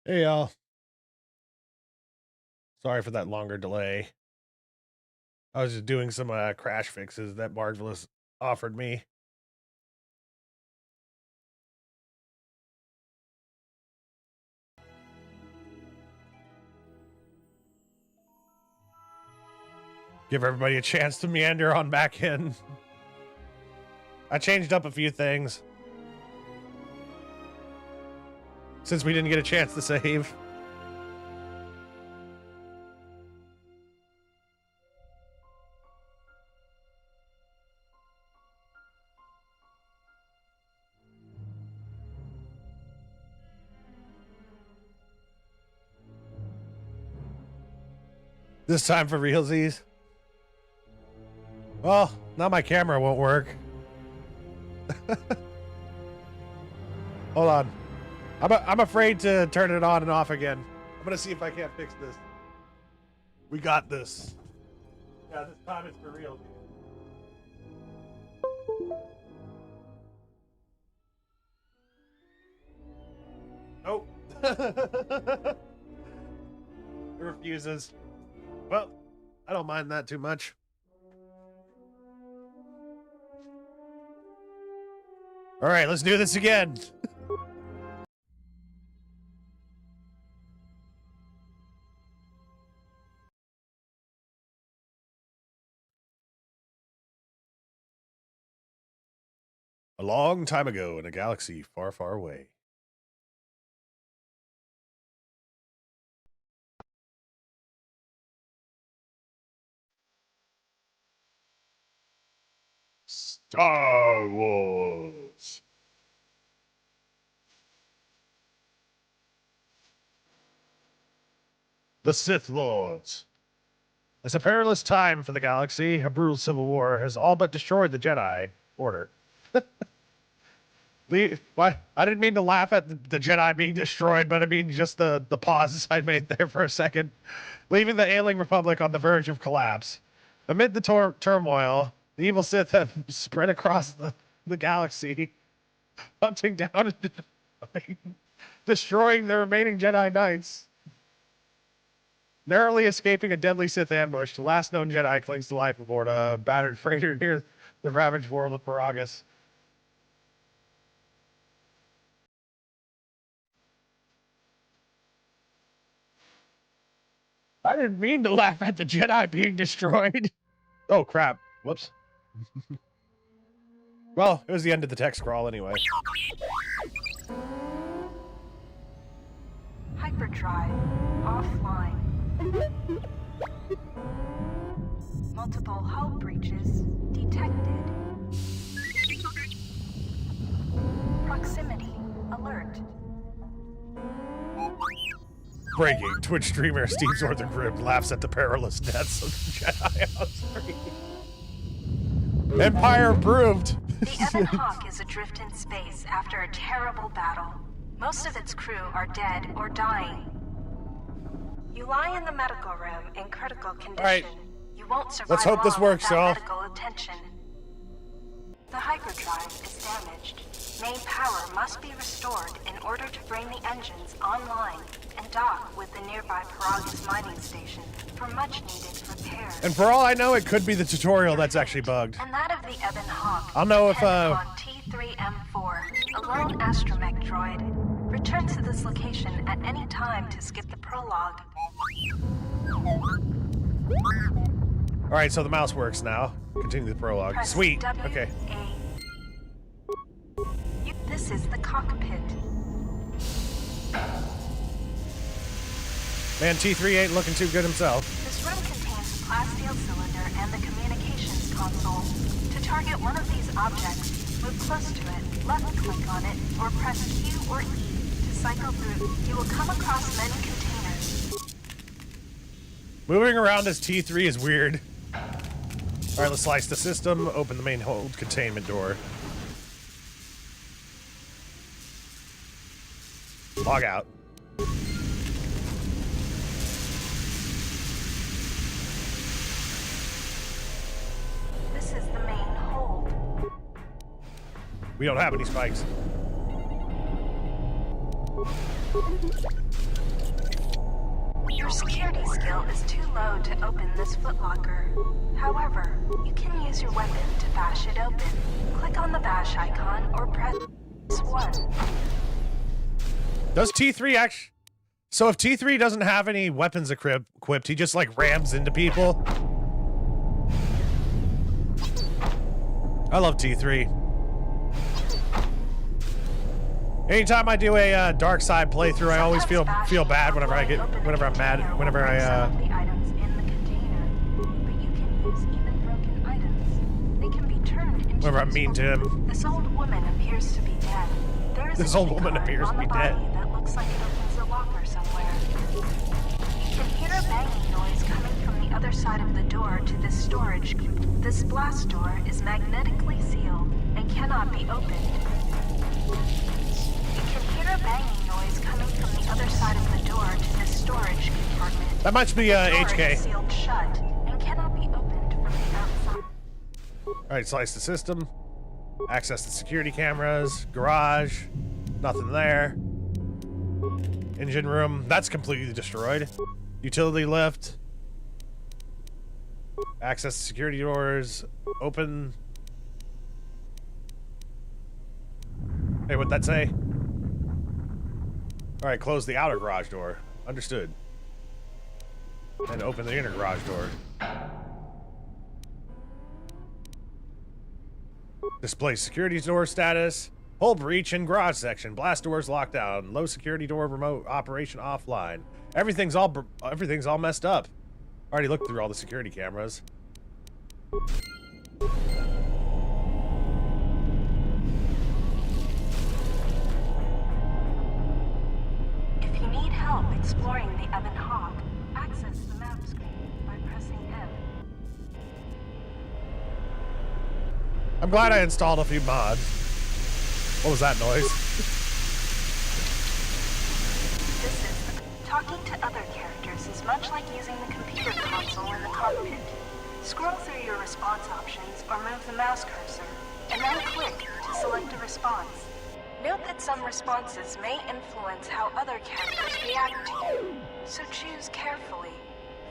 Hey y'all. Sorry for that longer delay. I was just doing some crash fixes that Marvelous offered me. Give everybody a chance to meander on back in. I changed up a few things since we didn't get a chance to save. This time for realsies. Well, now my camera won't work. Hold on. I'm afraid to turn it on and off again. I'm gonna see if I can't fix this. We got this. Yeah, this time it's for real. Nope. It refuses. Well, I don't mind that too much. All right, let's do this again. A long time ago in a galaxy far, far away. Star Wars. The Sith Lords. It's a perilous time for the galaxy. A brutal civil war has all but destroyed the Jedi Order. What? I didn't mean to laugh at the Jedi being destroyed, but I mean just the pauses I made there for a second. Leaving the ailing Republic on the verge of collapse. Amid the turmoil, the evil Sith have spread across the galaxy, hunting down and destroying the remaining Jedi Knights. Narrowly escaping a deadly Sith ambush, the last known Jedi clings to life aboard a battered freighter near the ravaged world of Paragus. I didn't mean to laugh at the Jedi being destroyed. Oh, crap. Whoops. Well, it was the end of the text scroll anyway. Hyperdrive offline. Multiple hull breaches detected. Proximity alert. Breaking. Twitch streamer Steve Zorthengrim laughs at the perilous deaths of the Jedi on screen. Empire approved. The Ebon Hawk is adrift in space after a terrible battle. Most of its crew are dead or dying. You lie in the medical room in critical condition. Right. You won't survive. Let's hope this works, y'all. Medical attention. The hyperdrive is damaged. Main power must be restored in order to bring the engines online and dock with the nearby Paragus mining station for much-needed repairs. And for all I know, it could be the tutorial that's actually bugged. And that of the Ebon Hawk. I'll know if T3M4, a lone astromech droid. Return to this location at any time to skip the prologue. All right, so the mouse works now. Continue the prologue. Press Sweet. W, Okay. This is the cockpit. Man, T3 ain't looking too good himself. This room contains a plasteel cylinder and the communications console. To target one of these objects, move close to it, left-click on it, or press Q or E to cycle through. You will come across many containers. Moving around as T3 is weird. All right, let's slice the system, open the main hold containment door. Log out. This is the main hold. We don't have any spikes. Your security skill is too low to open this footlocker. However, you can use your weapon to bash it open. Click on the bash icon or press 1. Does T3 actually... So if T3 doesn't have any weapons equipped, he just like rams into people? I love T3. Anytime I do a dark side playthrough, I always feel bad whenever I'm mad, whenever I the items in the container, but you can use even broken items. They can be turned into whenever I'm mean to him. This old woman appears to be dead. There is This old woman appears to be dead. That looks like it opens a locker somewhere. You can hear a banging noise coming from the other side of the door to this storage. This blast door is magnetically sealed and cannot be opened. You can hear a banging noise coming from the other side of the door to this storage compartment. That must be The door HK. is sealed shut and cannot be opened from the outside. Alright, slice the system. Access the security cameras. Garage. Nothing there. Engine room. That's completely destroyed. Utility lift. Access the security doors. Open. Hey, what'd that say? Alright, close the outer garage door. Understood. And open the inner garage door. Display security door status. Hull breach in garage section. Blast doors locked down. Low security door remote operation offline. Everything's all messed up. Already looked through all the security cameras. If you need help exploring the Ebon Hawk, access the map screen by pressing M. I'm glad I installed a few mods. What was that noise? Talking to other characters is much like using the computer console in the cockpit. Scroll through your response options or move the mouse cursor, and then click to select a response. Note that some responses may influence how other characters react to you, so choose carefully.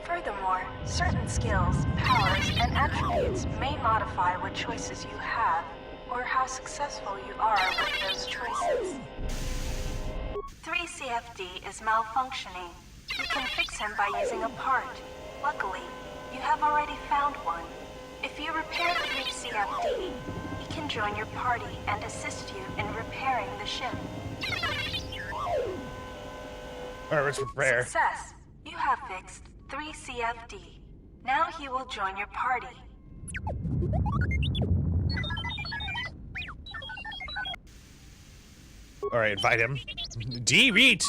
Furthermore, certain skills, powers, and attributes may modify what choices you have, or how successful you are with those choices. 3CFD is malfunctioning. You can fix him by using a part. Luckily, you have already found one. If you repair 3CFD, he can join your party and assist you in repairing the ship. Alright, let's repair. Success! You have fixed 3CFD. Now he will join your party. Alright, invite him. Deet!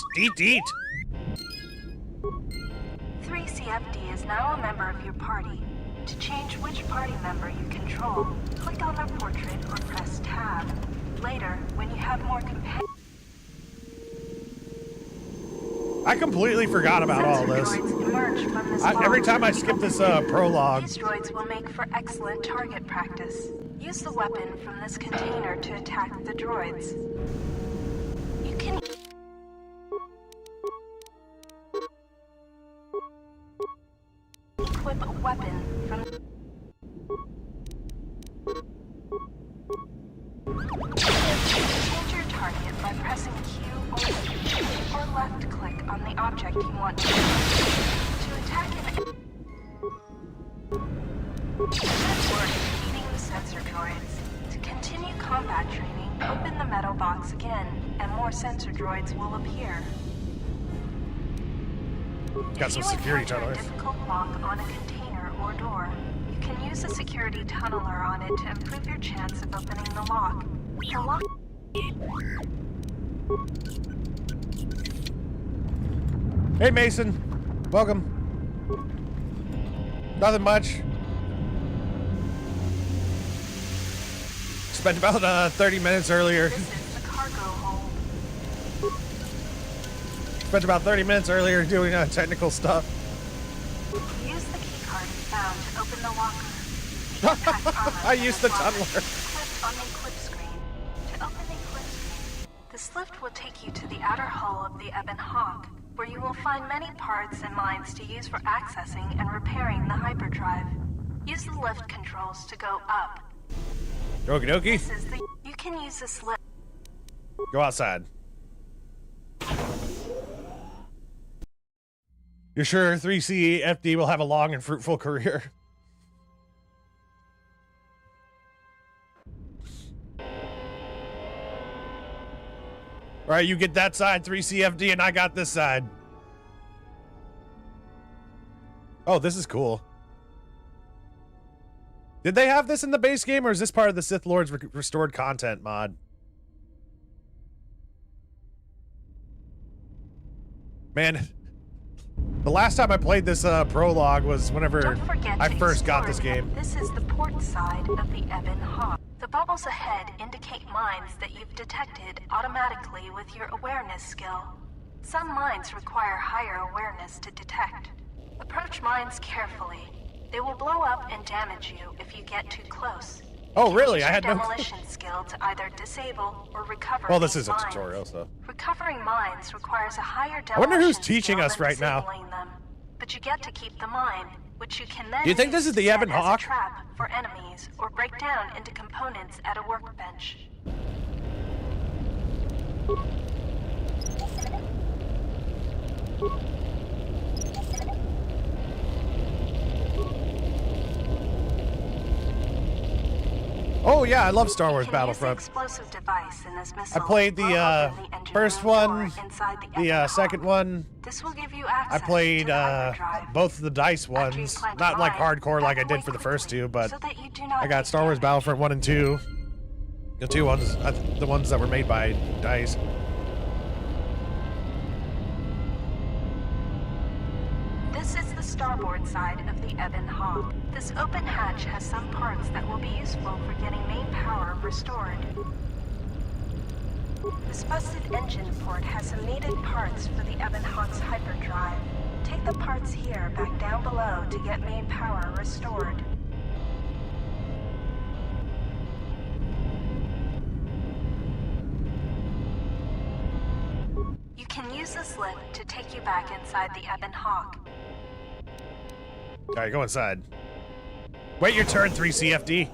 3CFD is now a member of your party. To change which party member you control, click on their portrait or press Tab. Later, when you have more companions... I completely forgot about all this. Every time I skip this prologue. These droids will make for excellent target practice. Use the weapon from this container to attack the droids. You can... equip a weapon from... Change your target by pressing Q or left click on the object you want to attack an... Good work defeating the sensor droids. To continue combat training, open the metal box again, and more sensor droids will appear. Got some security tunnelers. If you encounter a difficult lock on a container or door, you can use a security tunneler on it to improve your chance of opening the lock. The lock... Hey Mason, welcome. Nothing much. Spent about 30 minutes earlier. This is the cargo hold. Spent about 30 minutes earlier doing technical stuff. Use the keycard you found to open the locker. The impact armor I used the locker tunneler. is equipped on the equip screen. To open the equip screen, this lift will take you to the outer hull of the Ebon Hawk. where you will find many parts and mines to use for accessing and repairing the hyperdrive. Use the lift controls to go up. Okie dokie. This is the... You can use this lift. Go outside. You're sure 3CFD will have a long and fruitful career? All right, you get that side, 3CFD, and I got this side. Oh, this is cool. Did they have this in the base game, or is this part of the Sith Lords restored content mod? Man, the last time I played this prologue was whenever I first got this game. This is the port side of the Ebon Hawk. The bubbles ahead indicate mines that you've detected automatically with your awareness skill. Some mines require higher awareness to detect. Approach mines carefully. They will blow up and damage you if you get too close. Oh, really? I had no demolition skill to either disable or recover. Well, this is a mines. tutorial, so. Recovering mines requires a higher demolition. I wonder who's teaching us right now. Them. But you get to keep the mine, which you can then Do you think this is the Ebon Hawk? As a trap for enemies or break down into components at a workbench. Oh yeah, I love Star Wars Battlefront. Explosive device in this missile. I played the first one, the second one. This will give you access I played to both of the DICE ones, not like hardcore like I did for the first two, but I got Star Wars Battlefront 1 and 2. The two ones, the ones that were made by DICE. This is the starboard side of the Ebon Hawk. This open hatch has some parts that will be useful for getting main power restored. This busted engine port has some needed parts for the Ebon Hawk's hyperdrive. Take the parts here back down below to get main power restored. You can use this lift to take you back inside the Ebon Hawk. Alright, go inside. Wait your turn, 3CFD.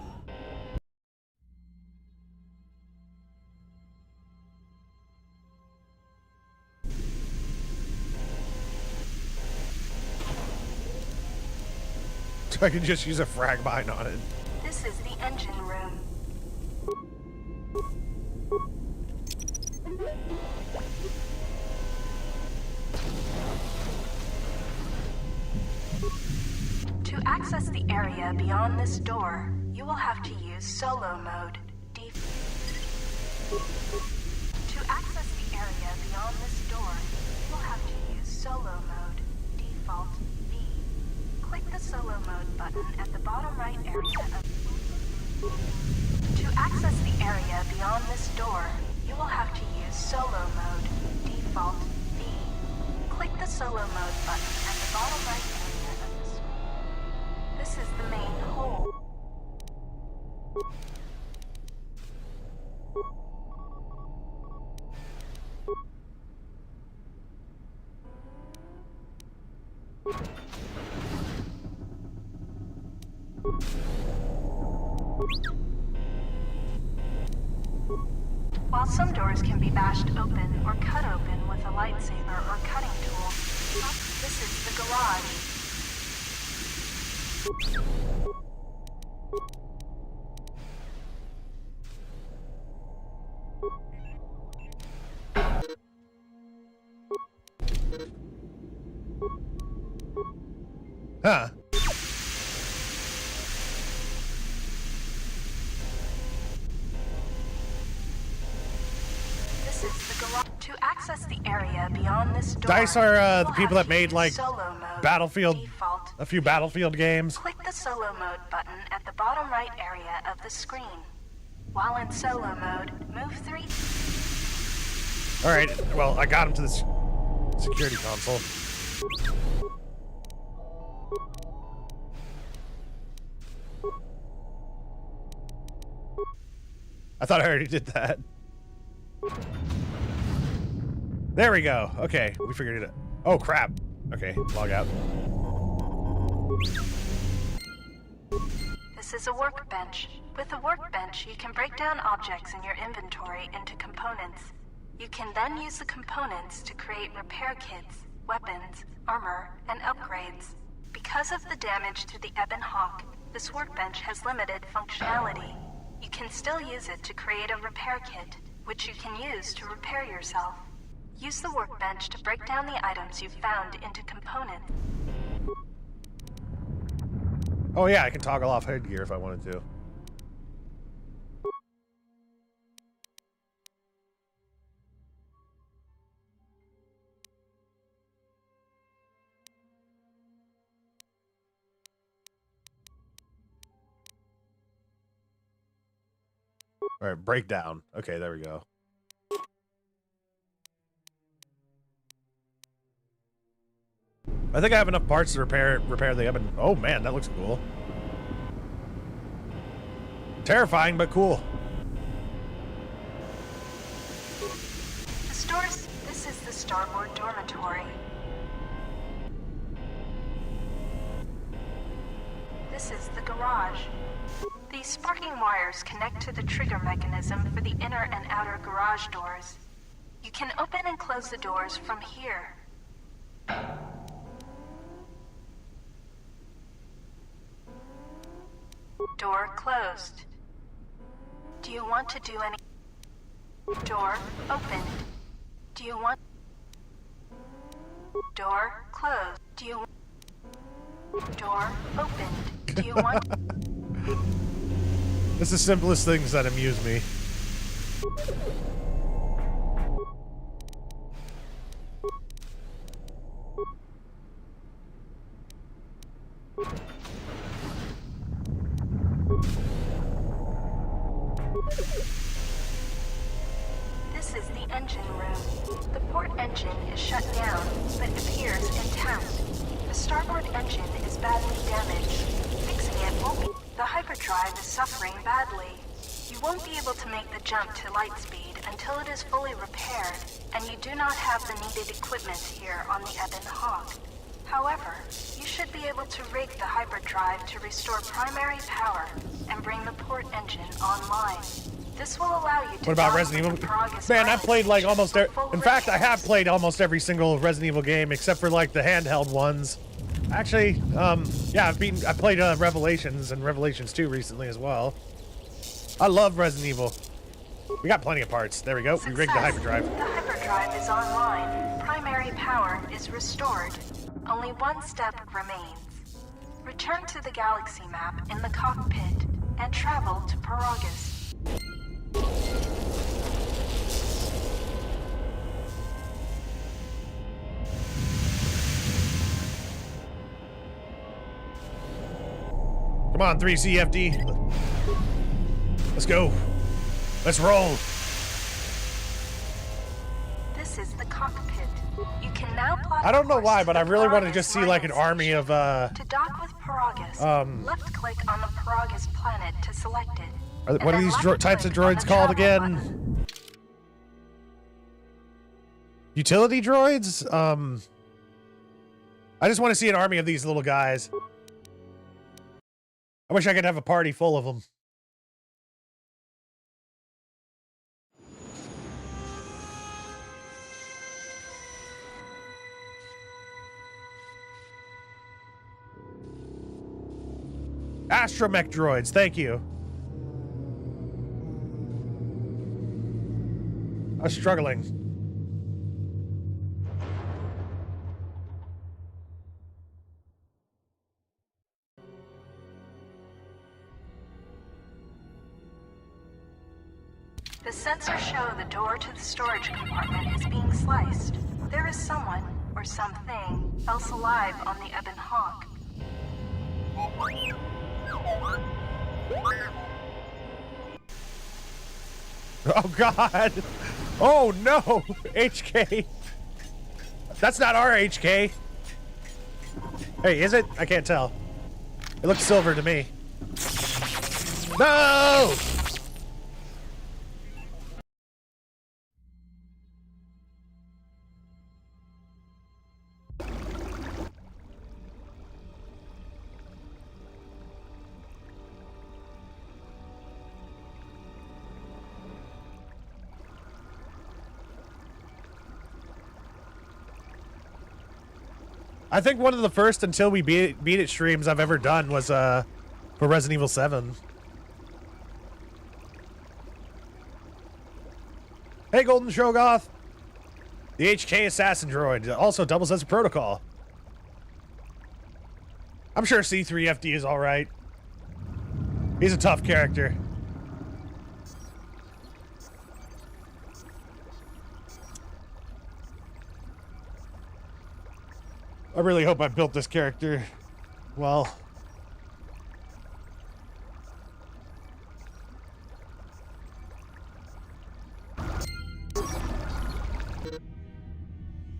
I can just use a frag mine on it. This is the engine room. To access the area beyond this door, you will have to use solo mode. To access the area beyond this door, you will have to use solo mode. Default V. Click the solo mode button at the bottom right area of... To access the area beyond this door, you will have to use solo mode. Default V. Click the solo mode button at the bottom right area of the screen. This is the main hole. While some doors can be bashed open or cut open with a lightsaber or cutting tool, this is the garage. Huh. This is the garage. To access the area beyond this door, DICE are the you people will that made have to like use solo mode. Battlefield, Default. a few Battlefield games. Click the solo mode button at the bottom right area of the screen. While in solo mode, move 3. All right, well, I got him to the security console. I thought I already did that. There we go. Okay, we figured it out. Oh, crap. Okay, log out. This is a workbench. With a workbench, you can break down objects in your inventory into components. You can then use the components to create repair kits, weapons, armor, and upgrades. Because of the damage to the Ebon Hawk, this workbench has limited functionality. You can still use it to create a repair kit, which you can use to repair yourself. Use the workbench to break down the items you've found into components. Oh yeah, I can toggle off headgear if I wanted to. All right, breakdown. Okay, there we go. I think I have enough parts to repair the oven. Oh man, that looks cool. Terrifying, but cool. This is the starboard dormitory. This is the garage. These sparking wires connect to the trigger mechanism for the inner and outer garage doors. You can open and close the doors from here. Door closed. Do you want to do any... Door opened. Do you want... Door closed. Do you... Door opened. Do you want... It's the simplest things that amuse me. This is the engine room. The port engine is shut down, but appears intact. The starboard engine is badly damaged. Fixing it won't be... The hyperdrive is suffering badly. You won't be able to make the jump to light speed until it is fully repaired, and you do not have the needed equipment here on the Ebon Hawk. However, you should be able to rig the hyperdrive to restore primary power and bring the port engine online. This will allow you to... What about Resident Evil? Man, I've played like almost... In fact, I have played almost every single Resident Evil game except for like the handheld ones. Actually, yeah, I played Revelations and Revelations 2 recently as well. I love Resident Evil. We got plenty of parts. There we go. We rigged the hyperdrive. The hyperdrive is online. Primary power is restored. Only one step remains. Return to the galaxy map in the cockpit and travel to Paragus. Come on, 3CFD. Let's go. Let's roll. This is the cockpit. You can now plot... I don't know why, but I really want to Paragus just see like an army of To dock with Paragus, left-click on the Paragus planet to select it. what are these types of droids called again? Utility droids? I just want to see an army of these little guys. I wish I could have a party full of them. Astromech droids, thank you. I was struggling. The sensors show the door to the storage compartment is being sliced. There is someone, or something, else alive on the Ebon Hawk. Oh god! Oh no! HK! That's not our HK! Hey, is it? I can't tell. It looks silver to me. No! I think one of the first until we beat it streams I've ever done was for Resident Evil 7. Hey, Golden Shogoth! The HK Assassin Droid also doubles as a protocol. I'm sure C3FD is alright. He's a tough character. I really hope I built this character well.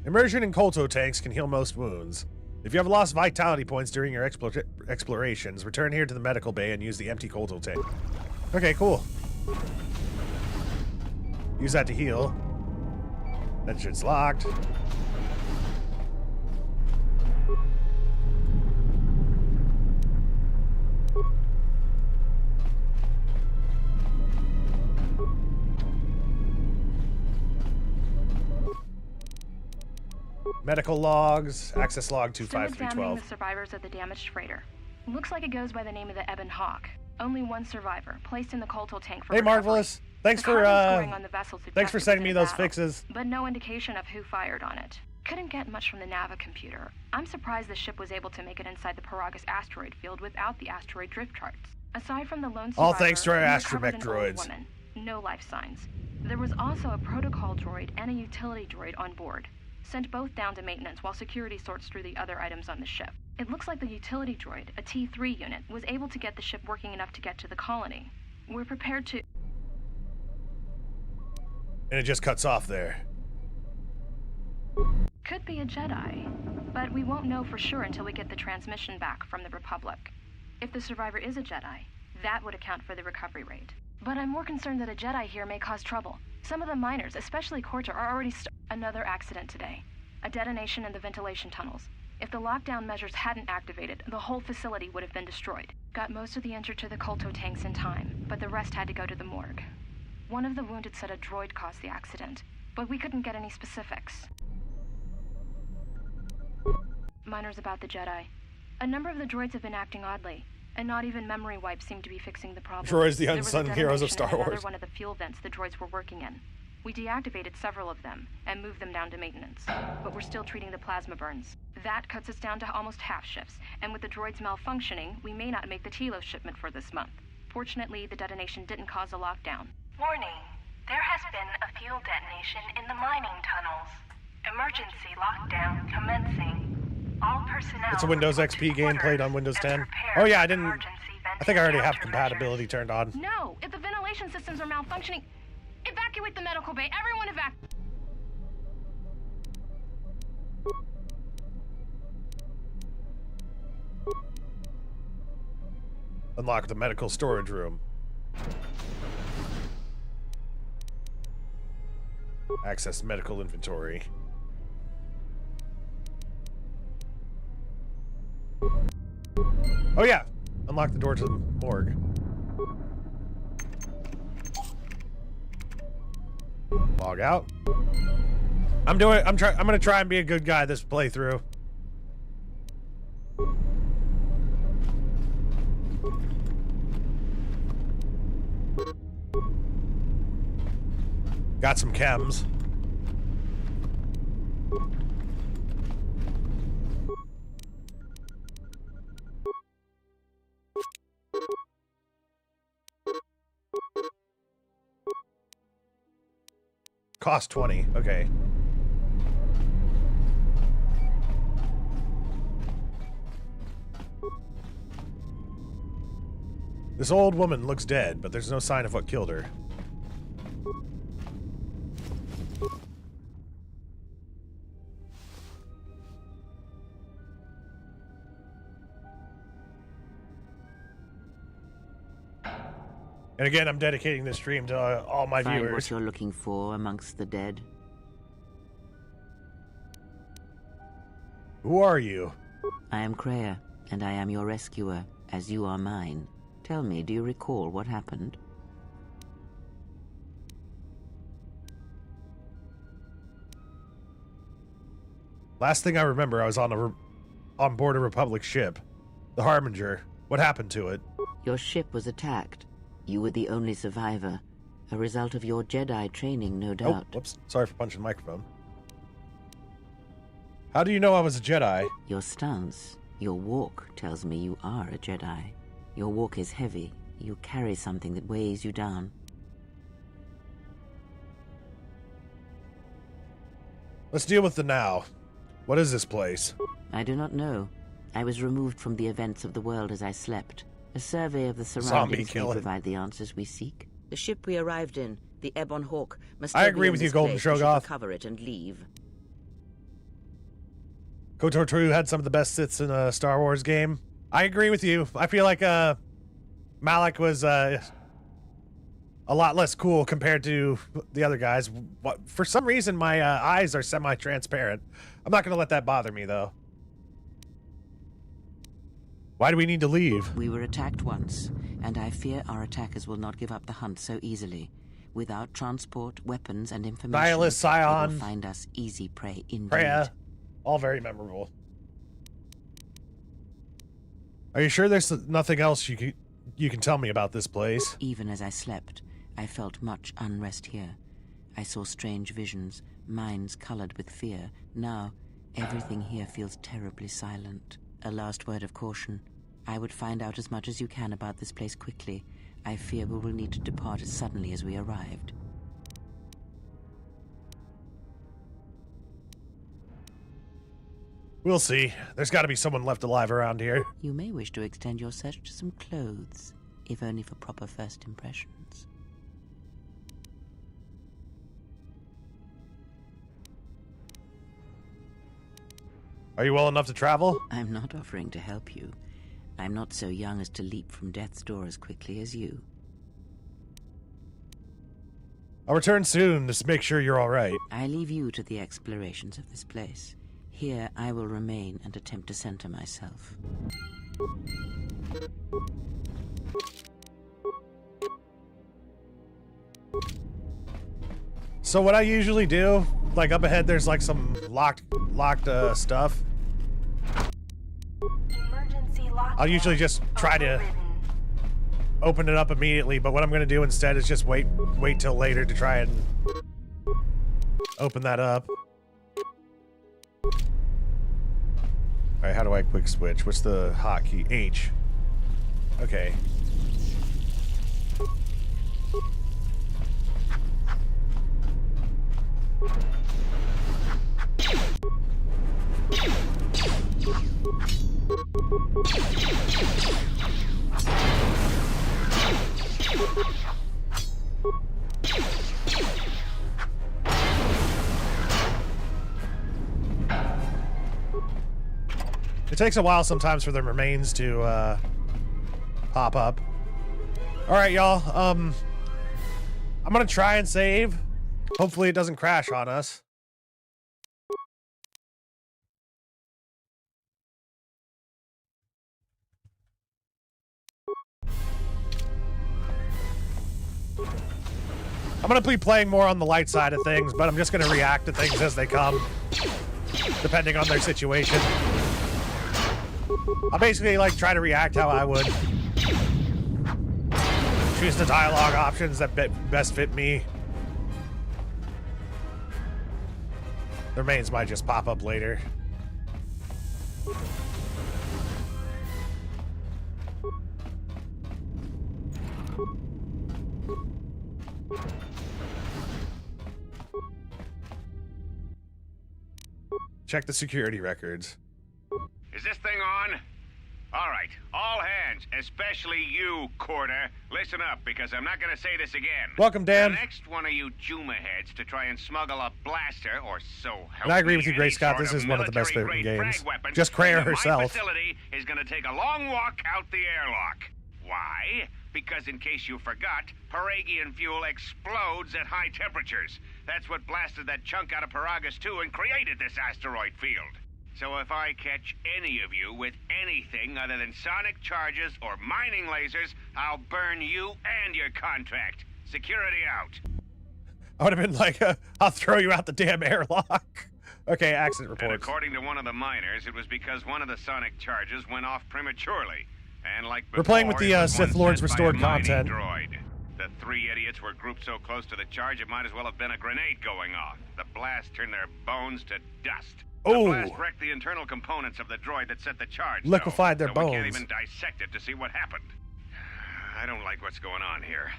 Immersion in Kolto tanks can heal most wounds. If you have lost vitality points during your explorations, return here to the medical bay and use the empty Kolto tank. Okay, cool. Use that to heal. That shit's locked. Medical logs, access log Still examining 25312. the survivors of the damaged freighter. Looks like it goes by the name of the Ebon Hawk. Only one survivor, placed in the Kolto tank for Hey, recovery. Marvelous. Thanks The for carbon scoring on the vessel thanks for suggests sending it me was in those battle, fixes. but no indication of who fired on it. Couldn't get much from the Nava computer. I'm surprised the ship was able to make it inside the Paragus asteroid field without the asteroid drift charts. Aside from the lone survivor, All thanks to our we astromech recovered an old droids. woman. No life signs. There was also a protocol droid and a utility droid on board. Sent both down to maintenance while security sorts through the other items on the ship. It looks like the utility droid, a T3 unit, was able to get the ship working enough to get to the colony. We're prepared to... And it just cuts off there. Could be a Jedi, but we won't know for sure until we get the transmission back from the Republic. If the survivor is a Jedi, that would account for the recovery rate. But I'm more concerned that a Jedi here may cause trouble. Some of the miners, especially Corta, are already Another accident today. A detonation in the ventilation tunnels. If the lockdown measures hadn't activated, the whole facility would have been destroyed. Got most of the injured to the Kolto tanks in time, but the rest had to go to the morgue. One of the wounded said a droid caused the accident, but we couldn't get any specifics. Miners about the Jedi. A number of the droids have been acting oddly, and not even memory wipes seem to be fixing the problem. Droids, the There was a unsung heroes of detonation Star in another Wars. one of the fuel vents the droids were working in. We deactivated several of them and moved them down to maintenance, but we're still treating the plasma burns. That cuts us down to almost half shifts, and with the droids malfunctioning, we may not make the Telos shipment for this month. Fortunately, the detonation didn't cause a lockdown. Warning. There has been a fuel detonation in the mining tunnels. Emergency lockdown commencing. All personnel... It's a Windows XP game played on Windows 10. Oh yeah, I think I already have compatibility turned on. No! If the ventilation systems are malfunctioning... Evacuate the medical bay! Everyone evacuate! Unlock the medical storage room. Access medical inventory. Oh yeah! Unlock the door to the morgue. Log out. I'm gonna try and be a good guy this playthrough. Got some chems. Cost 20. Okay. This old woman looks dead, but there's no sign of what killed her. And again, I'm dedicating this stream to all my Find viewers. what you're looking for amongst the dead. Who are you? I am Kreia, and I am your rescuer, as you are mine. Tell me, do you recall what happened? Last thing I remember, I was on on board a Republic ship. The Harbinger. What happened to it? Your ship was attacked. You were the only survivor. A result of your Jedi training, no Oh, doubt. whoops. Sorry for punching the microphone. How do you know I was a Jedi? Your stance, your walk tells me you are a Jedi. Your walk is heavy. You carry something that weighs you down. Let's deal with the now. What is this place? I do not know. I was removed from the events of the world as I slept. A survey of the Zombie surroundings may killing. provide the answers we seek. The ship we arrived in, the Ebon Hawk, must I still agree be in with you, this Golden place. We should Shogoth. recover it and leave. KOTOR 2 had some of the best Siths in a Star Wars game. I agree with you. I feel like Malak was a lot less cool compared to the other guys. For some reason, my eyes are semi-transparent. I'm not going to let that bother me, though. Why do we need to leave? We were attacked once, and I fear our attackers will not give up the hunt so easily. Without transport, weapons, and information, Nihilus, they Scion, will find us easy prey indeed. Freya, all very memorable. Are you sure there's nothing else you can tell me about this place? Even as I slept, I felt much unrest here. I saw strange visions, minds colored with fear. Now, everything here feels terribly silent. A last word of caution. I would find out as much as you can about this place quickly. I fear we will need to depart as suddenly as we arrived. We'll see. There's got to be someone left alive around here. You may wish to extend your search to some clothes, if only for proper first impressions. Are you well enough to travel? I'm not offering to help you. I'm not so young as to leap from death's door as quickly as you. I'll return soon to make sure you're all right. I leave you to the explorations of this place. Here I will remain and attempt to center myself. So what I usually do, like up ahead, there's like some locked stuff. Emergency lockdown I'll usually just try to overridden. open it up immediately, but what I'm gonna do instead is just wait till later to try and open that up. Alright, how do I quick switch? What's the hotkey? H. Okay. It takes a while sometimes for the remains to pop up. All right, y'all. I'm gonna try and save. Hopefully, it doesn't crash on us. I'm gonna be playing more on the light side of things, but I'm just gonna react to things as they come, depending on their situation. I'll basically like try to react how I would. Choose the dialogue options that best fit me. The remains might just pop up later. Check the security records. Is this thing on? All right, all hands, especially you, Corder. Listen up, because I'm not gonna say this again. Welcome, Dan. The next one of you Juma heads to try and smuggle a blaster, or so help And I agree me, with you, Grey any Scott, sort this is one of the best military-grade favorite games. frag weapon Just Kreia into herself. My facility is gonna take a long walk out the airlock. Why? Because in case you forgot, Paragian fuel explodes at high temperatures. That's what blasted that chunk out of Paragus 2 and created this asteroid field. So if I catch any of you with anything other than sonic charges or mining lasers, I'll burn you and your contract. Security out. I would have been like, I'll throw you out the damn airlock. Okay, accident And reports. according to one of the miners, it was because one of the sonic charges went off prematurely. And like before, We're playing with the it was Sith one Lords sent by a restored mining content. Droid. The three idiots were grouped so close to the charge it might as well have been a grenade going off. The blast turned their bones to dust. Oh. The blast wrecked the internal components of the droid that set the charge. Liquefied their We bones. can't even dissect it to see what happened. I don't like what's going on here.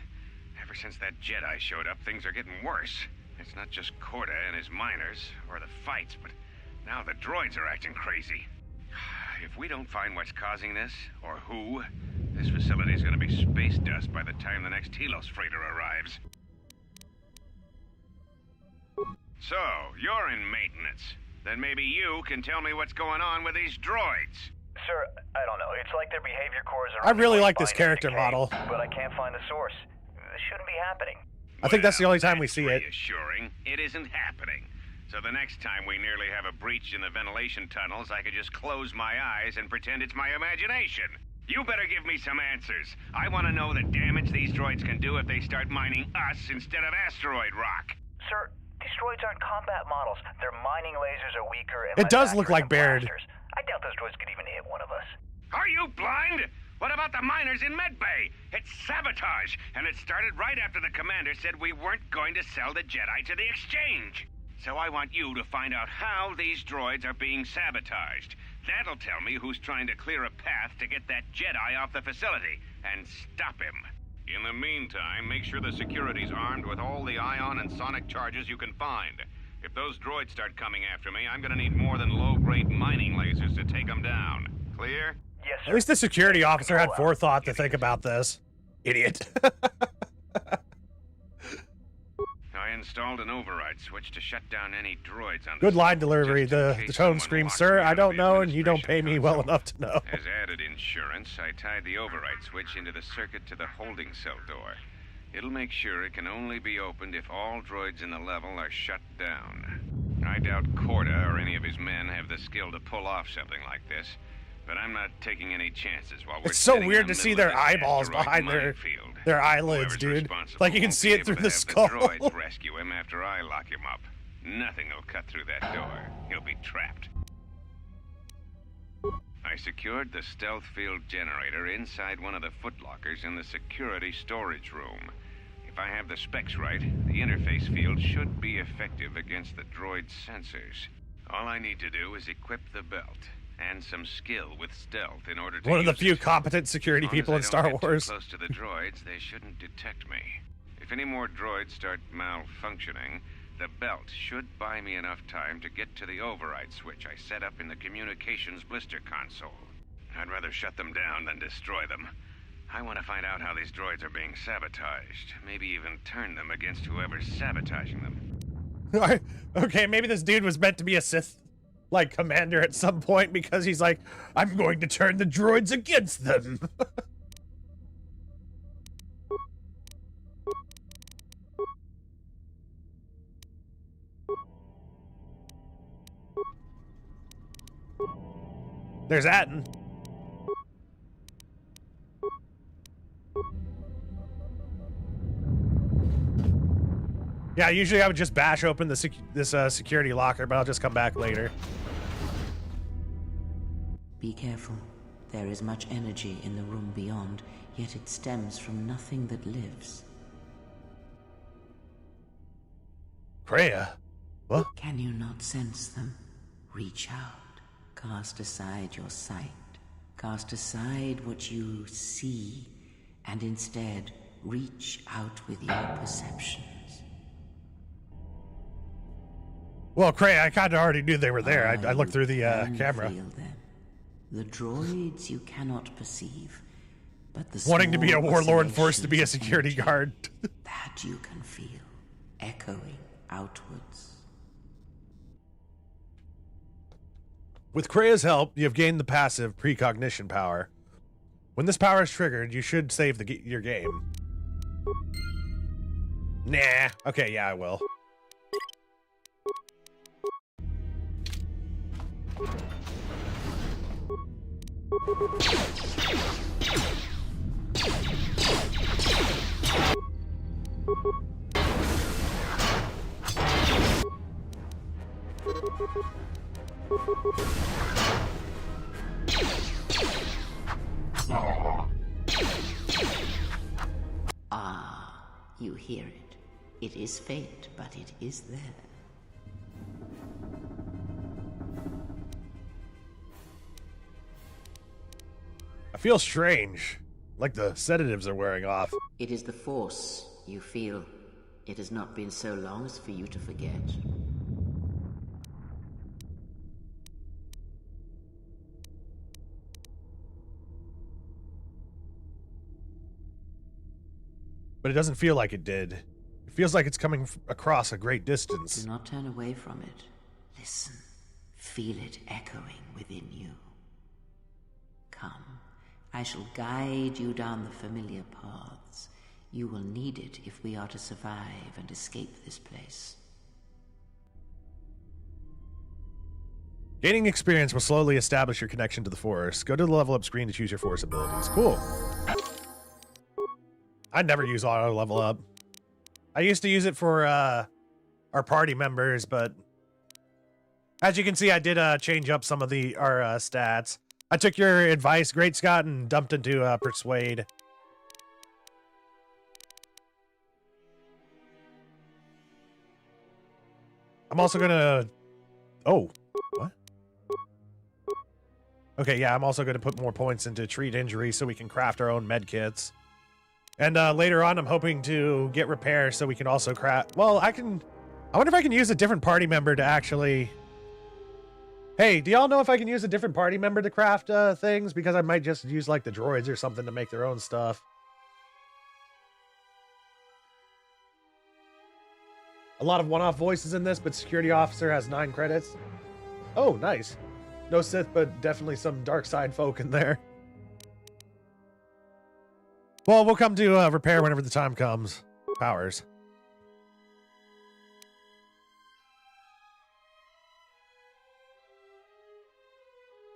Ever since that Jedi showed up, things are getting worse. It's not just Corda and his miners, or the fights, but now the droids are acting crazy. If we don't find what's causing this, or who, this facility is going to be space dust by the time the next Telos freighter arrives. So, you're in maintenance. Then maybe you can tell me what's going on with these droids. Sir, I don't know. It's like their behavior cores are... I really like this undergoing character decay, model. But I can't find the source. This shouldn't be happening. I think that's the only time we That's see it. reassuring. It isn't happening. So the next time we nearly have a breach in the ventilation tunnels, I could just close my eyes and pretend it's my imagination. You better give me some answers. I want to know the damage these droids can do if they start mining us instead of asteroid rock. Sir, these droids aren't combat models. Their mining lasers are weaker and It less does look accurate like than Baird. blasters. I doubt those droids could even hit one of us. Are you blind? What about the miners in Medbay? It's sabotage, and it started right after the commander said we weren't going to sell the Jedi to the exchange. So I want you to find out how these droids are being sabotaged. That'll tell me who's trying to clear a path to get that Jedi off the facility and stop him. In the meantime, make sure the security's armed with all the ion and sonic charges you can find. If those droids start coming after me, I'm gonna need more than low-grade mining lasers to take them down. Clear? Yes, sir. At least the security officer had forethought to think about this. Idiot. I installed an override switch to shut down any droids on the Good line site, delivery. just in The case tone someone screams, locks "Sir, me I out of don't the know, and you don't pay administration me well console." enough to know." As added insurance, I tied the override switch into the circuit to the holding cell door. It'll make sure it can only be opened if all droids in the level are shut down. I doubt Corda or any of his men have the skill to pull off something like this, but I'm not taking any chances while we're It's so sitting in weird the to see middle of their this eyeballs asteroid behind minefield. their eyelids, Whoever's dude. responsible Like you can won't see be it through able the to have skull. The droids rescue him after I lock him up. Nothing will cut through that door. He'll be trapped. I secured the stealth field generator inside one of the footlockers in the security storage room. If I have the specs right, the interface field should be effective against the droid's sensors. All I need to do is equip the belt and some skill with stealth in order to One of the use few it. competent security As long as people I in don't Star get too Wars. close to the droids, they shouldn't detect me. If any more droids start malfunctioning, the belt should buy me enough time to get to the override switch I set up in the communications blister console. I'd rather shut them down than destroy them. I want to find out how these droids are being sabotaged. Maybe even turn them against whoever's sabotaging them. Okay, maybe this dude was meant to be a Sith, like, commander at some point because he's like, I'm going to turn the droids against them. There's Atten. Yeah, usually I would just bash open the this security locker, but I'll just come back later. Be careful. There is much energy in the room beyond, yet it stems from nothing that lives. Kreia? What? Can you not sense them? Reach out. Cast aside your sight. Cast aside what you see, and instead reach out with your perceptions. Well, Kreia, I kind of already knew they were there. I looked through the You camera. feel them. The droids you cannot perceive, but the Wanting to be a small warlord forced to be a oscillations of security energy guard. that you can feel, echoing outwards. With Kreia's help, you have gained the passive precognition power. When this power is triggered, you should save your game. Nah. Okay, yeah, I will. Ah, you hear it. It is faint, but it is there. I feel strange. Like the sedatives are wearing off. It is the Force, you feel. It has not been so long as for you to forget. But it doesn't feel like it did. It feels like it's coming across a great distance. Do not turn away from it. Listen. Feel it echoing within you. Come. I shall guide you down the familiar paths. You will need it if we are to survive and escape this place. Gaining experience will slowly establish your connection to the Force. Go to the level up screen to choose your Force abilities. Cool. I never use auto level up. I used to use it for our party members, but as you can see, I did change up some of our stats. I took your advice, Great Scott, and dumped into Persuade. I'm also gonna... Oh, what? Okay, yeah, I'm also gonna put more points into treat injury so we can craft our own med kits. And later on, I'm hoping to get repair so we can also craft... Well, I wonder if I can use a different party member to actually... Hey, do y'all know if I can use a different party member to craft things? Because I might just use, like, the droids or something to make their own stuff. A lot of one-off voices in this, but security officer has 9 credits. Oh, nice. No Sith, but definitely some dark side folk in there. Well, we'll come to repair whenever the time comes. Powers.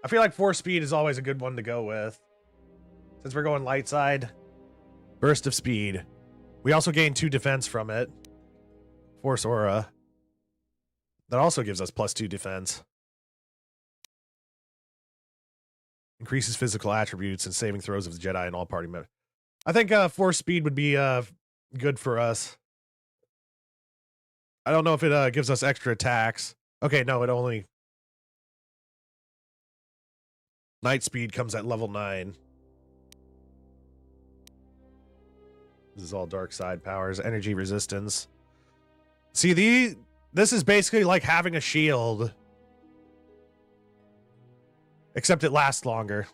I feel like Force Speed is always a good one to go with. Since we're going light side. Burst of Speed. We also gain 2 defense from it. Force Aura. That also gives us +2 defense. Increases physical attributes and saving throws of the Jedi and all party members. I think Force Speed would be good for us. I don't know if it gives us extra attacks. Okay, no, it only... Night Speed comes at level 9. This is all dark side powers. Energy resistance. See, this is basically like having a shield. Except it lasts longer.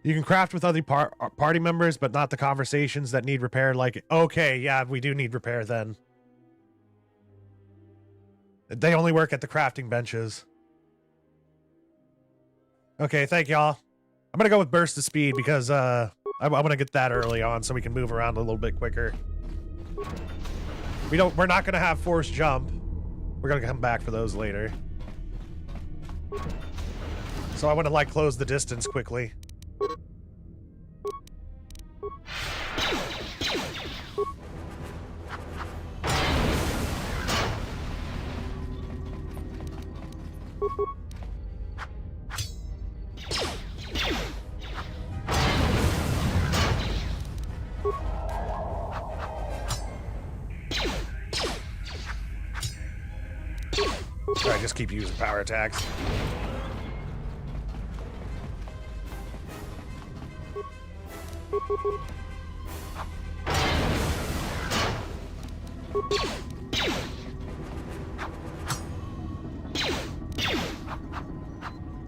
You can craft with other party members, but not the conversations that need repair. Like, okay, yeah, we do need repair then. They only work at the crafting benches. Okay, thank y'all. I'm gonna go with Burst of Speed because I want to get that early on so we can move around a little bit quicker. We're not gonna have Force Jump. We're gonna come back for those later. So I want to like close the distance quickly. I just keep using power attacks.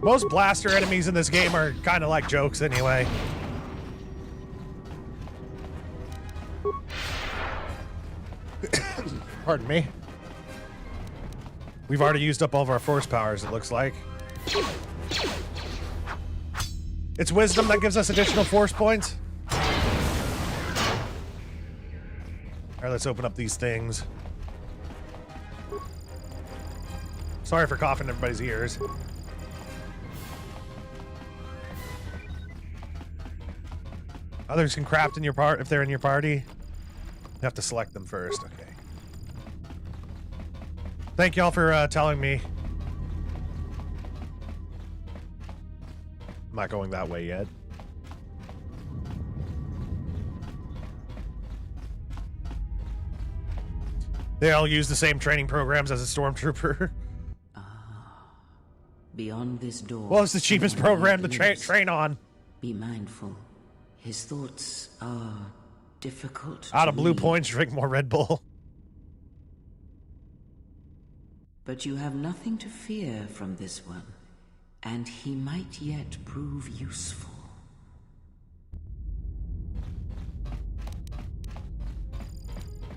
Most blaster enemies in this game are kind of like jokes anyway. Pardon me. We've already used up all of our force powers, it looks like. It's wisdom that gives us additional force points. Alright, let's open up these things. Sorry for coughing in everybody's ears. Others can craft in your part if they're in your party. You have to select them first. Okay. Thank y'all for telling me. I'm not going that way yet. They all use the same training programs as a stormtrooper. Beyond this door. Well, it's the cheapest program to train on. Be mindful. His thoughts are difficult. Out to of blue read. points, drink more Red Bull. But you have nothing to fear from this one, and he might yet prove useful.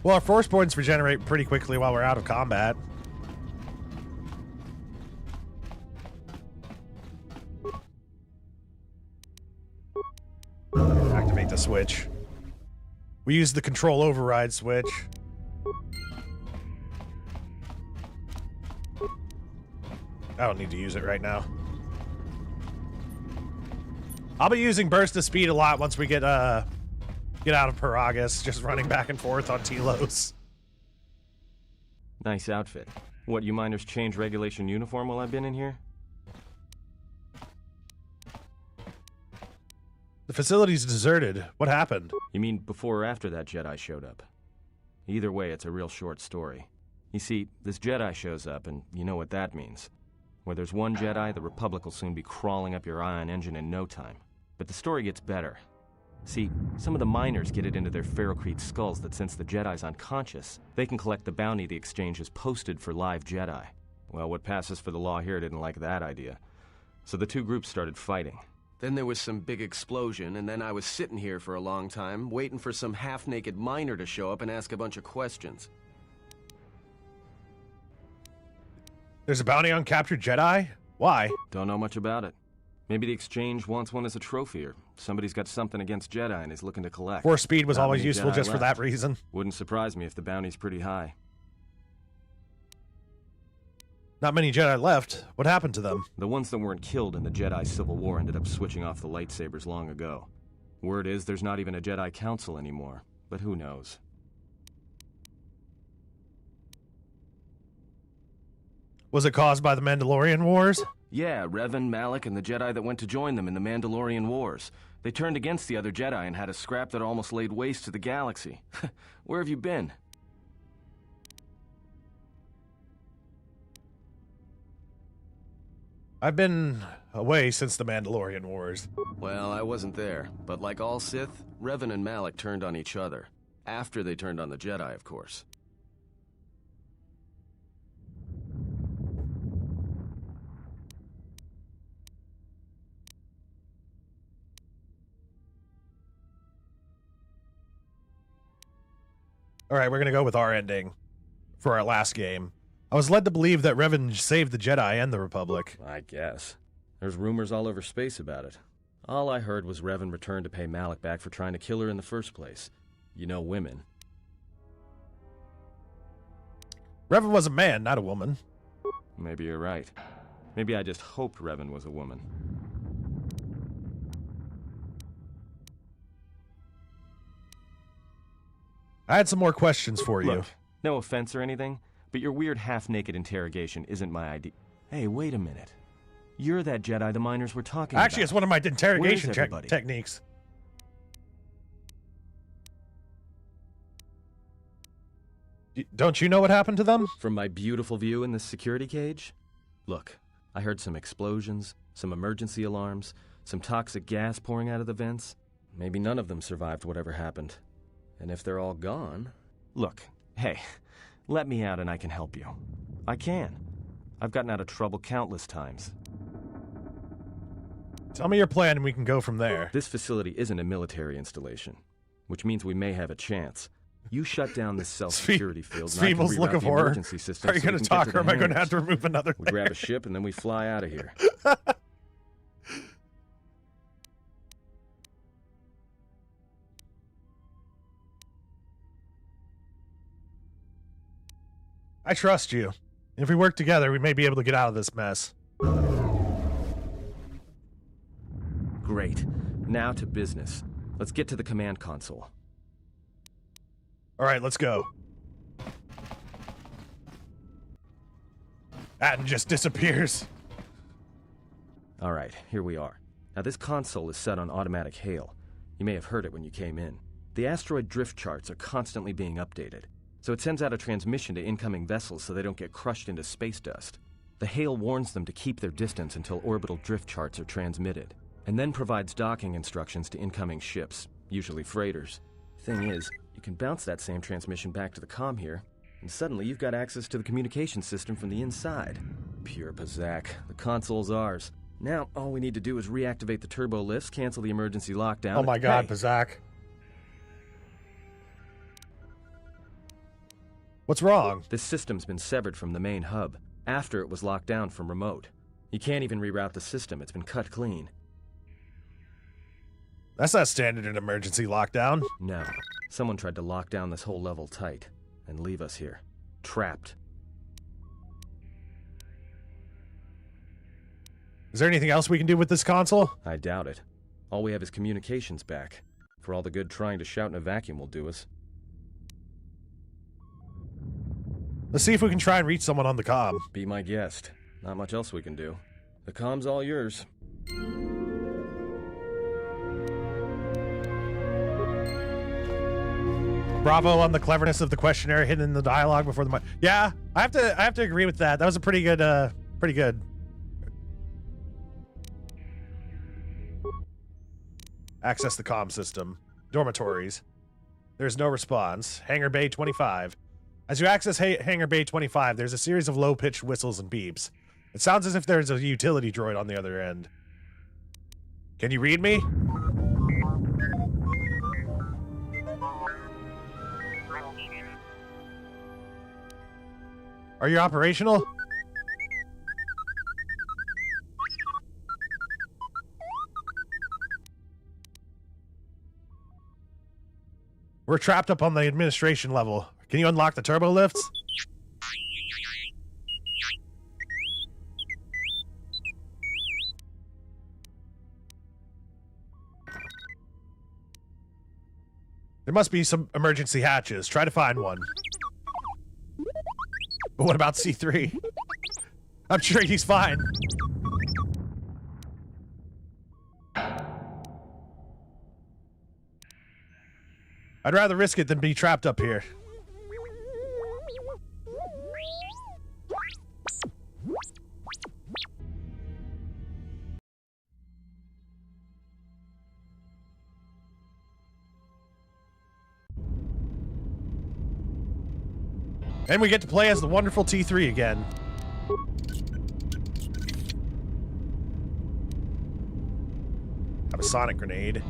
Well, our force points regenerate pretty quickly while we're out of combat. Activate the switch. We use the control override switch. I don't need to use it right now. I'll be using burst of speed a lot once we get out of Paragus, just running back and forth on Telos. Nice outfit. What, you miners change regulation uniform while I've been in here? The facility's deserted. What happened? You mean before or after that Jedi showed up? Either way, it's a real short story. You see, this Jedi shows up, and you know what that means. Where there's one Jedi, the Republic will soon be crawling up your ion engine in no time. But the story gets better. See, some of the miners get it into their ferrocrete skulls that since the Jedi's unconscious, they can collect the bounty the exchange has posted for live Jedi. Well, what passes for the law here didn't like that idea. So the two groups started fighting. Then there was some big explosion, and then I was sitting here for a long time, waiting for some half-naked miner to show up and ask a bunch of questions. There's a bounty on captured Jedi? Why? Don't know much about it. Maybe the exchange wants one as a trophy, or somebody's got something against Jedi and is looking to collect. Force speed was Not always many useful Jedi just for left. that reason. Wouldn't surprise me if the bounty's pretty high. Not many Jedi left. What happened to them? The ones that weren't killed in the Jedi Civil War ended up switching off the lightsabers long ago. Word is there's not even a Jedi Council anymore, but who knows? Was it caused by the Mandalorian Wars? Yeah, Revan, Malak, and the Jedi that went to join them in the Mandalorian Wars. They turned against the other Jedi and had a scrap that almost laid waste to the galaxy. Where have you been? I've been away since the Mandalorian Wars. Well, I wasn't there, but like all Sith, Revan and Malak turned on each other. After they turned on the Jedi, of course. Alright, we're gonna go with our ending for our last game. I was led to believe that Revan saved the Jedi and the Republic. I guess. There's rumors all over space about it. All I heard was Revan returned to pay Malak back for trying to kill her in the first place. You know women. Revan was a man, not a woman. Maybe you're right. Maybe I just hoped Revan was a woman. I had some more questions for you. Look, no offense or anything, but your weird half-naked interrogation isn't my idea. Hey, wait a minute. You're that Jedi the miners were talking about. Actually, it's one of my interrogation Where's everybody? techniques. Don't you know what happened to them? From my beautiful view in this security cage? Look, I heard some explosions, some emergency alarms, some toxic gas pouring out of the vents. Maybe none of them survived whatever happened. And if they're all gone... Look, hey, let me out and I can help you. I can. I've gotten out of trouble countless times. Tell me your plan and we can go from there. This facility isn't a military installation, which means we may have a chance. You shut down this self-security field, and I can Sweevel's look reroute of the horror. emergency system Are you so we going can to get talk the or am I going to have hangars. to remove another We thing? grab a ship and then we fly out of here. I trust you. If we work together, we may be able to get out of this mess. Great. Now to business. Let's get to the command console. All right, let's go. Atten just disappears. All right, here we are. Now this console is set on automatic hail. You may have heard it when you came in. The asteroid drift charts are constantly being updated, so it sends out a transmission to incoming vessels so they don't get crushed into space dust. The hail warns them to keep their distance until orbital drift charts are transmitted, and then provides docking instructions to incoming ships, usually freighters. Thing is, you can bounce that same transmission back to the comm here, and suddenly you've got access to the communication system from the inside. Pure Pazak. The console's ours. Now, all we need to do is reactivate the turbo lifts, cancel the emergency lockdown. Oh my god, Hey, Pazak. What's wrong? this system's been severed from the main hub, after it was locked down from remote. You can't even reroute the system, it's been cut clean. That's not standard in emergency lockdown. No, someone tried to lock down this whole level tight, and leave us here, trapped. Is there anything else we can do with this console? I doubt it. All we have is communications back. For all the good trying to shout in a vacuum will do us. Let's see if we can try and reach someone on the comm. Be my guest. Not much else we can do. The comm's all yours. Bravo on the cleverness of the questionnaire hidden in the dialogue before the mic. Yeah, I have to agree with that. That was a pretty good. Access the comm system. Dormitories. There's no response. Hangar Bay 25. As you access Hangar Bay 25, there's a series of low-pitched whistles and beeps. It sounds as if there's a utility droid on the other end. Can you read me? Are you operational? We're trapped up on the administration level. Can you unlock the turbo lifts? There must be some emergency hatches. Try to find one. But what about C3? I'm sure he's fine. I'd rather risk it than be trapped up here. And we get to play as the wonderful T3 again. Have a sonic grenade.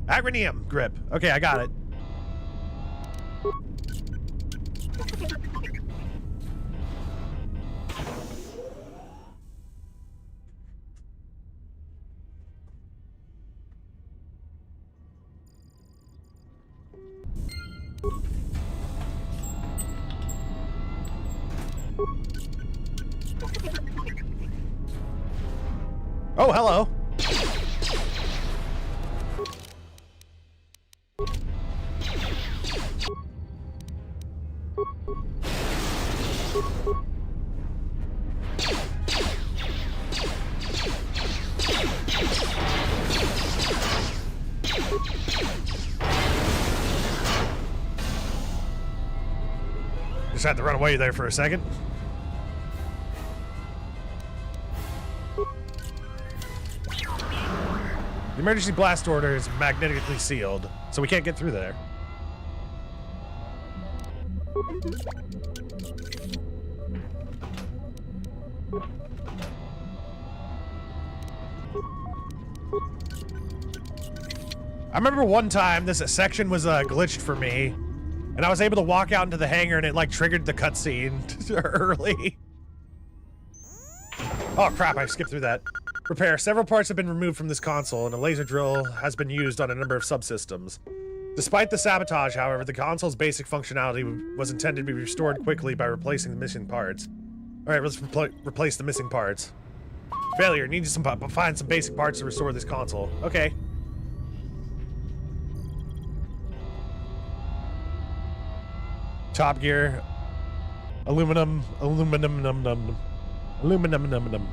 Agrinium grip. Okay, I got it. Oh, hello. Just had to run away there for a second. The emergency blast order is magnetically sealed, so we can't get through there. I remember one time this section was glitched for me, and I was able to walk out into the hangar and it like triggered the cutscene early. Oh crap, I skipped through that. Repair. Several parts have been removed from this console, and a laser drill has been used on a number of subsystems. Despite the sabotage, however, the console's basic functionality was intended to be restored quickly by replacing the missing parts. Alright, let's replace the missing parts. Failure. Need to find some basic parts to restore this console. Okay. Top gear. Aluminum. Aluminum. Aluminium.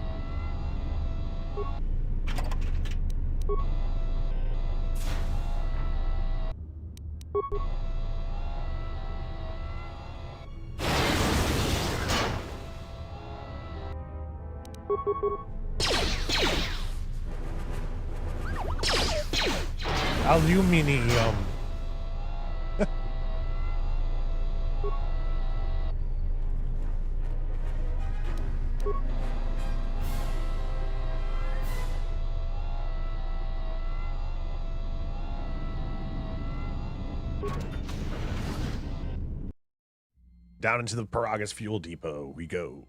Down into the Paragus fuel depot we go.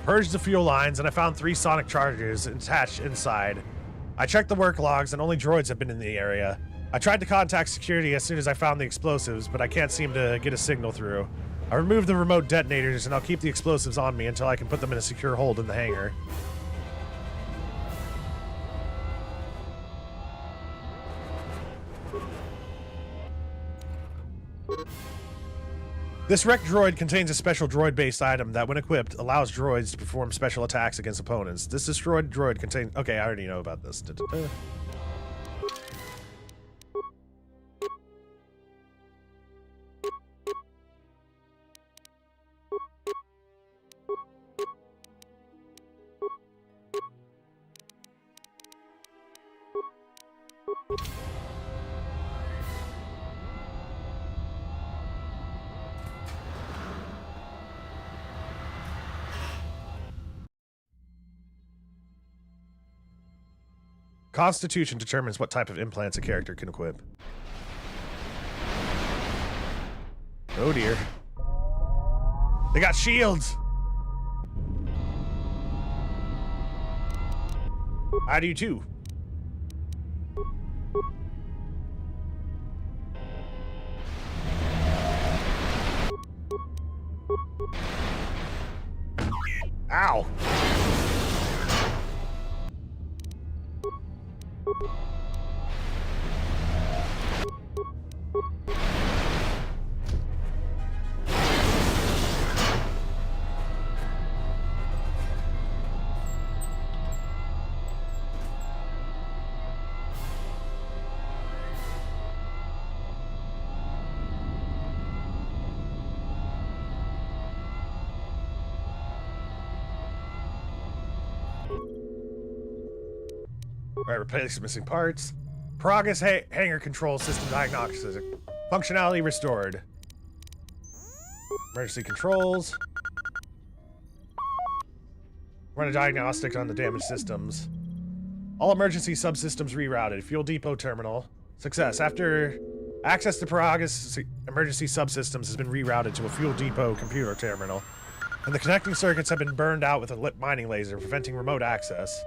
Purged the fuel lines, and I found 3 sonic charges attached inside. I checked the work logs, and only droids have been in the area. I tried to contact security as soon as I found the explosives, but I can't seem to get a signal through. I removed the remote detonators, and I'll keep the explosives on me until I can put them in a secure hold in the hangar. This wrecked droid contains a special droid-based item that, when equipped, allows droids to perform special attacks against opponents. This destroyed droid contains... Okay, I already know about this. Constitution determines what type of implants a character can equip. Oh dear. They got shields! I do too. Ow! Alright, replace missing parts. Paragus hangar control system diagnostics. Functionality restored. Emergency controls. Run a diagnostic on the damaged systems. All emergency subsystems rerouted. Fuel depot terminal. Success. After access to Paragus emergency subsystems has been rerouted to a fuel depot computer terminal, and the connecting circuits have been burned out with a lit mining laser, preventing remote access.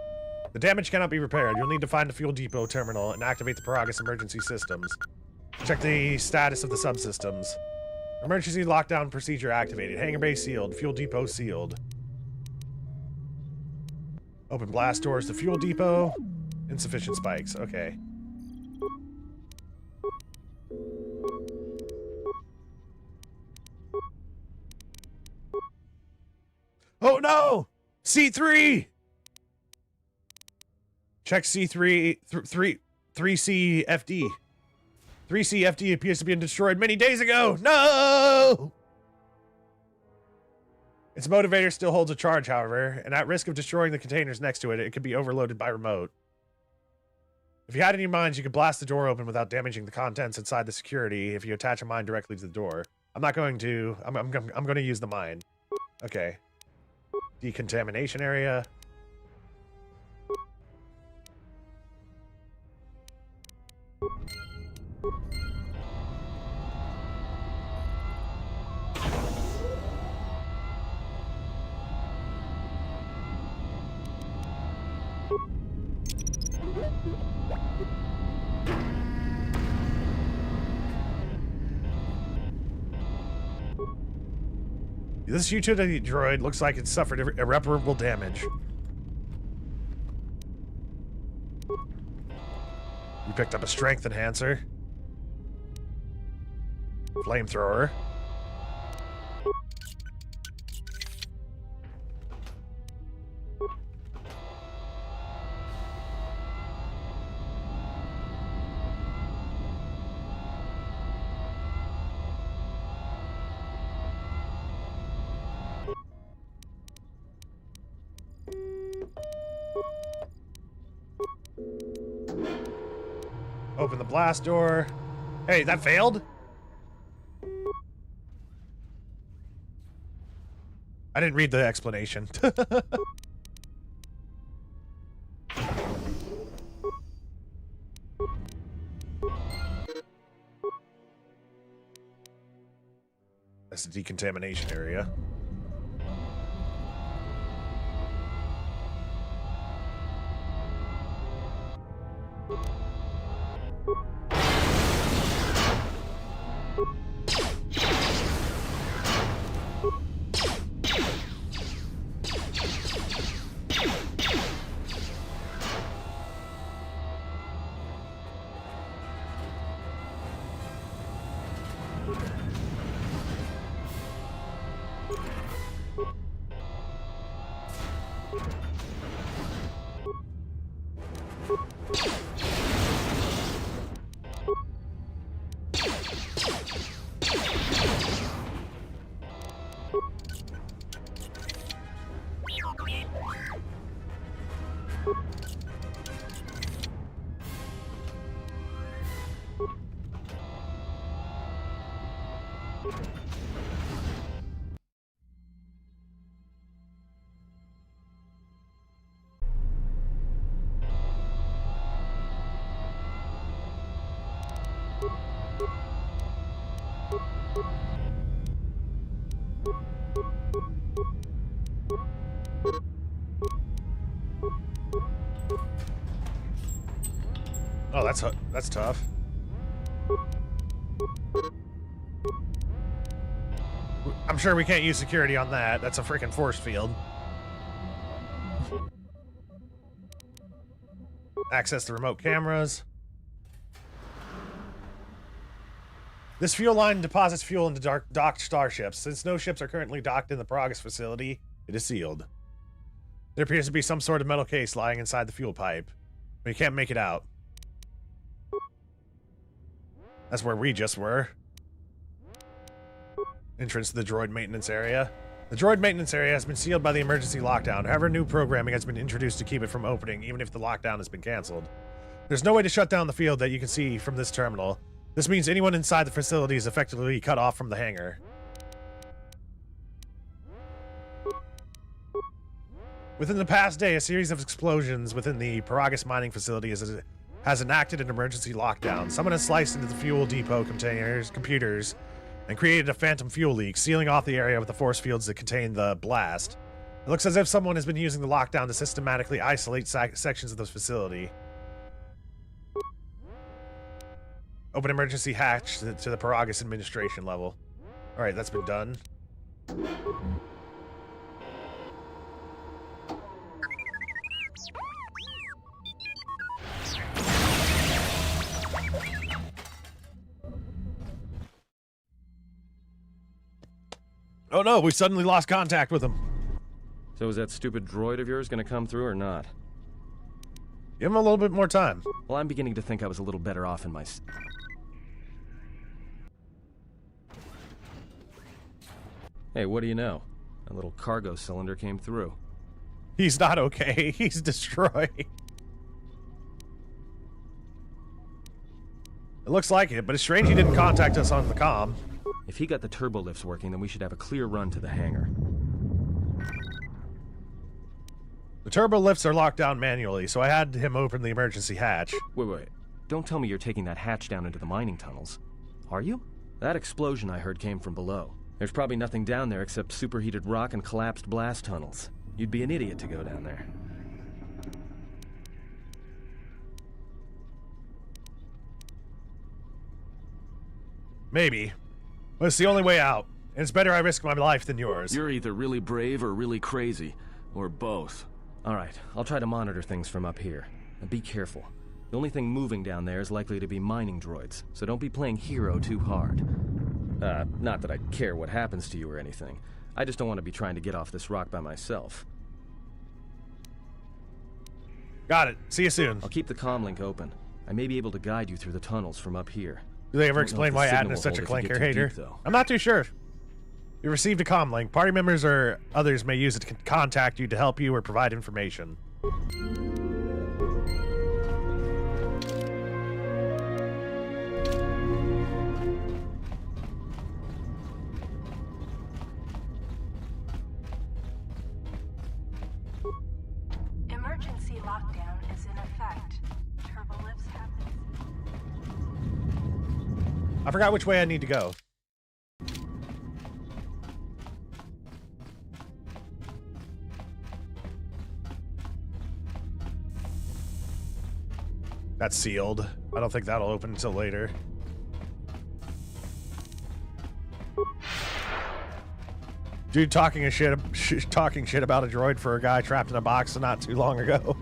The damage cannot be repaired. You'll need to find the fuel depot terminal and activate the Paragus emergency systems. Check the status of the subsystems. Emergency lockdown procedure activated. Hangar bay sealed. Fuel depot sealed. Open blast doors to fuel depot. Insufficient spikes. Okay. Oh no! C3! Check C3, 3C FD. 3C FD appears to be destroyed many days ago. No! Its motivator still holds a charge, however, and at risk of destroying the containers next to it, it could be overloaded by remote. If you had any mines, you could blast the door open without damaging the contents inside the security if you attach a mine directly to the door. I'm not going to. I'm going to use the mine. Okay. Decontamination area. This utility droid looks like it suffered irreparable damage. You picked up a strength enhancer. Flamethrower. Open the blast door. Hey, that failed? I didn't read the explanation. That's the decontamination area. Oh, that's tough. I'm sure we can't use security on that. That's a freaking force field. Access the remote cameras. This fuel line deposits fuel into docked starships. Since no ships are currently docked in the Paragus facility, it is sealed. There appears to be some sort of metal case lying inside the fuel pipe, but you can't make it out. That's where we just were. Entrance to the droid maintenance area. The droid maintenance area has been sealed by the emergency lockdown. However, new programming has been introduced to keep it from opening, even if the lockdown has been canceled. There's no way to shut down the field that you can see from this terminal. This means anyone inside the facility is effectively cut off from the hangar. Within the past day, a series of explosions within the Paragus mining facility has enacted an emergency lockdown. Someone has sliced into the fuel depot computers and created a phantom fuel leak, sealing off the area with the force fields that contain the blast. It looks as if someone has been using the lockdown to systematically isolate sections of the facility. Open emergency hatch to the Paragus administration level. Alright, that's been done. Oh no, we suddenly lost contact with him. So is that stupid droid of yours gonna come through or not? Give him a little bit more time. Well, I'm beginning to think I was a little better off in my... Hey, what do you know? A little cargo cylinder came through. He's not okay. He's destroyed. It looks like it, but it's strange he didn't contact us on the comm. If he got the turbo lifts working, then we should have a clear run to the hangar. The turbo lifts are locked down manually, so I had him open the emergency hatch. Wait. Don't tell me you're taking that hatch down into the mining tunnels. Are you? That explosion I heard came from below. There's probably nothing down there except superheated rock and collapsed blast tunnels. You'd be an idiot to go down there. Maybe. But it's the only way out. And it's better I risk my life than yours. You're either really brave or really crazy. Or both. Alright, I'll try to monitor things from up here. And be careful. The only thing moving down there is likely to be mining droids, so don't be playing hero too hard. Not that I care what happens to you or anything. I just don't want to be trying to get off this rock by myself. Got it. See you soon. I'll keep the comm link open. I may be able to guide you through the tunnels from up here. Do they ever Don't know explain if the why signal Adden is will such a hold if you clanker get too hater? deep, though. I'm not too sure. You received a comm link. Party members or others may use it to contact you to help you or provide information. Emergency lockdown is in effect. Turbolifts happen. I forgot which way I need to go. That's sealed. I don't think that'll open until later. Dude talking shit about a droid for a guy trapped in a box not too long ago.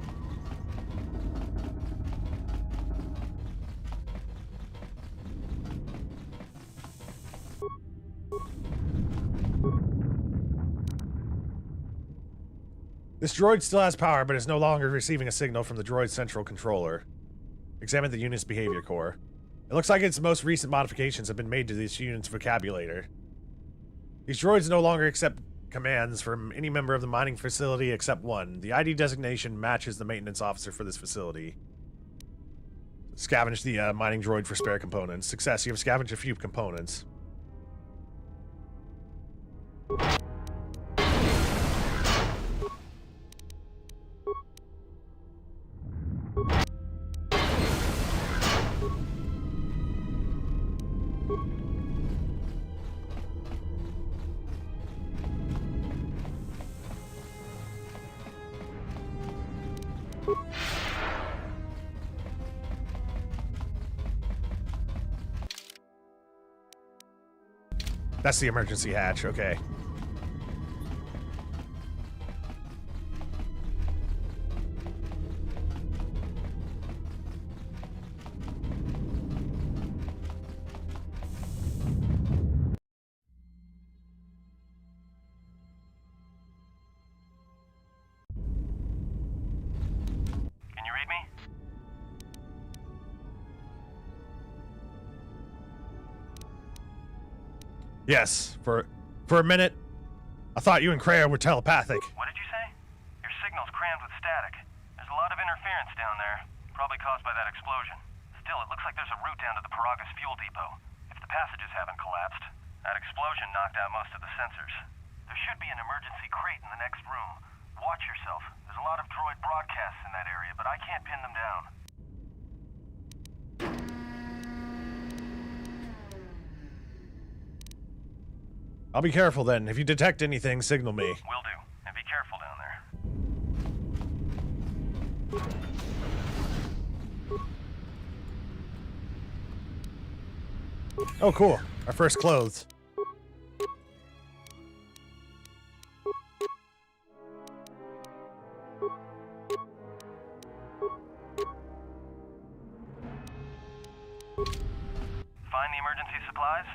This droid still has power, but is no longer receiving a signal from the droid's central controller. Examine the unit's behavior core. It looks like its most recent modifications have been made to this unit's vocabulary. These droids no longer accept commands from any member of the mining facility except one. The ID designation matches the maintenance officer for this facility. Scavenge the mining droid for spare components. Success, you have scavenged a few components. That's the emergency hatch, okay. Can you read me? Yes, for a minute, I thought you and Kreia were telepathic. What did you say? Your signal's crammed with static. There's a lot of interference down there, probably caused by that explosion. Still, it looks like there's a route down to the Paragus fuel depot. If the passages haven't collapsed, that explosion knocked out most of the sensors. There should be an emergency crate in the next room. Watch yourself. There's a lot of droid broadcasts in that area, but I can't pin them down. I'll be careful then. If you detect anything, signal me. Will do. And be careful down there. Oh, cool. Our first clothes. Find the emergency supplies?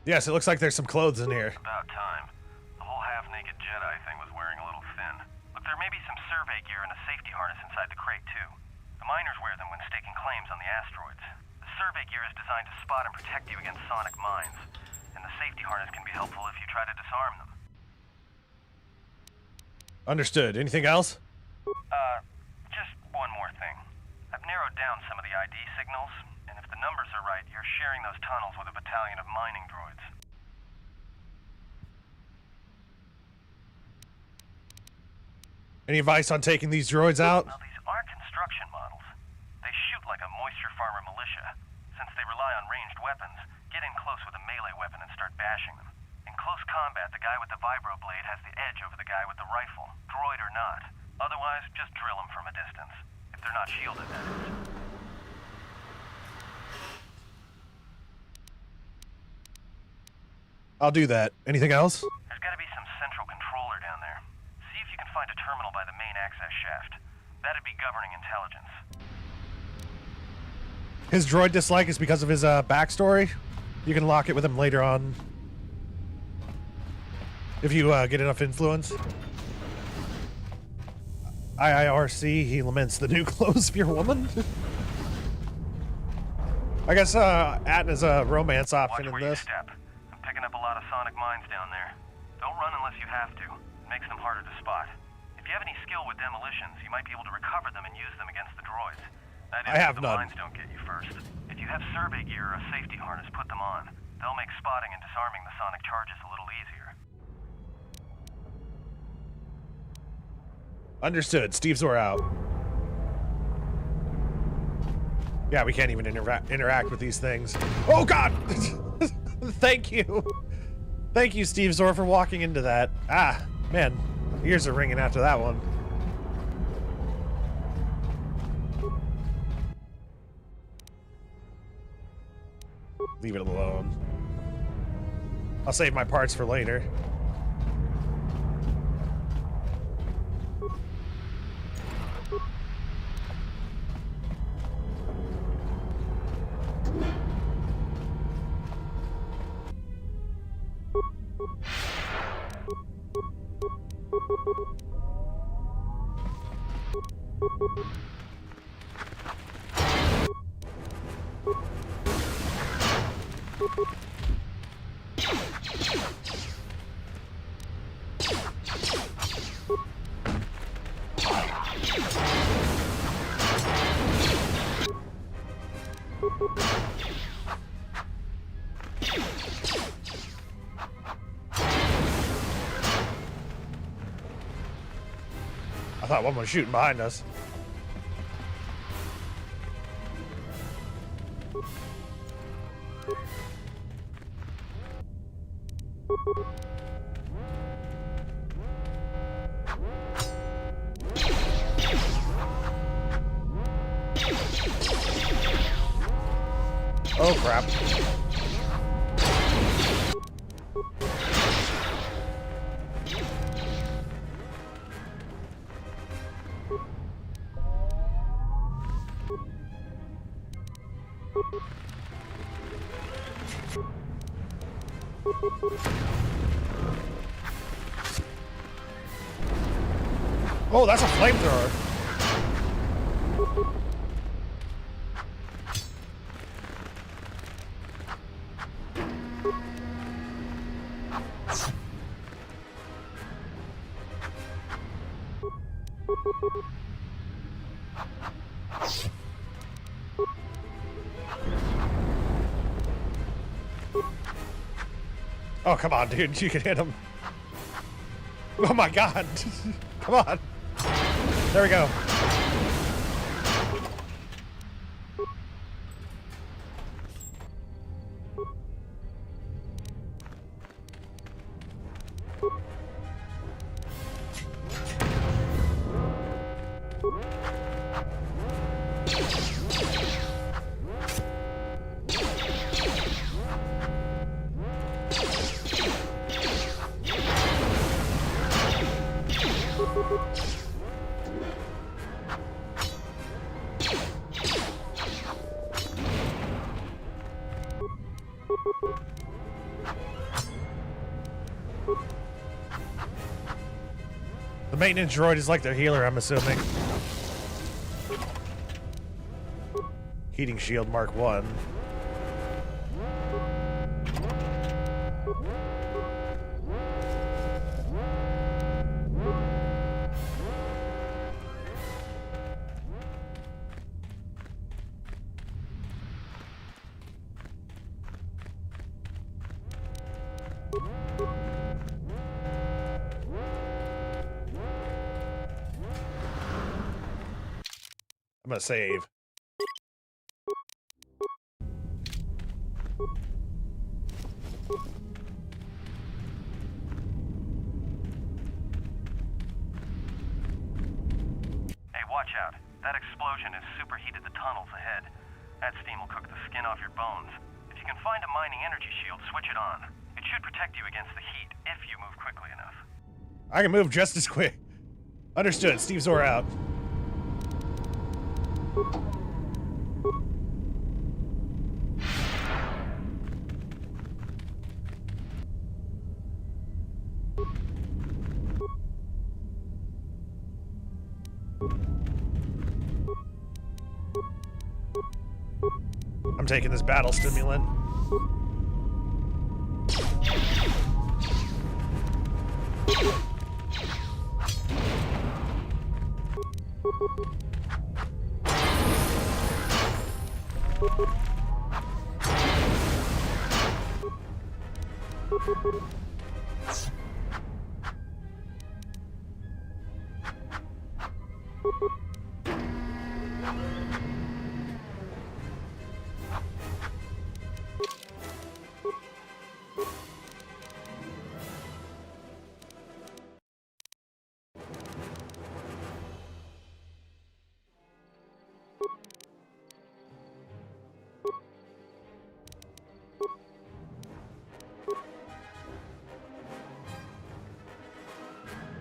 Yes, it looks like there's some clothes in here. About time. The whole half-naked Jedi thing was wearing a little thin. Look, there may be some survey gear and a safety harness inside the crate, too. The miners wear them when staking claims on the asteroids. The survey gear is designed to spot and protect you against sonic mines, and the safety harness can be helpful if you try to disarm them. Understood. Anything else? Just one more thing. I've narrowed down some of the ID signals, and if the numbers are right, you're sharing those tunnels with a battalion of mining droids. Any advice on taking these droids out? Now, these aren't construction models. They shoot like a moisture farmer militia. Since they rely on ranged weapons, get in close with a melee weapon and start bashing them. In close combat, the guy with the vibro blade has the edge over the guy with the rifle, droid or not. Otherwise, just drill them from a distance. If they're not shielded, that is. I'll do that. Anything else? There's gotta be some central controller down there. See if you can find a terminal by the main access shaft. That'd be governing intelligence. His droid dislike is because of his backstory. You can lock it with him later on. If you get enough influence. IIRC, he laments the new clothes of your woman. I guess Atna's a romance option Watch in where this. you step. I'm picking up a lot of sonic mines down there. Don't run unless you have to. It makes them harder to spot. If you have any skill with demolitions, you might be able to recover them and use them against the droids. That is, I have if the none. mines don't get you first. If you have survey gear or a safety harness, put them on. They'll make spotting and disarming the sonic charges a little easier. Understood. Steve Zor out. Yeah, we can't even interact with these things. Oh, God! Thank you. Thank you, Steve Zor, for walking into that. Ah, man. Ears are ringing after that one. Leave it alone. I'll save my parts for later. I thought one was shooting behind us. Oh, crap. Oh, that's a flamethrower. Oh, come on, dude. You can hit him. Oh, my God. Come on. There we go. The maintenance droid is like their healer, I'm assuming. Heating shield Mark 1. I'm gonna save. Hey, watch out. That explosion has superheated the tunnels ahead. That steam will cook the skin off your bones. If you can find a mining energy shield, switch it on. It should protect you against the heat if you move quickly enough. I can move just as quick. Understood. Steve Zor out. I'm taking this battle stimulant.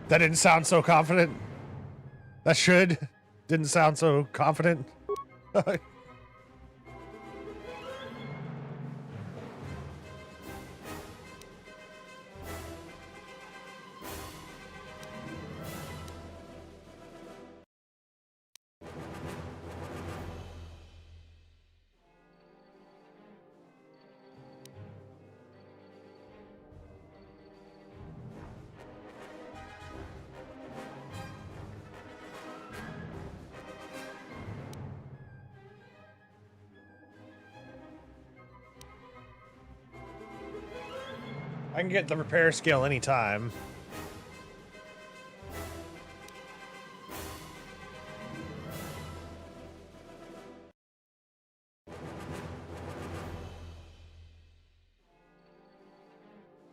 That didn't sound so confident. That didn't sound so confident. I can get the repair skill anytime.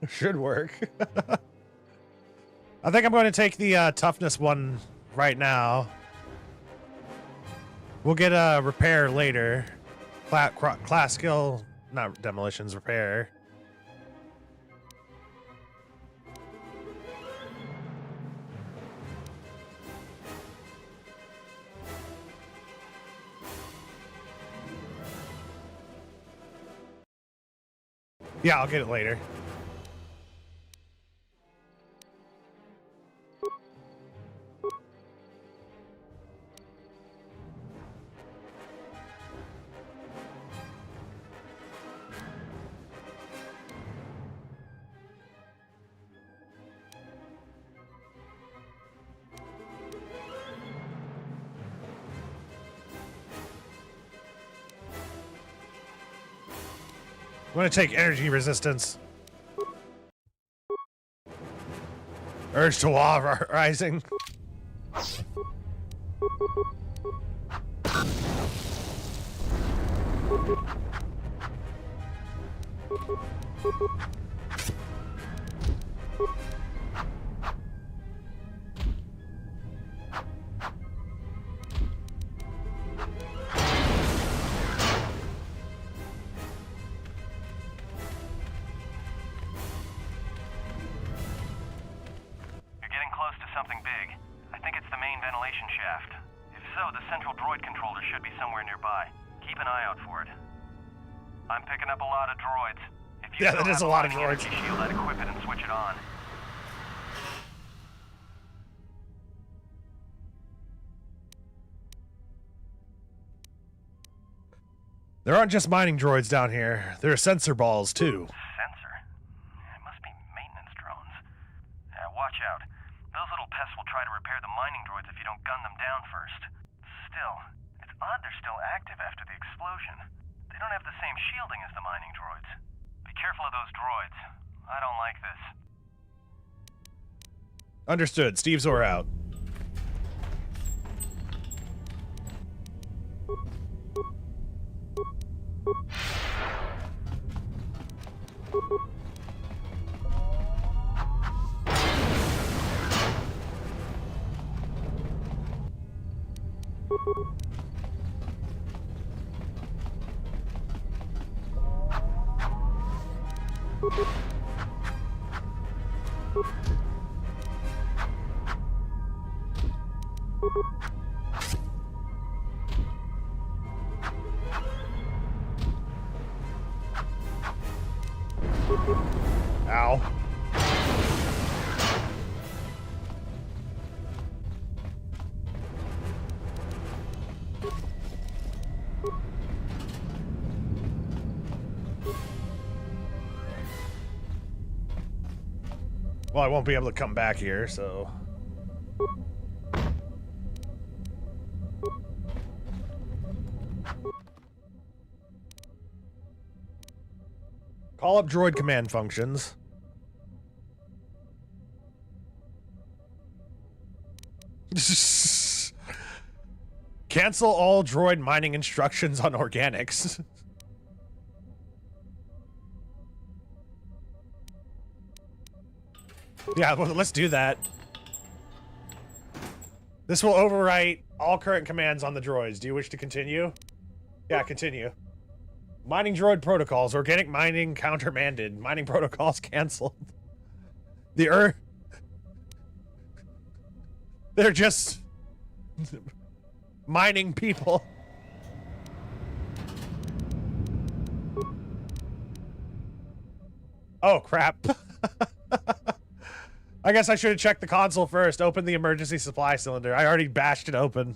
Should work. I think I'm going to take the toughness one right now. We'll get a repair later. Class skill, not demolitions, repair. Yeah, I'll get it later. I'm gonna take energy resistance. Urge to wall rising. Yeah, that is a lot of droids. Shield, I'd equip it and switch it on. There aren't just mining droids down here. There are sensor balls, too. Sensor? It must be maintenance drones. Watch out. Those little pests will try to repair the mining droids if you don't gun them down first. Still, it's odd they're still active after the explosion. They don't have the same shielding as the mining droids. Be careful of those droids. I don't like this. Understood. Steve Zor out. Ow. Well, I won't be able to come back here, so... Call up droid command functions. Cancel all droid mining instructions on organics. Yeah, well, let's do that. This will overwrite all current commands on the droids. Do you wish to continue? Yeah, continue. Mining droid protocols. Organic mining countermanded. Mining protocols canceled. They're just mining people. Oh, crap. I guess I should have checked the console first. Open the emergency supply cylinder. I already bashed it open.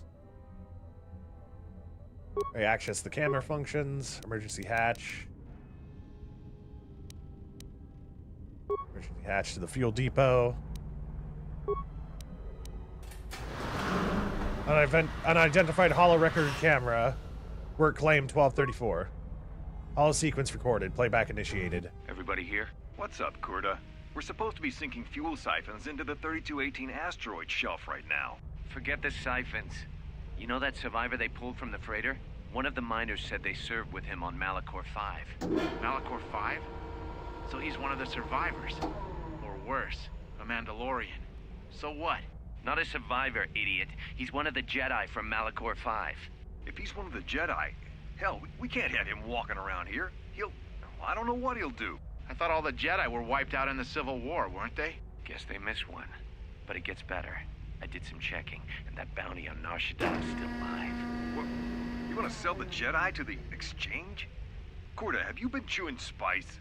Okay, access the camera functions. Emergency hatch. Emergency hatch to the fuel depot. Unidentified holo record camera. Work claim 1234. Holo sequence recorded. Playback initiated. Everybody here? What's up, Kurta? We're supposed to be sinking fuel siphons into the 3218 asteroid shelf right now. Forget the siphons. You know that survivor they pulled from the freighter? One of the miners said they served with him on Malachor 5. Malachor 5? So he's one of the survivors. Or worse, a Mandalorian. So what? Not a survivor, idiot. He's one of the Jedi from Malachor 5. If he's one of the Jedi, hell, we can't have him walking around here. I don't know what he'll do. I thought all the Jedi were wiped out in the Civil War, weren't they? Guess they missed one. But it gets better. I did some checking, and that bounty on Nar Shaddaa is still alive. What? You want to sell the Jedi to the exchange? Kurta, have you been chewing spice?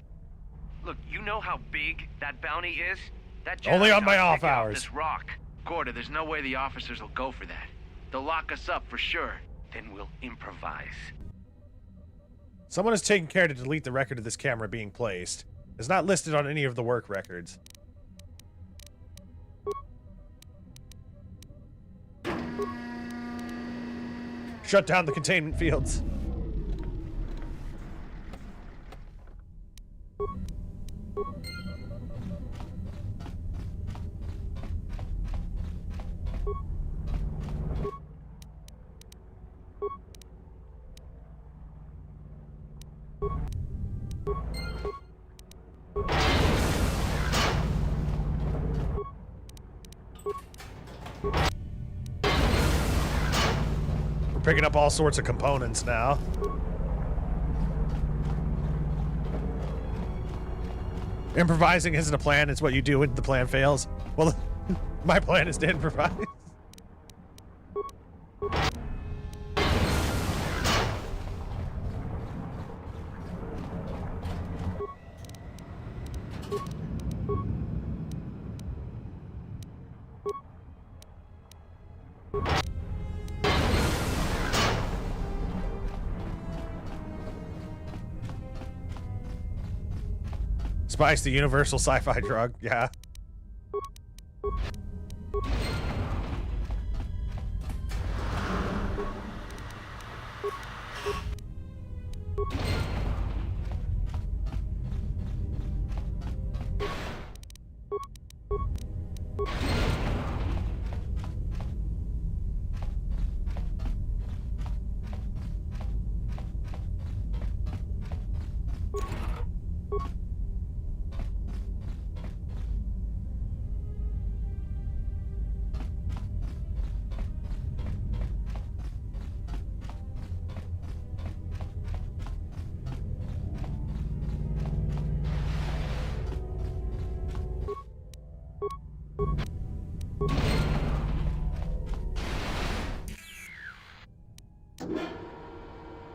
Look, you know how big that bounty is? That Jedi Only on my off taking out hours. This rock. Gorda, there's no way the officers will go for that. They'll lock us up for sure. Then we'll improvise. Someone has taken care to delete the record of this camera being placed. It's not listed on any of the work records. Shut down the containment fields. Picking up all sorts of components now. Improvising isn't a plan, it's what you do when the plan fails. Well, my plan is to improvise. Spice, the universal sci-fi drug, yeah.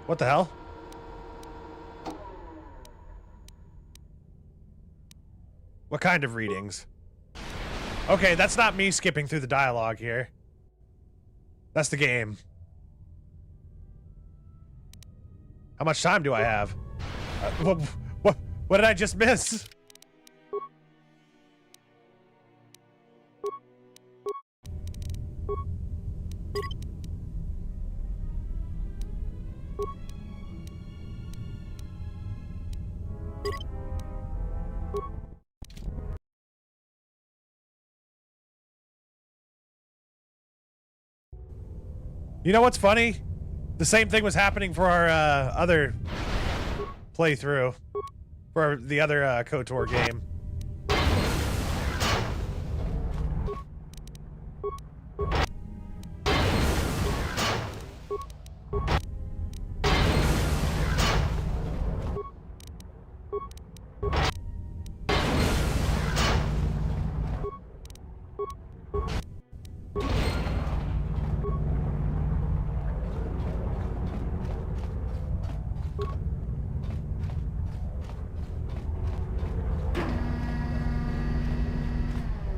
What the hell? What kind of readings? Okay, that's not me skipping through the dialogue here. That's the game. How much time do I have? What did I just miss? You know what's funny? The same thing was happening for our other playthrough. For the other KOTOR game.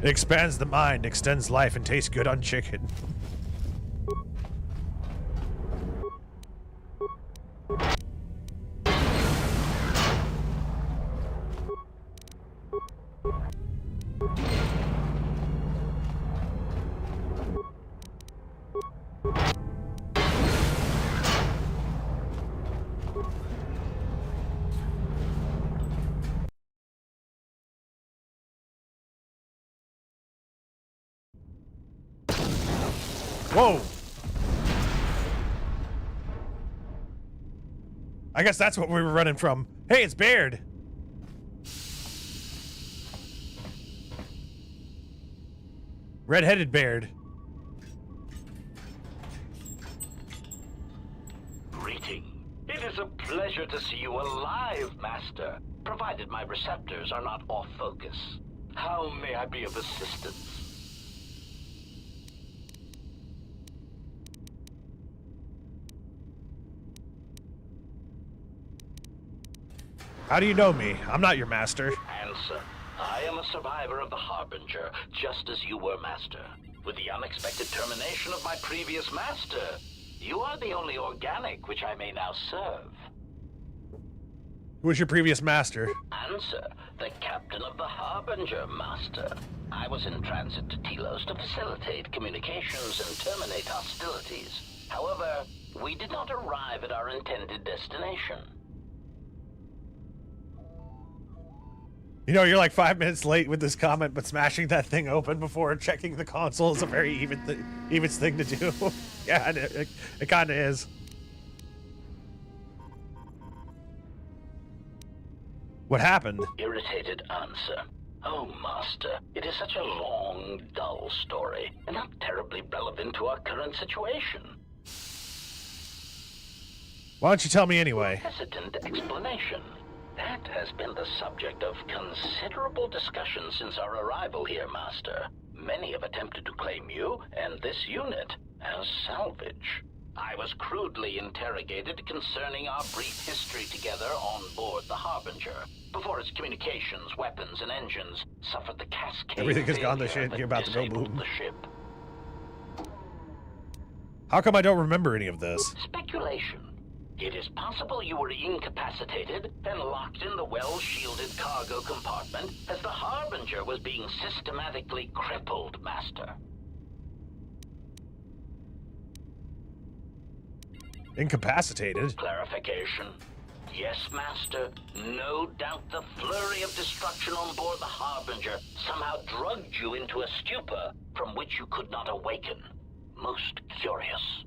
It expands the mind, extends life, and tastes good on chicken. Whoa! I guess that's what we were running from. Hey, it's Baird! Red-headed Baird. Greeting. It is a pleasure to see you alive, Master, provided my receptors are not off focus. How may I be of assistance? How do you know me? I'm not your master. Answer. I am a survivor of the Harbinger, just as you were, Master. With the unexpected termination of my previous master, you are the only organic which I may now serve. Who was your previous master? Answer. The captain of the Harbinger, Master. I was in transit to Telos to facilitate communications and terminate hostilities. However, we did not arrive at our intended destination. You know, you're like 5 minutes late with this comment, but smashing that thing open before checking the console is a very even thing to do. Yeah, it kind of is. What happened? Irritated answer. Oh, Master, it is such a long, dull story, and not terribly relevant to our current situation. Why don't you tell me anyway? Hesitant explanation. That has been the subject of considerable discussion since our arrival here, Master. Many have attempted to claim you and this unit as salvage. I was crudely interrogated concerning our brief history together on board the Harbinger, before its communications, weapons, and engines suffered the cascade. Everything has gone to shit and that you're about to go disabled boom. the ship. How come I don't remember any of this? Speculation. It is possible you were incapacitated and locked in the well-shielded cargo compartment as the Harbinger was being systematically crippled, Master. Incapacitated? Clarification. Yes, Master. No doubt the flurry of destruction on board the Harbinger somehow drugged you into a stupor from which you could not awaken. Most curious.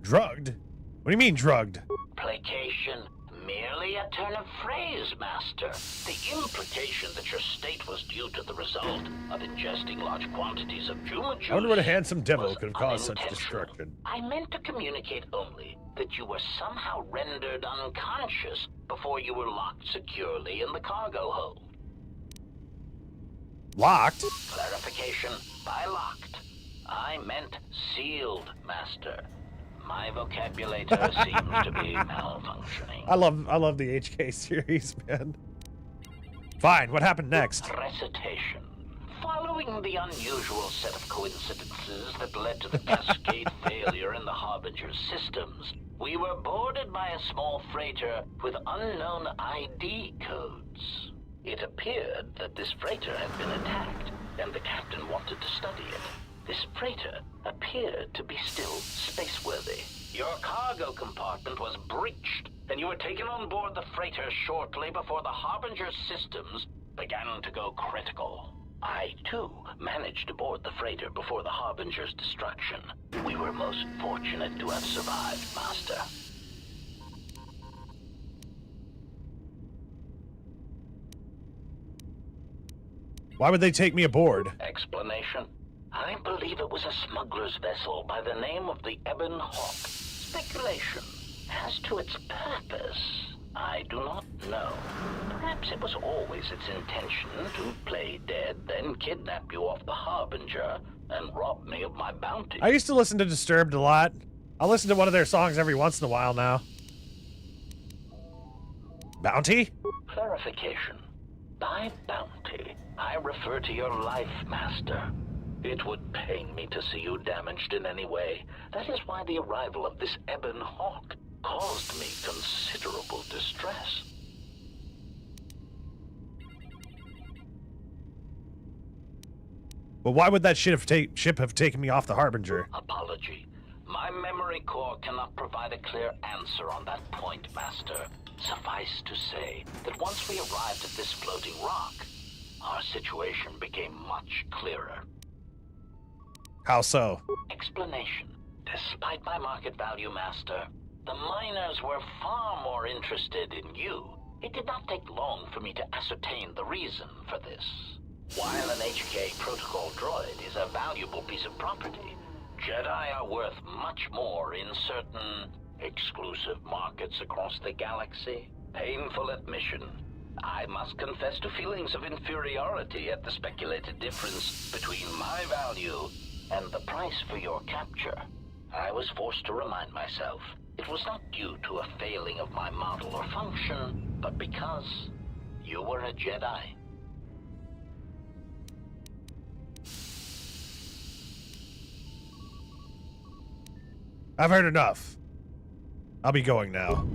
Drugged? What do you mean, drugged? Placation. Merely a turn of phrase, Master. The implication that your state was due to the result of ingesting large quantities of Juma juice. I wonder what a handsome devil could have caused such unintentional. destruction. I meant to communicate only that you were somehow rendered unconscious before you were locked securely in the cargo hold. Locked? Clarification. By locked, I meant sealed, Master. My vocabulator seems to be malfunctioning. I love the HK series, man. Fine, what happened next? Recitation. Following the unusual set of coincidences that led to the cascade failure in the Harbinger's systems, we were boarded by a small freighter with unknown ID codes. It appeared that this freighter had been attacked, and the captain wanted to study it. This freighter appeared to be still spaceworthy. Your cargo compartment was breached, and you were taken on board the freighter shortly before the Harbinger's systems began to go critical. I, too, managed to board the freighter before the Harbinger's destruction. We were most fortunate to have survived, Master. Why would they take me aboard? Explanation? I believe it was a smuggler's vessel by the name of the Ebon Hawk. Speculation. As to its purpose, I do not know. Perhaps it was always its intention to play dead, then kidnap you off the Harbinger and rob me of my bounty. I used to listen to Disturbed a lot. I'll listen to one of their songs every once in a while now. Bounty? Clarification. By bounty, I refer to your life, Master. It would pain me to see you damaged in any way. That is why the arrival of this Ebon Hawk caused me considerable distress. Well, why would that ship have taken me off the Harbinger? Apology. My memory core cannot provide a clear answer on that point, Master. Suffice to say that once we arrived at this floating rock, our situation became much clearer. How so? Explanation. Despite my market value, Master, the miners were far more interested in you. It did not take long for me to ascertain the reason for this. While an HK protocol droid is a valuable piece of property, Jedi are worth much more in certain exclusive markets across the galaxy. Painful admission. I must confess to feelings of inferiority at the speculated difference between my value and the price for your capture. I was forced to remind myself it was not due to a failing of my model or function, but because you were a Jedi. I've heard enough. I'll be going now.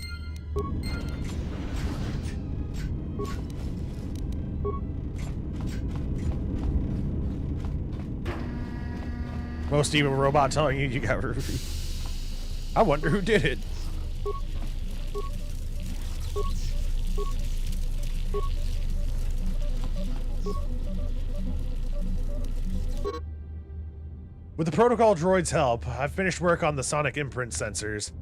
Most evil robot telling you got Ruby. I wonder who did it. With the protocol droid's help, I've finished work on the sonic imprint sensors.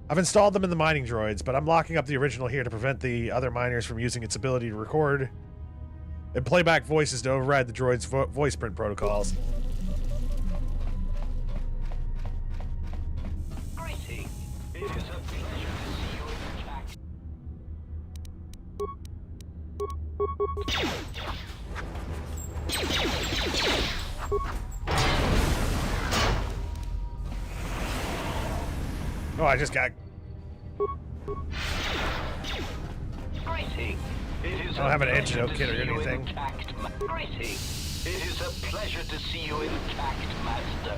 I've installed them in the mining droids, but I'm locking up the original here to prevent the other miners from using its ability to record and play back voices to override the droid's voice print protocols. Greetings. It is a pleasure to see you Oh, I just got... Greetings. I don't have an antidote kit or anything. Greetings. It is a pleasure to see you intact, Master.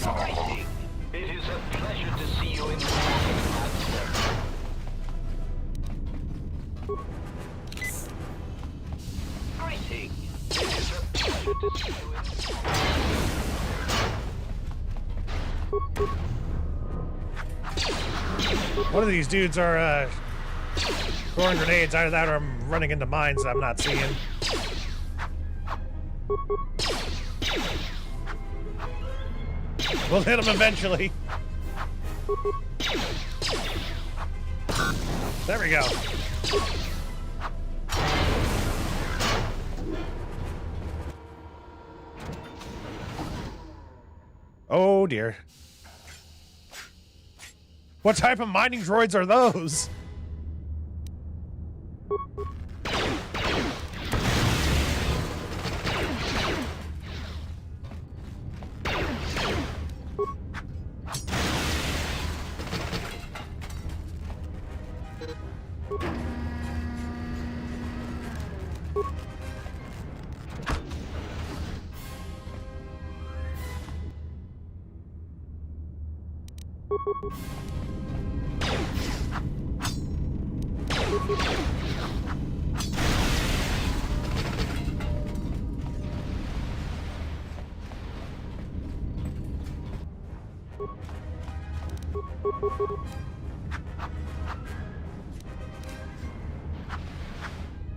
Greetings. It is a pleasure to see you intact, Master. Greetings. It is a pleasure to see you One of these dudes are throwing grenades. Either that or I'm running into mines that I'm not seeing. We'll hit him eventually. There we go. Oh dear. What type of mining droids are those?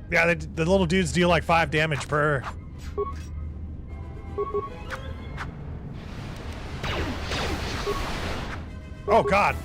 Yeah, the little dudes deal like 5 damage per. Oh God.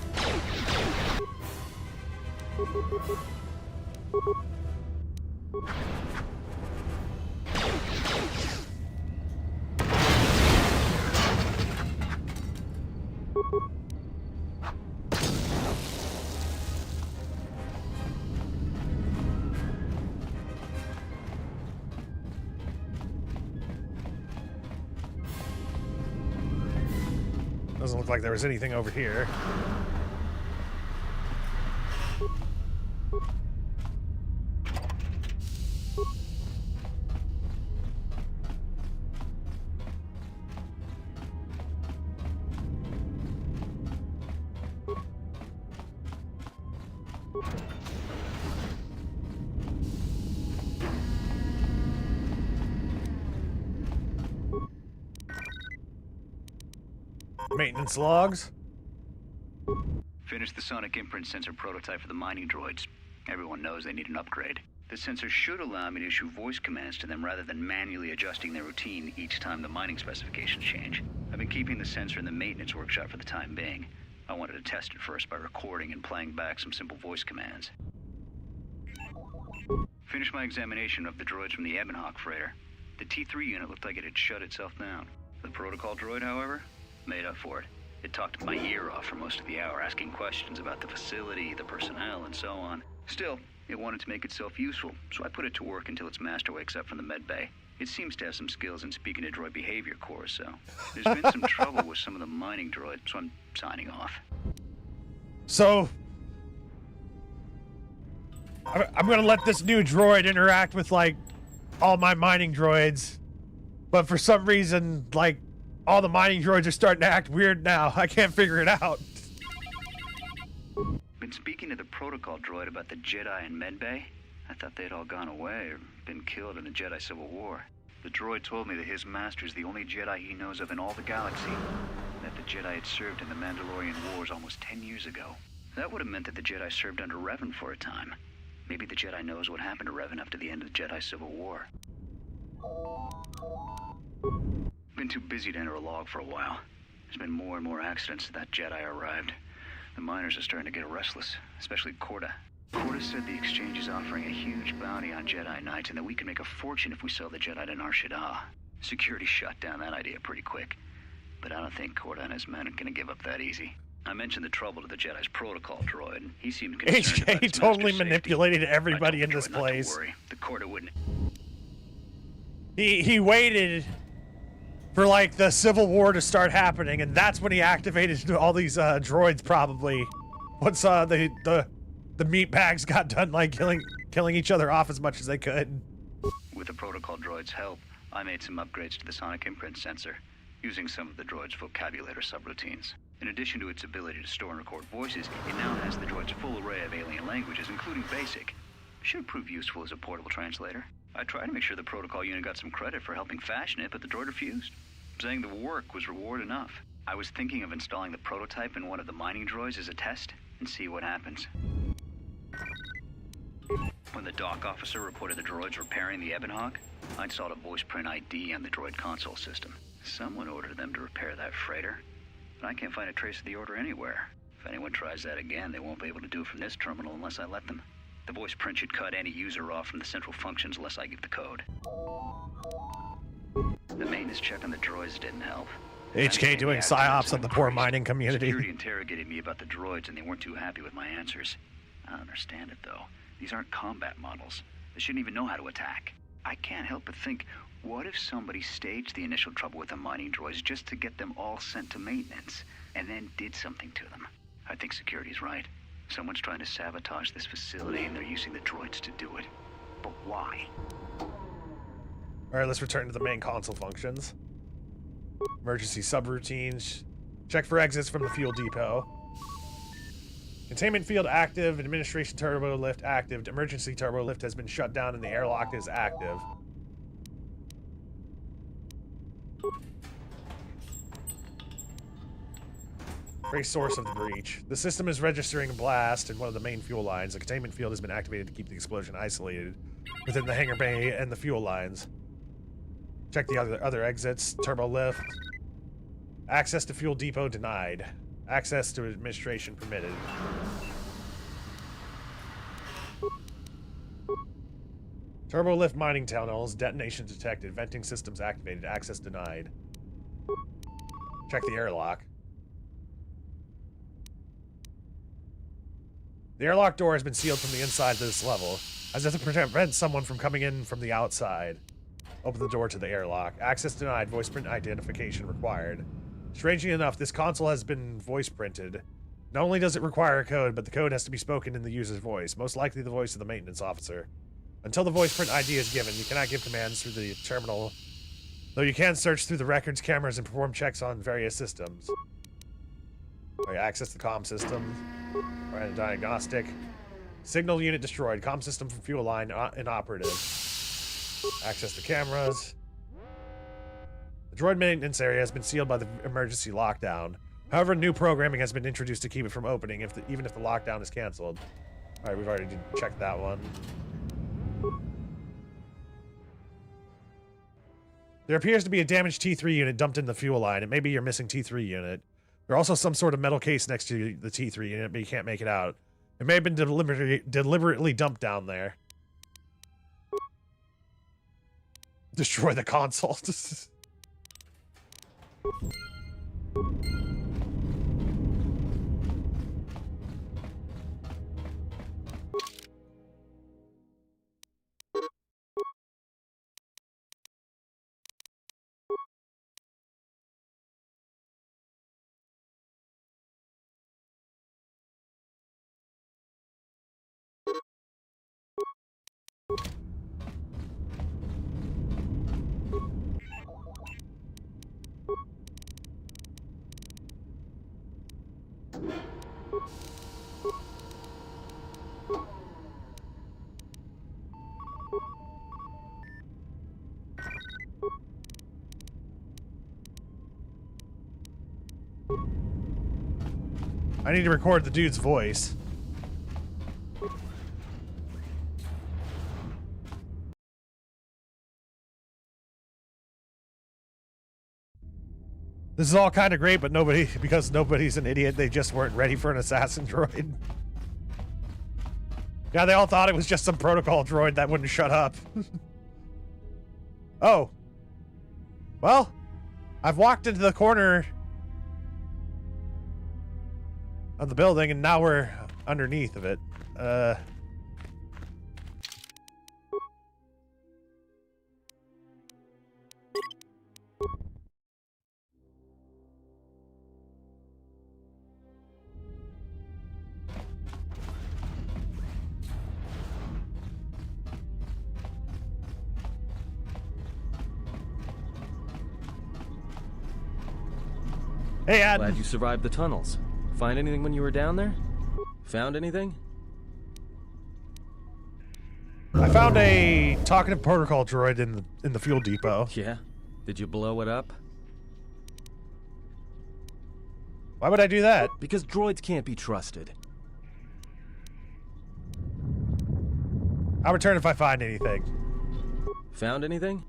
Doesn't look like there was anything over here. Maintenance logs. Finished the sonic imprint sensor prototype for the mining droids. Everyone knows they need an upgrade. The sensor should allow me to issue voice commands to them rather than manually adjusting their routine each time the mining specifications change. I've been keeping the sensor in the maintenance workshop for the time being. I wanted to test it first by recording and playing back some simple voice commands. Finished my examination of the droids from the Ebonhawk freighter. The T3 unit looked like it had shut itself down. The protocol droid, however, made up for it. It talked my ear off for most of the hour, asking questions about the facility, the personnel, and so on. Still, it wanted to make itself useful, so I put it to work until its master wakes up from the med bay. It seems to have some skills in speaking to droid behavior core, so there's been some trouble with some of the mining droids, so I'm signing off. So, I'm gonna let this new droid interact with, like, all my mining droids, but for some reason, like, all the mining droids are starting to act weird now. I can't figure it out. Been speaking to the protocol droid about the Jedi and medbay. I thought they'd all gone away or been killed in the Jedi Civil War. The droid told me that his master's the only Jedi he knows of in all the galaxy, and that the Jedi had served in the Mandalorian Wars almost 10 years ago. That would have meant that the Jedi served under Revan for a time. Maybe the Jedi knows what happened to Revan after the end of the Jedi Civil War. Been too busy to enter a log for a while. There's been more and more accidents since that Jedi arrived. The miners are starting to get restless, especially Corda. Corda said the exchange is offering a huge bounty on Jedi Knights and that we can make a fortune if we sell the Jedi to Nar Shaddaa. Security shut down that idea pretty quick, but I don't think Corda and his men are gonna give up that easy. I mentioned the trouble to the Jedi's protocol droid, and he seemed concerned about his totally master's manipulated safety. everybody I in told this the droid not to place. worry. The Corda wouldn't. He waited for, like, the Civil War to start happening, and that's when he activated all these droids, probably. Once the meatbags got done, like, killing each other off as much as they could. With the protocol droid's help, I made some upgrades to the sonic imprint sensor, using some of the droid's vocabulator subroutines. In addition to its ability to store and record voices, it now has the droid's full array of alien languages, including Basic. Should prove useful as a portable translator. I tried to make sure the protocol unit got some credit for helping fashion it, but the droid refused, saying the work was reward enough. I was thinking of installing the prototype in one of the mining droids as a test, and see what happens. When the dock officer reported the droids repairing the Ebonhawk, I installed a voice print ID on the droid console system. Someone ordered them to repair that freighter, but I can't find a trace of the order anywhere. If anyone tries that again, they won't be able to do it from this terminal unless I let them. The voice print should cut any user off from the central functions unless I give the code. The maintenance check on the droids didn't help. HK doing psyops on the poor mining community. Security interrogated me about the droids and they weren't too happy with my answers. I don't understand it though. These aren't combat models. They shouldn't even know how to attack. I can't help but think, what if somebody staged the initial trouble with the mining droids just to get them all sent to maintenance, and then did something to them? I think security's right. Someone's trying to sabotage this facility and they're using the droids to do it. But why? Alright, let's return to the main console functions. Emergency subroutines. Check for exits from the fuel depot. Containment field active. Administration turbo lift active. Emergency turbo lift has been shut down and the airlock is active. Trace source of the breach. The system is registering a blast in one of the main fuel lines. The containment field has been activated to keep the explosion isolated within the hangar bay and the fuel lines. Check the other exits. Turbo lift. Access to fuel depot denied. Access to administration permitted. Turbo lift mining tunnels. Detonation detected. Venting systems activated. Access denied. Check the airlock. The airlock door has been sealed from the inside of this level, as if to prevent someone from coming in from the outside. Open the door to the airlock. Access denied. Voice print identification required. Strangely enough, this console has been voice printed. Not only does it require a code, but the code has to be spoken in the user's voice, most likely the voice of the maintenance officer. Until the voice print ID is given, you cannot give commands through the terminal, though you can search through the records, cameras, and perform checks on various systems. Right, access the comm system. Right, diagnostic. Signal unit destroyed. Comm system from fuel line inoperative. Access to cameras. The droid maintenance area has been sealed by the emergency lockdown. However, new programming has been introduced to keep it from opening, even if the lockdown is canceled. Alright, we've already checked that one. There appears to be a damaged T3 unit dumped in the fuel line. It may be your missing T3 unit. There's also some sort of metal case next to the T3 unit, but you can't make it out. It may have been deliberately dumped down there. Destroy the console. I need to record the dude's voice. This is all kind of great, but because nobody's an idiot, they just weren't ready for an assassin droid. Yeah, they all thought it was just some protocol droid that wouldn't shut up. Oh. Well, I've walked into the corner of the building, and now we're underneath of it. Hey, Ad. Glad you survived the tunnels. Find anything when you were down there? Found anything? I found a talkative protocol droid in the fuel depot. Yeah? Did you blow it up? Why would I do that? Because droids can't be trusted. I'll return if I find anything. Found anything?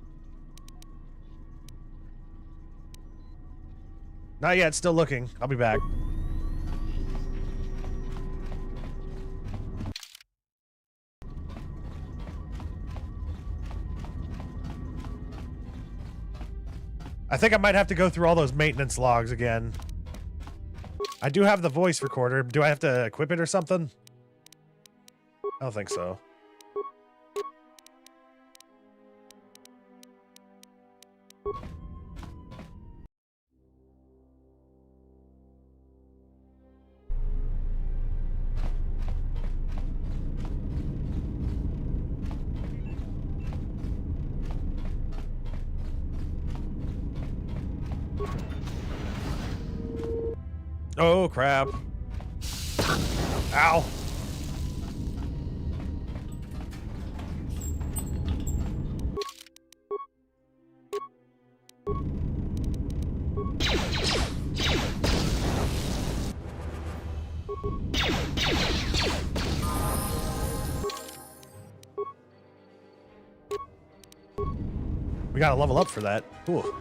Not yet, still looking. I'll be back. I think I might have to go through all those maintenance logs again. I do have the voice recorder. Do I have to equip it or something? I don't think so. Oh, crap. Ow. We gotta level up for that. Ooh.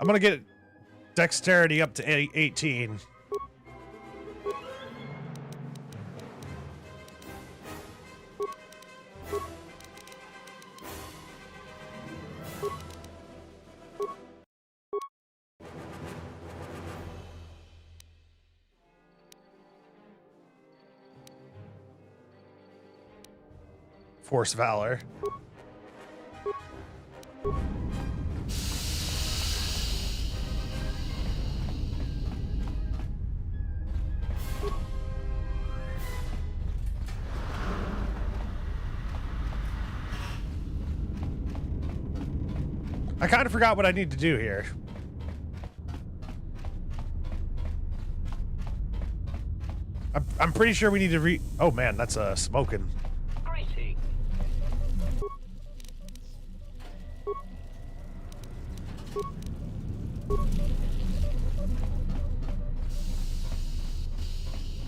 I'm gonna get dexterity up to 18. Force Valor. I kind of forgot what I need to do here. I'm pretty sure we need to oh man, that's smoking. Greeting.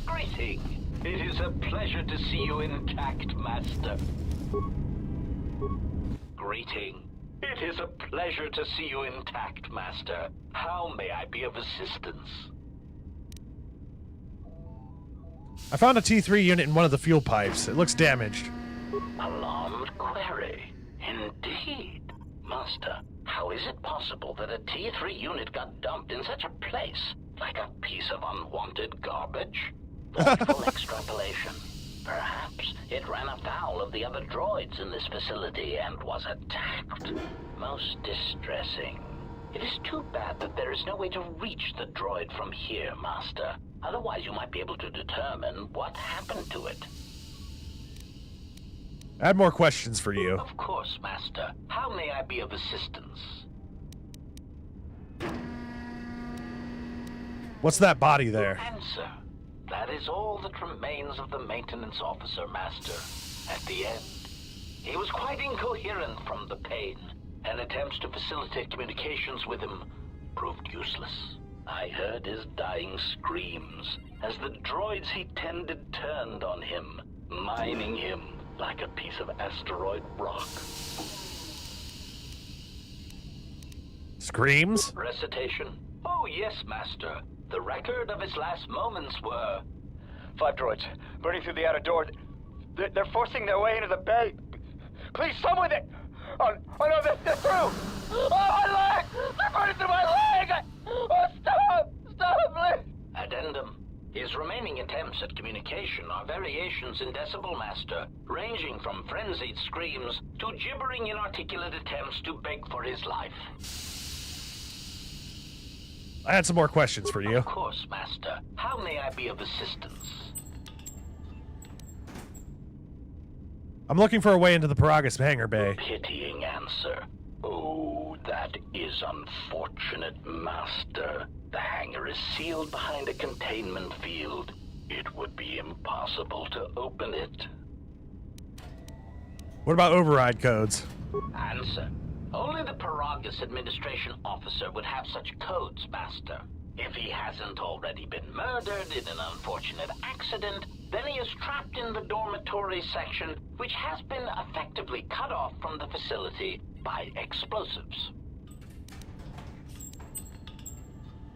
Greeting. It is a pleasure to see you intact, Master. Greeting. It is a pleasure to see you intact, Master. How may I be of assistance? I found a T3 unit in one of the fuel pipes. It looks damaged. Alarmed query. Indeed. Master, how is it possible that a T3 unit got dumped in such a place? Like a piece of unwanted garbage? Thoughtful extrapolation. Perhaps it ran afoul of the other droids in this facility and was attacked. Most distressing. It is too bad that there is no way to reach the droid from here, Master. Otherwise you might be able to determine what happened to it. I have more questions for you. Of course, Master. How may I be of assistance? What's that body there? Answer. That is all that remains of the maintenance officer, Master. At the end, he was quite incoherent from the pain, and attempts to facilitate communications with him proved useless. I heard his dying screams as the droids he tended turned on him, mining him like a piece of asteroid rock. Screams? Recitation? Oh yes, Master. The record of his last moments were... 5 droids, burning through the outer door. They're forcing their way into the bay. Please, someone that... Oh no, they're through! Oh, my leg! They're burning through my leg! Oh, stop! Stop, please! Addendum. His remaining attempts at communication are variations in decibel, Master, ranging from frenzied screams to gibbering inarticulate attempts to beg for his life. I had some more questions for you. Of course, Master. How may I be of assistance? I'm looking for a way into the Paragus hangar bay. Pitying answer. Oh, that is unfortunate, Master. The hangar is sealed behind a containment field. It would be impossible to open it. What about override codes? Answer. Only the Paragus administration officer would have such codes, Master. If he hasn't already been murdered in an unfortunate accident, then he is trapped in the dormitory section, which has been effectively cut off from the facility by explosives.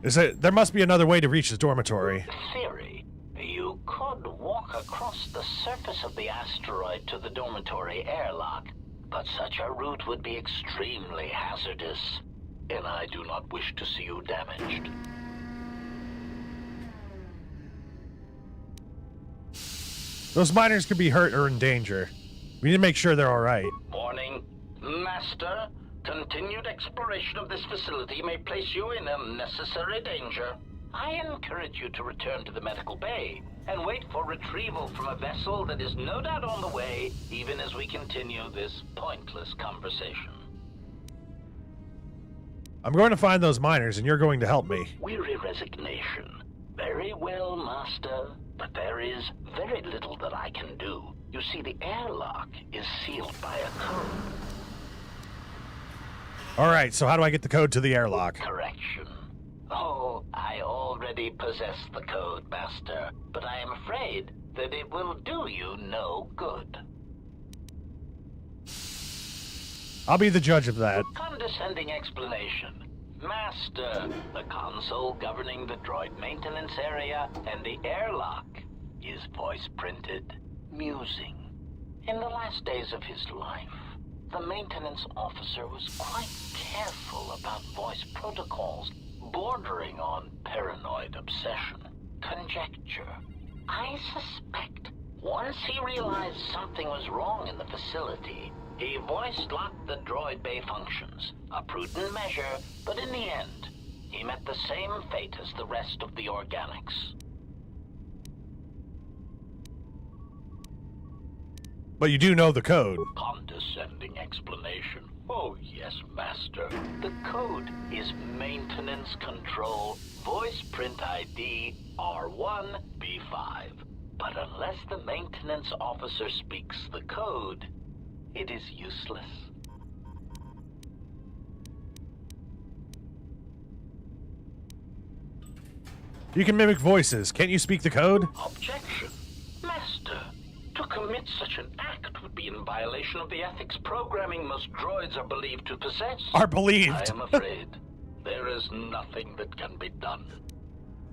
There must be another way to reach the dormitory. Theory. You could walk across the surface of the asteroid to the dormitory airlock, but such a route would be extremely hazardous, and I do not wish to see you damaged. Those miners could be hurt or in danger. We need to make sure they're all right. Warning, Master. Continued exploration of this facility may place you in unnecessary danger. I encourage you to return to the medical bay and wait for retrieval from a vessel that is no doubt on the way, even as we continue this pointless conversation. I'm going to find those miners, and you're going to help me. Weary resignation. Very well, Master. But there is very little that I can do. You see, the airlock is sealed by a code. Alright, so how do I get the code to the airlock? Correction. Oh, I already possess the code, Master, but I am afraid that it will do you no good. I'll be the judge of that. Condescending explanation. Master, the console governing the droid maintenance area and the airlock is voice-printed, musing. In the last days of his life, the maintenance officer was quite careful about voice protocols, bordering on paranoid obsession. Conjecture. I suspect once he realized something was wrong in the facility, he voice-locked the droid bay functions. A prudent measure, but in the end, he met the same fate as the rest of the organics. But you do know the code. Condescending explanation. Oh, yes, Master. The code is Maintenance Control Voice Print ID R1B5. But unless the maintenance officer speaks the code, it is useless. You can mimic voices. Can't you speak the code? Objection. Master, to commit such an act would be in violation of the ethics programming most droids are believed to possess. Are believed. I am afraid there is nothing that can be done.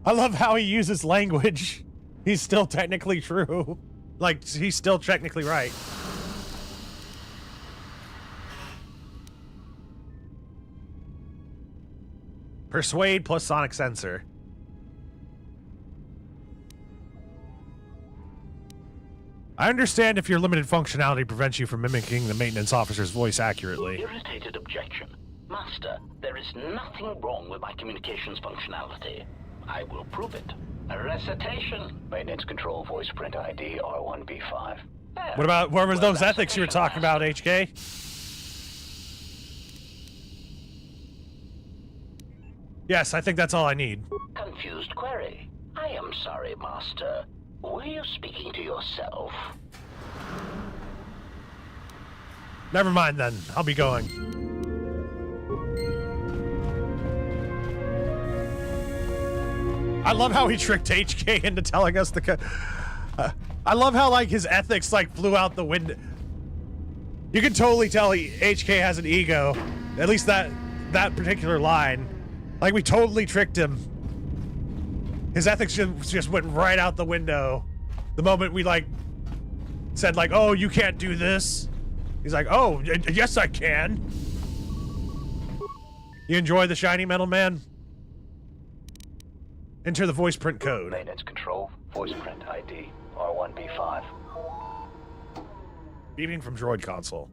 I love how he uses language. He's still technically true. Like, he's still technically right. Persuade plus sonic sensor. I understand if your limited functionality prevents you from mimicking the maintenance officer's voice accurately. Irritated objection. Master, there is nothing wrong with my communications functionality. I will prove it. A recitation. Maintenance Control Voice Print ID R1B5. What were those ethics you were talking about, HK? Yes, I think that's all I need. Confused query. I am sorry, Master. Were you speaking to yourself? Never mind then. I'll be going. I love how he tricked HK into telling us the... I love how, like, his ethics, like, flew out the window. You can totally tell HK has an ego. At least that particular line. Like, we totally tricked him. His ethics just went right out the window. The moment we, like, said, like, oh, you can't do this. He's like, oh, yes, I can. You enjoy the shiny metal man? Enter the voice print code. Maintenance Control, Voice Print ID, R1B5. Beaming from droid console.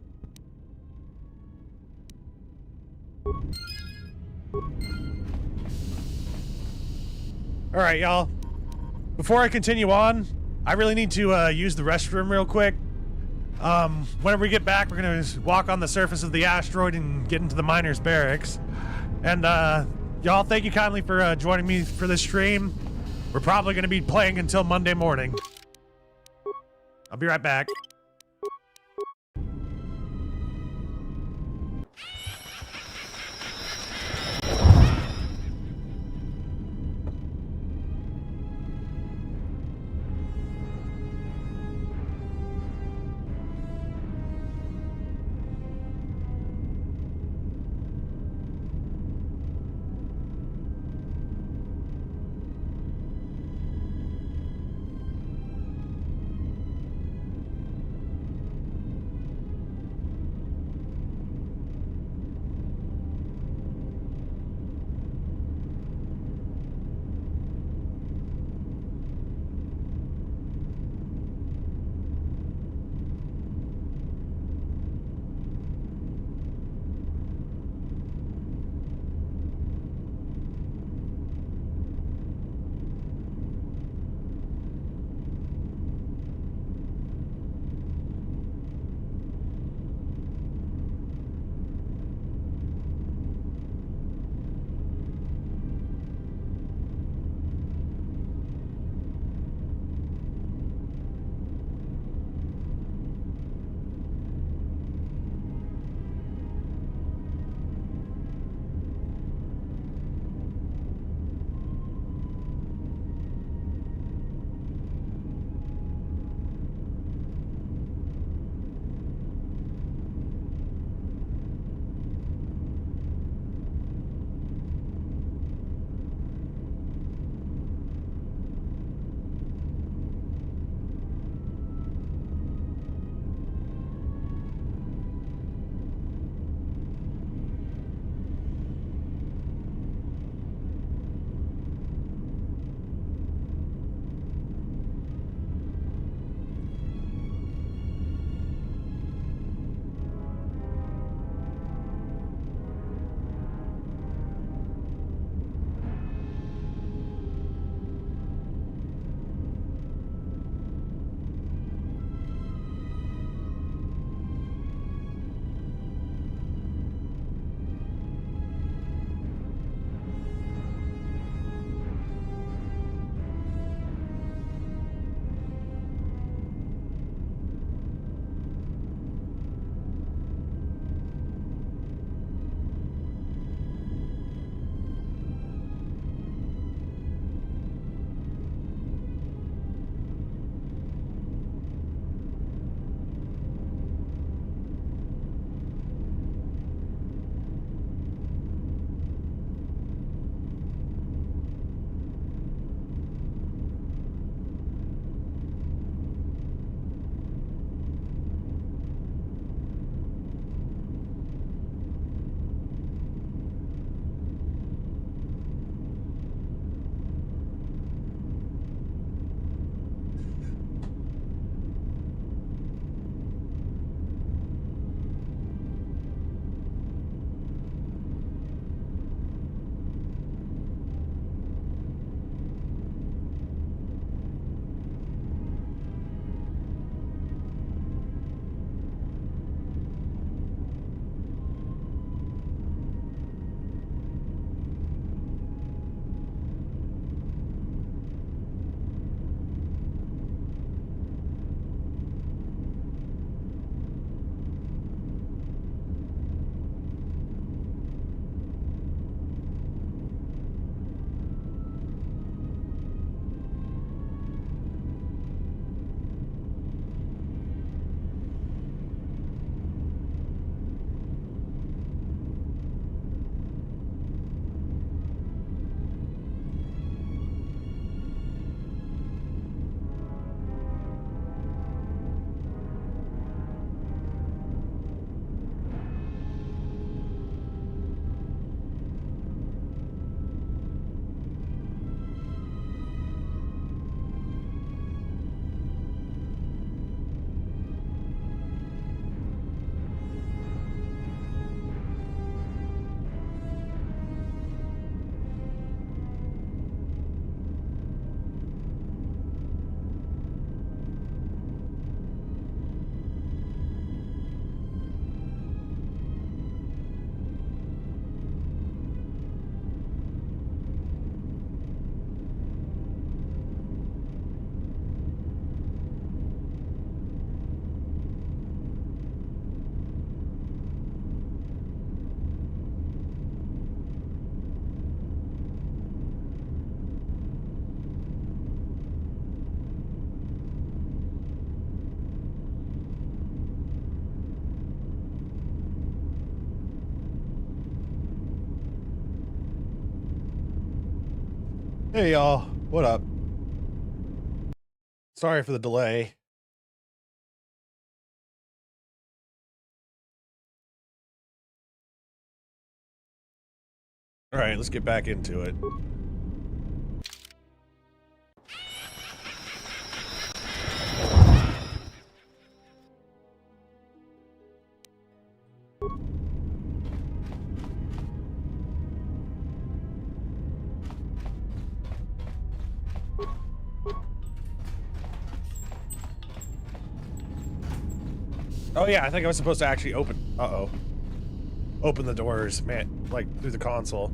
Alright, y'all. Before I continue on, I really need to use the restroom real quick. Whenever we get back, we're gonna walk on the surface of the asteroid and get into the miners' barracks. And, y'all, thank you kindly for joining me for this stream. We're probably gonna be playing until Monday morning. I'll be right back. Hey y'all, what up? Sorry for the delay. All right, let's get back into it. Oh yeah, I think I was supposed to actually open. Open the doors, man, like through the console.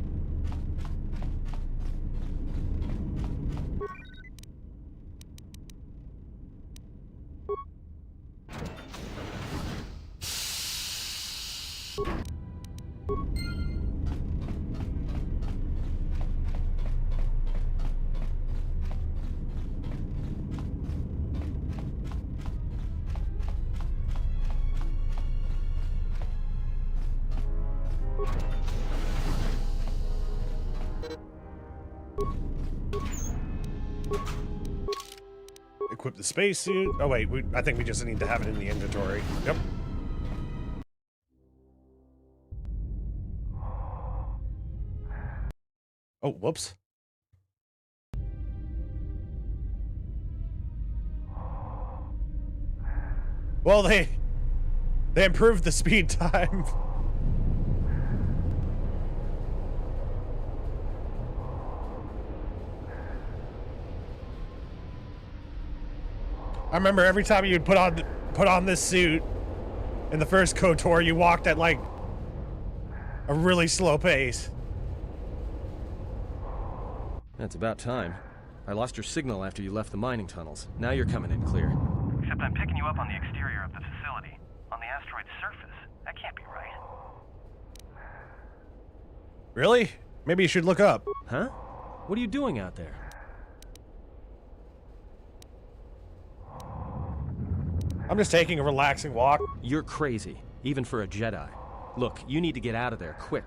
Equip the spacesuit. Oh wait, I think we just need to have it in the inventory. Yep. Oh, whoops. Well, they improved the speed time. I remember every time you'd put on this suit in the first KOTOR, you walked at like a really slow pace. That's about time. I lost your signal after you left the mining tunnels. Now you're coming in clear. Except I'm picking you up on the exterior of the facility. On the asteroid's surface. That can't be right. Really? Maybe you should look up. Huh? What are you doing out there? I'm just taking a relaxing walk. You're crazy, even for a Jedi. Look, you need to get out of there, quick.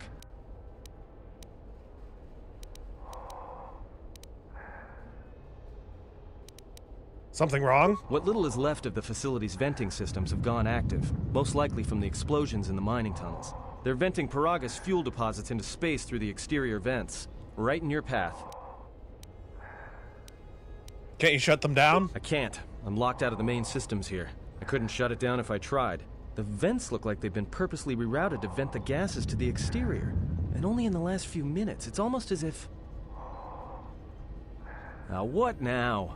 Something wrong? What little is left of the facility's venting systems have gone active, most likely from the explosions in the mining tunnels. They're venting Paraga's fuel deposits into space through the exterior vents, right in your path. Can't you shut them down? I can't. I'm locked out of the main systems here. I couldn't shut it down if I tried. The vents look like they've been purposely rerouted to vent the gases to the exterior. And only in the last few minutes. It's almost as if... Now what now?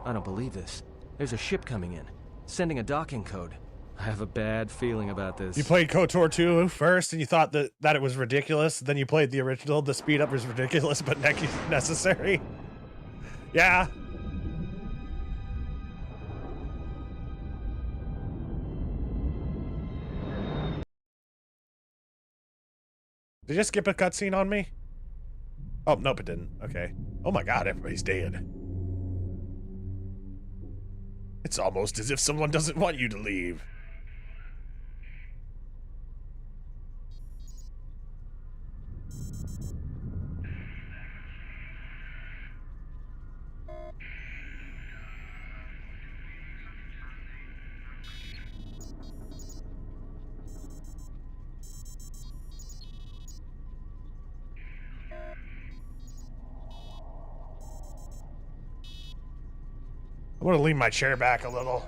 I don't believe this. There's a ship coming in, sending a docking code. I have a bad feeling about this. You played KOTOR 2 first and you thought that it was ridiculous. Then you played the original. The speed up was ridiculous but necessary. Yeah. Did you skip a cutscene on me? Oh, nope, it didn't. Okay. Oh my god, everybody's dead. It's almost as if someone doesn't want you to leave. I'm gonna lean my chair back a little.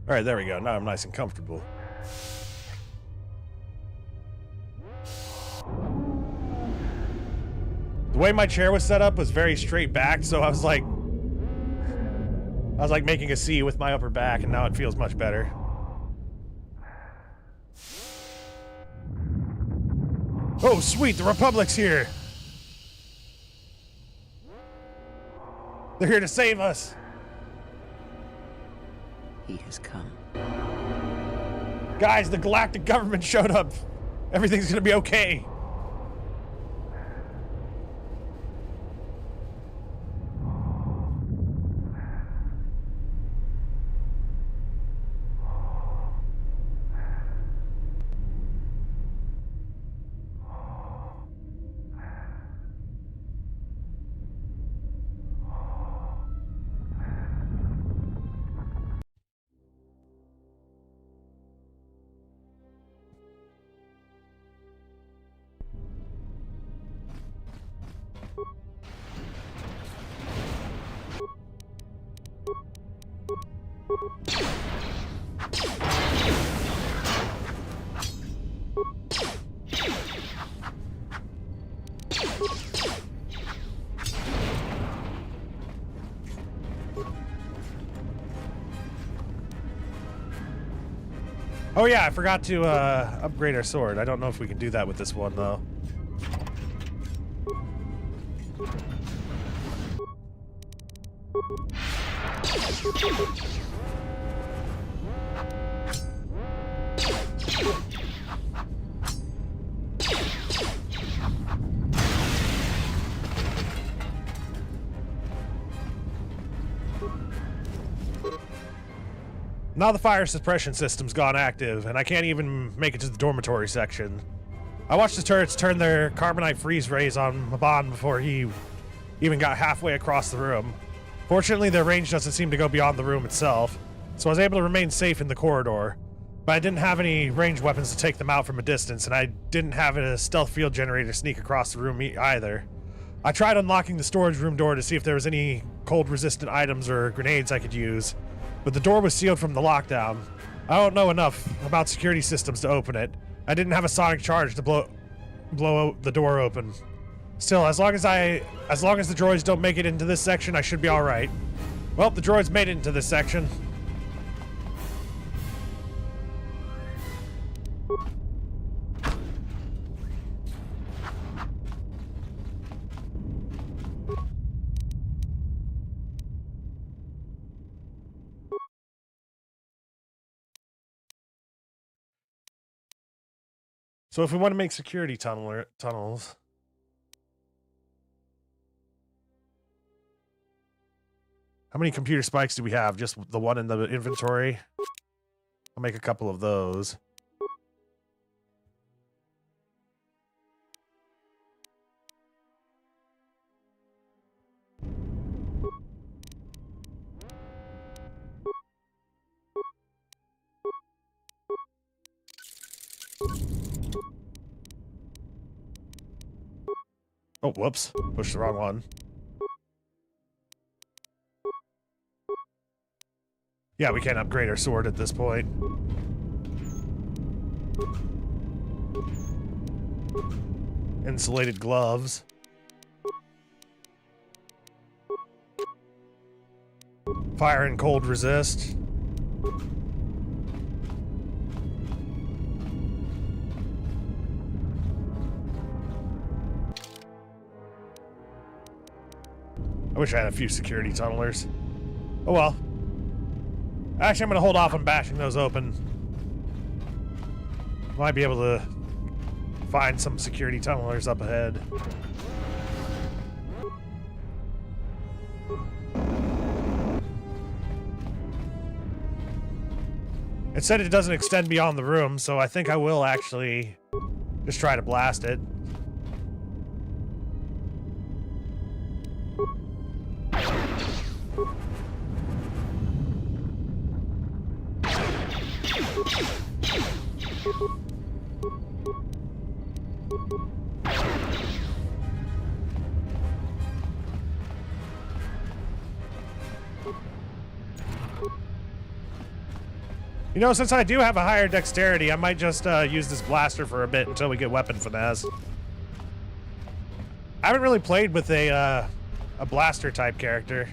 Alright, there we go. Now I'm nice and comfortable. The way my chair was set up was very straight back, so I was like making a C with my upper back, and now it feels much better. Oh, sweet, the Republic's here. They're here to save us. He has come. Guys, the galactic government showed up. Everything's gonna be okay. Oh yeah, I forgot to upgrade our sword. I don't know if we can do that with this one though. Now the fire suppression system's gone active, and I can't even make it to the dormitory section. I watched the turrets turn their carbonite freeze rays on Maban before he even got halfway across the room. Fortunately, their range doesn't seem to go beyond the room itself, so I was able to remain safe in the corridor. But I didn't have any ranged weapons to take them out from a distance, and I didn't have a stealth field generator sneak across the room either. I tried unlocking the storage room door to see if there was any cold-resistant items or grenades I could use, but the door was sealed from the lockdown. I don't know enough about security systems to open it. I didn't have a sonic charge to blow the door open. Still, as long as the droids don't make it into this section, I should be all right. Well, the droids made it into this section. So if we want to make security tunnels, how many computer spikes do we have? Just the one in the inventory? I'll make a couple of those. Oh, whoops. Pushed the wrong one. Yeah, we can't upgrade our sword at this point. Insulated gloves. Fire and cold resist. I wish I had a few security tunnelers. Oh well. Actually, I'm going to hold off on bashing those open. Might be able to find some security tunnelers up ahead. It said it doesn't extend beyond the room, so I think I will actually just try to blast it. You know, since I do have a higher dexterity, I might just use this blaster for a bit until we get weapon finesse. I haven't really played with a blaster type character.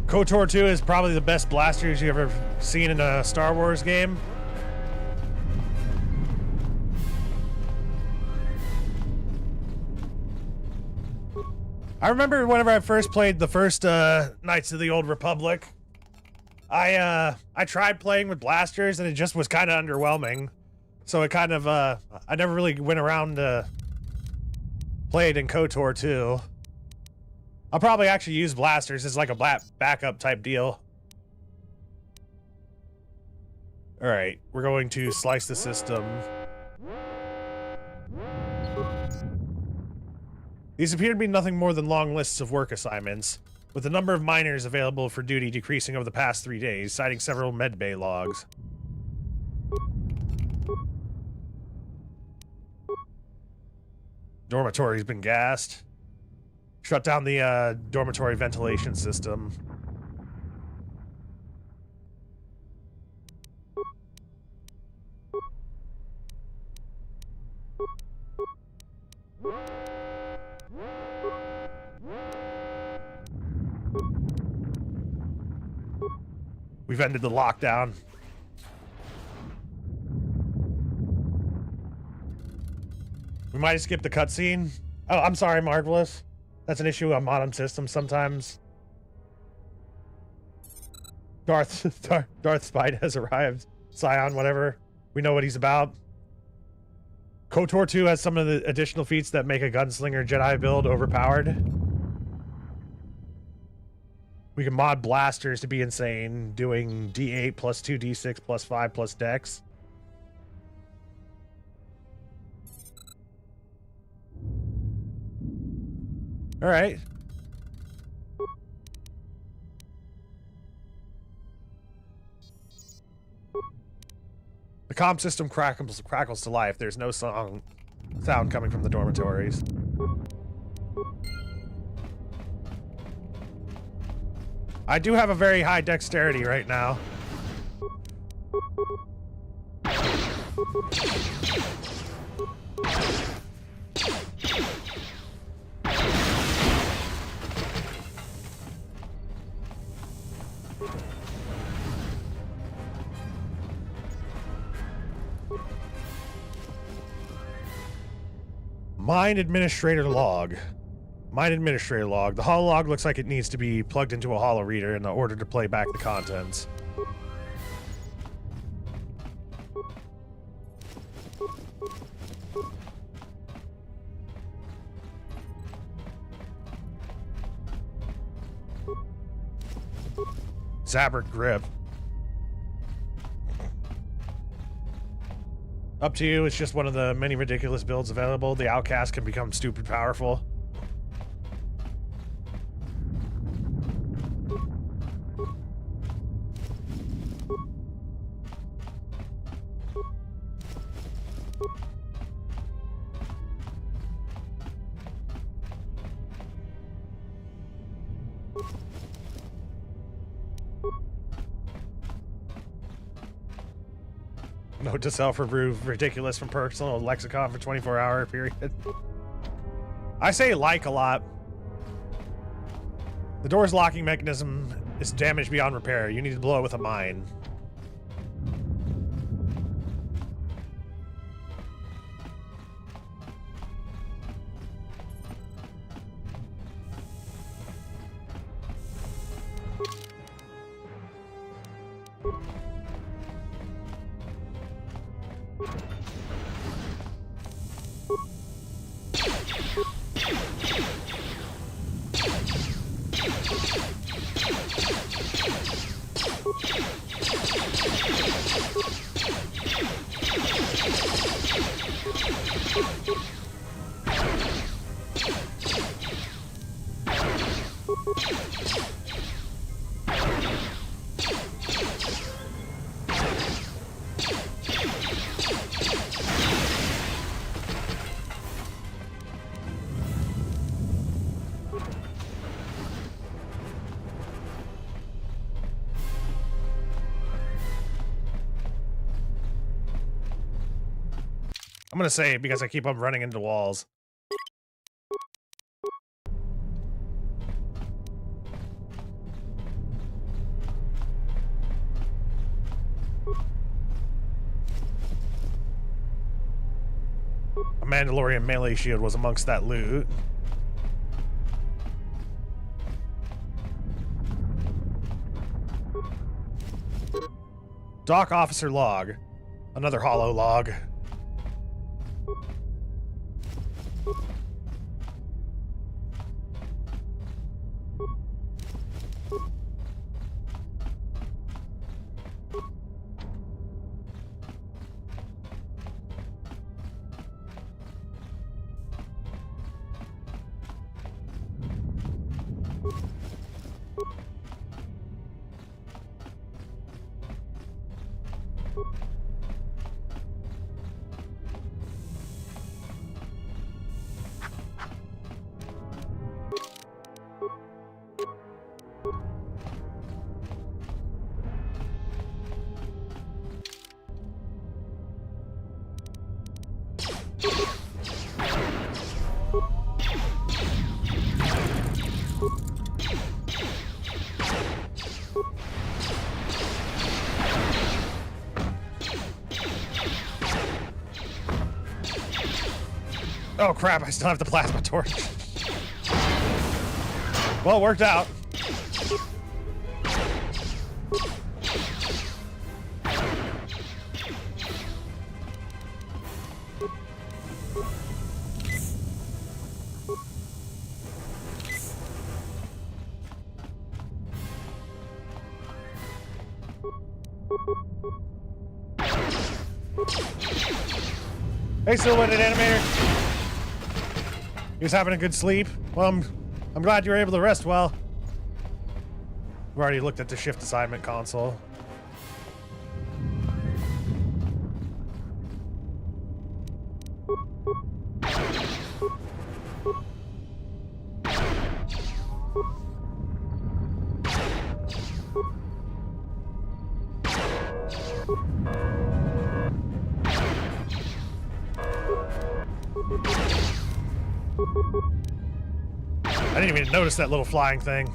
KOTOR 2 is probably the best blasters you've ever seen in a Star Wars game. I remember whenever I first played the first Knights of the Old Republic, I tried playing with blasters and it just was kind of underwhelming. So it kind of, I never really went around played in KOTOR 2. I'll probably actually use blasters as like a backup type deal. Alright, we're going to slice the system. These appear to be nothing more than long lists of work assignments, with the number of miners available for duty decreasing over the past 3 days, citing several medbay logs. Dormitory's been gassed. Shut down the dormitory ventilation system. We've ended the lockdown. We might have skipped the cutscene. Oh, I'm sorry, Marvelous. That's an issue on modern systems sometimes. Darth Spide has arrived. Scion, whatever. We know what he's about. KOTOR 2 has some of the additional feats that make a gunslinger Jedi build overpowered. We can mod blasters to be insane, doing D8 plus 2 D6 plus 5 plus dex. All right. The comm system crackles to life. There's no sound coming from the dormitories. I do have a very high dexterity right now. Mine Administrator Log. Mine Administrator Log. The holo log looks like it needs to be plugged into a holo reader in order to play back the contents. Zabert Grip. Up to you, it's just one of the many ridiculous builds available. The outcast can become stupid powerful. Note to self, remove ridiculous from personal lexicon for 24-hour period. I say like a lot. The door's locking mechanism is damaged beyond repair. You need to blow it with a mine. I'm gonna say it because I keep on running into walls. A Mandalorian melee shield was amongst that loot. Dock officer log. Another hollow log. Oh crap, I still have the plasma torch. Well, it worked out. Hey, Silhouetted Animator. He was having a good sleep. Well, I'm glad you were able to rest well. I've already looked at the shift assignment console. I didn't even notice that little flying thing.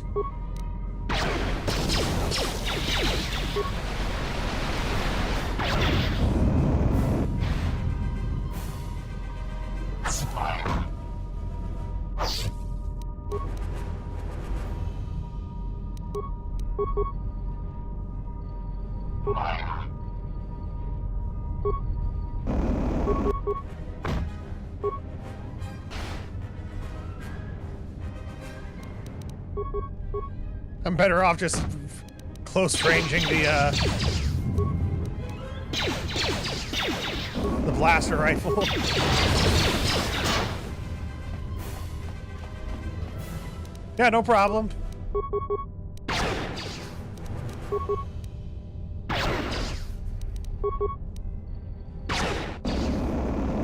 I'm better off just close ranging the blaster rifle. Yeah, no problem.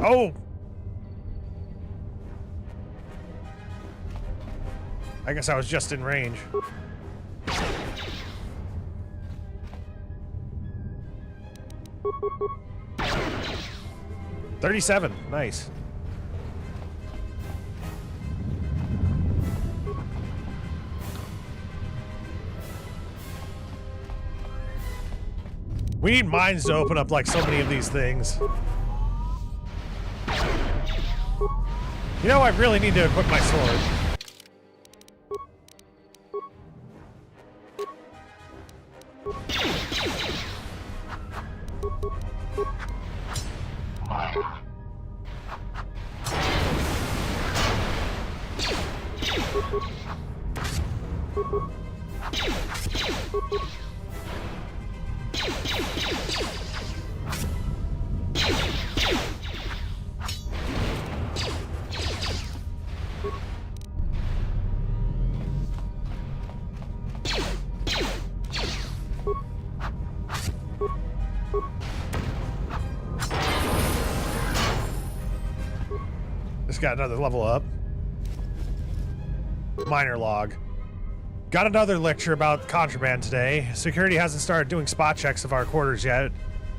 Oh! I guess I was just in range. $37, nice. We need mines to open up like so many of these things. You know, I really need to equip my sword. Just got another level up. Minor log. Got another lecture about contraband today. Security hasn't started doing spot checks of our quarters yet,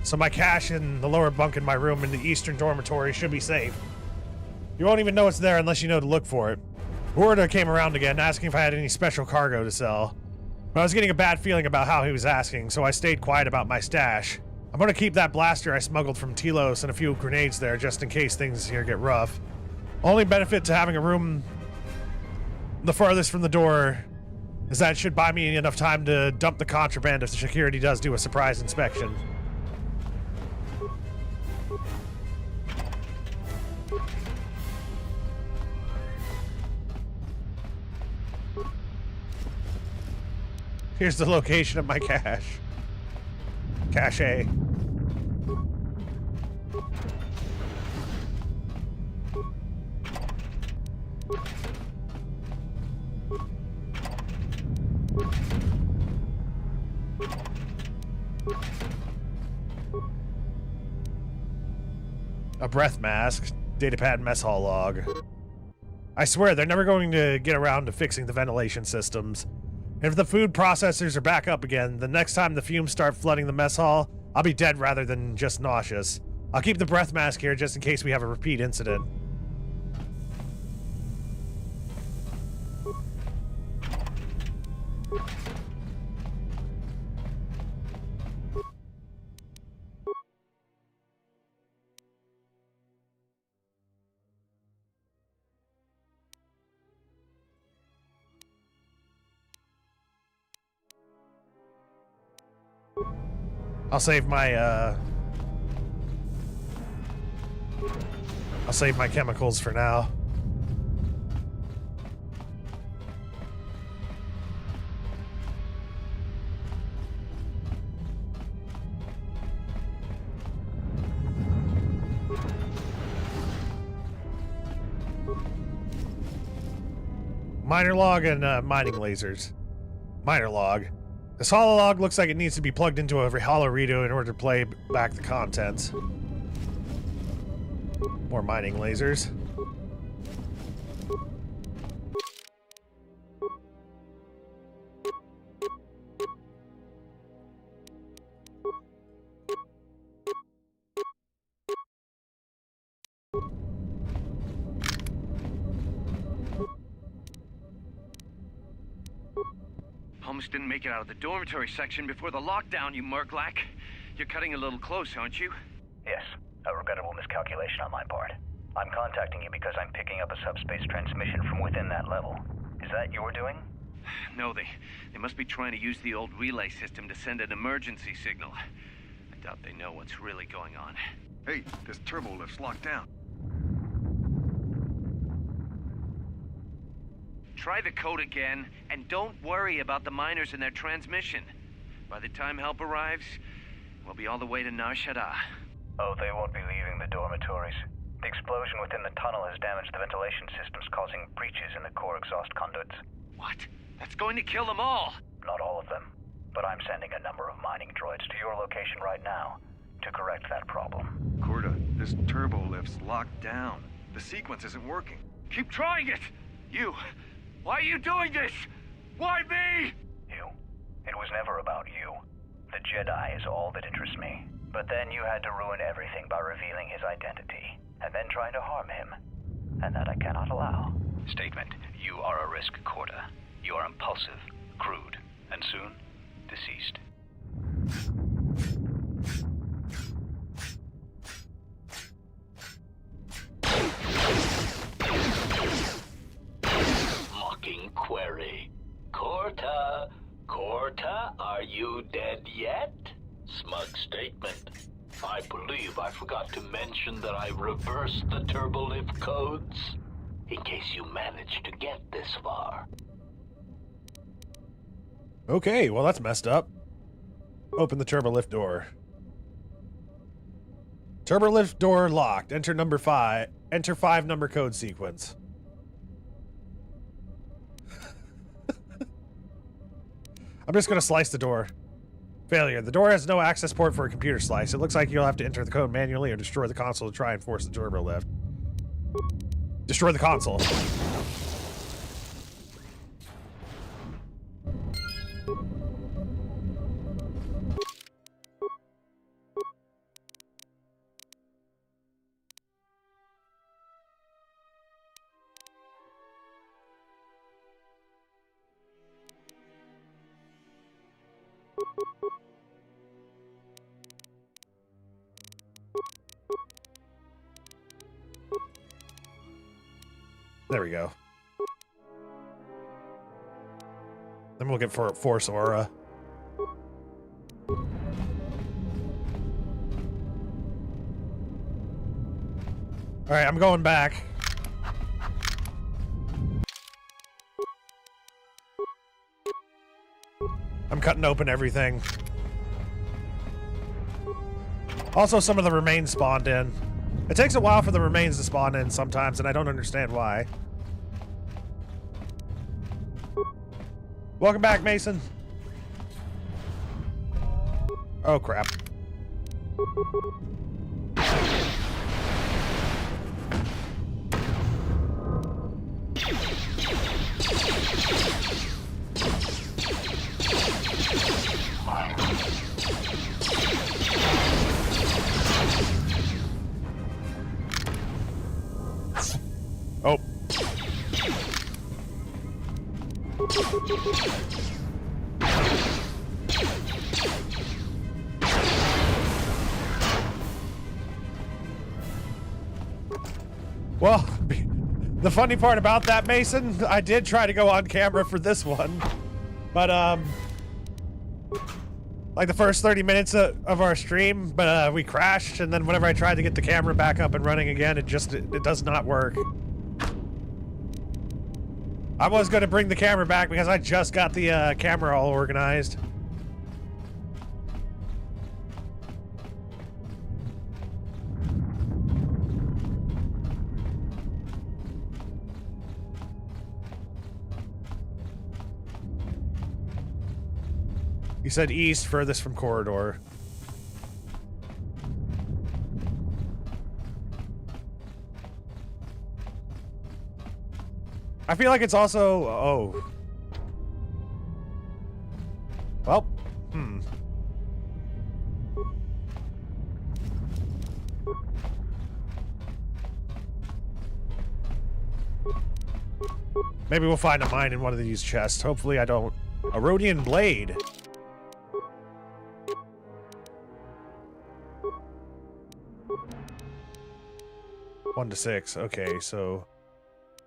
so my cache in the lower bunk in my room in the eastern dormitory should be safe. You won't even know it's there unless you know to look for it. Gorda came around again, asking if I had any special cargo to sell. But I was getting a bad feeling about how he was asking, so I stayed quiet about my stash. I'm gonna keep that blaster I smuggled from Telos and a few grenades there just in case things here get rough. Only benefit to having a room the farthest from the door is that it should buy me enough time to dump the contraband if the security does do a surprise inspection. Here's the location of my cache. Cache. A breath mask, datapad mess hall log. I swear they're never going to get around to fixing the ventilation systems. If the food processors are back up again, the next time the fumes start flooding the mess hall, I'll be dead rather than just nauseous. I'll keep the breath mask here just in case we have a repeat incident. I'll save my chemicals for now. Minor log and mining lasers. Minor log. This hololog looks like it needs to be plugged into a holorito in order to play back the contents. More mining lasers. Almost didn't make it out of the dormitory section before the lockdown, you murklack. You're cutting a little close, aren't you? Yes, a regrettable miscalculation on my part. I'm contacting you because I'm picking up a subspace transmission from within that level. Is that your doing? No, they must be trying to use the old relay system to send an emergency signal. I doubt they know what's really going on. Hey, this turbo lift's locked down. Try the code again, and don't worry about the miners and their transmission. By the time help arrives, we'll be all the way to Nar Shaddaa. Oh, they won't be leaving the dormitories. The explosion within the tunnel has damaged the ventilation systems, causing breaches in the core exhaust conduits. What? That's going to kill them all! Not all of them, but I'm sending a number of mining droids to your location right now to correct that problem. Corda, this turbo lift's locked down. The sequence isn't working. Keep trying it! You! Why are you doing this? Why me? You? It was never about you. The Jedi is all that interests me. But then you had to ruin everything by revealing his identity, and then trying to harm him. And that I cannot allow. Statement. You are a risk, Corda. You are impulsive, crude, and soon, deceased. Mocking query. Corta, are you dead yet? Smug statement. I believe I forgot to mention that I reversed the turbolift codes, in case you managed to get this far. Okay, well that's messed up. Open the turbolift door. Turbo lift door locked. Enter number 5. Enter 5 number code sequence. I'm just gonna slice the door. Failure. The door has no access port for a computer slice. It looks like you'll have to enter the code manually or destroy the console to try and force the turbo lift. Destroy the console. There we go. Then we'll get Force Aura. Alright, I'm going back. I'm cutting open everything. Also, some of the remains spawned in. It takes a while for the remains to spawn in sometimes, and I don't understand why. Welcome back, Mason. Oh, crap. Oh. Well, the funny part about that, Mason, I did try to go on camera for this one, but, like the first 30 minutes of our stream, but, we crashed, and then whenever I tried to get the camera back up and running again, it does not work. I was going to bring the camera back because I just got the camera all organized. You said east, furthest from corridor. I feel like it's also... Oh. Well, Maybe we'll find a mine in one of these chests. Hopefully I don't... A Rhodian blade. One to 6. Okay, so...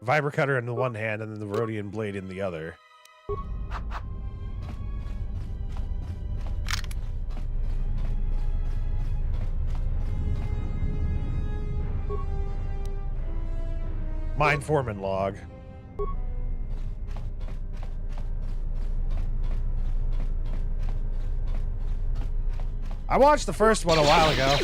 Vibra cutter in the one hand and then the Rhodian blade in the other. Mine foreman log. I watched the first one a while ago.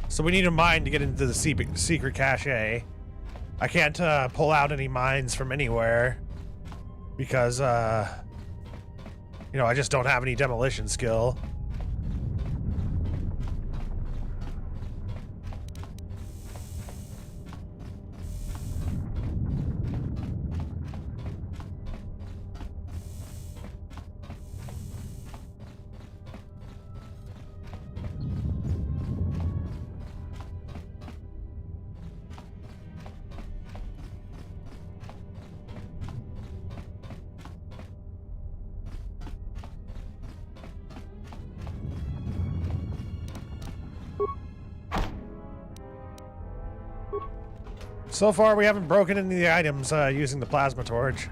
So we need a mine to get into the secret cache. I can't pull out any mines from anywhere because, you know, I just don't have any demolition skill. So far, we haven't broken any of the items using the plasma torch.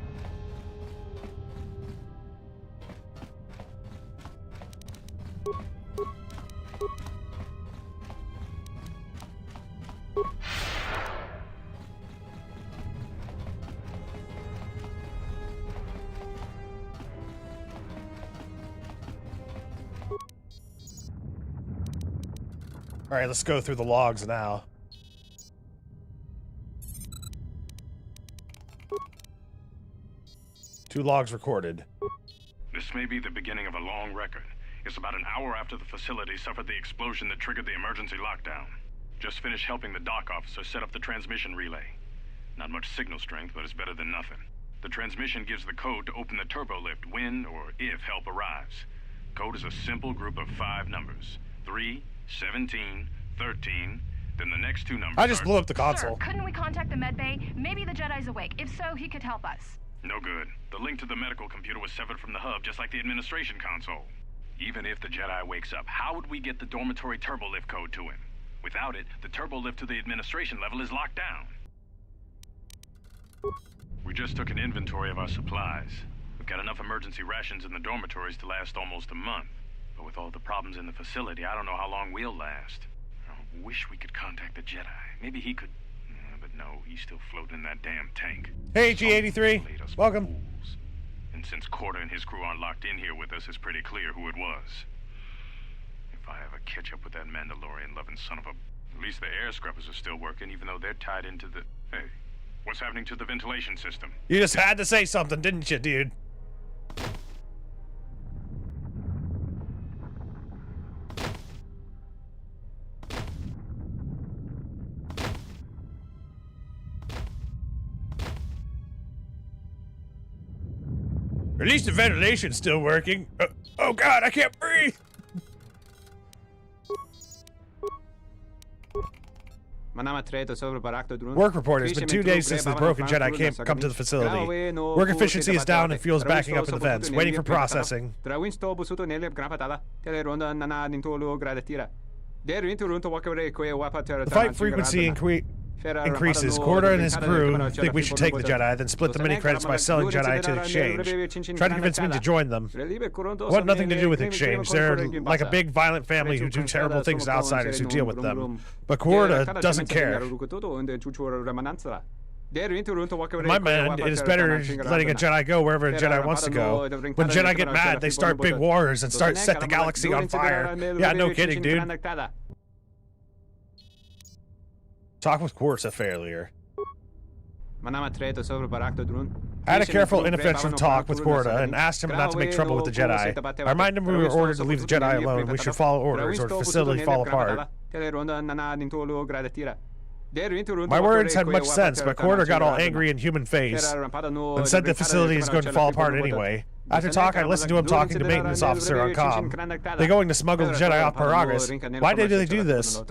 All right, let's go through the logs now. Two logs recorded. This may be the beginning of a long record. It's about an hour after the facility suffered the explosion that triggered the emergency lockdown. Just finished helping the dock officer set up the transmission relay. Not much signal strength, but it's better than nothing. The transmission gives the code to open the turbo lift when or if help arrives. Code is a simple group of 5 numbers. 3, 17, 13, then the next 2 numbers. I just blew up the console. Sir, couldn't we contact the med bay? Maybe the Jedi's awake. If so, he could help us. No good. The link to the medical computer was severed from the hub, just like the administration console. Even if the Jedi wakes up, how would we get the dormitory turbo lift code to him? Without it, the turbo lift to the administration level is locked down. We just took an inventory of our supplies. We've got enough emergency rations in the dormitories to last almost a month. But with all the problems in the facility, I don't know how long we'll last. I wish we could contact the Jedi. Maybe he could... But no, he's still floating in that damn tank. Hey, G83. Welcome. Fools. And since Corda and his crew aren't locked in here with us, it's pretty clear who it was. If I ever catch up with that Mandalorian-loving son of a... At least the air scrubbers are still working, even though they're tied into the... Hey, what's happening to the ventilation system? You just had to say something, didn't you, dude? At least the ventilation's still working. Oh God, I can't breathe! Work report. It's been 2 days since the broken Jedi come to the facility. Work efficiency is down and fuel's backing up in the vents, waiting for processing. The fight frequency increases. Corda and his crew think we should take the Jedi, then split the mini credits by selling Jedi to exchange. Try to convince me to join them. Want nothing to do with exchange. They're like a big violent family who do terrible things to outsiders who deal with them. But Corda doesn't care. In my mind, it is better letting a Jedi go wherever a Jedi wants to go. When Jedi get mad, they start big wars and set the galaxy on fire. Yeah, no kidding, dude. Talk with Quartz a failure. I had a careful, inoffensive talk with Corda and asked him not to make trouble with the Jedi. I reminded him we were ordered to leave the Jedi alone. We should follow orders or the facility fall apart. My words had much sense, but Corda got all angry and human-faced and said the facility is going to fall apart anyway. After talk, I listened to him talking to maintenance officer on comm. They're going to smuggle the Jedi off Paragus. Why did they do this?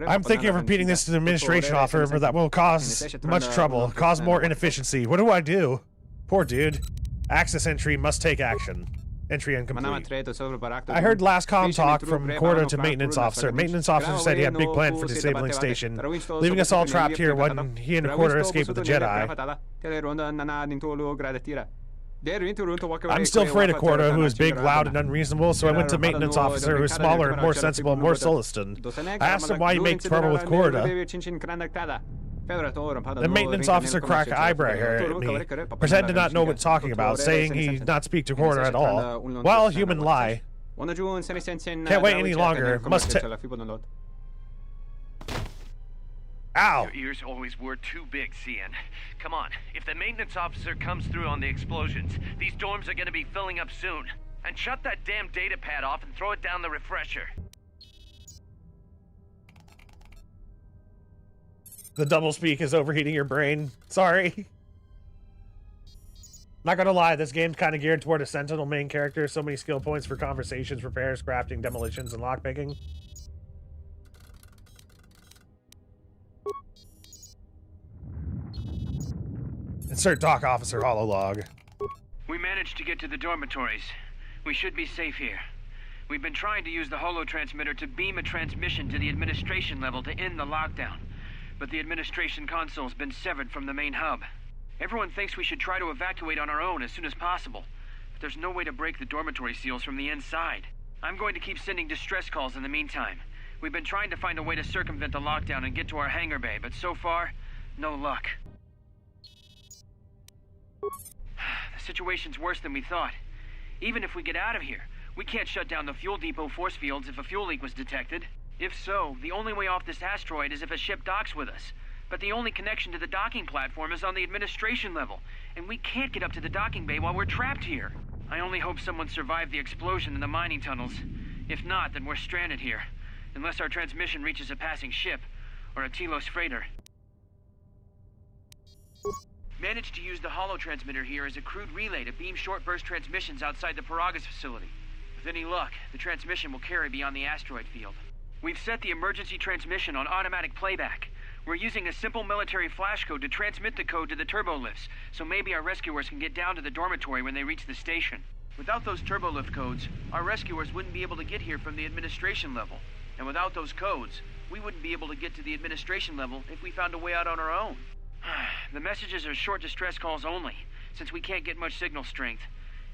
I'm thinking of repeating this to the administration officer, but that will cause much trouble, cause more inefficiency. What do? Poor dude. Access entry must take action. Entry incomplete. I heard last comm talk from Corda to maintenance officer. Maintenance officer said he had a big plan for disabling station, leaving us all trapped here when he and Corda escaped with the Jedi. I'm still afraid of Corda, who is big, loud, and unreasonable, so I went to maintenance officer, who is smaller and more sensible and more Soliston. I asked him why he makes trouble with Corda. The maintenance officer cracked an eyebrow here at me, pretend to not know what he's talking about, saying he did not speak to Corda at all. Well, human lie. Can't wait any longer. Must Ow! Your ears always were too big, CN. Come on, if the maintenance officer comes through on the explosions, these dorms are gonna be filling up soon. And shut that damn data pad off and throw it down the refresher. The doublespeak is overheating your brain. Sorry. Not gonna lie, this game's kind of geared toward a Sentinel main character. So many skill points for conversations, repairs, crafting, demolitions, and lockpicking. Insert dock officer hololog. We managed to get to the dormitories. We should be safe here. We've been trying to use the holo transmitter to beam a transmission to the administration level to end the lockdown. but the administration console's been severed from the main hub. Everyone thinks we should try to evacuate on our own as soon as possible, but there's no way to break the dormitory seals from the inside. I'm going to keep sending distress calls in the meantime. We've been trying to find a way to circumvent the lockdown and get to our hangar bay, but so far, no luck. The situation's worse than we thought. Even if we get out of here, we can't shut down the fuel depot force fields if a fuel leak was detected. If so, the only way off this asteroid is if a ship docks with us. But the only connection to the docking platform is on the administration level, and we can't get up to the docking bay while we're trapped here. I only hope someone survived the explosion in the mining tunnels. If not, then we're stranded here. Unless our transmission reaches a passing ship, or a Telos freighter. Managed to use the holo transmitter here as a crude relay to beam short-burst transmissions outside the Paragas facility. With any luck, the transmission will carry beyond the asteroid field. We've set the emergency transmission on automatic playback. We're using a simple military flash code to transmit the code to the turbolifts, so maybe our rescuers can get down to the dormitory when they reach the station. Without those turbolift codes, our rescuers wouldn't be able to get here from the administration level. And without those codes, we wouldn't be able to get to the administration level if we found a way out on our own. The messages are short distress calls only, since we can't get much signal strength.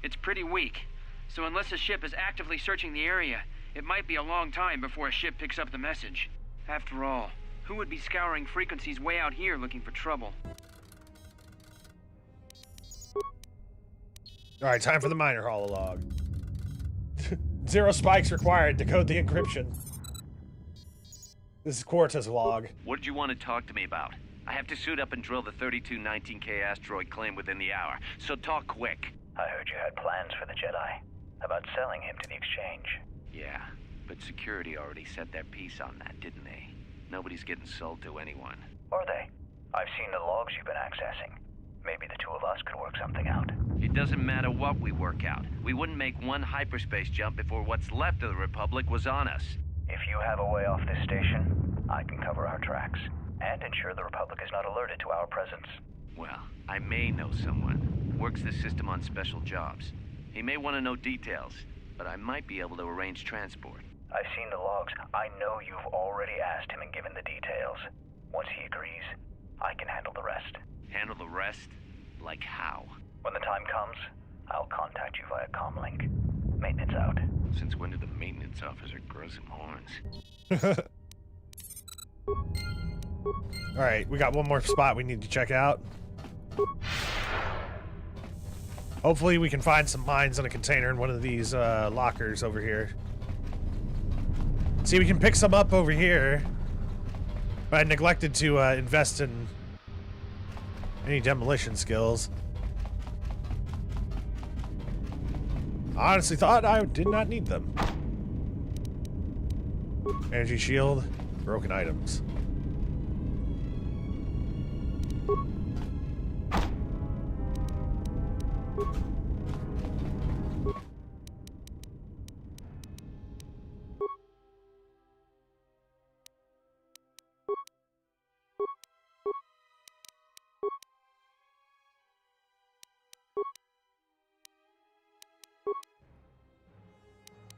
It's pretty weak, so unless a ship is actively searching the area, it might be a long time before a ship picks up the message. After all, who would be scouring frequencies way out here looking for trouble? Alright, time for the miner hololog. 0 spikes required to code the encryption. This is Quarta's log. What did you want to talk to me about? I have to suit up and drill the 3219K asteroid claim within the hour, so talk quick. I heard you had plans for the Jedi. About selling him to the exchange. Yeah, but security already set their piece on that, didn't they? Nobody's getting sold to anyone. Are they? I've seen the logs you've been accessing. Maybe the two of us could work something out. It doesn't matter what we work out. We wouldn't make one hyperspace jump before what's left of the Republic was on us. If you have a way off this station, I can cover our tracks. And ensure the Republic is not alerted to our presence. Well, I may know someone. Works this system on special jobs. He may want to know details, but I might be able to arrange transport. I've seen the logs. I know you've already asked him and given the details. Once he agrees, I can handle the rest. Handle the rest? Like how? When the time comes, I'll contact you via comlink. Maintenance out. Since when did the maintenance officer grow some horns? Alright, we got one more spot we need to check out. Hopefully we can find some mines in a container in one of these lockers over here. See, we can pick some up over here. But I neglected to invest in any demolition skills. I honestly thought I did not need them. Energy shield, broken items.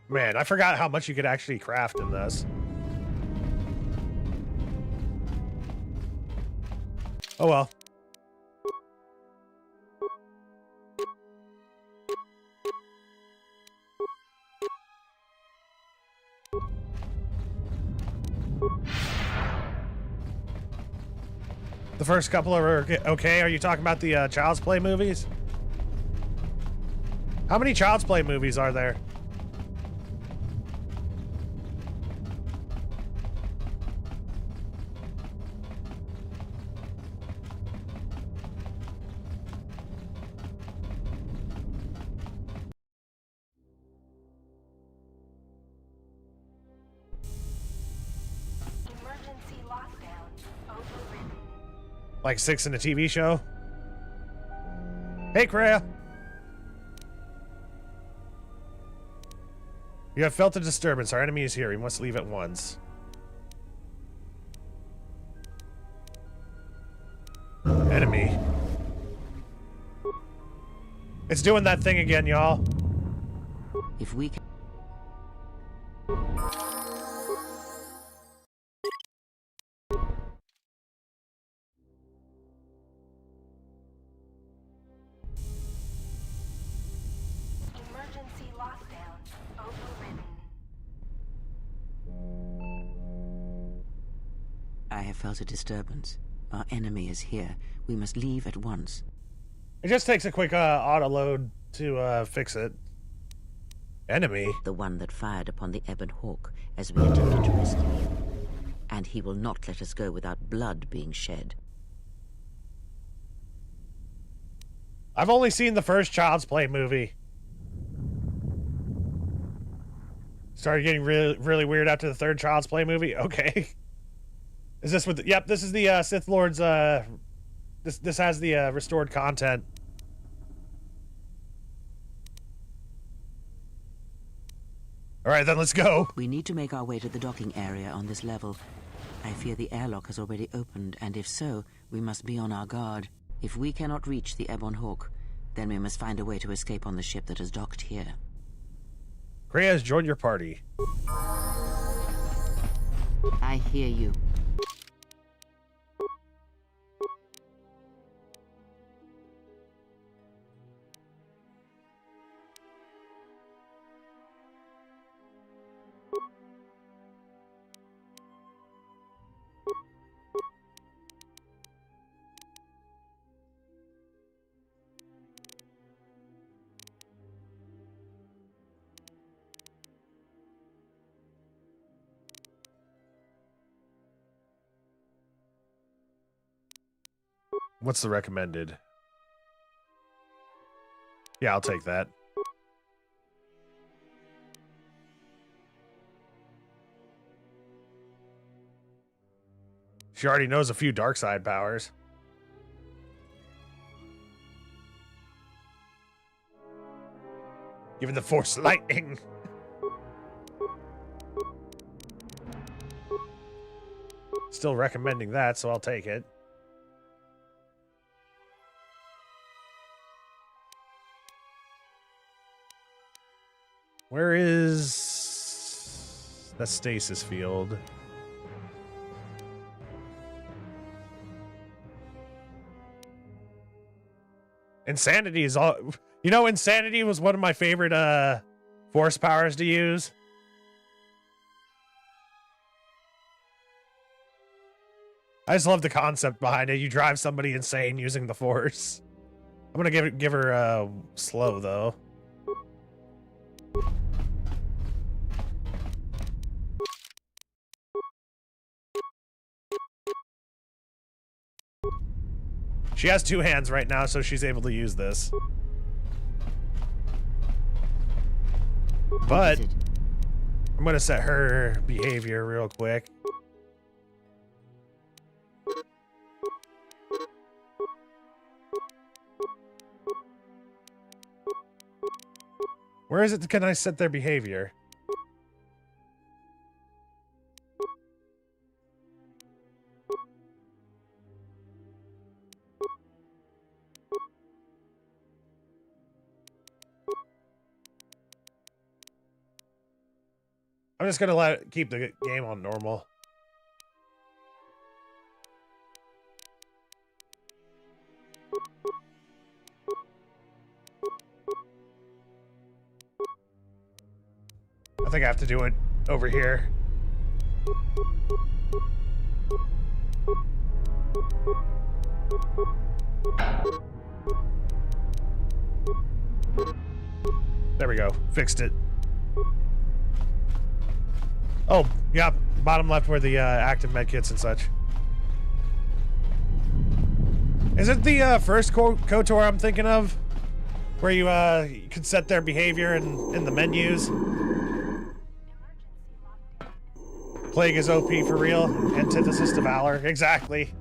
Man, I forgot how much you could actually craft in this. Oh well. The first couple are okay. Are you talking about the Child's Play movies? How many Child's Play movies are there? Like 6 in a TV show? Hey, Kreia! You have felt a disturbance. Our enemy is here. We must leave at once. Enemy. It's doing that thing again, y'all. If we can I have felt a disturbance. Our enemy is here. We must leave at once. It just takes a quick auto load to fix it. Enemy? The one that fired upon the Ebon Hawk as we attempted to rescue him. And he will not let us go without blood being shed. I've only seen the first Child's Play movie. Started getting really weird after the third Child's Play movie? Okay. Is this with the, yep, this is the Sith Lords, this has the restored content. Alright, then let's go. We need to make our way to the docking area on this level. I fear the airlock has already opened, and if so, we must be on our guard. If we cannot reach the Ebon Hawk, then we must find a way to escape on the ship that is docked here. Krea's joined your party. I hear you. What's the recommended? Yeah, I'll take that. She already knows a few dark side powers. Given the Force lightning. Still recommending that, so I'll take it. Where is the stasis field? Insanity is all... You know, Insanity was one of my favorite force powers to use. I just love the concept behind it. You drive somebody insane using the force. I'm gonna give her slow though. She has two hands right now, so she's able to use this. But I'm gonna set her behavior real quick. Where is it? Can I set their behavior? I'm just gonna keep the game on normal. I think I have to do it over here. There we go. Fixed it. Oh, yeah, bottom left where the active medkits and such. Is it the first KOTOR I'm thinking of? Where you could set their behavior in the menus? Plague is OP for real. Antithesis to Valor. Exactly.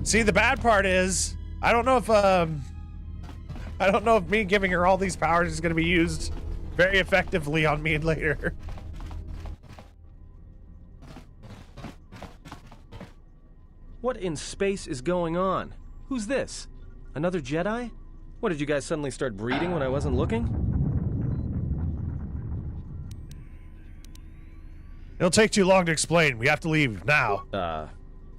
See, the bad part is, I don't know if me giving her all these powers is going to be used very effectively on me later. What in space is going on? Who's this? Another Jedi? What, did you guys suddenly start breeding when I wasn't looking? It'll take too long to explain. We have to leave now.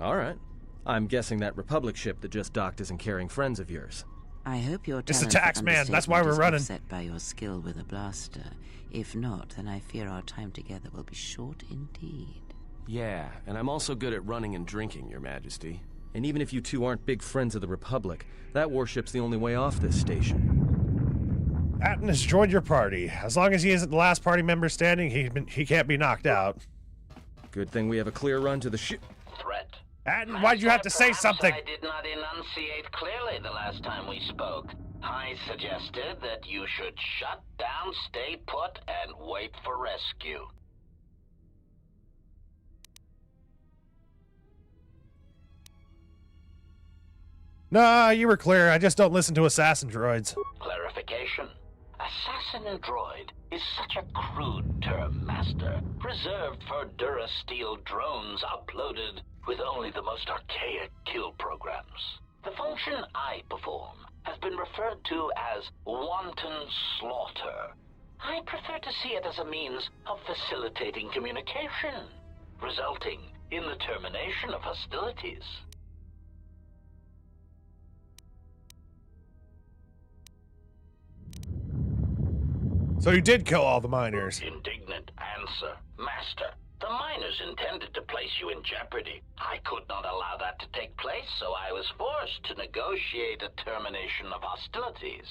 Alright. I'm guessing that Republic ship that just docked isn't carrying friends of yours. I hope your It's the tax man. That's why we're running. Set by your skill with a blaster. If not, then I fear our time together will be short indeed. Yeah, and I'm also good at running and drinking, Your Majesty. And even if you two aren't big friends of the Republic, that warship's the only way off this station. Atton has joined your party. As long as he isn't the last party member standing, he can't be knocked out. Good thing we have a clear run to the ship. Threat. Atton, why'd you have to say something? I did not enunciate clearly the last time we spoke. I suggested that you should shut down, stay put, and wait for rescue. Nah, you were clear. I just don't listen to assassin droids. Clarification. Assassin droid is such a crude term, Master, reserved for Durasteel drones uploaded with only the most archaic kill programs. The function I perform has been referred to as wanton slaughter. I prefer to see it as a means of facilitating communication, resulting in the termination of hostilities. So you did kill all the miners. Indignant answer. Master, the miners intended to place you in jeopardy. I could not allow that to take place, so I was forced to negotiate a termination of hostilities.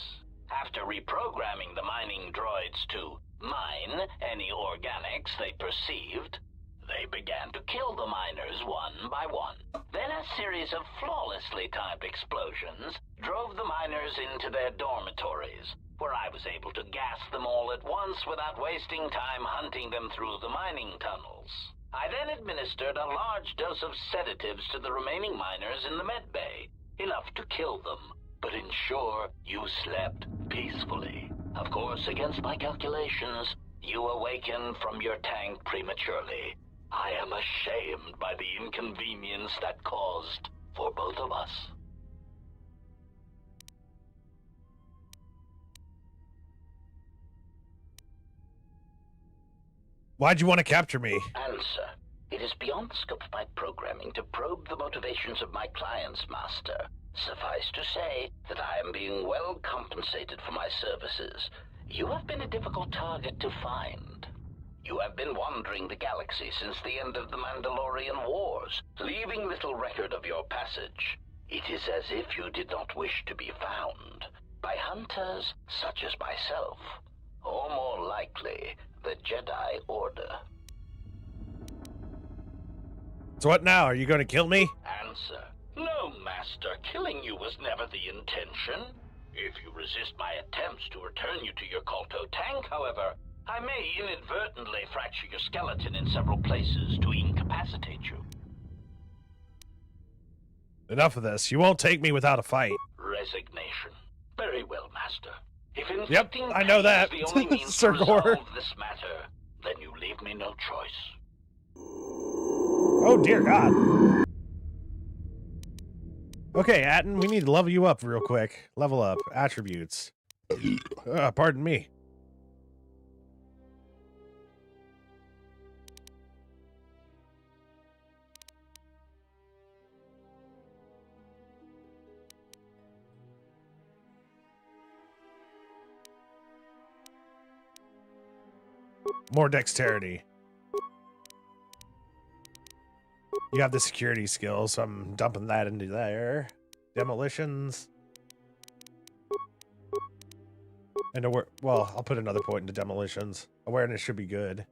After reprogramming the mining droids to mine any organics they perceived, they began to kill the miners one by one. Then a series of flawlessly timed explosions drove the miners into their dormitories, where I was able to gas them all at once without wasting time hunting them through the mining tunnels. I then administered a large dose of sedatives to the remaining miners in the med bay, enough to kill them, but ensure you slept peacefully. Of course, against my calculations, you awakened from your tank prematurely. I am ashamed by the inconvenience that caused for both of us. Why'd you want to capture me? Answer. It is beyond the scope of my programming to probe the motivations of my clients, Master. Suffice to say that I am being well compensated for my services. You have been a difficult target to find. You have been wandering the galaxy since the end of the Mandalorian Wars, leaving little record of your passage. It is as if you did not wish to be found by hunters such as myself, or more likely, the Jedi Order. So what now? Are you going to kill me? Answer. No, Master. Killing you was never the intention. If you resist my attempts to return you to your Kolto tank, however, I may inadvertently fracture your skeleton in several places to incapacitate you. Enough of this. You won't take me without a fight. Resignation. Very well, Master. If Yep, I know that. Is the only means to resolve this matter, then you leave me no choice. Oh, dear God. Okay, Atton, we need to level you up real quick. Level up. Attributes. Pardon me. More dexterity. You have the security skill, so I'm dumping that into there. Demolitions. And well, I'll put another point into demolitions. Awareness should be good.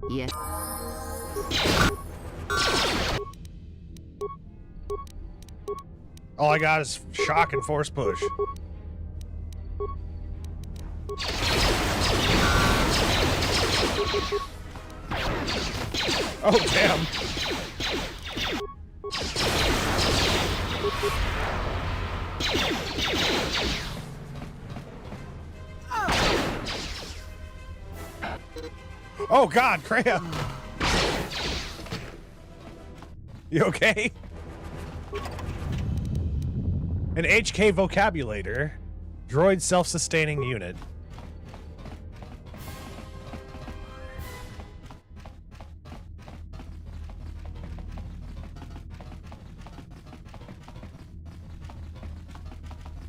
Yes. All I got is shock and force push. Oh, damn. Oh, God, crap. You okay? An HK vocabulator. Droid self-sustaining unit.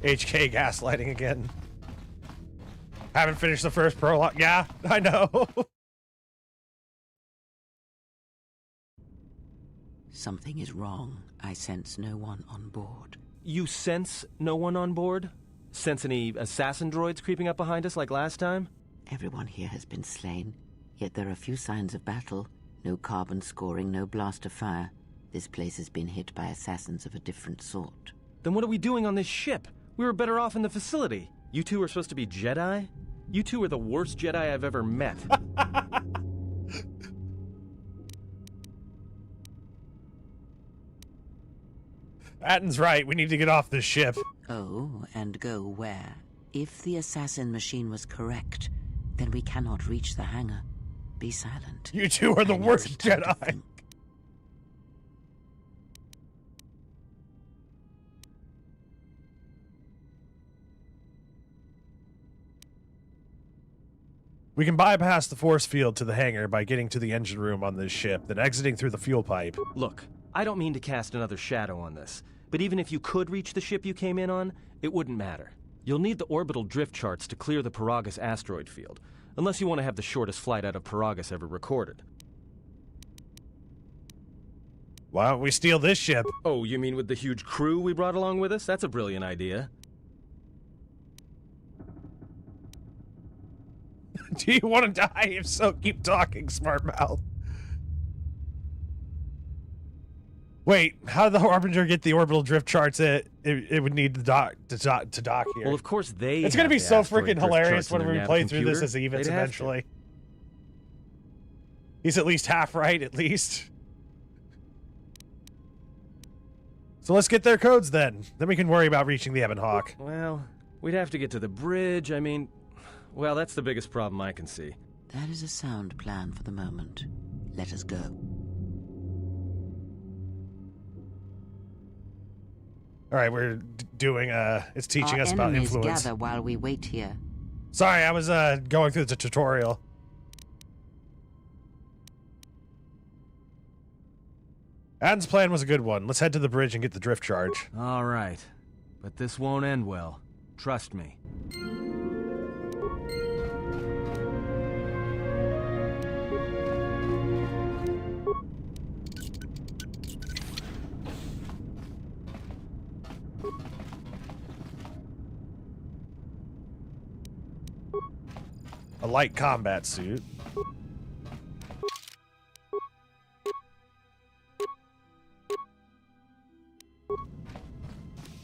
HK gaslighting again. Haven't finished the first prologue. Yeah, I know. Something is wrong. I sense no one on board. You sense no one on board? Sense any assassin droids creeping up behind us like last time? Everyone here has been slain, yet there are few signs of battle. No carbon scoring, no blaster fire. This place has been hit by assassins of a different sort. Then what are we doing on this ship? We were better off in the facility. You two are supposed to be Jedi? You two are the worst Jedi I've ever met. Atten's right. We need to get off this ship. Oh, and go where? If the assassin machine was correct, then we cannot reach the hangar. Be silent. You two are the worst Jedi. We can bypass the force field to the hangar by getting to the engine room on this ship, then exiting through the fuel pipe. Look, I don't mean to cast another shadow on this, but even if you could reach the ship you came in on, it wouldn't matter. You'll need the orbital drift charts to clear the Paragus asteroid field, unless you want to have the shortest flight out of Paragus ever recorded. Why don't we steal this ship? Oh, you mean with the huge crew we brought along with us? That's a brilliant idea. Do you want to die? If so, keep talking, smart mouth. Wait, how did the Harbinger get the orbital drift charts? It would need to dock here. Well, of course they. It's gonna be so freaking hilarious whenever we play through this as events eventually. He's at least half right, at least. So let's get their codes then. Then we can worry about reaching the Ebon Hawk. Well, we'd have to get to the bridge. I mean, well, that's the biggest problem I can see. That is a sound plan for the moment. Let us go. All right, we're doing, it's teaching us about influence. Our enemies gather while we wait here. Sorry, I was, going through the tutorial. Adam's plan was a good one. Let's head to the bridge and get the drift charge. All right. But this won't end well. Trust me. A light combat suit.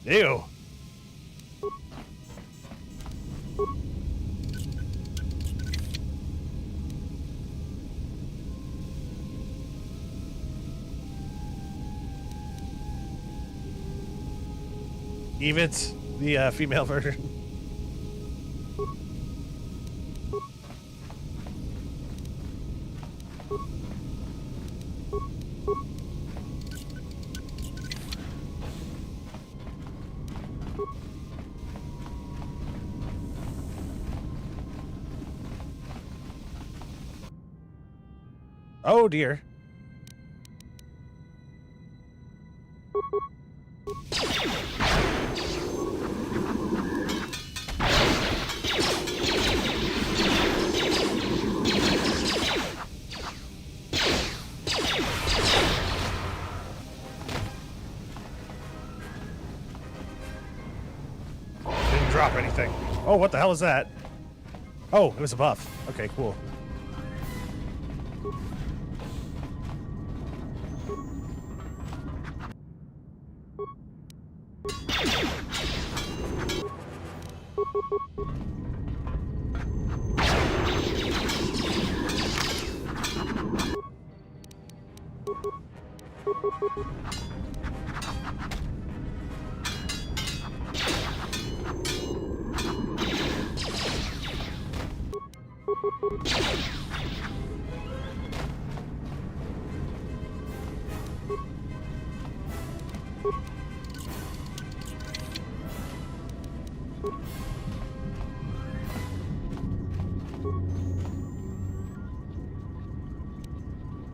Ew. Evit's the female version. Oh dear. Didn't drop anything. Oh, what the hell is that? Oh, it was a buff. Okay, cool.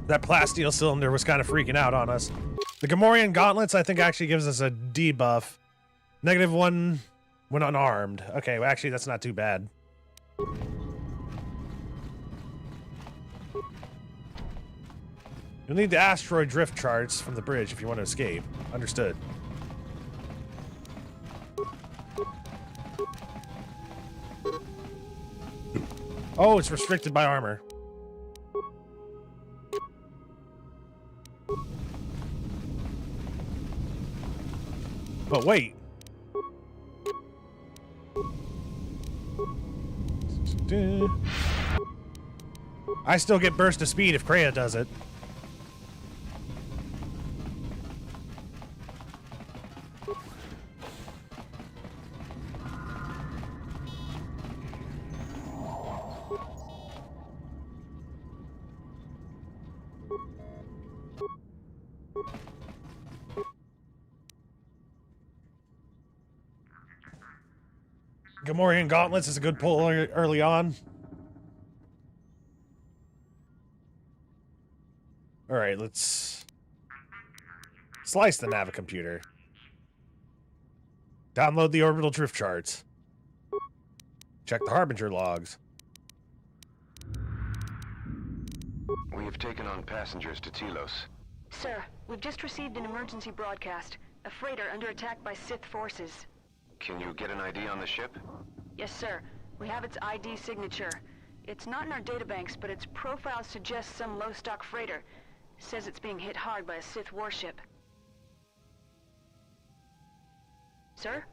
That plasteel cylinder was kind of freaking out on us. The Gamorrean gauntlets, I think, actually gives us a debuff. -1 when unarmed. Okay, well, actually, that's not too bad. You'll need the asteroid drift charts from the bridge if you want to escape. Understood. Oh, it's restricted by armor. Oh, wait. I still get burst of speed if Kreia does it. Gamorrean gauntlets is a good pull early on. All right, let's slice the Navicomputer. Download the orbital drift charts. Check the Harbinger logs. We have taken on passengers to Telos. Sir, we've just received an emergency broadcast. A freighter under attack by Sith forces. Can you get an ID on the ship? Yes, sir. We have its ID signature. It's not in our databanks, but its profile suggests some low-stock freighter. Says it's being hit hard by a Sith warship. Sir?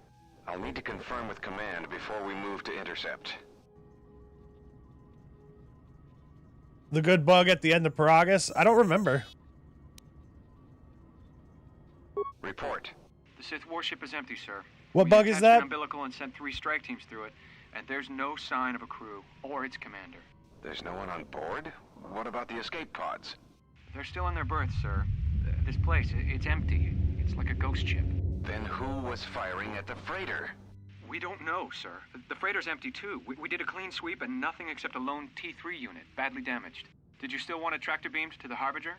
I'll need to confirm with command before we move to intercept. The good bug at the end of Paragus? I don't remember. Report. The Sith warship is empty, sir. What bug is that? An umbilical and sent 3 strike teams through it, and there's no sign of a crew or its commander. There's no one on board? What about the escape pods? They're still in their berths, sir. This place, it's empty. It's like a ghost ship. Then who was firing at the freighter? We don't know, sir. The freighter's empty, too. We did a clean sweep and nothing except a lone T3 unit, badly damaged. Did you still want tractor beams to the Harbinger?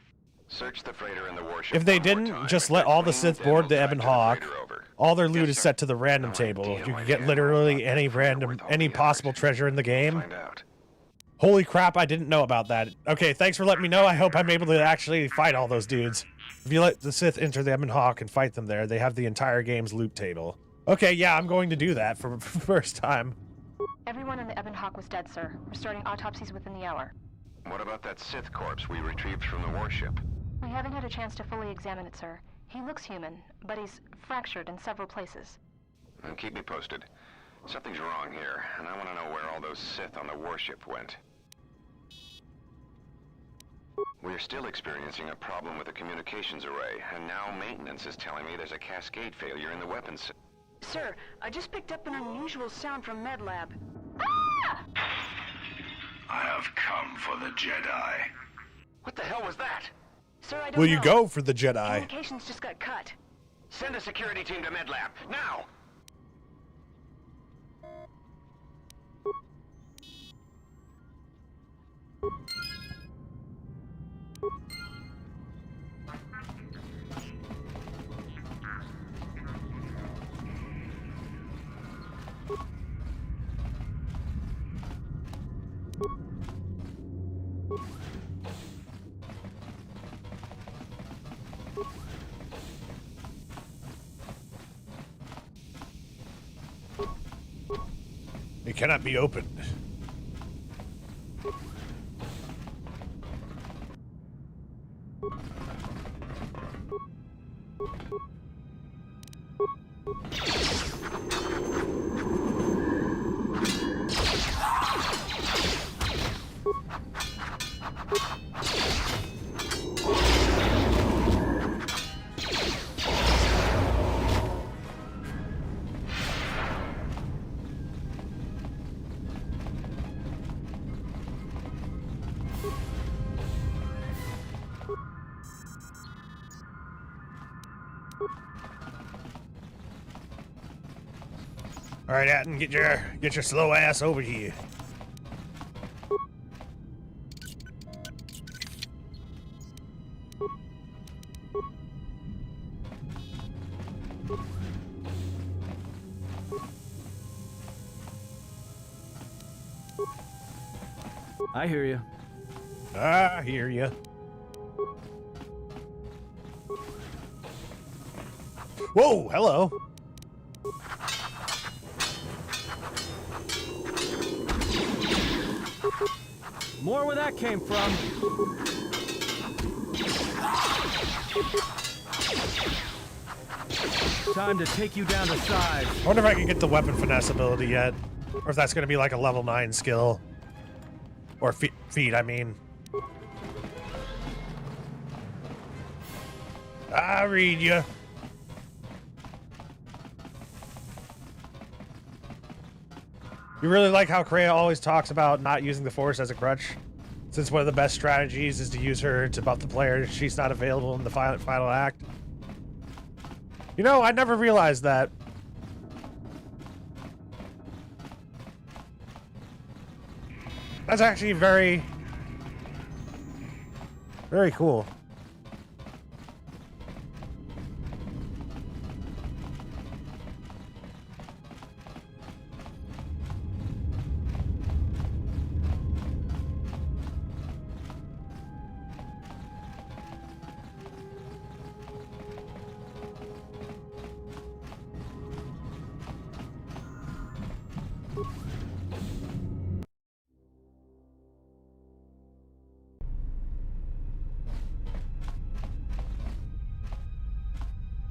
Search the freighter and the warship. If they didn't, just let all the Sith board the Ebon Hawk. All their loot is set to the random table. You can get literally any possible treasure in the game. Holy crap, I didn't know about that. Okay, thanks for letting me know. I hope I'm able to actually fight all those dudes. If you let the Sith enter the Ebon Hawk and fight them there, they have the entire game's loot table. Okay, yeah, I'm going to do that for the first time. Everyone on the Ebon Hawk was dead, sir. We're starting autopsies within the hour. What about that Sith corpse we retrieved from the warship? We haven't had a chance to fully examine it, sir. He looks human, but he's fractured in several places. And keep me posted. Something's wrong here, and I want to know where all those Sith on the warship went. We're still experiencing a problem with the communications array, and now maintenance is telling me there's a cascade failure in the weapons. Sir, I just picked up an unusual sound from MedLab. Ah! I have come for the Jedi. What the hell was that? Sir, I don't Will know. you go for the Jedi? Communications just got cut. Send a security team to MedLab, now! It cannot be opened. All right, Atten, get your slow ass over here. I hear you. I hear you. Whoa, hello. More where that came from. Time to take you down to size. I wonder if I can get the weapon finesse ability yet. Or if that's going to be like a level 9 skill. Or feat, I mean. I read you. You really like how Kreia always talks about not using the Force as a crutch? Since one of the best strategies is to use her to buff the player if she's not available in the final act. You know, I never realized that. That's actually very, very cool.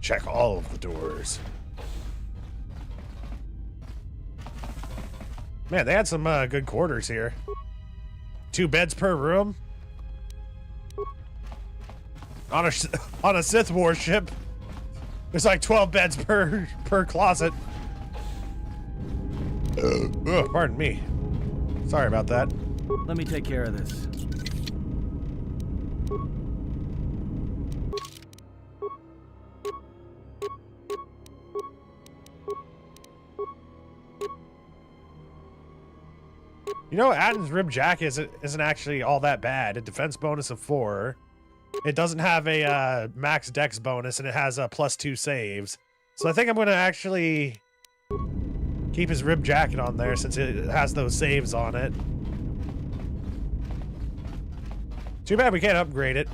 Check all of the doors. Man, they had some good quarters here. 2 beds per room. On a Sith warship, there's like 12 beds per closet. Ugh, pardon me. Sorry about that. Let me take care of this. You know, Atten's Rib Jack isn't actually all that bad. A defense bonus of 4. It doesn't have a max dex bonus, and it has a +2 saves. So I think I'm going to actually keep his Rib Jacket on there since it has those saves on it. Too bad we can't upgrade it.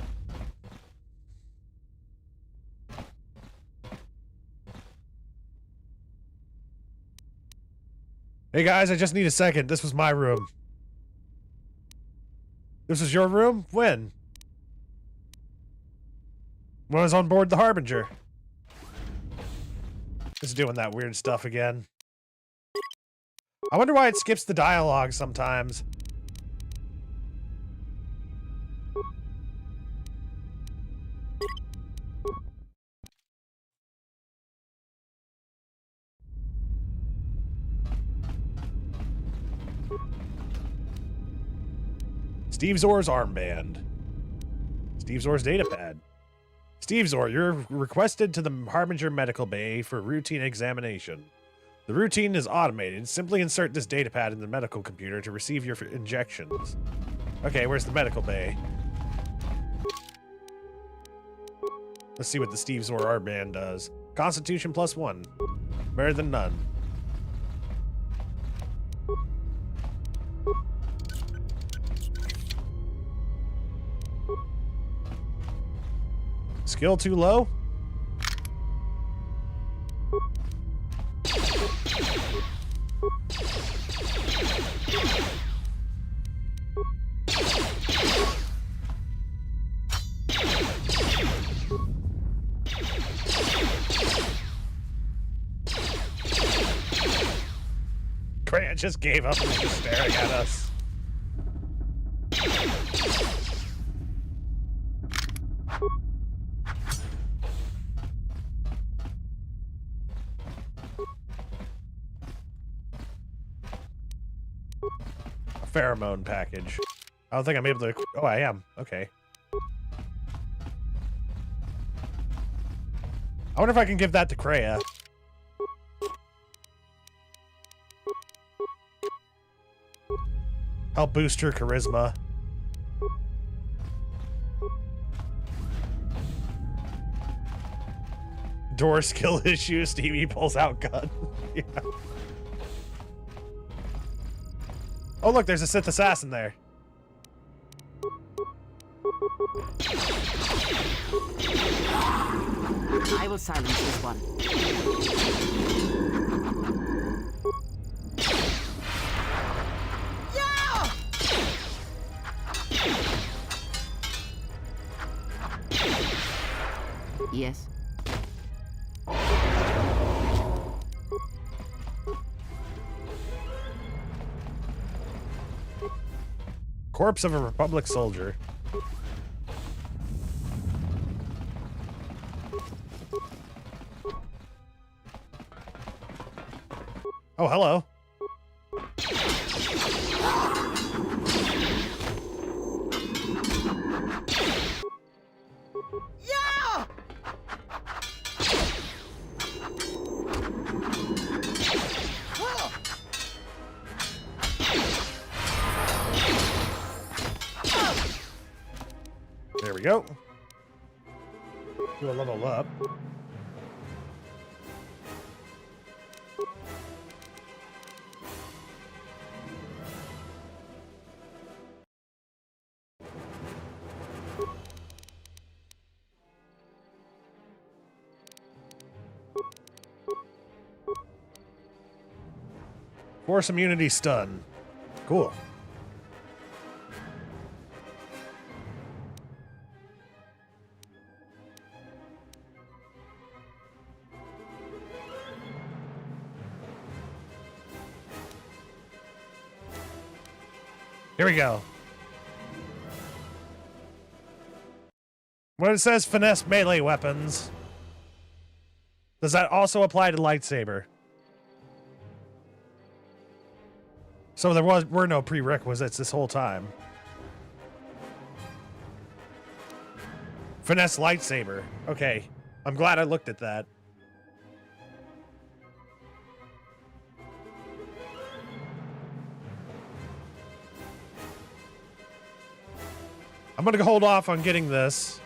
Hey guys, I just need a second. This was my room. This was your room? When? When I was on board the Harbinger. It's doing that weird stuff again. I wonder why it skips the dialogue sometimes. Steve Zor's armband. Steve Zor's datapad. Steve Zor, you're requested to the Harbinger Medical Bay for routine examination. The routine is automated. Simply insert this datapad in the medical computer to receive your injections. Okay, where's the medical bay? Let's see what the Steve Zor armband does. Constitution +1. Better than none. Skill too low? Grant just gave up and was just staring at us. Pheromone package. I don't think I'm able to. Oh, I am. Okay. I wonder if I can give that to Kreia. Help boost her charisma. Door skill issue. Stevie pulls out gun. Yeah. Oh, look, there's a Sith assassin there. I will silence this one. Yes. Corpse of a Republic soldier. Oh, hello. Yeah! There we go. Do a level up. Force immunity stun. Cool. Here we go. When it says finesse melee weapons, does that also apply to lightsaber? So there were no prerequisites this whole time. Finesse lightsaber. Okay. I'm glad I looked at that. I'm gonna hold off on getting this.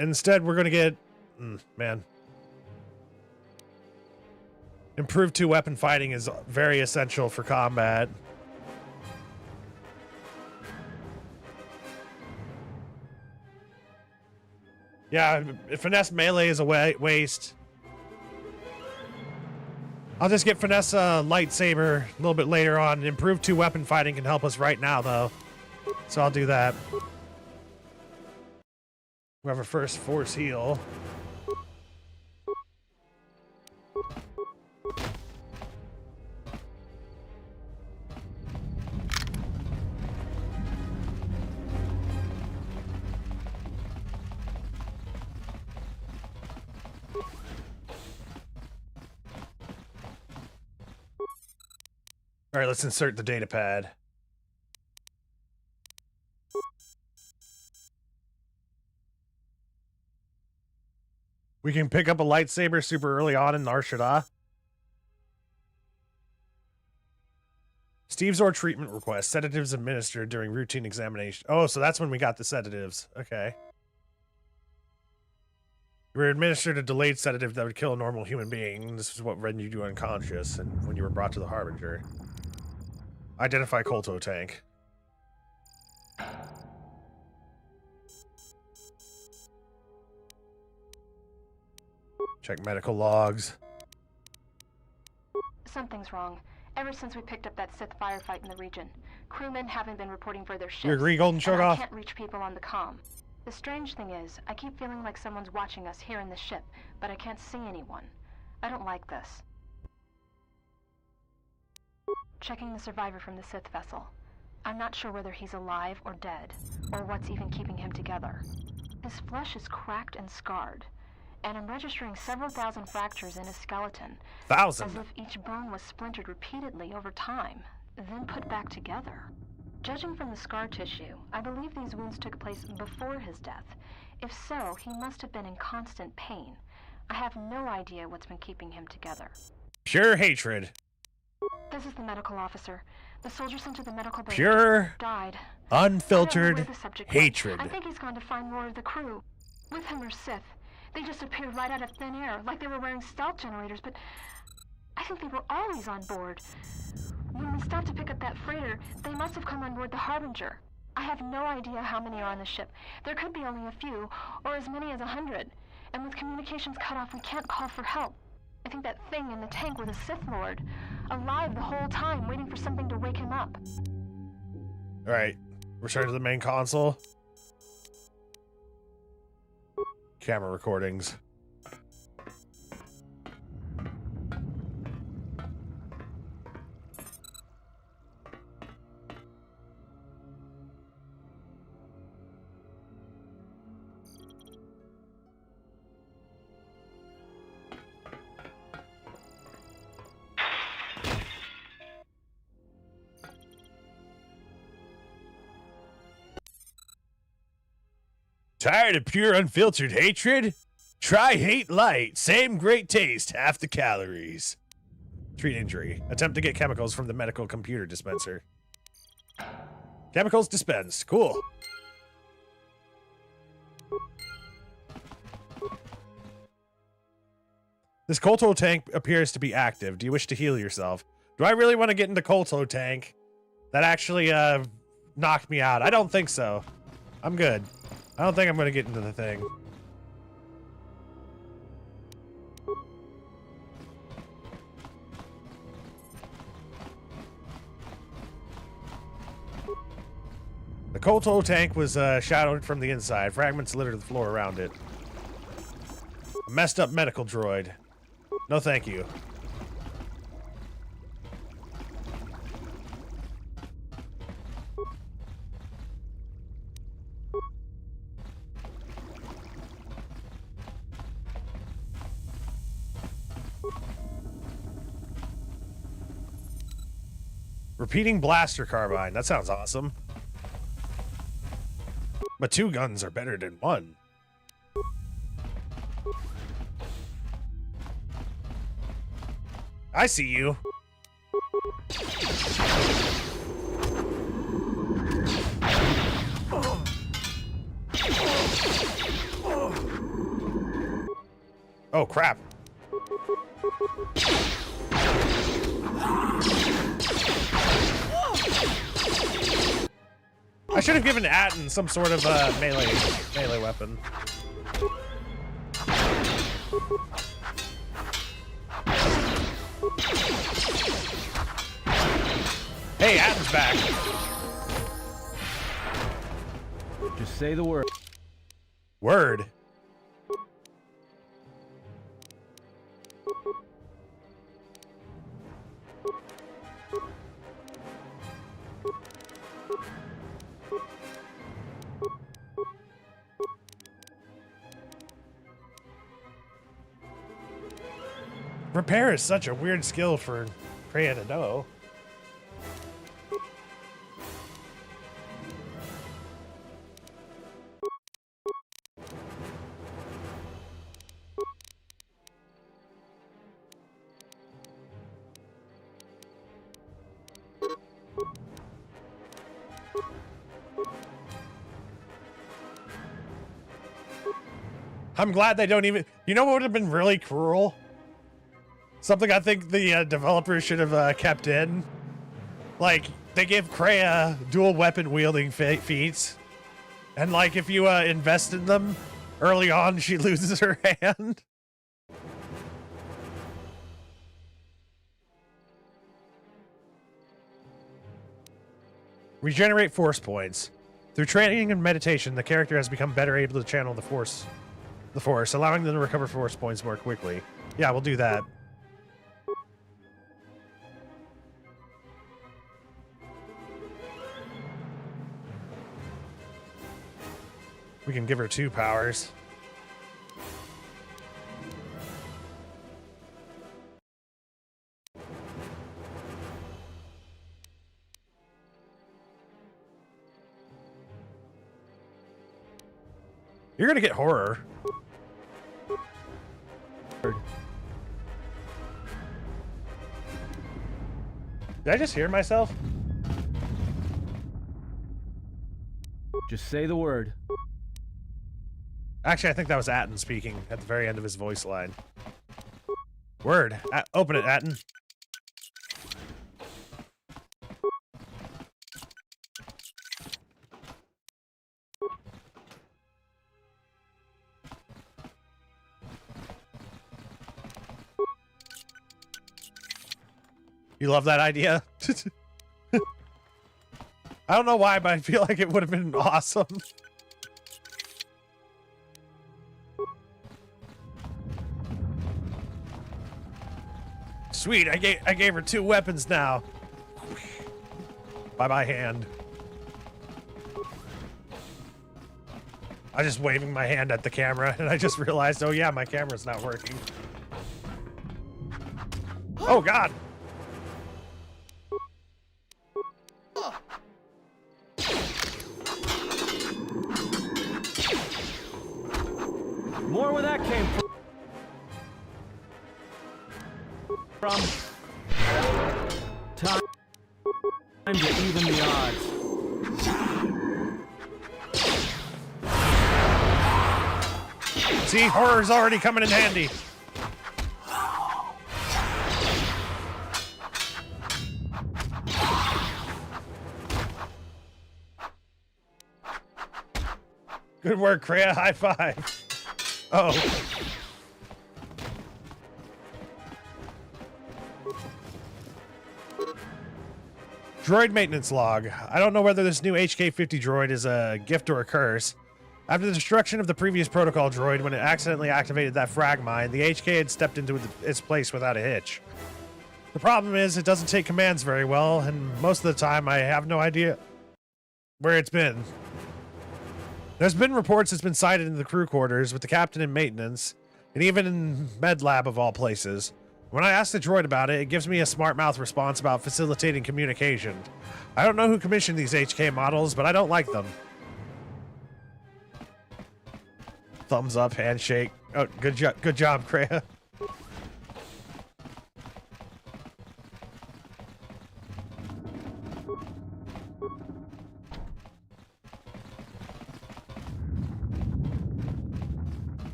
Instead, we're gonna get... man. Improved 2 weapon fighting is very essential for combat. Yeah, finesse melee is a waste. I'll just get finesse lightsaber a little bit later on. Improved 2 weapon fighting can help us right now, though. So I'll do that. We have our first force heal. All right, let's insert the data pad. We can pick up a lightsaber super early on in Nar Shaddaa. Steve's or treatment request. Sedatives administered during routine examination. Oh, so that's when we got the sedatives. Okay. You were administered a delayed sedative that would kill a normal human being. This is what rendered you unconscious and when you were brought to the Harbinger. Identify Kolto tank. Check medical logs. Something's wrong. Ever since we picked up that Sith firefight in the region, crewmen haven't been reporting for their ships. You agree, Golden Shogoff? I can't reach people on the comm. The strange thing is, I keep feeling like someone's watching us here in the ship, but I can't see anyone. I don't like this. Checking the survivor from the Sith vessel. I'm not sure whether he's alive or dead, or what's even keeping him together. His flesh is cracked and scarred, and I'm registering several thousand fractures in his skeleton. Thousand? As if each bone was splintered repeatedly over time, then put back together. Judging from the scar tissue, I believe these wounds took place before his death. If so, he must have been in constant pain. I have no idea what's been keeping him together. Pure hatred. This is the medical officer. The soldier sent to the medical base Pure, died. unfiltered hatred. I think he's gone to find more of the crew. With him or Sith. They just appeared right out of thin air, like they were wearing stealth generators, but I think they were always on board. When we stopped to pick up that freighter, they must have come on board the Harbinger. I have no idea how many are on the ship. There could be only a few, or as many as 100. And with communications cut off, we can't call for help. I think that thing in the tank was a Sith Lord. Alive the whole time, waiting for something to wake him up. Alright, return to the main console. Camera recordings. Tired of pure unfiltered hatred? Try Hate Light. Same great taste, half the calories. Treat injury. Attempt to get chemicals from the medical computer dispenser. Chemicals dispensed. Cool. This Kolto tank appears to be active. Do you wish to heal yourself? Do I really want to get into Kolto tank? That actually knocked me out. I don't think so. I'm good. I don't think I'm going to get into the thing. The Kolto tank was shadowed from the inside. Fragments littered the floor around it. A messed up medical droid. No thank you. Repeating blaster carbine. That sounds awesome. But 2 guns are better than 1. I see you. Oh, crap. I should have given Atten some sort of melee weapon. Hey, Atten's back. Just say the word. Word. Repair is such a weird skill for Freya to know. I'm glad they don't even... You know what would have been really cruel? Something I think the developers should have kept in. Like, they give Kreia dual weapon wielding feats. And like, if you invest in them early on, she loses her hand. Regenerate force points. Through training and meditation, the character has become better able to channel the force, allowing them to recover force points more quickly. Yeah, we'll do that. We can give her 2 powers. You're gonna get horror. Did I just hear myself? Just say the word. Actually, I think that was Atten speaking at the very end of his voice line. Word. Open it, Atten. You love that idea? I don't know why, but I feel like it would have been awesome. Sweet, I gave her 2 weapons now. By my hand. I just waving my hand at the camera, and I just realized, oh yeah, my camera's not working. Oh God! More where that came from. Time to even the odds. See, horror's already coming in handy. Good work, Kreia. High five. Oh. Droid maintenance log. I don't know whether this new HK-50 droid is a gift or a curse. After the destruction of the previous protocol droid, when it accidentally activated that frag mine, the HK had stepped into its place without a hitch. The problem is, it doesn't take commands very well, and most of the time I have no idea where it's been. There's been reports it's been sighted in the crew quarters with the captain in maintenance, and even in med lab of all places. When I ask the droid about it, it gives me a smart mouth response about facilitating communication. I don't know who commissioned these HK models, but I don't like them. Thumbs up, handshake. Oh, good job, Kreia.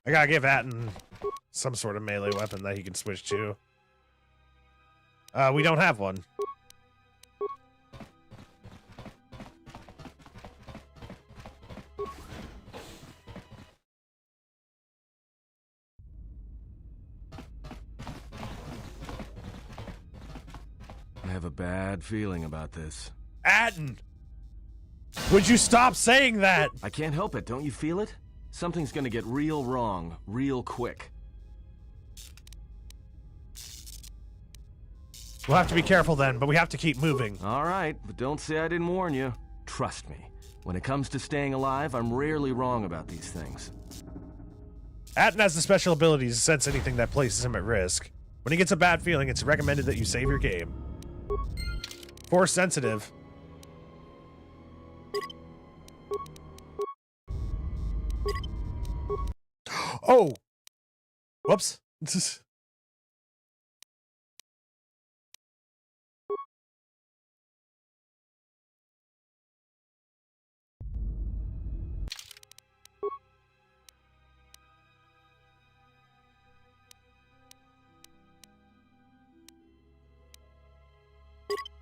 I gotta give Atten some sort of melee weapon that he can switch to. We don't have one. I have a bad feeling about this. Atten! Would you stop saying that? I can't help it, don't you feel it? Something's gonna get real wrong, real quick. We'll have to be careful then, but we have to keep moving. All right, but don't say I didn't warn you. Trust me, when it comes to staying alive, I'm rarely wrong about these things. Atten has the special ability to sense anything that places him at risk. When he gets a bad feeling, it's recommended that you save your game. Force sensitive. Oh! Whoops.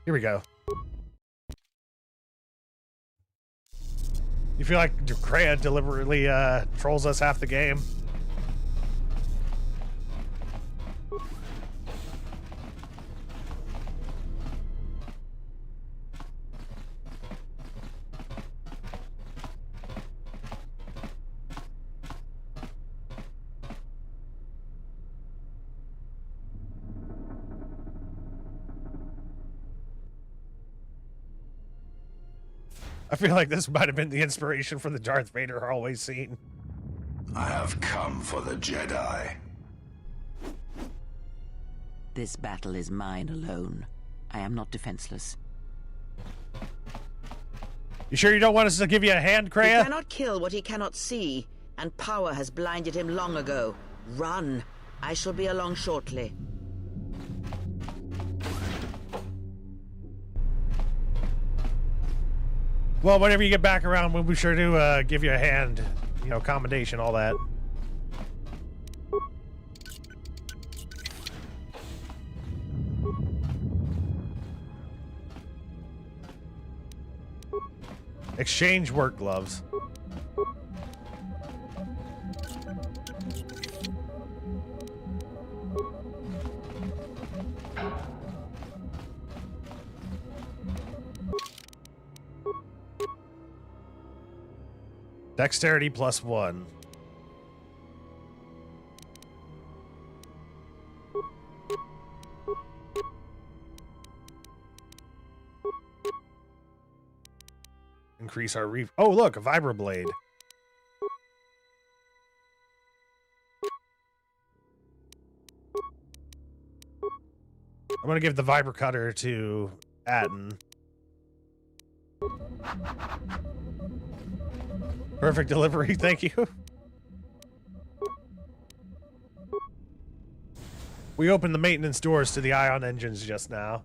Here we go. You feel like Kreia deliberately trolls us half the game? I feel like this might have been the inspiration for the Darth Vader hallway scene. I have come for the Jedi. This battle is mine alone. I am not defenseless. You sure you don't want us to give you a hand, Kreia? He cannot kill what he cannot see, and power has blinded him long ago. Run. I shall be along shortly. Well, whenever you get back around, we'll be sure to give you a hand. You know, commendation, all that. Exchange work gloves. Dexterity +1. Increase our Oh, look, a vibroblade. I'm gonna give the vibro cutter to Atten. Perfect delivery, thank you. We opened the maintenance doors to the ion engines just now.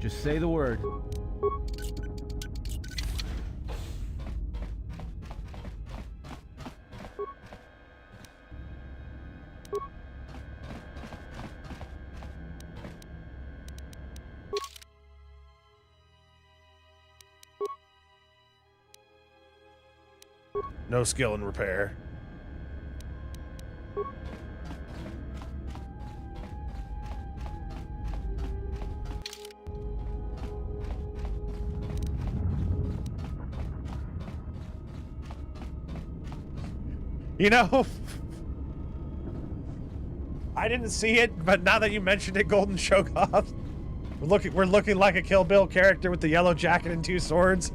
Just say the word. No skill in repair. You know, I didn't see it, but now that you mentioned it, Golden Shogoth, we're looking like a Kill Bill character with the yellow jacket and 2 swords.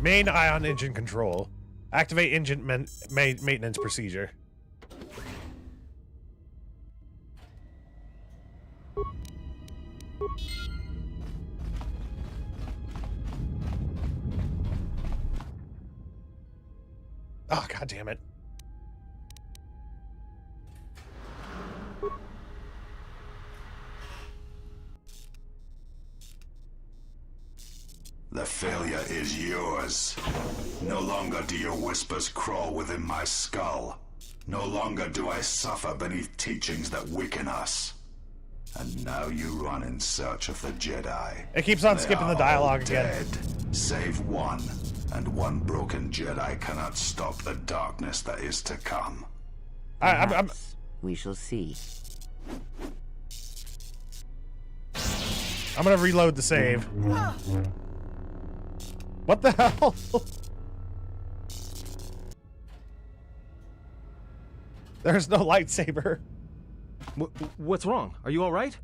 Main ion engine control. Activate engine maintenance procedure. Oh, God damn it. The failure is yours. No longer do your whispers crawl within my skull. No longer do I suffer beneath teachings that weaken us. And now you run in search of the Jedi. It keeps on They skipping the are dialogue all again. Dead, save one. And one broken Jedi cannot stop the darkness that is to come. We shall see. I'm gonna reload the save. What the hell? There's no lightsaber. What's wrong? Are you all right?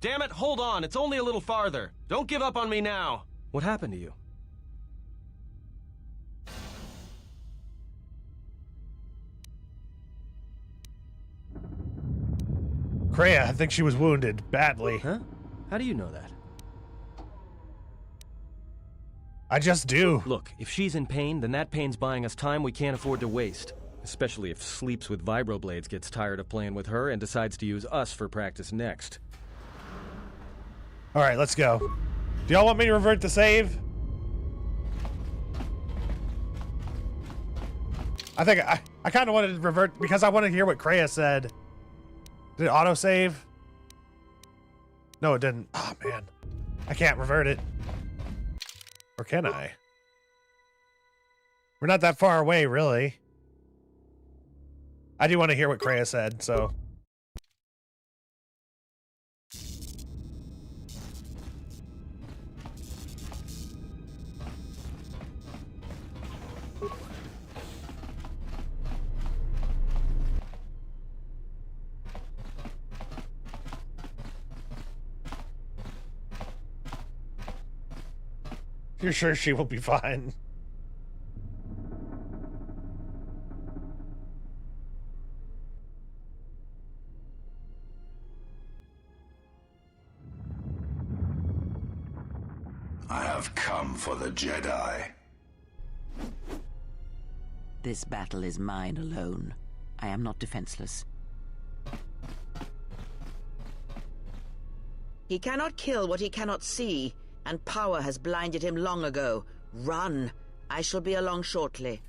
Damn it, hold on. It's only a little farther. Don't give up on me now. What happened to you? Kreia, I think she was wounded badly. Huh? How do you know that? I just do. Look, if she's in pain, then that pain's buying us time we can't afford to waste. Especially if Sleeps with Vibroblades gets tired of playing with her and decides to use us for practice next. Alright, let's go. Do y'all want me to revert the save? I think I kind of wanted to revert because I want to hear what Kreia said. Did it autosave? No, it didn't. Oh, man. I can't revert it. Or can I? We're not that far away, really. I do want to hear what Kreia said, so. You're sure she will be fine. I have come for the Jedi. This battle is mine alone. I am not defenseless. He cannot kill what he cannot see, and power has blinded him long ago. Run! I shall be along shortly.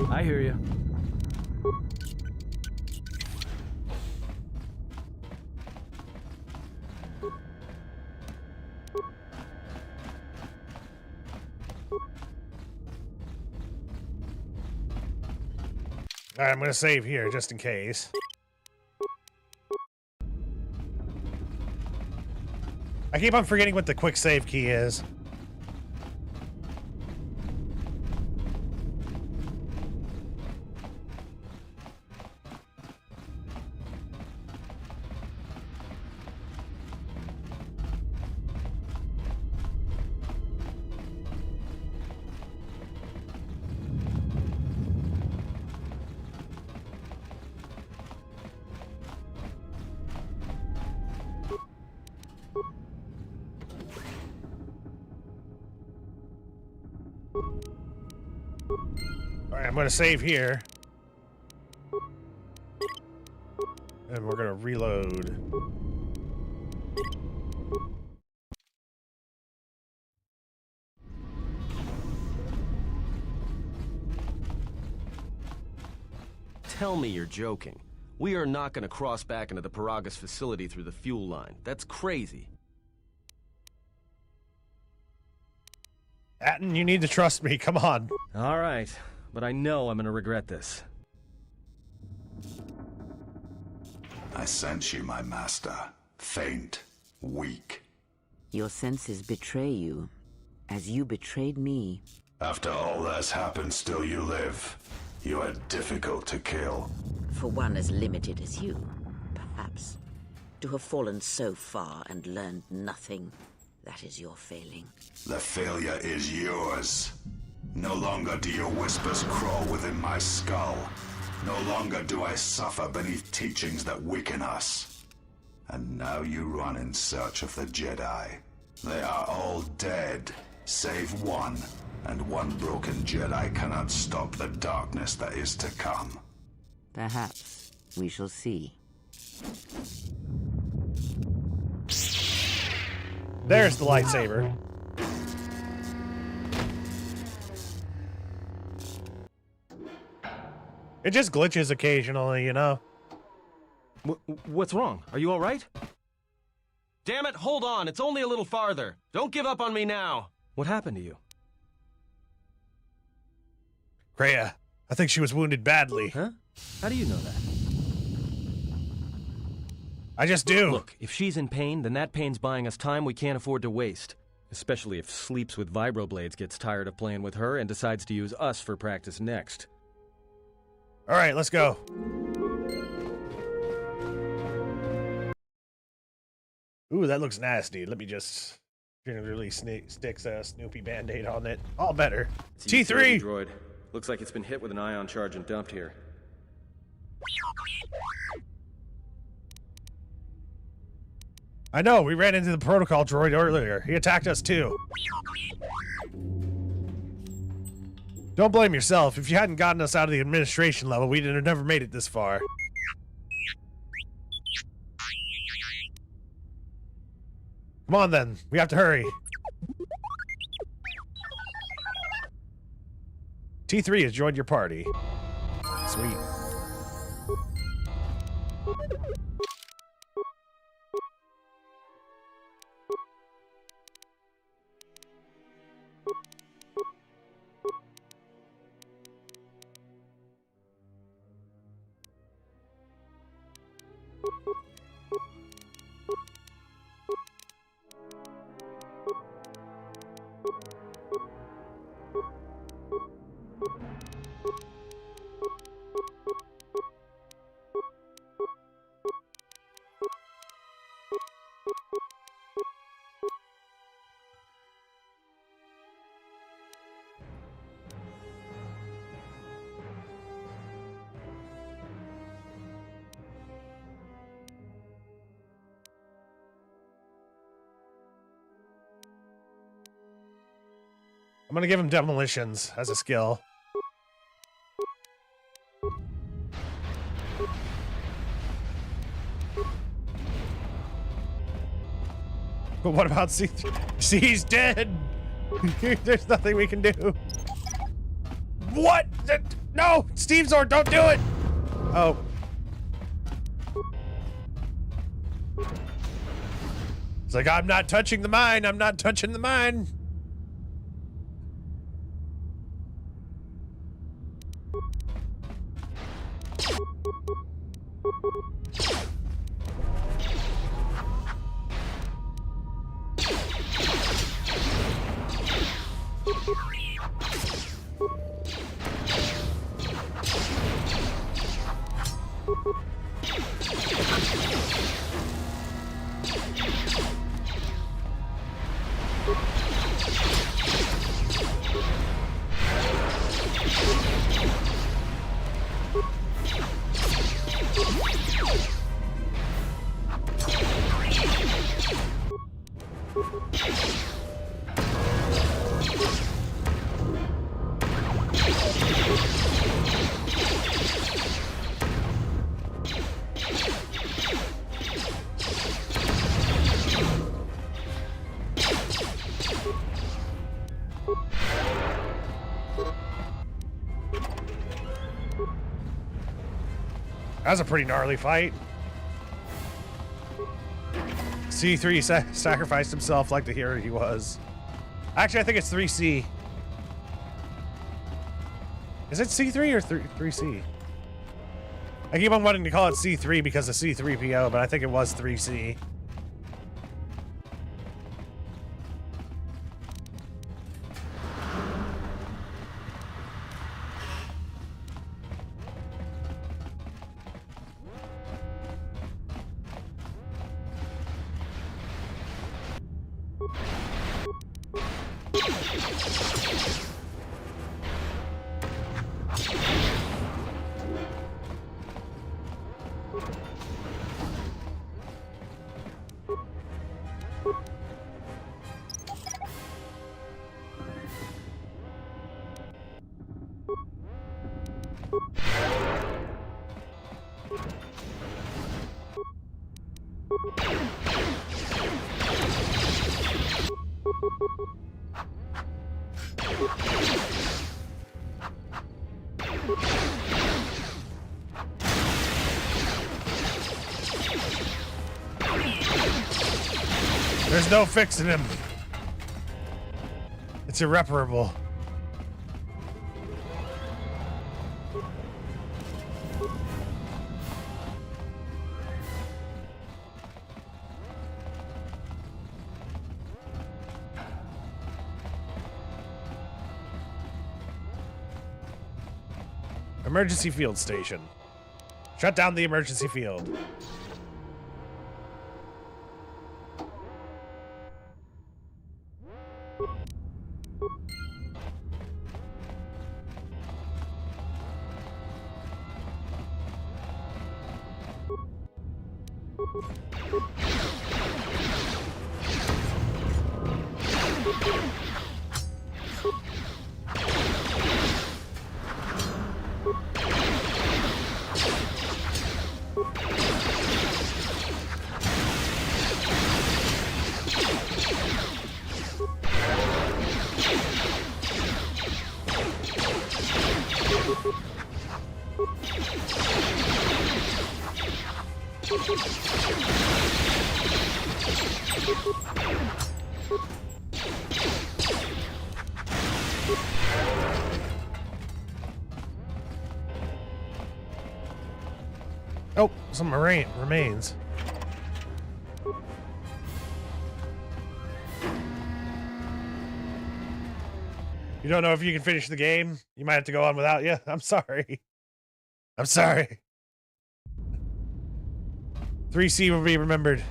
I hear you. All right, I'm going to save here just in case. I keep on forgetting what the quick save key is. I'm going to save here. And we're going to reload. Tell me you're joking. We are not going to cross back into the Paragus facility through the fuel line. That's crazy. Atton, you need to trust me. Come on. All right. But I know I'm going to regret this. I sense you, my master. Faint, weak. Your senses betray you, as you betrayed me. After all that's happened, still you live. You are difficult to kill. For one as limited as you, perhaps. To have fallen so far and learned nothing, that is your failing. The failure is yours. No longer do your whispers crawl within my skull. No longer do I suffer beneath teachings that weaken us. And now you run in search of the Jedi. They are all dead, save one. And one broken Jedi cannot stop the darkness that is to come. Perhaps. We shall see. There's the lightsaber. It just glitches occasionally, you know? What's wrong? Are you all right? Damn it, hold on. It's only a little farther. Don't give up on me now. What happened to you? Kreia, I think she was wounded badly. Huh? How do you know that? I just do. Look, if she's in pain, then that pain's buying us time we can't afford to waste. Especially if Sleeps with Vibroblades gets tired of playing with her and decides to use us for practice next. All right, let's go. Ooh, that looks nasty. Let me just Generally sticks a Snoopy Band-Aid on it. All better. It's a T3! utility droid. Looks like it's been hit with an ion charge and dumped here. I know, we ran into the protocol droid earlier. He attacked us too. Don't blame yourself. If you hadn't gotten us out of the administration level, we'd have never made it this far. Come on then, we have to hurry. T3 has joined your party. Sweet. I'm gonna give him demolitions as a skill. But what about C? See, he's dead. There's nothing we can do. What? No, Steve Zord, don't do it. Oh. It's like, I'm not touching the mine. I'm not touching the mine. That was a pretty gnarly fight. C3 sacrificed himself like the hero he was. Actually, I think it's 3C. Is it C3 or 3C? I keep on wanting to call it C3 because of C3PO, but I think it was 3C. There's no fixing him. It's irreparable. Emergency field station. Shut down the emergency field. Oh, some remains. You don't know if you can finish the game? You might have to go on without you. I'm sorry. I'm sorry. 3C will be remembered.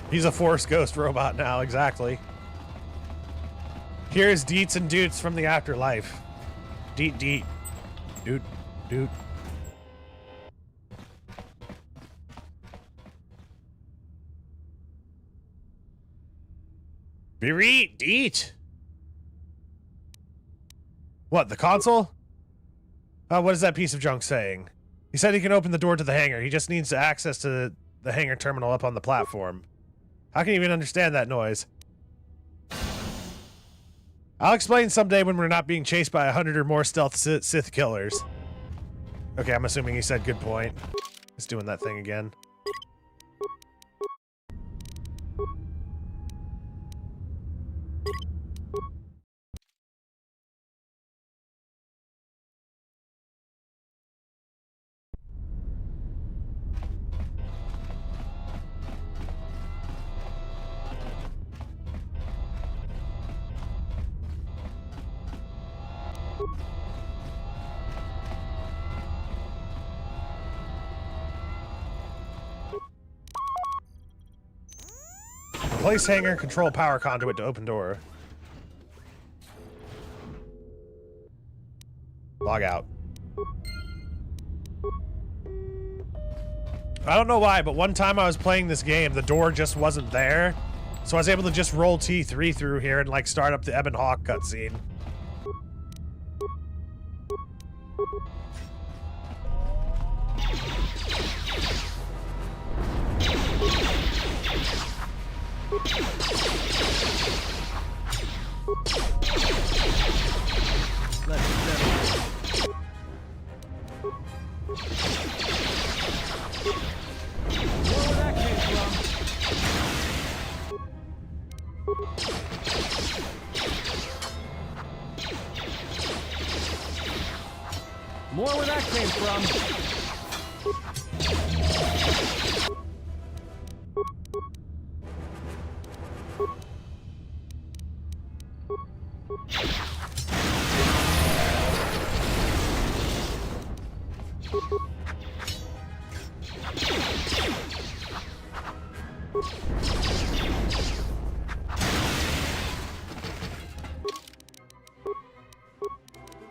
He's a Force Ghost robot now, exactly. Here's Deets and Doots from the afterlife. Deet Deet. Doot Doot. Bereet Deet. What, the console? What is that piece of junk saying? He said he can open the door to the hangar. He just needs access to the hangar terminal up on the platform. How can you even understand that noise? I'll explain someday when we're not being chased by 100 or more stealth Sith killers. Okay, I'm assuming he said good point. He's doing that thing again. Place hangar, control power conduit to open door. Log out. I don't know why, but one time I was playing this game, the door just wasn't there. So I was able to just roll T3 through here and like start up the Ebon Hawk cutscene. More where that came from.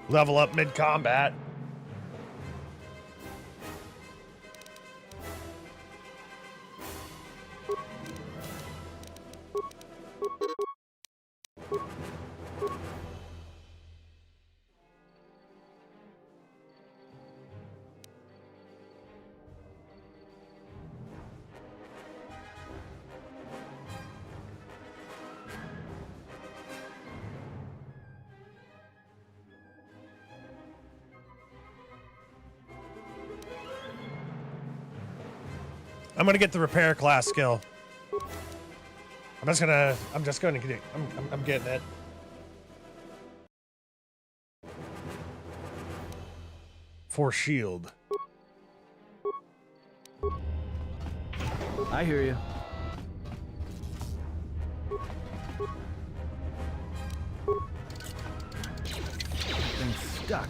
Level up mid-combat. I'm gonna get the repair class skill. I'm just going to get it. I'm getting it. For shield. I hear you. Thing's stuck.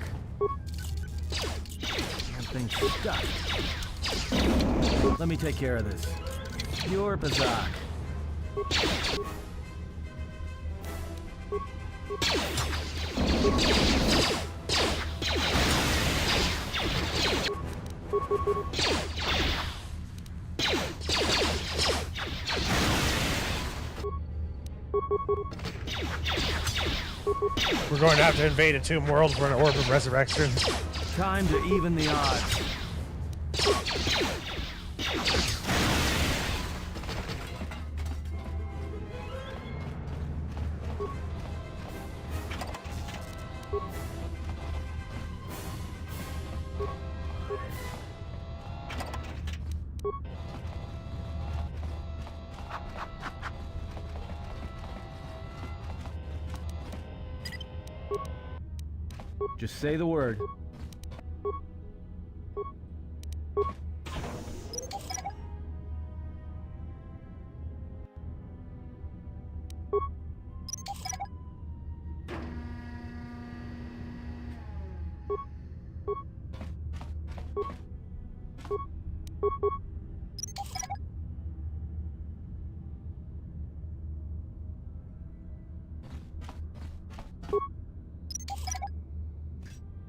Thing's stuck. Let me take care of this. You're Bazak. We're going to have to invade a tomb world for an orb of resurrection. Time to even the odds. Just say the word.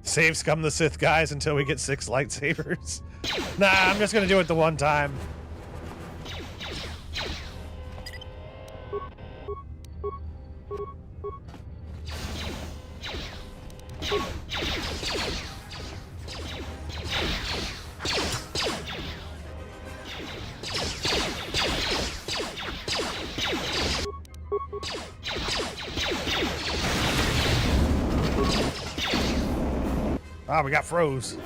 Save Scum the Sith guys until we get 6 lightsabers. Nah, I'm just gonna do it the one time. Ah, we got froze.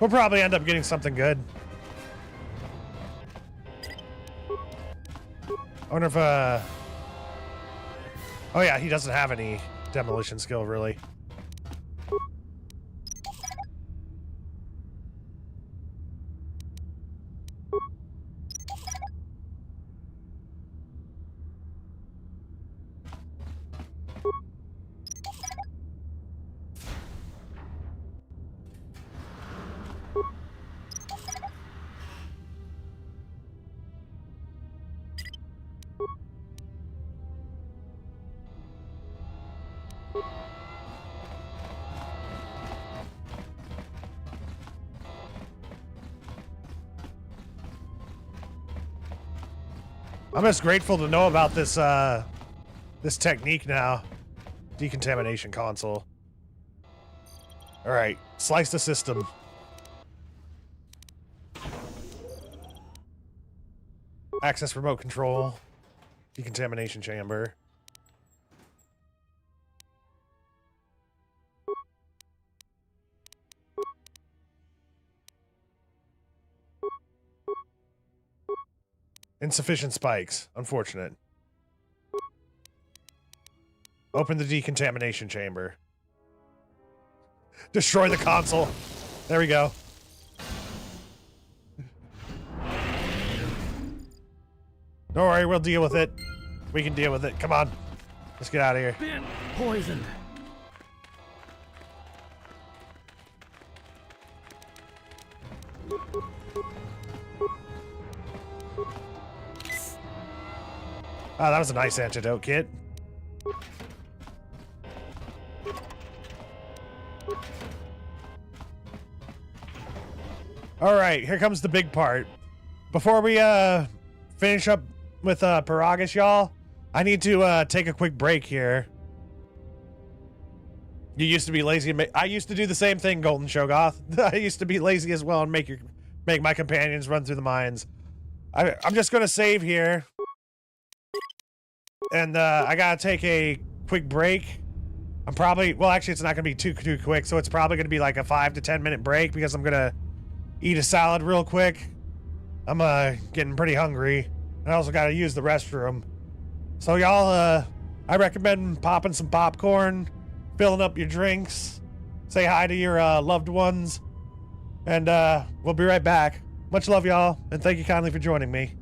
We'll probably end up getting something good. I wonder if, oh yeah, he doesn't have any demolition skill, really. I'm just grateful to know about this this technique now. Decontamination console. Alright, slice the system. Access remote control. Decontamination chamber. Insufficient spikes. Unfortunate. Open the decontamination chamber. Destroy the console. There we go. Don't worry, we'll deal with it. We can deal with it. Come on. Let's get out of here. Been poisoned. Oh, that was a nice antidote, kid. All right, here comes the big part. Before we finish up with Paragus, y'all, I need to take a quick break here. You used to be lazy. I used to do the same thing, Golden Shogoth. I used to be lazy as well and make your make my companions run through the mines. I'm just gonna save here. And I gotta take a quick break. I'm probably, well, actually, it's not gonna be too quick, so it's probably gonna be like a 5 to 10 minute break because I'm gonna eat a salad real quick. I'm getting pretty hungry. I also gotta use the restroom. So y'all, I recommend popping some popcorn, filling up your drinks, say hi to your loved ones, and we'll be right back. Much love, y'all, and thank you kindly for joining me.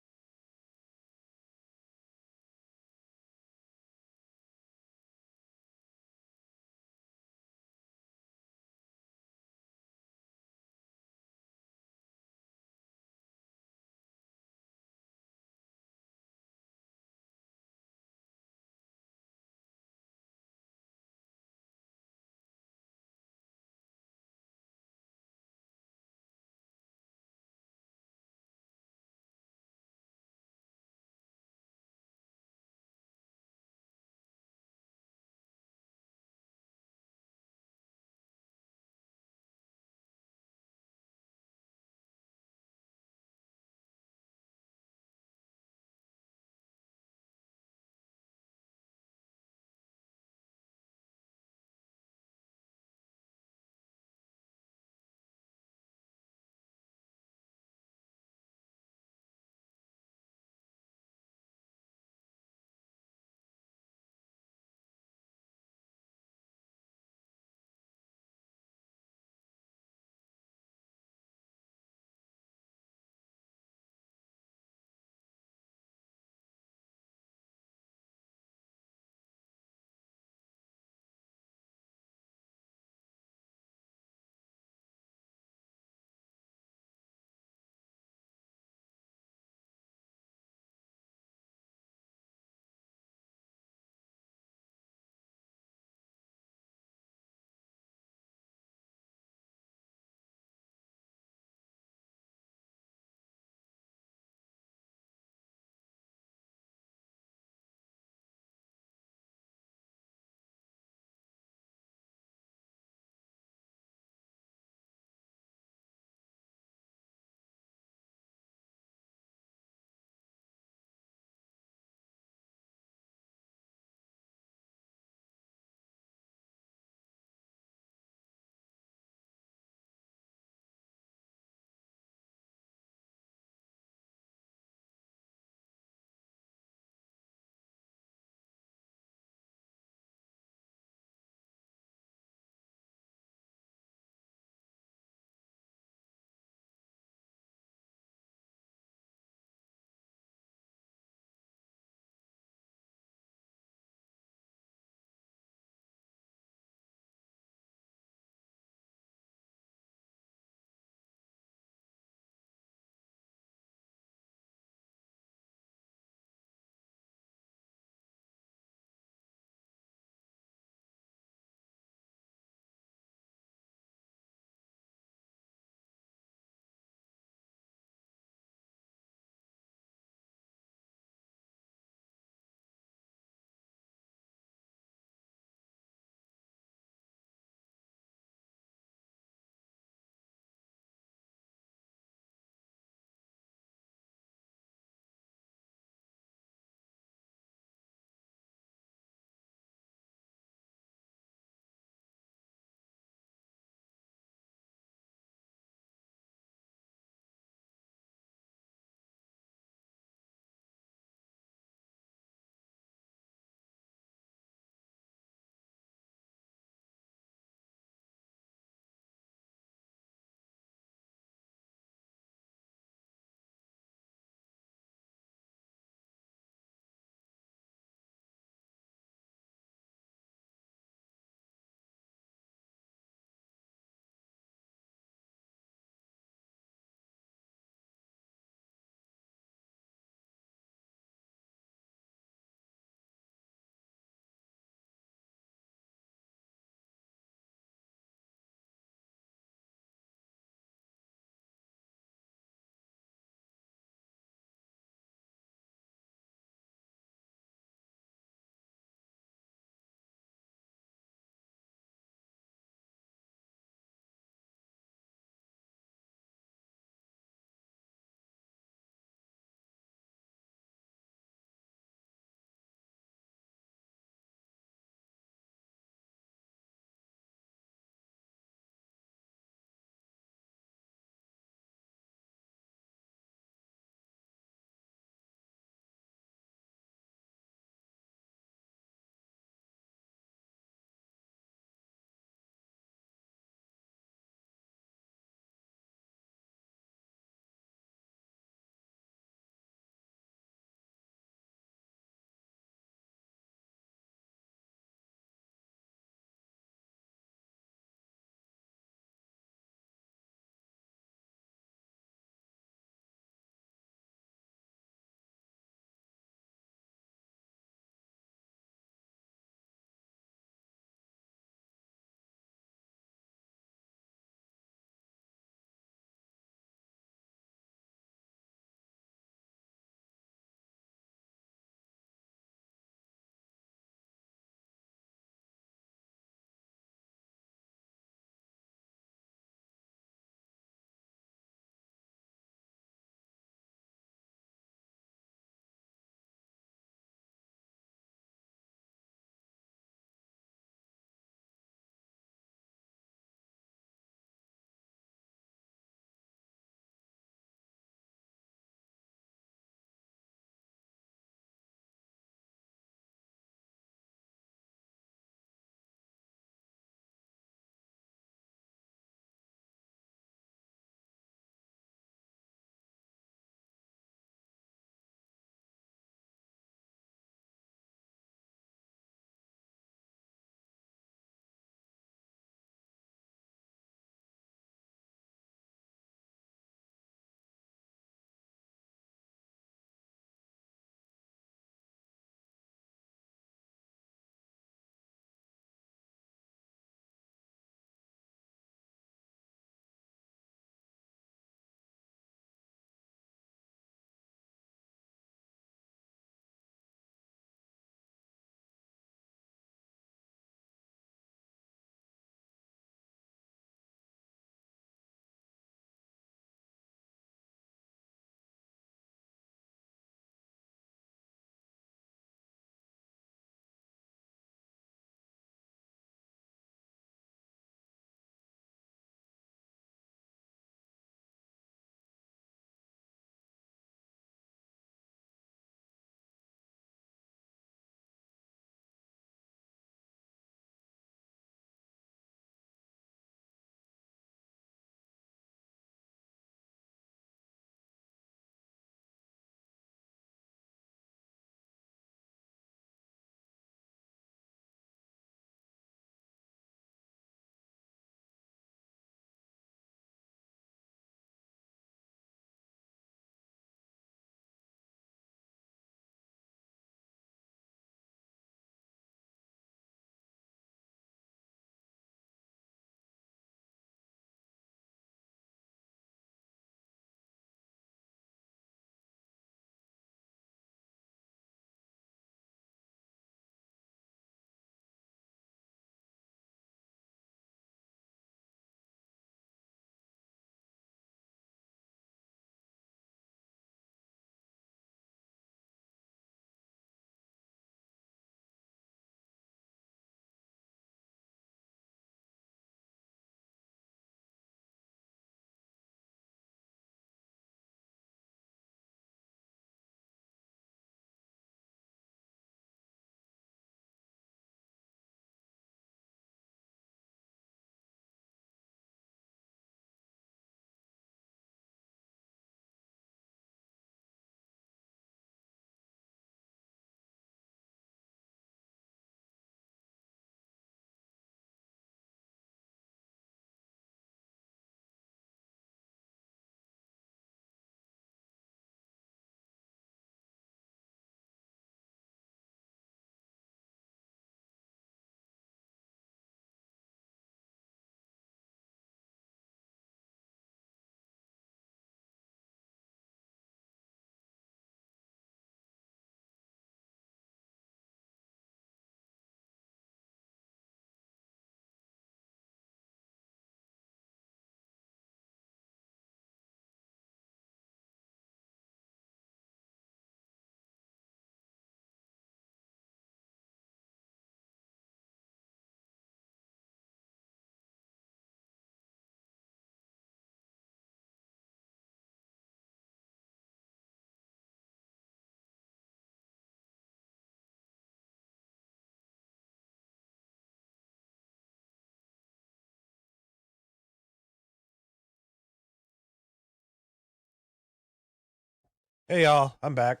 Hey y'all, I'm back.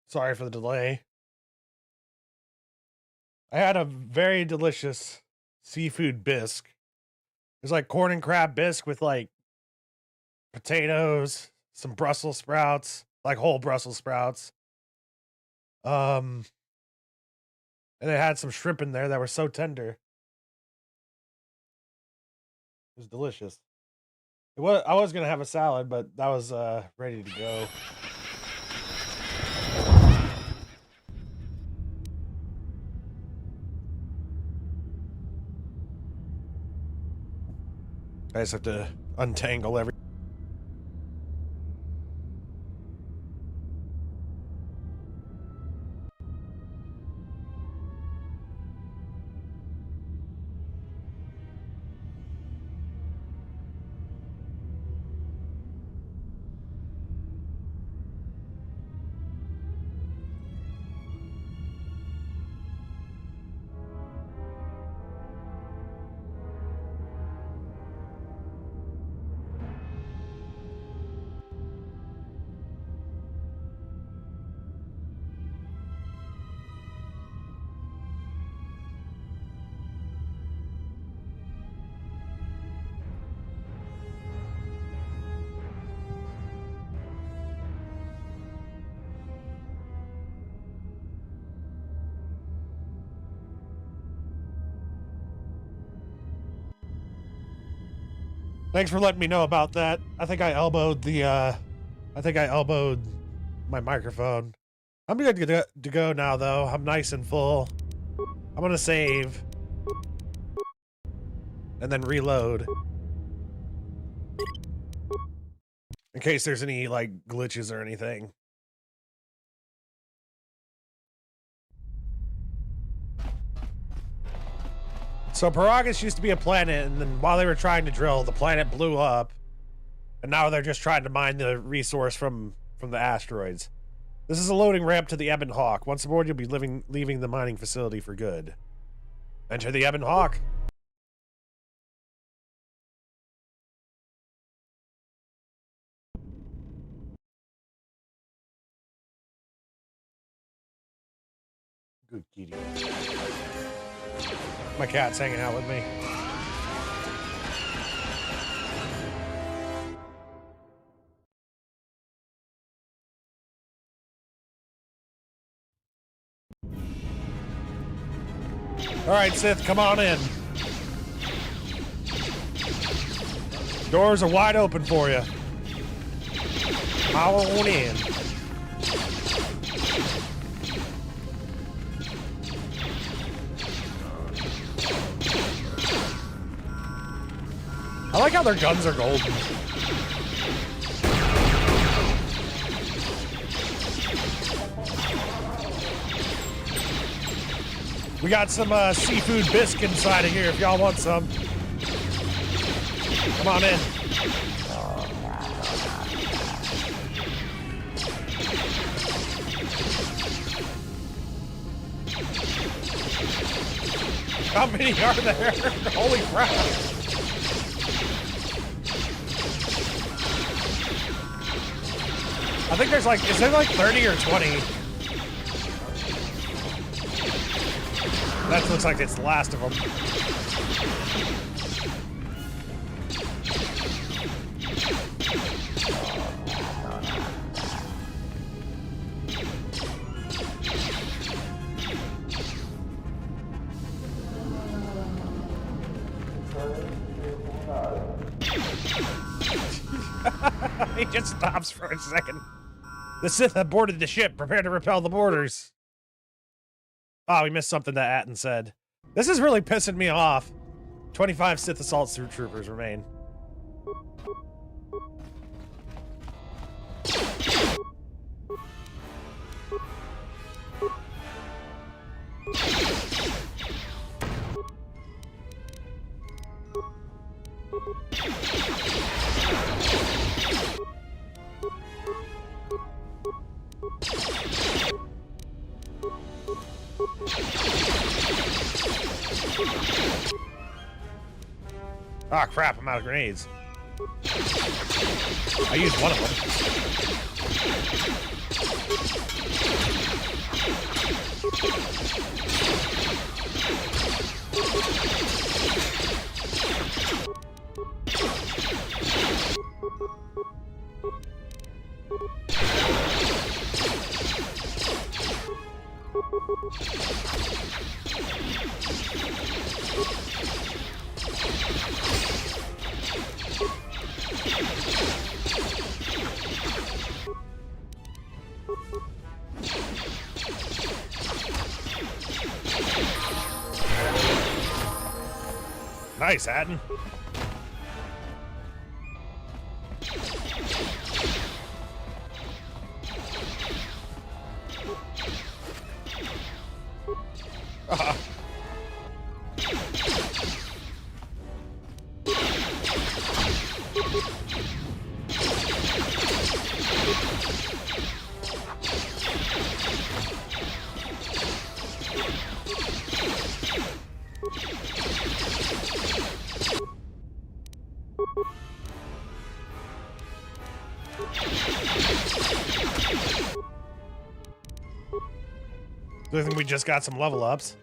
Sorry for the delay. I had a very delicious seafood bisque. It was like corn and crab bisque with like potatoes, some Brussels sprouts, like whole Brussels sprouts. And it had some shrimp in there that were so tender. It was delicious. I was gonna have a salad, but that was ready to go. I just have to untangle everything. Thanks for letting me know about that. I think I elbowed my microphone. I'm good to go now, though. I'm nice and full. I'm gonna save. And then reload. In case there's any, like, glitches or anything. So Paragus used to be a planet, and then while they were trying to drill, the planet blew up. And now they're just trying to mine the resource from the asteroids. This is a loading ramp to the Ebon Hawk. Once aboard, you'll be leaving the mining facility for good. Enter the Ebon Hawk. Good kitty. My cat's hanging out with me. All right, Sith, come on in. Doors are wide open for you. Come on in. I like how their guns are golden. We got some seafood bisque inside of here if y'all want some. Come on in. How many are there? Holy crap. I think there's like, is there like 30 or 20? That looks like it's the last of them. He just stops for a second. The Sith have boarded the ship. Prepare to repel the boarders. Oh, we missed something that Atten said. This is really pissing me off. 25 Sith assault troopers remain. Ah, crap, I'm out of grenades. I used one of them. Nice, Atten. I think we just got some level ups.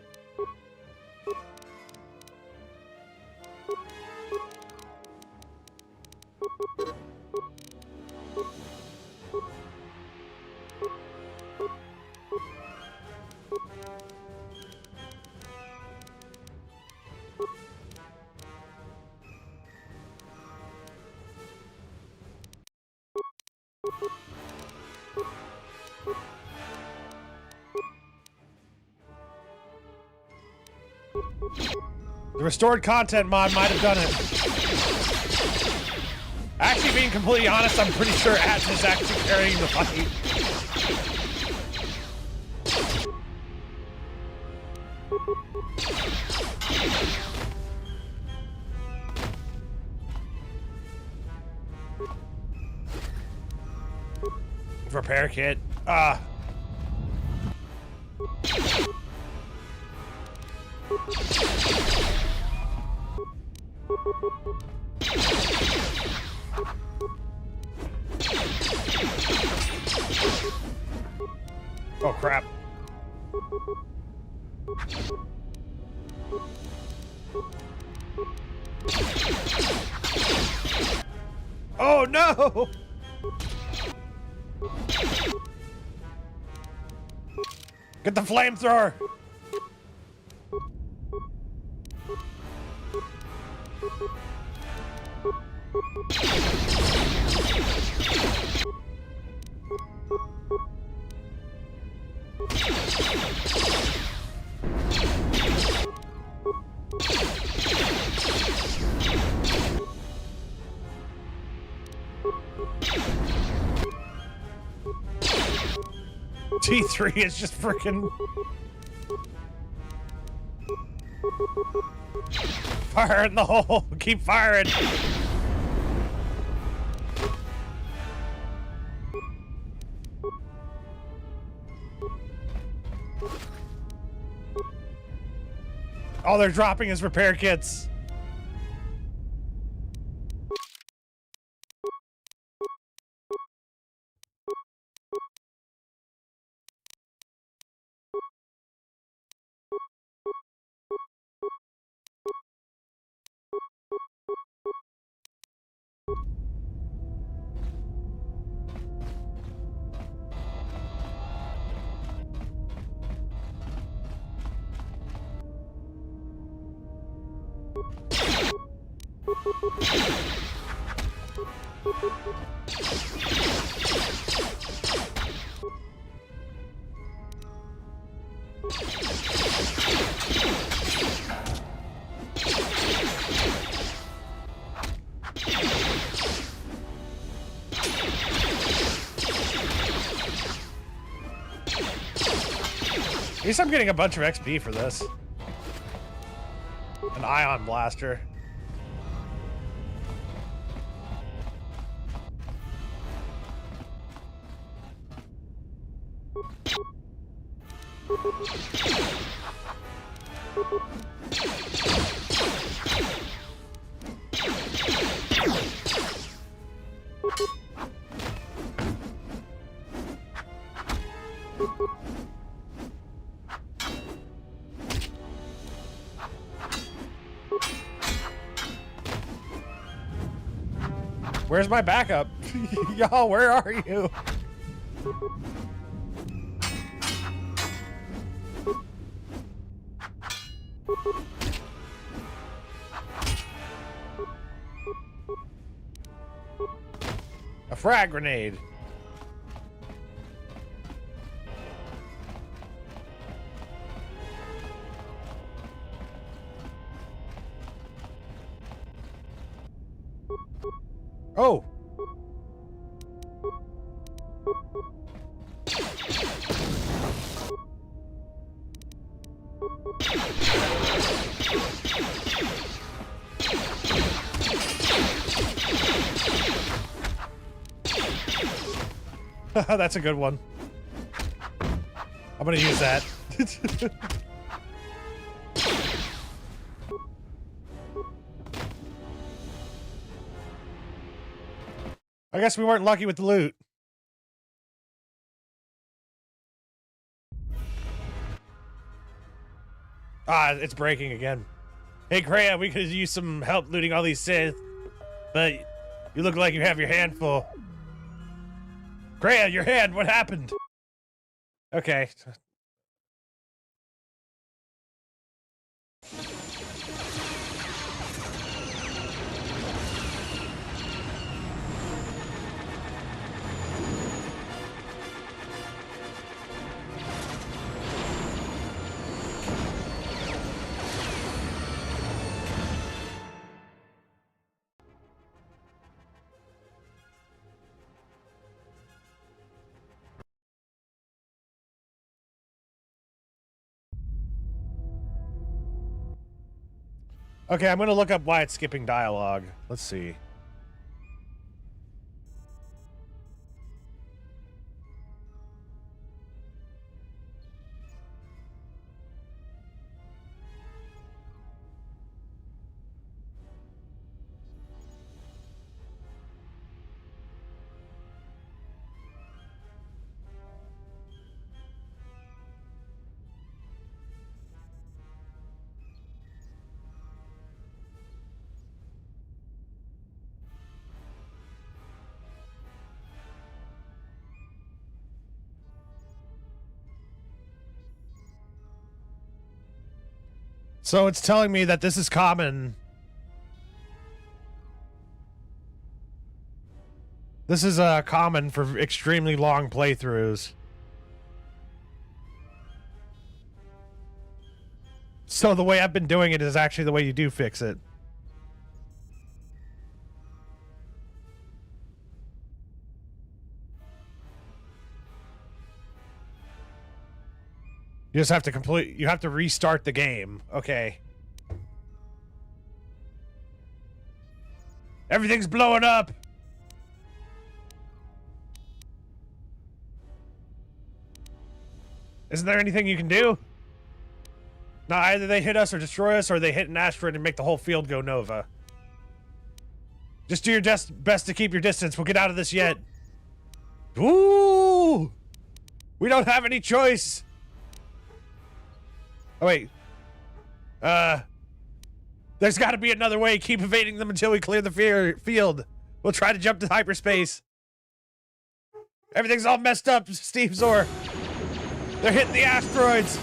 The restored content mod might have done it. Actually, being completely honest, I'm pretty sure Atten is actually carrying the fight. Repair kit. Oh crap. Oh no! Get the flamethrower! T3 is just freaking fire in the hole. Keep firing. All they're dropping is repair kits. At least I'm getting a bunch of XP for this. An ion blaster. Where's my backup? Y'all, where are you? A frag grenade. Oh. That's a good one. I'm gonna use that. I guess we weren't lucky with the loot. Ah, it's breaking again. Hey, Kreia, we could use some help looting all these Sith, but you look like you have your hand full. Kreia, your hand, what happened? Okay. Okay, I'm gonna look up why it's skipping dialogue. Let's see. So it's telling me that this is common. This is common for extremely long playthroughs. So the way I've been doing it is actually the way you do fix it. You just have to you have to restart the game. Okay. Everything's blowing up. Isn't there anything you can do? No, either they hit us or destroy us, or they hit an asteroid and make the whole field go nova. Just do your best to keep your distance. We'll get out of this yet. Ooh! We don't have any choice. Oh, wait. There's got to be another way. Keep evading them until we clear the field. We'll try to jump to hyperspace. Everything's all messed up, Steve Zor. They're hitting the asteroids.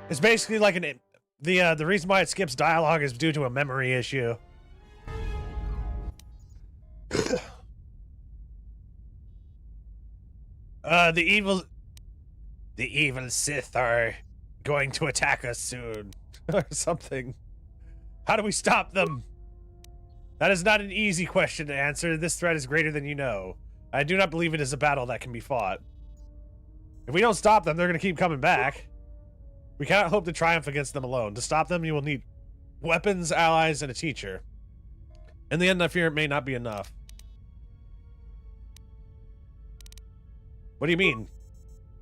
It's basically like the reason why it skips dialogue is due to a memory issue. The evil Sith are going to attack us soon, or something. How do we stop them? That is not an easy question to answer. This threat is greater than you know. I do not believe it is a battle that can be fought. If we don't stop them, they're going to keep coming back. We cannot hope to triumph against them alone. To stop them, you will need weapons, allies, and a teacher. In the end, I fear it may not be enough. What do you mean?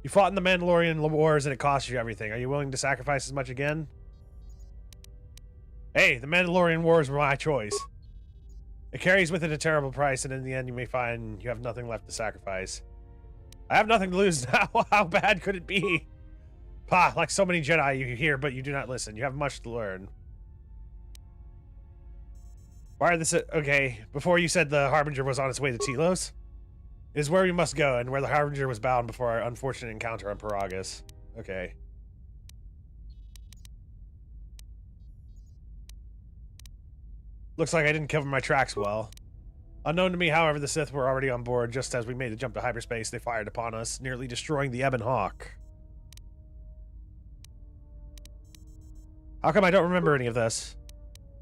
You fought in the Mandalorian wars and it cost you everything. Are you willing to sacrifice as much again? Hey, the Mandalorian wars were my choice. It carries with it a terrible price, and in the end you may find you have nothing left to sacrifice. I have nothing to lose now. How bad could it be? Pah, like so many Jedi you hear, but you do not listen. You have much to learn. Why are this... Okay, before you said the Harbinger was on its way to Telos? It is where we must go, and where the Harbinger was bound before our unfortunate encounter on Paragus. Okay. Looks like I didn't cover my tracks well. Unknown to me, however, the Sith were already on board. Just as we made the jump to hyperspace, they fired upon us, nearly destroying the Ebon Hawk. How come I don't remember any of this?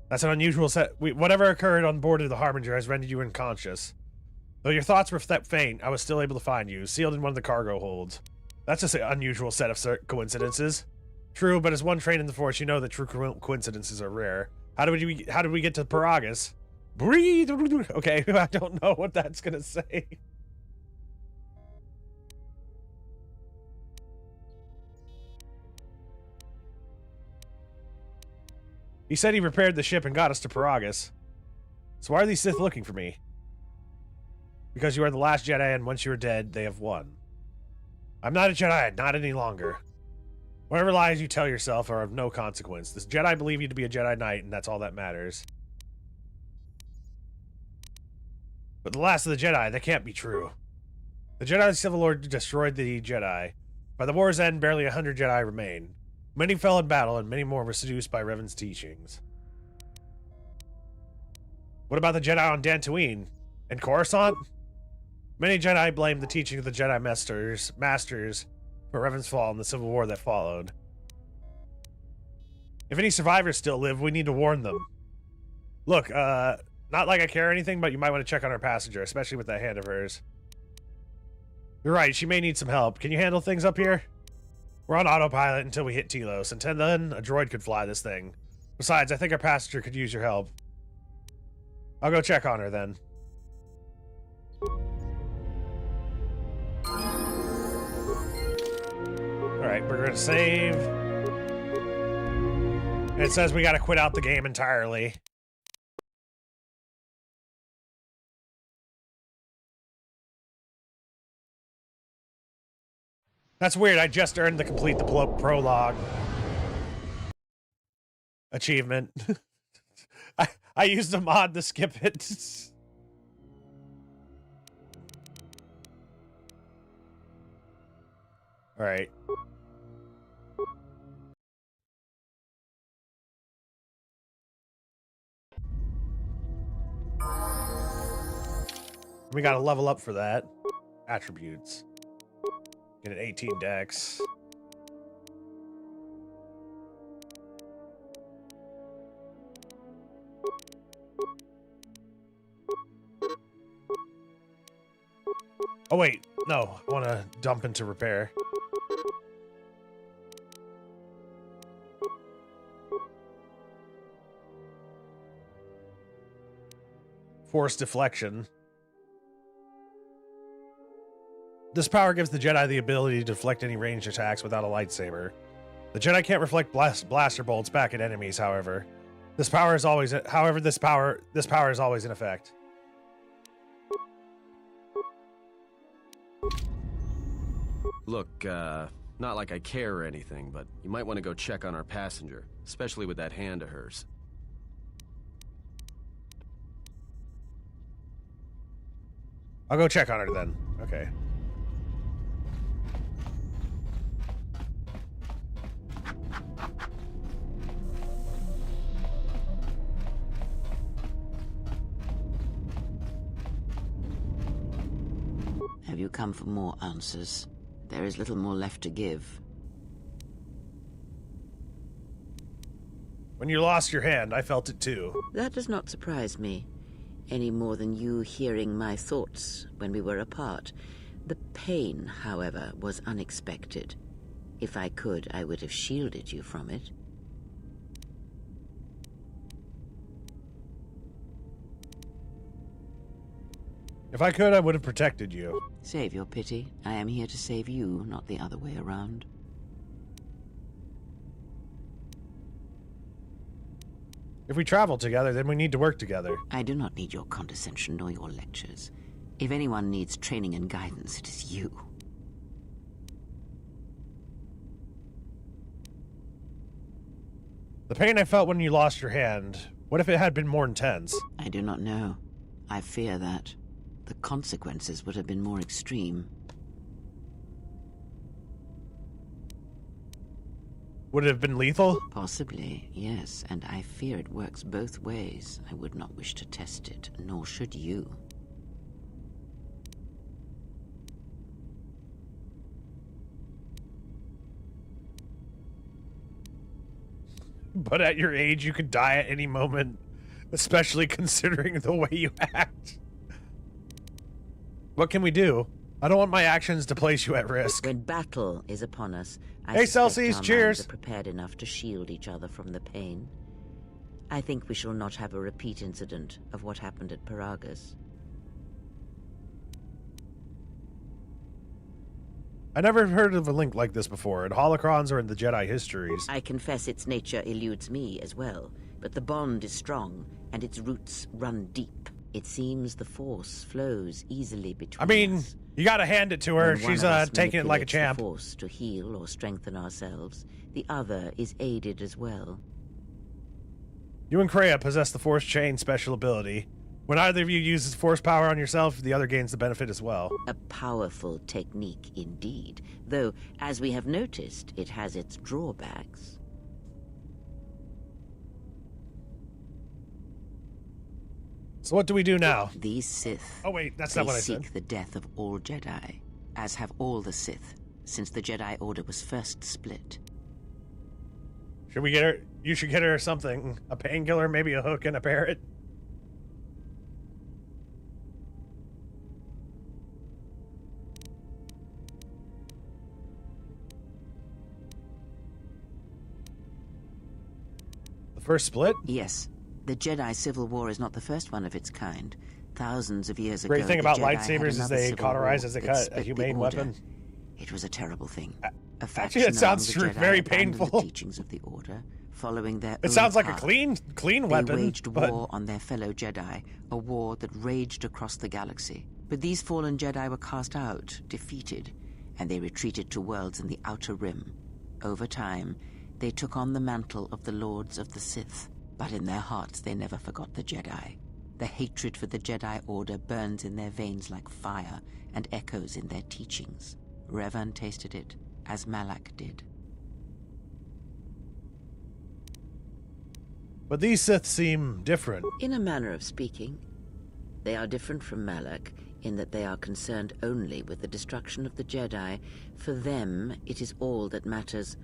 That's an unusual set. Whatever occurred on board of the Harbinger has rendered you unconscious. Though your thoughts were faint, I was still able to find you, sealed in one of the cargo holds. That's just an unusual set of coincidences. True, but as one trained in the Force, you know that true coincidences are rare. How did we get to Paragus? Breathe. Okay, I don't know what that's gonna say. He said he repaired the ship and got us to Paragus. So why are these Sith looking for me? Because you are the last Jedi, and once you are dead, they have won. I'm not a Jedi, not any longer. Whatever lies you tell yourself are of no consequence. This Jedi believe you to be a Jedi Knight, and that's all that matters. But the last of the Jedi, that can't be true. The Jedi Civil Lord destroyed the Jedi. By the war's end, barely 100 Jedi remained. Many fell in battle, and many more were seduced by Revan's teachings. What about the Jedi on Dantooine? And Coruscant? Many Jedi blamed the teaching of the Jedi masters for Revan's fall and the civil war that followed. If any survivors still live, we need to warn them. Look, not like I care or anything, but you might want to check on our passenger, especially with that hand of hers. You're right, she may need some help. Can you handle things up here? We're on autopilot until we hit Telos. Until then, a droid could fly this thing. Besides, I think our passenger could use your help. I'll go check on her then. Alright, we're gonna save. It says we gotta quit out the game entirely. That's weird, I just earned the complete the prologue achievement. I used a mod to skip it. Alright. We gotta level up for that. Attributes. Get an 18 dex. Oh wait, no. I want to dump into repair. Force deflection. This power gives the Jedi the ability to deflect any ranged attacks without a lightsaber. The Jedi can't reflect blaster bolts back at enemies, however. This power is always in effect. Look, not like I care or anything, but you might want to go check on our passenger, especially with that hand of hers. I'll go check on her then. Okay. Have you come for more answers? There is little more left to give. When you lost your hand, I felt it too. That does not surprise me, any more than you hearing my thoughts when we were apart. The pain, however, was unexpected. If I could, I would have shielded you from it. If I could, I would have protected you. Save your pity. I am here to save you, not the other way around. If we travel together, then we need to work together. I do not need your condescension nor your lectures. If anyone needs training and guidance, it is you. The pain I felt when you lost your hand, what if it had been more intense? I do not know. I fear that. The consequences would have been more extreme. Would it have been lethal? Possibly, yes, and I fear it works both ways. I would not wish to test it, nor should you. But at your age, you could die at any moment, especially considering the way you act. What can we do? I don't want my actions to place you at risk. When battle is upon us, Hey, Celsius, cheers! Are prepared enough to shield each other from the pain. I think we shall not have a repeat incident of what happened at Paragus. I never heard of a link like this before, in holocrons or in the Jedi histories. I confess its nature eludes me as well, but the bond is strong, and its roots run deep. It seems the Force flows easily between us. You gotta hand it to her. She's taking it like a champ. The Force to heal or strengthen ourselves. The other is aided as well. You and Kreia possess the Force Chain special ability. When either of you uses Force power on yourself, the other gains the benefit as well. A powerful technique indeed, though, as we have noticed, it has its drawbacks. So what do we do now? These Sith... Oh wait, that's not what I said. They seek the death of all Jedi, as have all the Sith, since the Jedi Order was first split. Should we get her... You should get her something. A painkiller, maybe a hook and a parrot. The first split? Yes. The Jedi Civil War is not the first one of its kind. Thousands of years ago, Great thing about the Jedi lightsabers is they cauterize as they cut a humane weapon. It was a terrible thing. A faction Actually, it sounds among the Jedi very abandoned painful. The teachings of the Order, following their It own sounds like a path. clean weapon. They waged but... war on their fellow Jedi, a war that raged across the galaxy. But these fallen Jedi were cast out, defeated, and they retreated to worlds in the Outer Rim. Over time, they took on the mantle of the Lords of the Sith. But in their hearts, they never forgot the Jedi. The hatred for the Jedi Order burns in their veins like fire and echoes in their teachings. Revan tasted it, as Malak did. But these Sith seem different. In a manner of speaking, they are different from Malak in that they are concerned only with the destruction of the Jedi. For them, it is all that matters,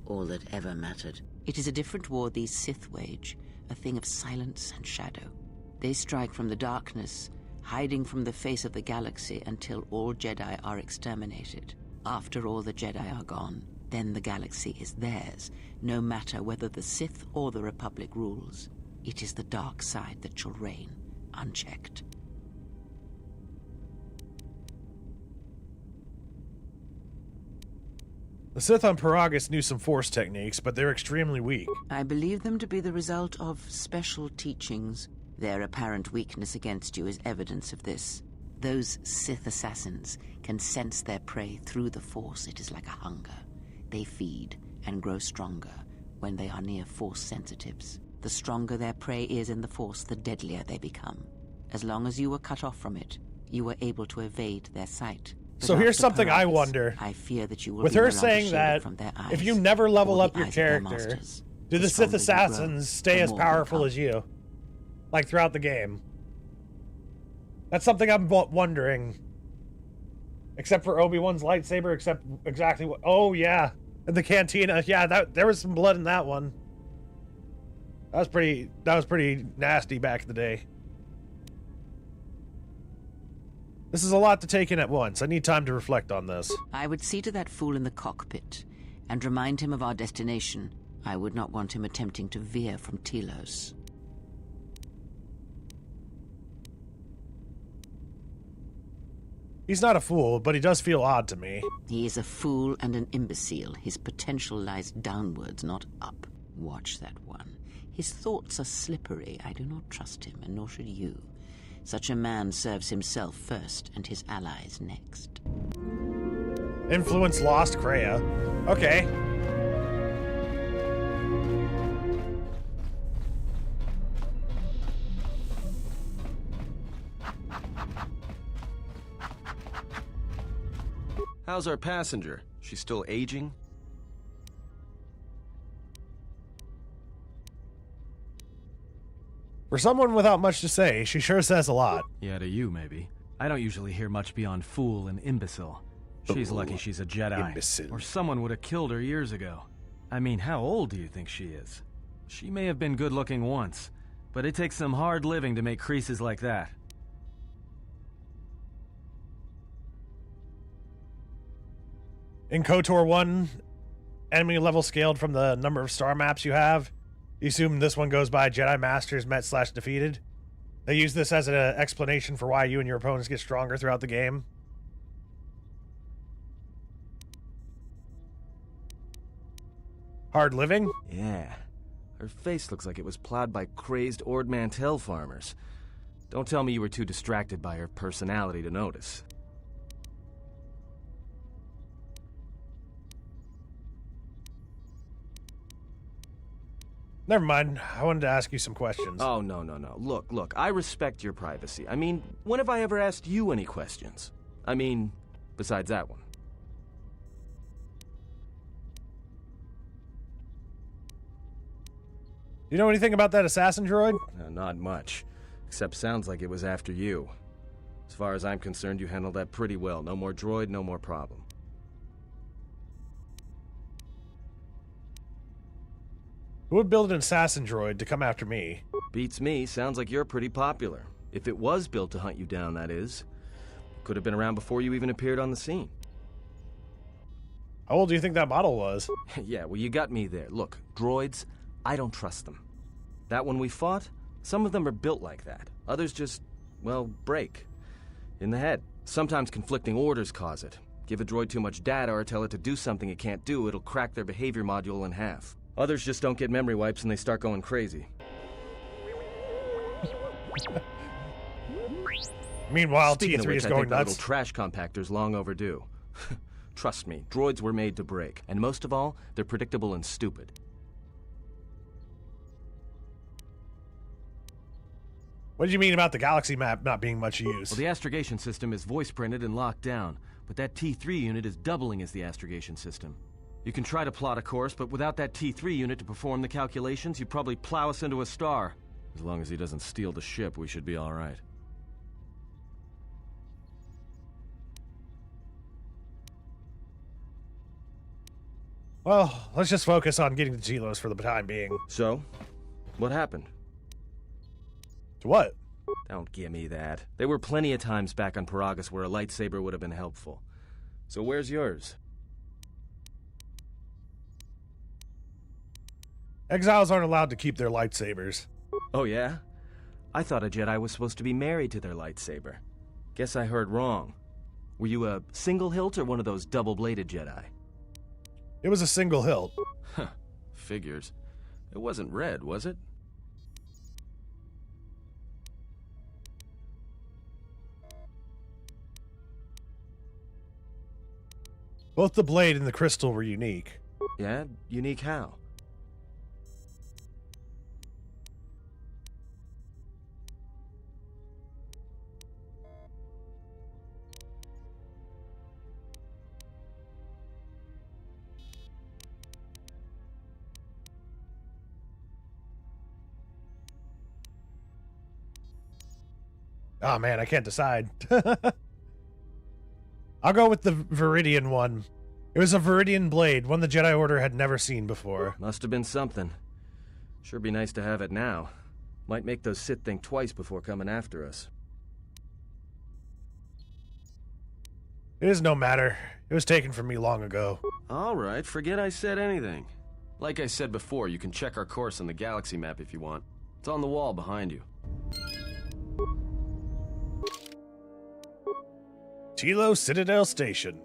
all that ever mattered. It is a different war these Sith wage, a thing of silence and shadow. They strike from the darkness, hiding from the face of the galaxy until all Jedi are exterminated. After all the Jedi are gone, then the galaxy is theirs, no matter whether the Sith or the Republic rules. It is the dark side that shall reign, unchecked. The Sith on Paragus knew some Force techniques, but they're extremely weak. I believe them to be the result of special teachings. Their apparent weakness against you is evidence of this. Those Sith assassins can sense their prey through the Force. It is like a hunger. They feed and grow stronger when they are near Force sensitives. The stronger their prey is in the Force, the deadlier they become. As long as you were cut off from it, you were able to evade their sight. So here's something I wonder. I fear that you will with be her no longer saying shielded that from their eyes, if you never level or up the your eyes of their character, masters. do the Sith stronger you grow, assassins stay the as more they powerful come. as you? Like throughout the game? That's something I'm wondering. Except for Obi-Wan's lightsaber, except exactly what... Oh, yeah. And the cantina. Yeah, there was some blood in that one. That was pretty nasty back in the day. This is a lot to take in at once. I need time to reflect on this. I would see to that fool in the cockpit and remind him of our destination. I would not want him attempting to veer from Telos. He's not a fool, but he does feel odd to me. He is a fool and an imbecile. His potential lies downwards, not up. Watch that one. His thoughts are slippery. I do not trust him, and nor should you. Such a man serves himself first, and his allies next. Influence lost, Kreia. Okay. How's our passenger? She's still aging? For someone without much to say, she sure says a lot. Yeah, to you, maybe. I don't usually hear much beyond fool and imbecile. She's lucky she's a Jedi. Imbecile. Or someone would have killed her years ago. I mean, how old do you think she is? She may have been good-looking once, but it takes some hard living to make creases like that. In KOTOR 1, enemy level scaled from the number of star maps you have. You assume this one goes by Jedi Masters met/defeated. They use this as an explanation for why you and your opponents get stronger throughout the game. Hard living? Yeah. Her face looks like it was plowed by crazed Ord Mantell farmers. Don't tell me you were too distracted by her personality to notice. Never mind. I wanted to ask you some questions. Oh, no. Look, I respect your privacy. I mean, when have I ever asked you any questions? I mean, besides that one. You know anything about that assassin droid? Not much. Except sounds like it was after you. As far as I'm concerned, you handled that pretty well. No more droid, no more problem. Who would build an assassin droid to come after me? Beats me. Sounds like you're pretty popular. If it was built to hunt you down, that is. Could have been around before you even appeared on the scene. How old do you think that model was? Yeah, well, you got me there. Look, droids, I don't trust them. That one we fought, some of them are built like that. Others just, well, break. In the head. Sometimes conflicting orders cause it. Give a droid too much data or tell it to do something it can't do, it'll crack their behavior module in half. Others just don't get memory wipes and they start going crazy. Meanwhile, Speaking T3 of which, is I going think the nuts. little trash compactor's long overdue. Trust me, droids were made to break. And most of all, they're predictable and stupid. What did you mean about the galaxy map not being much use? Well, the astrogation system is voice-printed and locked down, but that T3 unit is doubling as the astrogation system. You can try to plot a course, but without that T3 unit to perform the calculations, you'd probably plow us into a star. As long as he doesn't steal the ship, we should be all right. Well, let's just focus on getting the Telos for the time being. So, what happened? To what? Don't give me that. There were plenty of times back on Paragus where a lightsaber would have been helpful. So where's yours? Exiles aren't allowed to keep their lightsabers. Oh yeah? I thought a Jedi was supposed to be married to their lightsaber. Guess I heard wrong. Were you a single hilt or one of those double-bladed Jedi? It was a single hilt. Huh. Figures. It wasn't red, was it? Both the blade and the crystal were unique. Yeah? Unique how? Oh man, I can't decide. I'll go with the Viridian one. It was a Viridian blade, one the Jedi Order had never seen before. Must have been something. Sure be nice to have it now. Might make those Sith think twice before coming after us. It is no matter. It was taken from me long ago. Alright, forget I said anything. Like I said before, you can check our course on the galaxy map if you want. It's on the wall behind you. Tilo Citadel Station.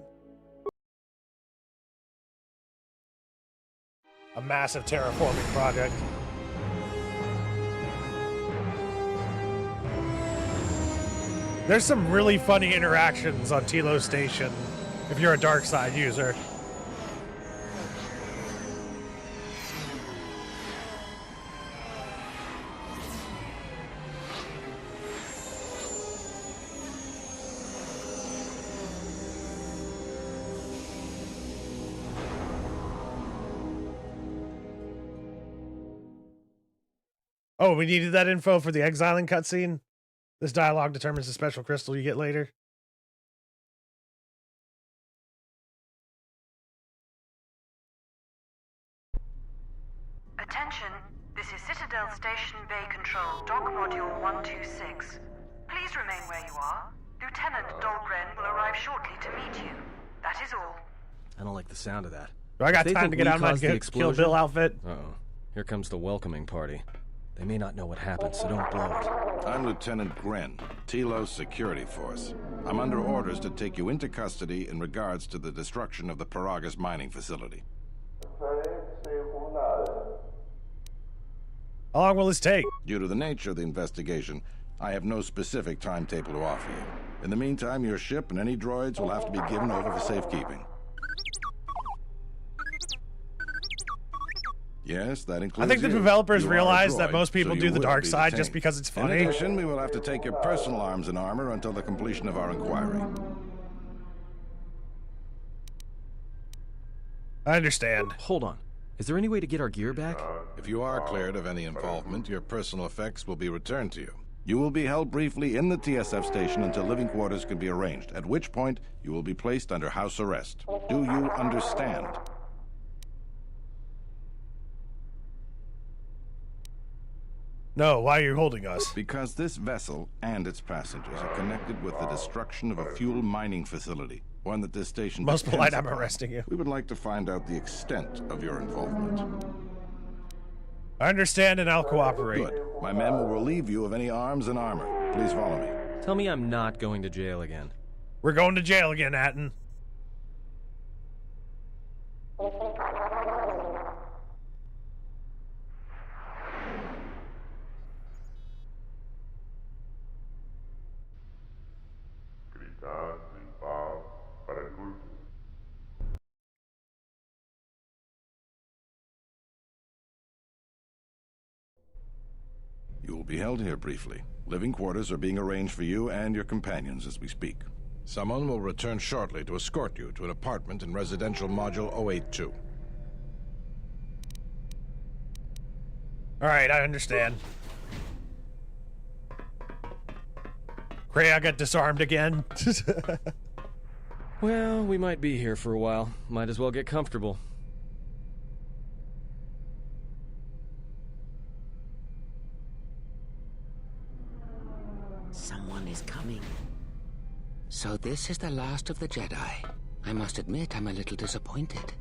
A massive terraforming project. There's some really funny interactions on Tilo Station if you're a dark side user. Oh, we needed that info for the exiling cutscene? This dialogue determines the special crystal you get later. Attention, this is Citadel Station Bay Control, Dock Module 126. Please remain where you are. Lieutenant Dahlgren will arrive shortly to meet you. That is all. I don't like the sound of that. Do I got time to get out of my Kill Bill outfit? Uh-oh. Here comes the welcoming party. They may not know what happened, so don't blow it. I'm Lieutenant Gren, Tilo's security force. I'm under orders to take you into custody in regards to the destruction of the Paragas mining facility. How long will this take? Due to the nature of the investigation, I have no specific timetable to offer you. In the meantime, your ship and any droids will have to be given over for safekeeping. Yes, that includes I think the you. developers You are a realize that droid, most people so do you the will dark be side detained. just because it's funny. In addition, we will have to take your personal arms and armor until the completion of our inquiry. I understand. Hold on. Is there any way to get our gear back? If you are cleared of any involvement, your personal effects will be returned to you. You will be held briefly in the TSF station until living quarters can be arranged, at which point you will be placed under house arrest. Do you understand? No, why are you holding us? Because this vessel and its passengers are connected with the destruction of a fuel mining facility, one that this station Most depends polite, I'm upon. arresting you. We would like to find out the extent of your involvement. I understand and I'll cooperate. Good. My men will relieve you of any arms and armor. Please follow me. Tell me I'm not going to jail again. We're going to jail again, Atton. You will be held here briefly. Living quarters are being arranged for you and your companions as we speak. Someone will return shortly to escort you to an apartment in Residential Module 082. Alright, I understand. Kreia got disarmed again. Well, we might be here for a while. Might as well get comfortable. Someone is coming. So this is the last of the Jedi. I must admit, I'm a little disappointed.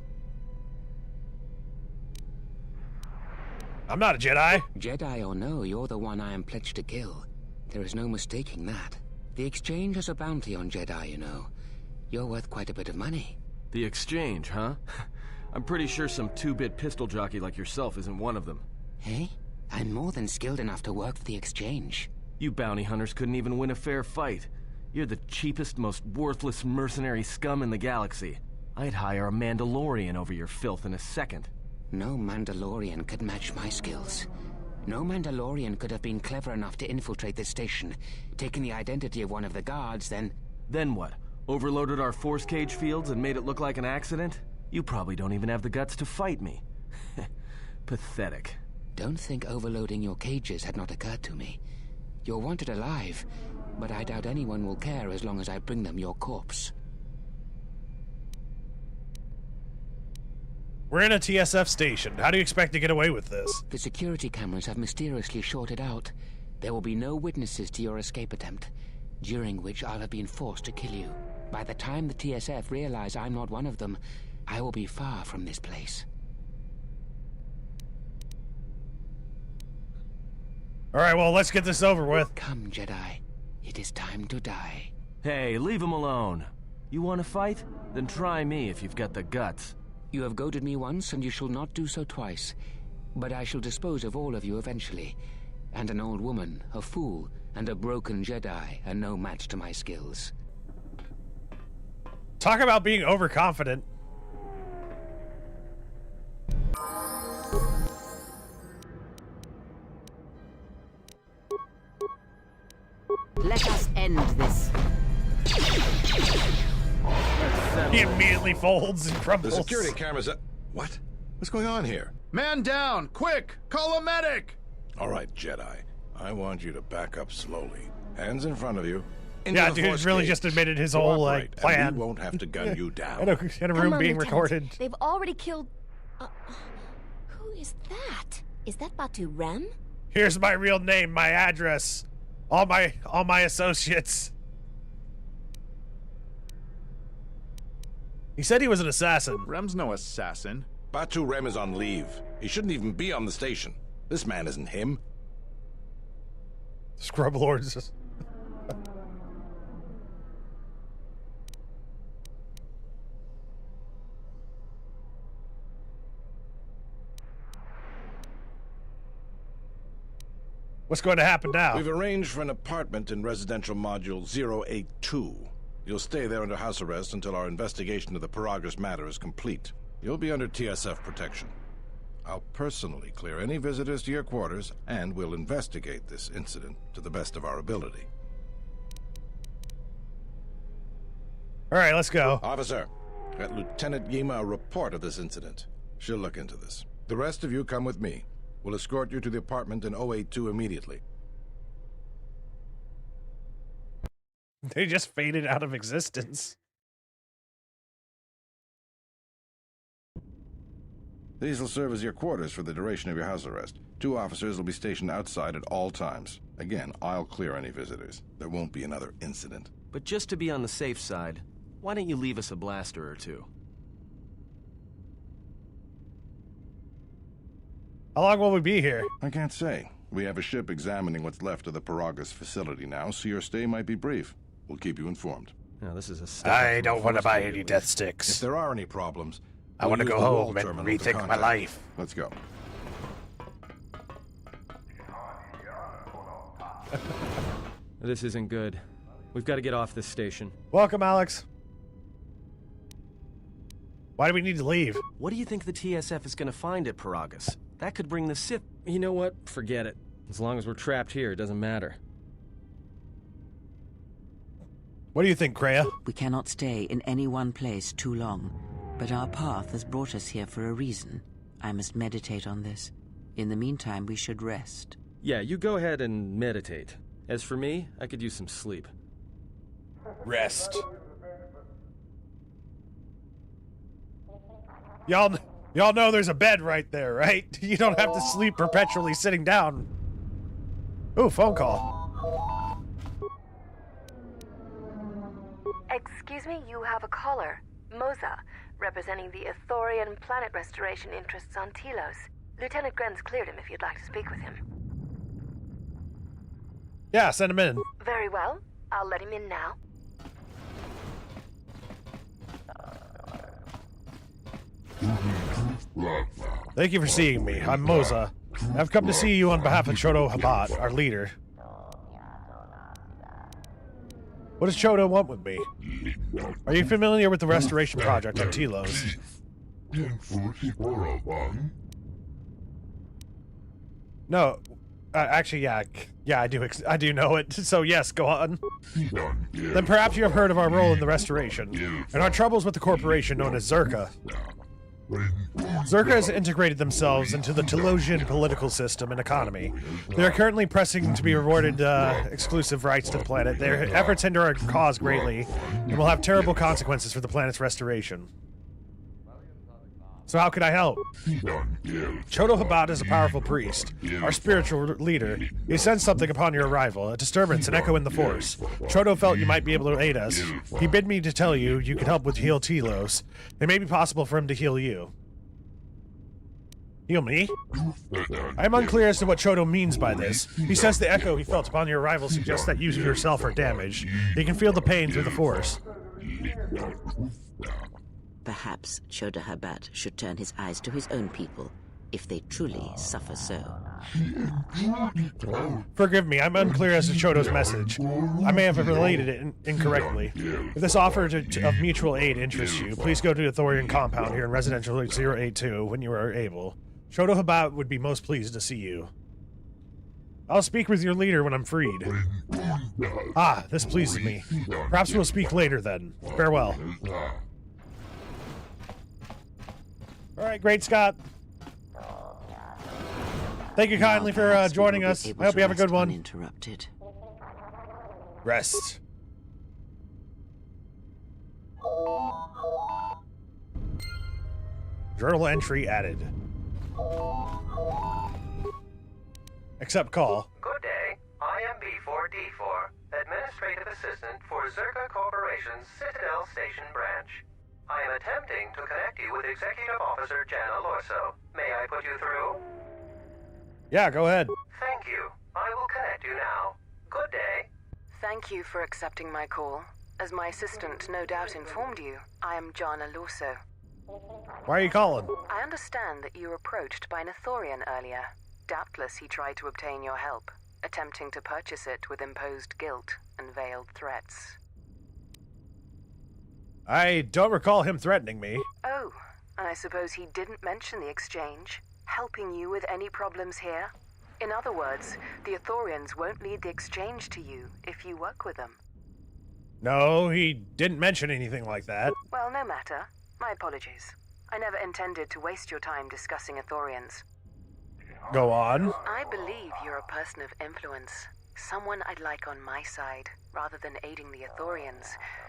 I'm not a Jedi. Jedi or no, you're the one I am pledged to kill. There is no mistaking that. The Exchange has a bounty on Jedi, you know. You're worth quite a bit of money. The Exchange, huh? I'm pretty sure some two-bit pistol jockey like yourself isn't one of them. Hey? I'm more than skilled enough to work for the Exchange. You bounty hunters couldn't even win a fair fight. You're the cheapest, most worthless mercenary scum in the galaxy. I'd hire a Mandalorian over your filth in a second. No Mandalorian could match my skills. No Mandalorian could have been clever enough to infiltrate this station, taken the identity of one of the guards, then... Then what? Overloaded our force cage fields and made it look like an accident? You probably don't even have the guts to fight me. Pathetic. Don't think overloading your cages had not occurred to me. You're wanted alive, but I doubt anyone will care as long as I bring them your corpse. We're in a TSF station. How do you expect to get away with this? The security cameras have mysteriously shorted out. There will be no witnesses to your escape attempt, during which I'll have been forced to kill you. By the time the TSF realize I'm not one of them, I will be far from this place. Alright, well, let's get this over with. Come, Jedi. It is time to die. Hey, leave him alone. You want to fight? Then try me if you've got the guts. You have goaded me once, and you shall not do so twice. But I shall dispose of all of you eventually. And an old woman, a fool, and a broken Jedi are no match to my skills. Talk about being overconfident. Let us end this. He immediately folds and crumbles. The security cameras up. What? What's going on here? Man down! Quick! Call a medic! All right, Jedi. I want you to back up slowly. Hands in front of you. Yeah, dude's really just admitted his whole like plan. And we won't have to gun you down. In a room being recorded. They've already killed. Who is that? Is that Batu Rem? Here's my real name, my address, all my associates. He said he was an assassin. Rem's no assassin. Batu Rem is on leave. He shouldn't even be on the station. This man isn't him. Scrub Lords. What's going to happen now? We've arranged for an apartment in residential module 082. You'll stay there under house arrest until our investigation of the Paragus matter is complete. You'll be under TSF protection. I'll personally clear any visitors to your quarters, and we'll investigate this incident to the best of our ability. All right, let's go. Officer, get Lieutenant Yima a report of this incident. She'll look into this. The rest of you come with me. We'll escort you to the apartment in 082 immediately. They just faded out of existence. These will serve as your quarters for the duration of your house arrest. 2 officers will be stationed outside at all times. Again, I'll clear any visitors. There won't be another incident. But just to be on the safe side, why don't you leave us a blaster or 2? How long will we be here? I can't say. We have a ship examining what's left of the Paragus facility now, so your stay might be brief. We'll keep you informed. Now, this is a step I don't want to buy any death sticks. If there are any problems, I want to go home and rethink my life. Let's go. This isn't good. We've got to get off this station. Welcome, Alex. Why do we need to leave? What do you think the TSF is going to find at Paragus? That could bring the Sith... You know what? Forget it. As long as we're trapped here, it doesn't matter. What do you think, Kreia? We cannot stay in any one place too long, but our path has brought us here for a reason. I must meditate on this. In the meantime, we should rest. Yeah, you go ahead and meditate. As for me, I could use some sleep. Rest. Y'all know there's a bed right there, right? You don't have to sleep perpetually sitting down. Ooh, phone call. Excuse me, you have a caller. Moza, representing the Ithorian planet restoration interests on Telos. Lieutenant Grenz cleared him if you'd like to speak with him. Yeah, send him in. Very well. I'll let him in now. Thank you for seeing me. I'm Moza. I've come to see you on behalf of Chodo Habat, our leader. What does Chodo want with me? Are you familiar with the restoration project on Telos? No. Actually, yeah, I do know it. So yes, go on. Then perhaps you have heard of our role in the restoration, and our troubles with the corporation known as Zerka. Zerka has integrated themselves into the Telosian political system and economy. They are currently pressing to be rewarded exclusive rights to the planet. Their efforts hinder our cause greatly, and will have terrible consequences for the planet's restoration. So how can I help? Chodo Habat is a powerful priest, our spiritual leader. He sensed something upon your arrival, a disturbance, an echo in the Force. Chodo felt you might be able to aid us. He bid me to tell you you can help with heal Telos. It may be possible for him to heal you. Heal me? I am unclear as to what Chodo means by this. He says the echo he felt upon your arrival suggests that you yourself are damaged. He can feel the pain through the Force. Perhaps Chodo Habat should turn his eyes to his own people. if they truly suffer so. Forgive me, I'm unclear as to Chodo's message. I may have related it incorrectly. If this offer of mutual aid interests you, please go to the Thorian compound here in Residential 082 when you are able. Chodo Habat would be most pleased to see you. I'll speak with your leader when I'm freed. Ah, this pleases me. Perhaps we'll speak later then. Farewell. Alright, great Scott. Thank you kindly for joining us. I hope you have a good one. Uninterrupted. Rest. Journal entry added. Accept call. Good day. I am B4D4, Administrative Assistant for Zerka Corporation's Citadel Station branch. I am attempting to connect you with Executive Officer Jana Lorso. May I put you through? Yeah, go ahead. Thank you. I will connect you now. Good day. Thank you for accepting my call. As my assistant no doubt informed you, I am Jana Lorso. Why are you calling? I understand that you were approached by an Ithorian earlier. Doubtless he tried to obtain your help, attempting to purchase it with imposed guilt and veiled threats. I don't recall him threatening me. Oh, and I suppose he didn't mention the exchange? Helping you with any problems here? In other words, the Ithorians won't lead the exchange to you if you work with them. No, he didn't mention anything like that. Well, no matter. My apologies. I never intended to waste your time discussing Ithorians. Go on. I believe you're a person of influence. Someone I'd like on my side, rather than aiding the Ithorians,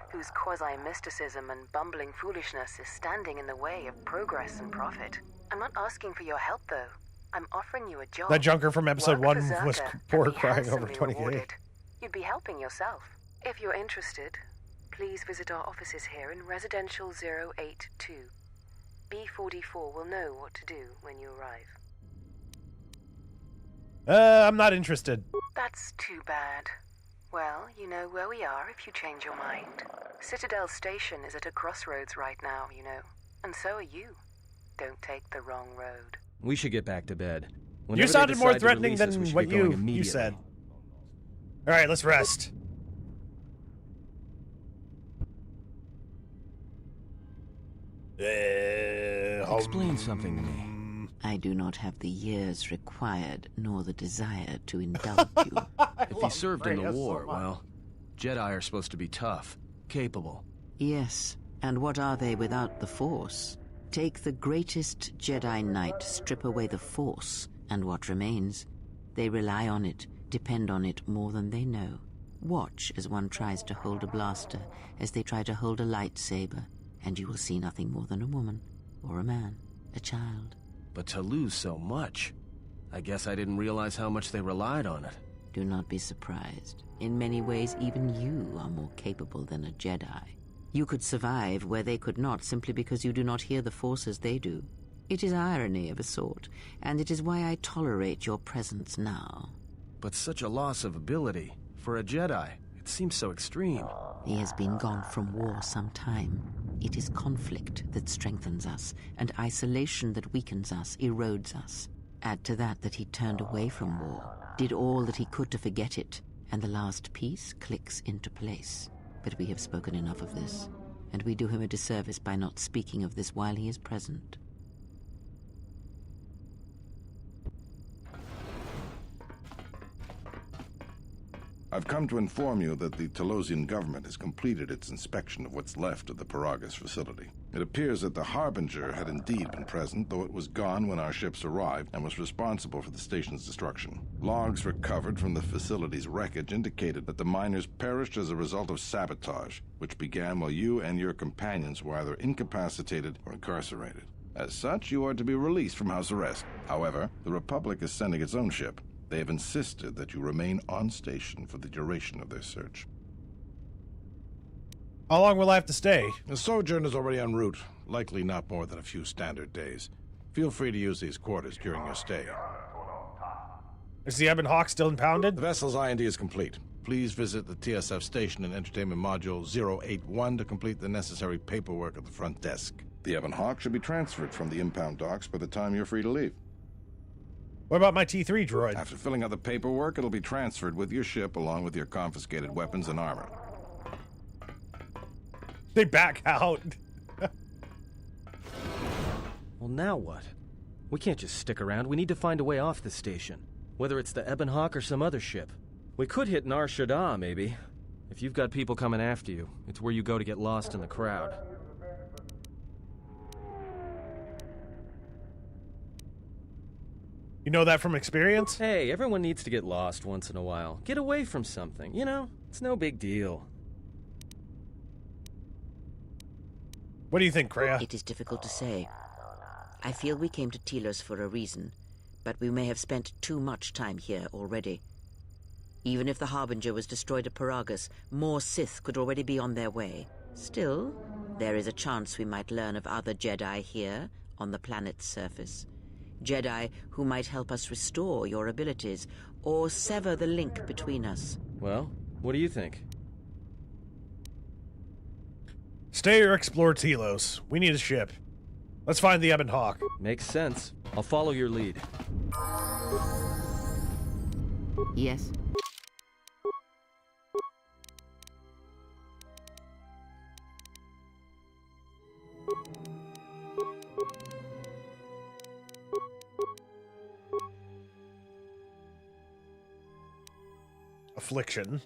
whose quasi-mysticism and bumbling foolishness is standing in the way of progress and profit. I'm not asking for your help, though. I'm offering you a job. That junker from episode 1 was poor and be crying over handsomely 20k. rewarded. You'd be helping yourself. If you're interested, please visit our offices here in Residential 082. B44 will know what to do when you arrive. I'm not interested. That's too bad. Well, you know where we are if you change your mind. Citadel Station is at a crossroads right now, you know. And so are you. Don't take the wrong road. We should get back to bed. You sounded more threatening than what you said. Alright, let's rest. Explain something to me. I do not have the years required, nor the desire to indulge you. If he served in the war, well, Jedi are supposed to be tough, capable. Yes, and what are they without the Force? Take the greatest Jedi Knight, strip away the Force, and what remains? They rely on it, depend on it more than they know. Watch as one tries to hold a blaster, as they try to hold a lightsaber, and you will see nothing more than a woman, or a man, a child. But to lose so much, I guess I didn't realize how much they relied on it. Do not be surprised. In many ways, even you are more capable than a Jedi. You could survive where they could not simply because you do not hear the Force as they do. It is irony of a sort, and it is why I tolerate your presence now. But such a loss of ability, for a Jedi, it seems so extreme. He has been gone from war some time. It is conflict that strengthens us, and isolation that weakens us, erodes us. Add to that he turned away from war, did all that he could to forget it, and the last piece clicks into place. But we have spoken enough of this, and we do him a disservice by not speaking of this while he is present. I've come to inform you that the Telosian government has completed its inspection of what's left of the Paragus facility. It appears that the Harbinger had indeed been present, though it was gone when our ships arrived and was responsible for the station's destruction. Logs recovered from the facility's wreckage indicated that the miners perished as a result of sabotage, which began while you and your companions were either incapacitated or incarcerated. As such, you are to be released from house arrest. However, the Republic is sending its own ship. They have insisted that you remain on station for the duration of their search. How long will I have to stay? The sojourn is already en route, likely not more than a few standard days. Feel free to use these quarters during your stay. Is the Ebon Hawk still impounded? The vessel's IND is complete. Please visit the TSF station and Entertainment Module 081 to complete the necessary paperwork at the front desk. The Ebon Hawk should be transferred from the impound docks by the time you're free to leave. What about my T3 droid? After filling out the paperwork, it'll be transferred with your ship along with your confiscated weapons and armor. They back out. Well, now what? We can't just stick around. We need to find a way off the station. Whether it's the Ebon Hawk or some other ship. We could hit Nar Shaddaa, maybe. If you've got people coming after you, it's where you go to get lost in the crowd. You know that from experience? Hey, everyone needs to get lost once in a while. Get away from something, you know? It's no big deal. What do you think, Kreia? It is difficult to say. I feel we came to Telos for a reason, but we may have spent too much time here already. Even if the Harbinger was destroyed at Paragus, more Sith could already be on their way. Still, there is a chance we might learn of other Jedi here, on the planet's surface. Jedi who might help us restore your abilities, or sever the link between us. Well, what do you think? Stay or explore Telos. We need a ship. Let's find the Ebon Hawk. Makes sense. I'll follow your lead. Yes? Affliction.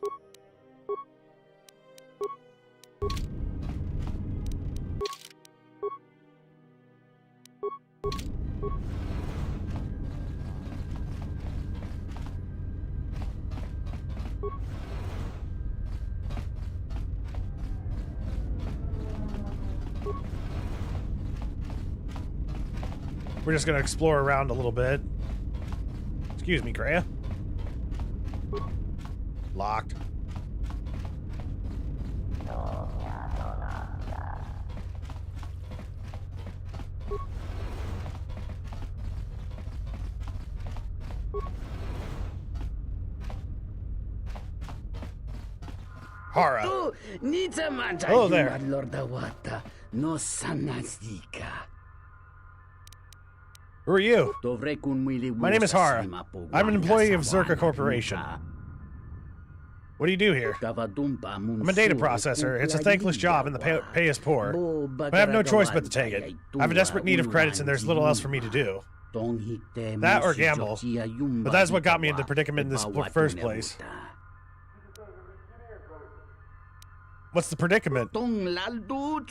We're just gonna explore around a little bit. Excuse me, Kreia. Locked. Hara. Hello there. Who are you? My name is Hara. I'm an employee of Zerka Corporation. What do you do here? I'm a data processor. It's a thankless job and the pay is poor. But I have no choice but to take it. I have a desperate need of credits and there's little else for me to do. That or gamble. But that is what got me into the predicament in this first place. What's the predicament?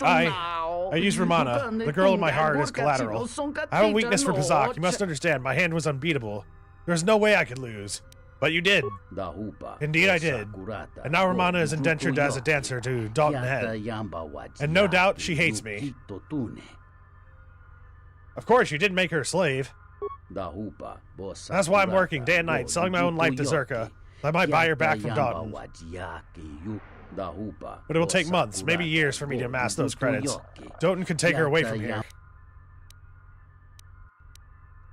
I use Romana. The girl in my heart is collateral. I have a weakness for Pazak. You must understand, my hand was unbeatable. There's no way I could lose. But you did. Indeed I did. And now Romana is indentured as a dancer to Dalton Head. And no doubt she hates me. Of course, you didn't make her a slave. That's why I'm working day and night, selling my own life to Zerka. I might buy her back from Dalton. But it will take months, maybe years for me to amass those credits. Dalton could take her away from here.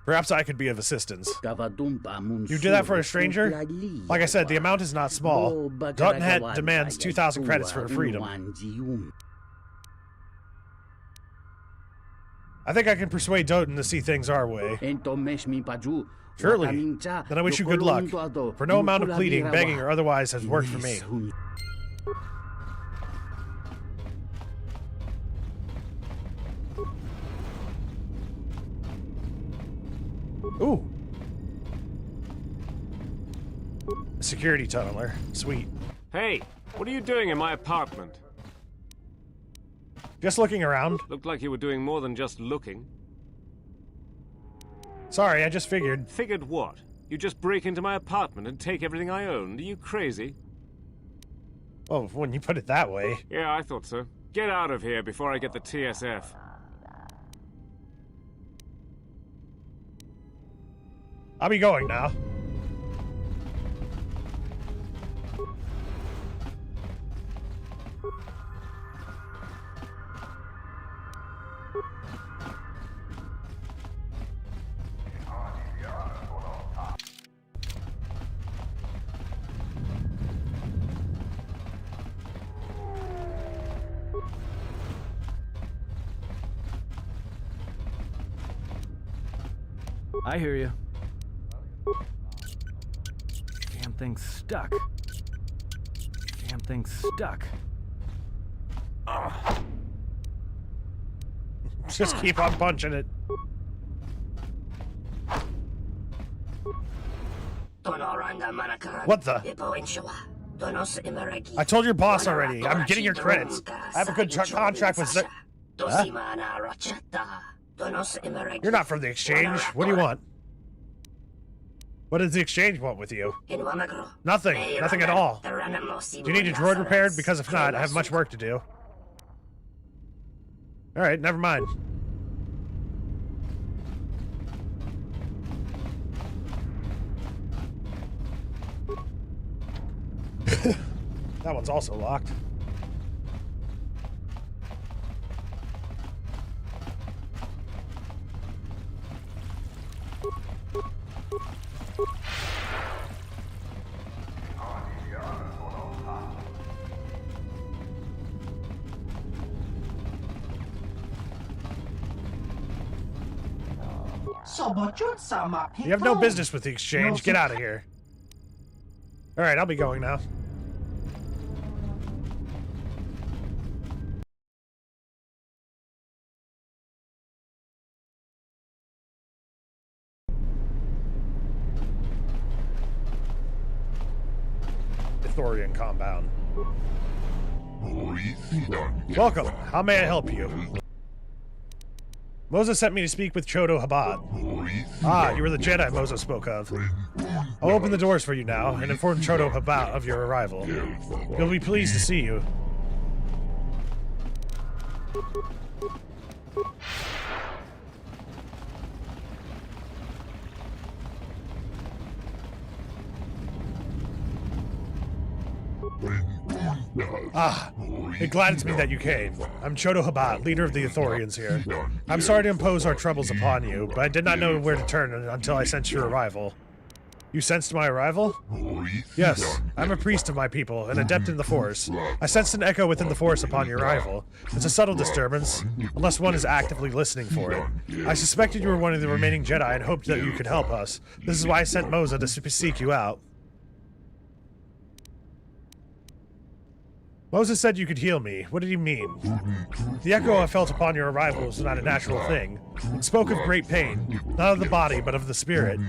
Perhaps I could be of assistance. You do that for a stranger? Like I said, the amount is not small. Dalton Head demands 2,000 credits for her freedom. I think I can persuade Dalton to see things our way. Surely. Then I wish you good luck. For no amount of pleading, begging, or otherwise has worked for me. Ooh. A security tunneler. Sweet. Hey, what are you doing in my apartment? Just looking around. Looked like you were doing more than just looking. Sorry, I just figured. Figured what? You just break into my apartment and take everything I owned? Are you crazy? Well, when you put it that way. Yeah, I thought so. Get out of here before I get the TSF. I'll be going now. I hear you. Damn thing's stuck. Damn thing's stuck. Ugh. Just keep on punching it. What the? I told your boss already. I'm getting your credits. I have a good contract with Sith. Huh? You're not from the exchange. What do you want? What does the exchange want with you? Nothing. Nothing at all. Do you need a droid repaired? Because if not, I have much work to do. Alright, never mind. That one's also locked. You have no business with the exchange. Get out of here. Alright, I'll be going now. Ithorian compound. Welcome. How may I help you? Moses sent me to speak with Chodo Habat. Ah, you were the Jedi Moses spoke of. I'll open the doors for you now and inform Chodo Habat of your arrival. He'll be pleased to see you. Ah, it gladdens me that you came. I'm Chodo Habat, leader of the Ithorians here. I'm sorry to impose our troubles upon you, but I did not know where to turn until I sensed your arrival. You sensed my arrival? Yes, I'm a priest of my people, an adept in the Force. I sensed an echo within the Force upon your arrival. It's a subtle disturbance, unless one is actively listening for it. I suspected you were one of the remaining Jedi and hoped that you could help us. This is why I sent Moza to seek you out. Moses said you could heal me. What did he mean? The echo I felt upon your arrival was not a natural thing. It spoke of great pain, not of the body, but of the spirit.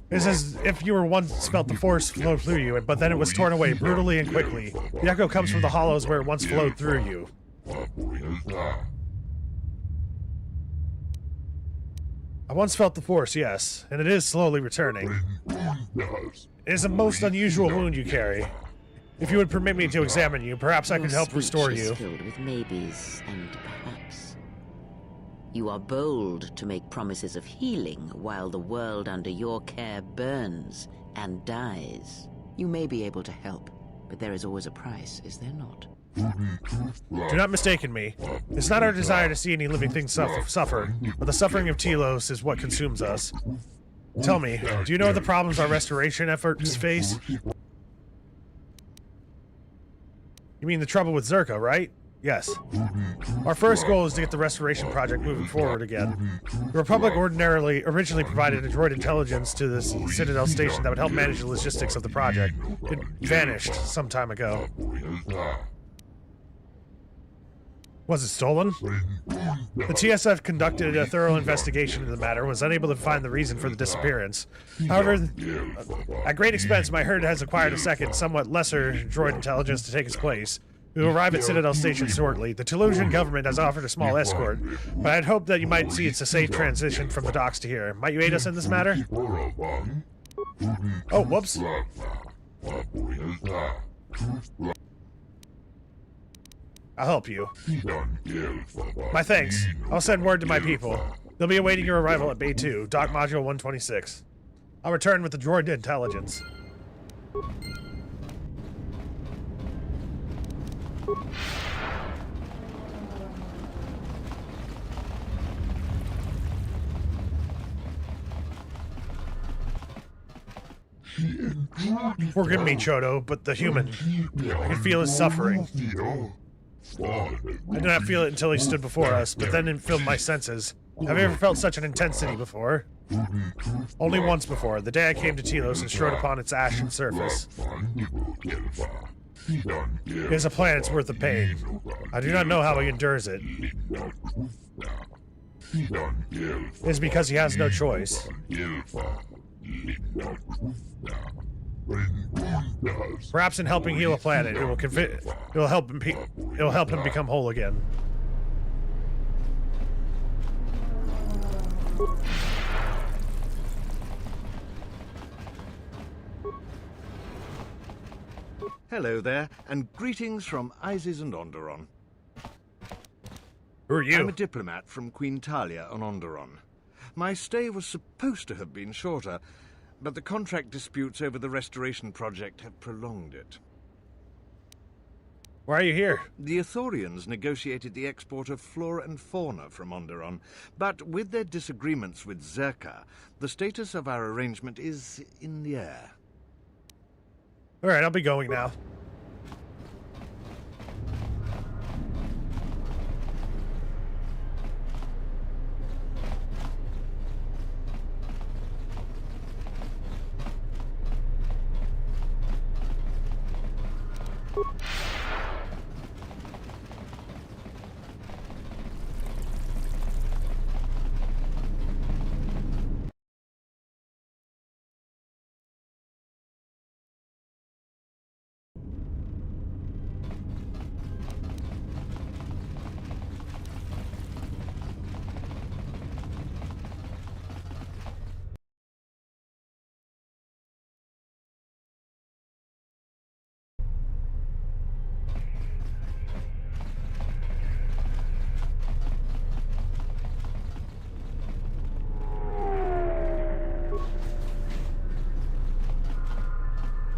It's as if you were once felt the Force flow through you, but then it was torn away brutally and quickly. The echo comes from the hollows where it once flowed through you. I once felt the Force, yes, and it is slowly returning. It is a most unusual wound you carry. If you would permit me to examine you, perhaps I could help restore you. Filled with maybes and perhaps. You are bold to make promises of healing while the world under your care burns and dies. You may be able to help, but there is always a price, is there not? Do not mistake me. It's not our desire to see any living things suffer, but the suffering of Telos is what consumes us. Tell me, do you know the problems our restoration efforts face? You mean the trouble with Zerka, right? Yes. Our first goal is to get the restoration project moving forward again. The Republic originally provided a droid intelligence to the Citadel station that would help manage the logistics of the project. It vanished some time ago. Was it stolen? The TSF conducted a thorough investigation into the matter and was unable to find the reason for the disappearance. However, at great expense, my herd has acquired a second, somewhat lesser droid intelligence to take its place. We will arrive at Citadel Station shortly. The Telosian government has offered a small escort, but I'd hope that you might see it's a safe transition from the docks to here. Might you aid us in this matter? Oh, whoops. I'll help you. My thanks. I'll send word to my people. They'll be awaiting your arrival at Bay 2, Dock Module 126. I'll return with the droid intelligence. Forgive me, Chodo, but the human, I can feel his suffering. I did not feel it until he stood before us, but then it filled my senses. Have you ever felt such an intensity before? Only once before, the day I came to Telos and strode upon its ashen surface. It is a planet's worth of pain. I do not know how he endures it. It is because he has no choice. Perhaps in helping heal a planet, it will help him become whole again. Hello there, and greetings from Isis and Onderon. Who are you? I'm a diplomat from Queen Talia on Onderon. My stay was supposed to have been shorter, but the contract disputes over the restoration project have prolonged it. Why are you here? The Ithorians negotiated the export of flora and fauna from Onderon, but with their disagreements with Zerka, the status of our arrangement is in the air. Alright, I'll be going now.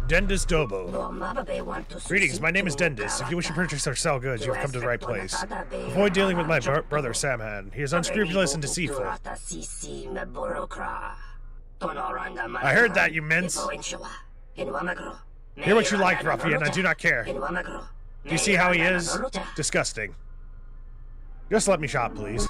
Dendis Dobo. Greetings, my name is Dendis. If you wish to purchase or sell goods, you have come to the right place. Avoid dealing with my brother Samhan. He is unscrupulous and deceitful. I heard that, you mince. Hear what you like, ruffian, I do not care. Do you see how he is? Disgusting. Just let me shop, please.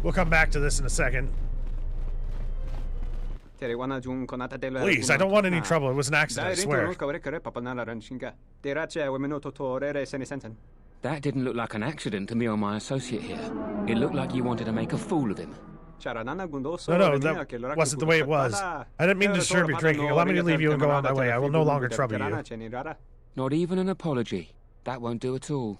We'll come back to this in a second. Please, I don't want any trouble. It was an accident, I swear. That didn't look like an accident to me or my associate here. It looked like you wanted to make a fool of him. No, that wasn't the way it was. I didn't mean to disturb your drinking. Allow me to leave you and go on my way. I will no longer trouble you. Not even an apology. That won't do at all.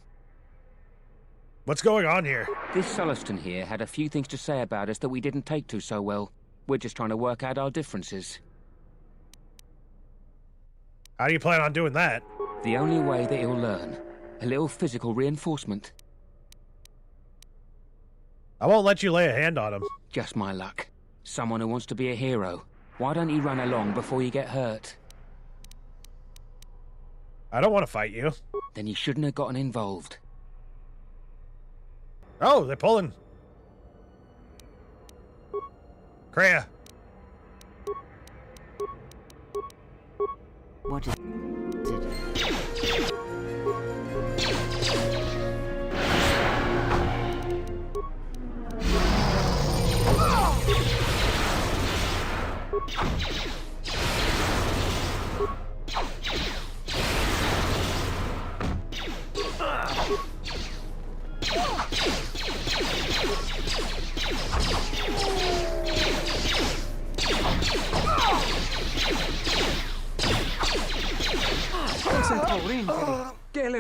What's going on here? This Sulluston here had a few things to say about us that we didn't take to so well. We're just trying to work out our differences. How do you plan on doing that? The only way that he'll learn. A little physical reinforcement. I won't let you lay a hand on him. Just my luck. Someone who wants to be a hero. Why don't you run along before you get hurt? I don't want to fight you. Then you shouldn't have gotten involved. Oh, they're pulling. Kreia. What is it?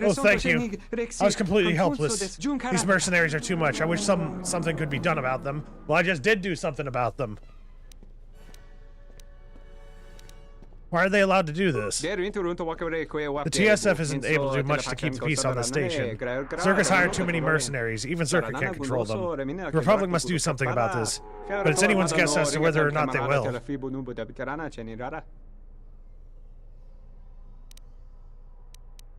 Oh, thank you. I was completely helpless. These mercenaries are too much. I wish something could be done about them. Well, I just did do something about them. Why are they allowed to do this? The TSF isn't able to do much to keep the peace on the station. Zerka's hired too many mercenaries. Even Zerka can't control them. The Republic must do something about this. But it's anyone's guess as to whether or not they will.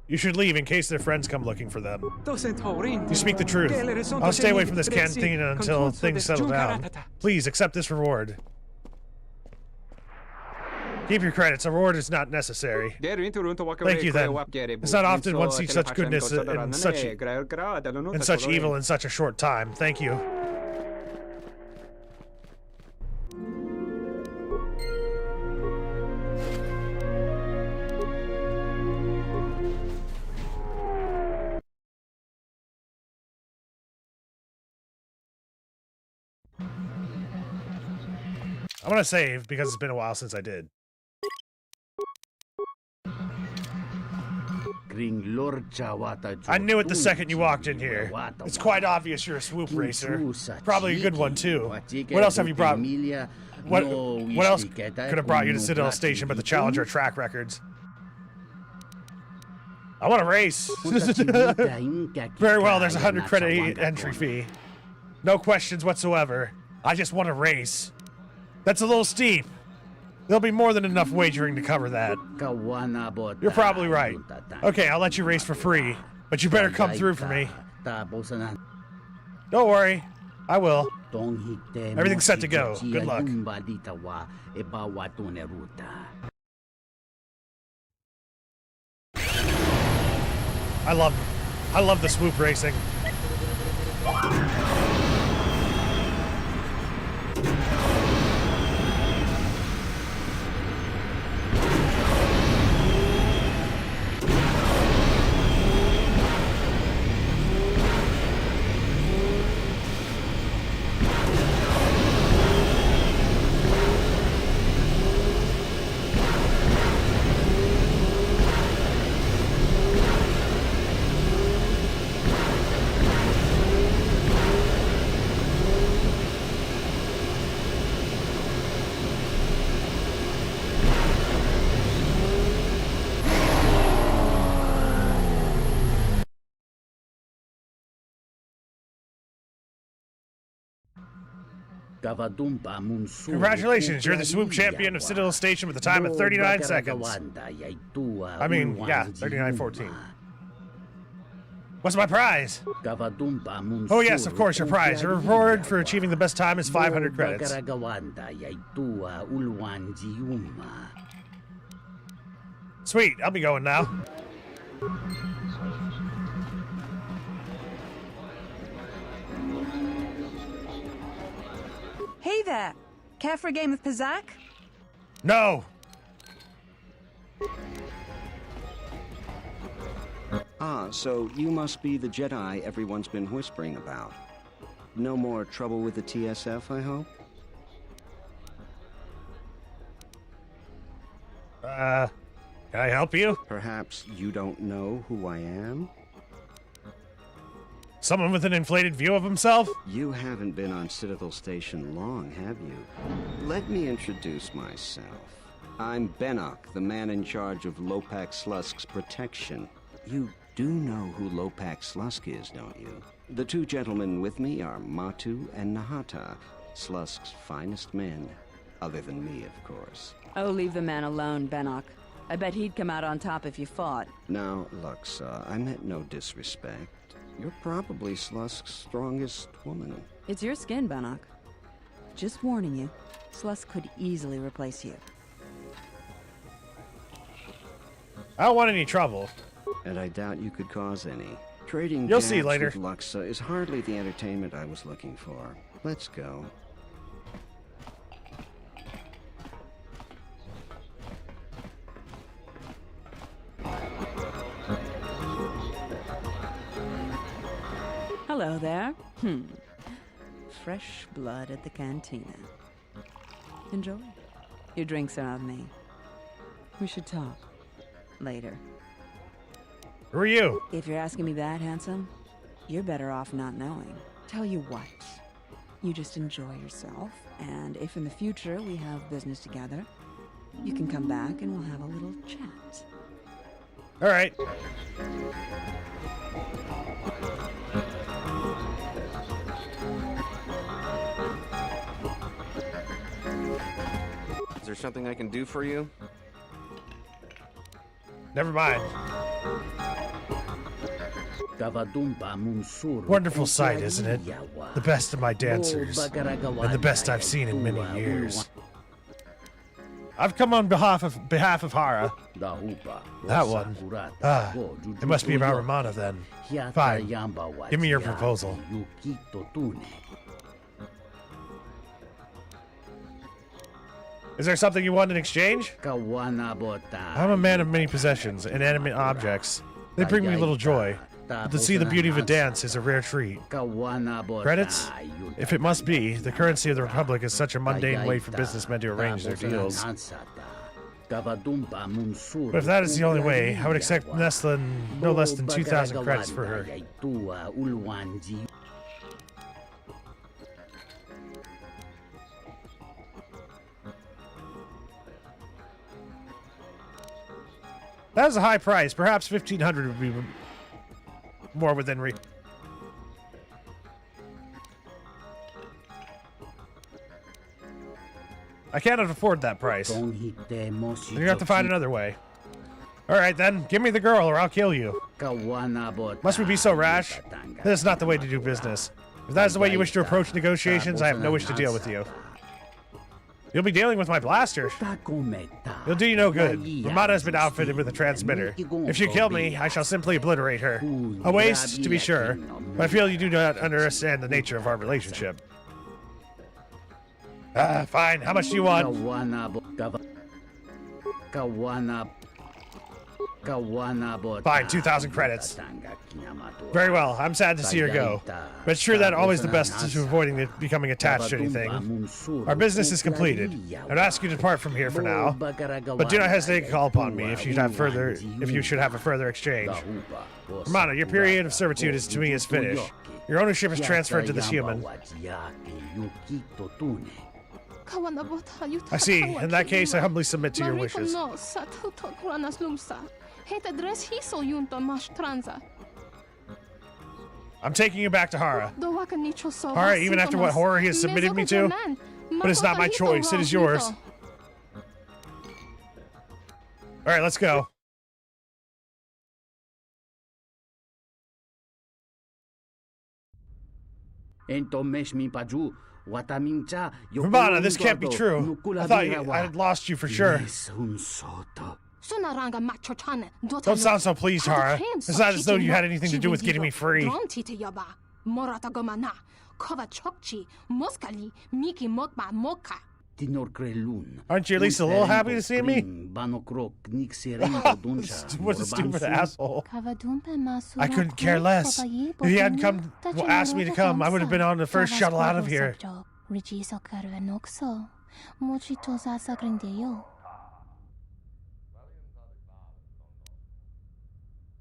You should leave in case their friends come looking for them. You speak the truth. I'll stay away from this cantina until things settle down. Please, accept this reward. Keep your credits. A reward is not necessary. Thank you, then. It's not often one sees such goodness and such evil in such a short time. Thank you. I want to save because it's been a while since I did. I knew it the second you walked in here. It's quite obvious you're a swoop racer. Probably a good one, too. What else have you brought? What else could have brought you to Citadel Station but the Challenger track records? I want to race. Very well, there's a 100 credit entry fee. No questions whatsoever. I just want to race. That's a little steep. There'll be more than enough wagering to cover that. You're probably right. Okay, I'll let you race for free, but you better come through for me. Don't worry, I will. Everything's set to go. Good luck. I love the swoop racing. Congratulations, you're the swoop champion of Citadel Station with a time of 39 seconds. I mean, yeah, 39:14. What's my prize? Oh yes, of course, your prize. Your reward for achieving the best time is 500 credits. Sweet, I'll be going now. Hey there! Care for a game of Pizzac? No! Ah, so you must be the Jedi everyone's been whispering about. No more trouble with the TSF, I hope? Can I help you? Perhaps you don't know who I am? Someone with an inflated view of himself? You haven't been on Citadel Station long, have you? Let me introduce myself. I'm Bennock, the man in charge of Lopak Slusk's protection. You do know who Lopak Slusk is, don't you? The two gentlemen with me are Matu and Nahata, Slusk's finest men. Other than me, of course. Oh, leave the man alone, Bennock. I bet he'd come out on top if you fought. Now, Luxa, I meant no disrespect. You're probably Slusk's strongest woman. It's your skin, Bennock. Just warning you, Slusk could easily replace you. I don't want any trouble. And I doubt you could cause any. Trading You'll see later. With Luxa is hardly the entertainment I was looking for. Let's go. Hello there. Fresh blood at the cantina. Enjoy. Your drinks are on me. We should talk. Later. Who are you? If you're asking me that, handsome, you're better off not knowing. Tell you what. You just enjoy yourself, and if in the future we have business together, you can come back and we'll have a little chat. All right. Is there something I can do for you? Never mind. Wonderful sight, isn't it? The best of my dancers, and the best I've seen in many years. I've come on behalf of Hara. That one. Ah, it must be about Romana then. Fine. Give me your proposal. Is there something you want in exchange? I'm a man of many possessions, inanimate objects. They bring me little joy. But to see the beauty of a dance is a rare treat. Credits? If it must be, the currency of the Republic is such a mundane way for businessmen to arrange their deals. But if that is the only way, I would accept no less than 2,000 credits for her. That is a high price. Perhaps 1,500 would be more within reach. I cannot afford that price. You have to find another way. Alright then, give me the girl or I'll kill you. Must we be so rash? This is not the way to do business. If that is the way you wish to approach negotiations, I have no wish to deal with you. You'll be dealing with my blaster. It'll do you no good. Romana has been outfitted with a transmitter. If you kill me, I shall simply obliterate her. A waste, to be sure, but I feel you do not understand the nature of our relationship. Fine. How much do you want? Fine, 2,000 credits. Very well, I'm sad to see her go. But it's true that always the best is avoiding becoming attached to anything. Our business is completed. I'd ask you to depart from here for now. But do not hesitate to call upon me if you should have a further exchange. Romana, your period of servitude to me is finished. Your ownership is transferred to this human. I see. In that case, I humbly submit to your wishes. I'm taking you back to Hara. Hara, even after what horror he has submitted me to? But it's not my choice, it is yours. Alright, let's go. Romana, this can't be true. I thought I had lost you for sure. Don't sound so pleased, Hara. It's not as though you had anything to do with getting me free. Aren't you at least a little happy to see me? What a stupid asshole. I couldn't care less. If he hadn't asked me to come, I would have been on the first shuttle out of here.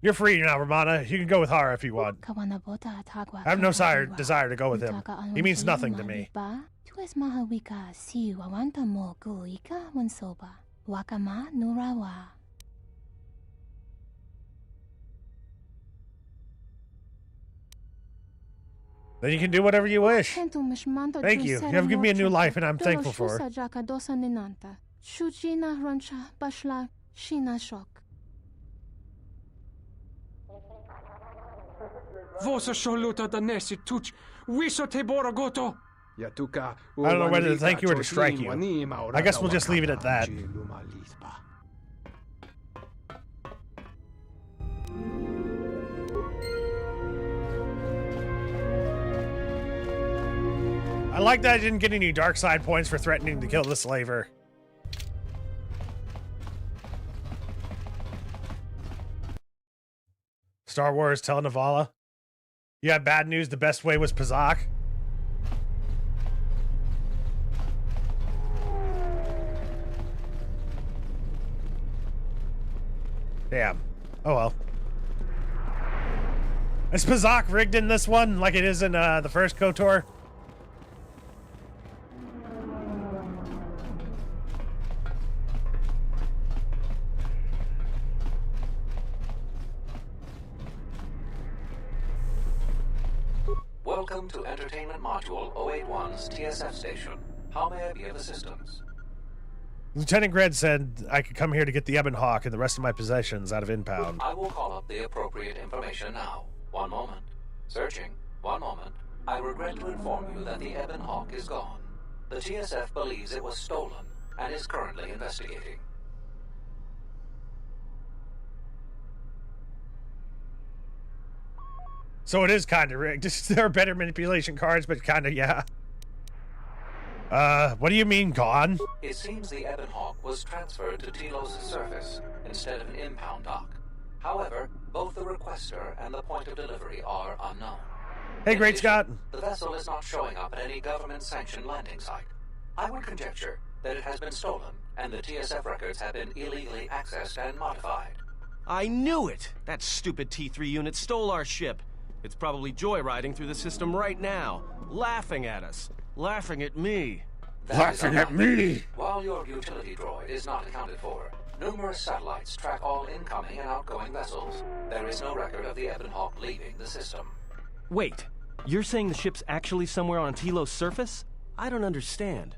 You're free now, Romana. You can go with Hara if you want. I have no desire to go with him. He means nothing to me. Then you can do whatever you wish. Thank you. You have given me a new life, and I'm thankful for it. I don't know whether to thank you or to strike you. I guess we'll just leave it at that. I like that I didn't get any dark side points for threatening to kill the slaver. Star Wars telenovela. You had bad news, the best way was Pazak. Damn. Oh well. Is Pazak rigged in this one like it is in the first KOTOR? Welcome to Entertainment Module 081's TSF station. How may I be of assistance? Lieutenant Gred said I could come here to get the Ebon Hawk and the rest of my possessions out of impound. I will call up the appropriate information now. One moment. Searching. One moment. I regret to inform you that the Ebon Hawk is gone. The TSF believes it was stolen, and is currently investigating. So it is kind of rigged. There are better manipulation cards, but kind of, yeah. What do you mean, gone? It seems the Ebon Hawk was transferred to Telos' surface instead of an impound dock. However, both the requester and the point of delivery are unknown. Hey, Great Scott. The vessel is not showing up at any government-sanctioned landing site. I would conjecture that it has been stolen, and the TSF records have been illegally accessed and modified. I knew it! That stupid T3 unit stole our ship. It's probably joyriding through the system right now, laughing at us, laughing at me. Laughing at me! While your utility droid is not accounted for, numerous satellites track all incoming and outgoing vessels. There is no record of the Ebon Hawk leaving the system. Wait, you're saying the ship's actually somewhere on Telos' surface? I don't understand.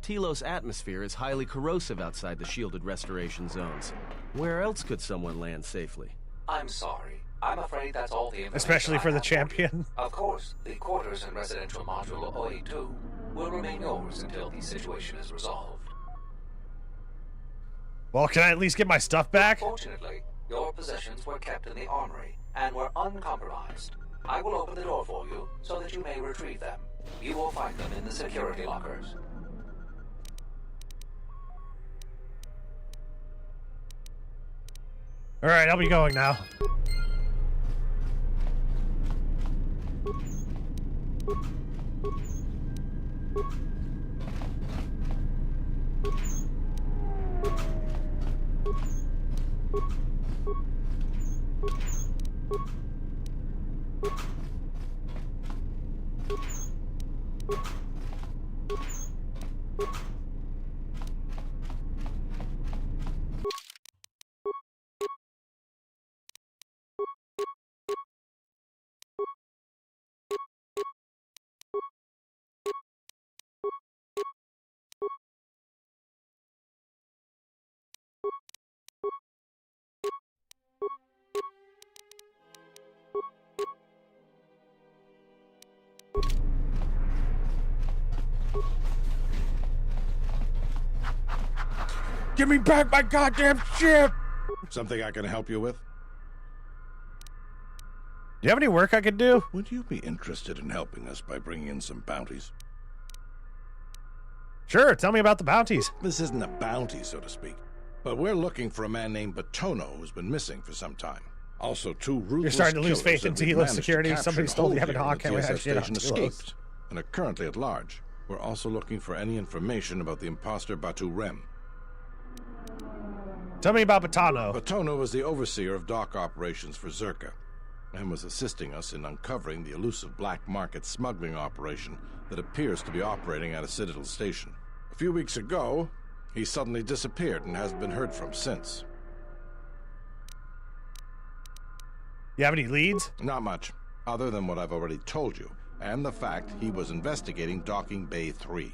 Telos' atmosphere is highly corrosive outside the shielded restoration zones. Where else could someone land safely? I'm sorry. I'm afraid that's all the information. Especially for the champion. Of course, the quarters and residential module OE2 will remain yours until the situation is resolved. Well, can I at least get my stuff back? Fortunately, your possessions were kept in the armory and were uncompromised. I will open the door for you so that you may retrieve them. You will find them in the security lockers. Alright, I'll be going now. Give me back my goddamn ship! Something I can help you with? Do you have any work I could do? Would you be interested in helping us by bringing in some bounties? Sure, tell me about the bounties. This isn't a bounty, so to speak. But we're looking for a man named Batono who's been missing for some time. Also, two ruthless You're starting to lose killers faith in that we've Telos managed to security. capture Somebody and stole the hold Ebon here in Hawk. the We TSF have shit on station Telos. escaped, and are currently at large. We're also looking for any information about the imposter Batu Rem. Tell me about Batono. Batono was the overseer of dock operations for Zerka, and was assisting us in uncovering the elusive black market smuggling operation that appears to be operating at a Citadel station. A few weeks ago, he suddenly disappeared and hasn't been heard from since. You have any leads? Not much, other than what I've already told you, and the fact he was investigating Docking Bay 3.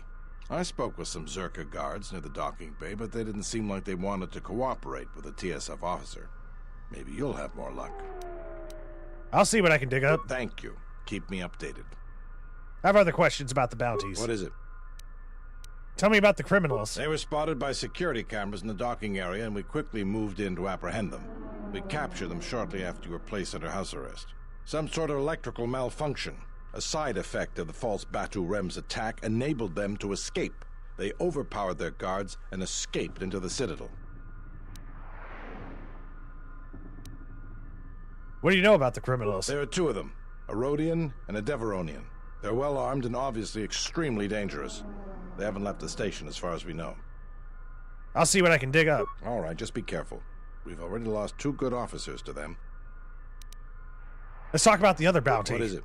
I spoke with some Zerka guards near the docking bay, but they didn't seem like they wanted to cooperate with a TSF officer. Maybe you'll have more luck. I'll see what I can dig up. Thank you. Keep me updated. I have other questions about the bounties. What is it? Tell me about the criminals. They were spotted by security cameras in the docking area, and we quickly moved in to apprehend them. We captured them shortly after you were placed under house arrest. Some sort of electrical malfunction, a side effect of the false Batu Rem's attack, enabled them to escape. They overpowered their guards and escaped into the Citadel. What do you know about the criminals? There are two of them, a Rhodian and a Deveronian. They're well armed and obviously extremely dangerous. They haven't left the station as far as we know. I'll see what I can dig up. All right, just be careful. We've already lost 2 good officers to them. Let's talk about the other bounty. What is it?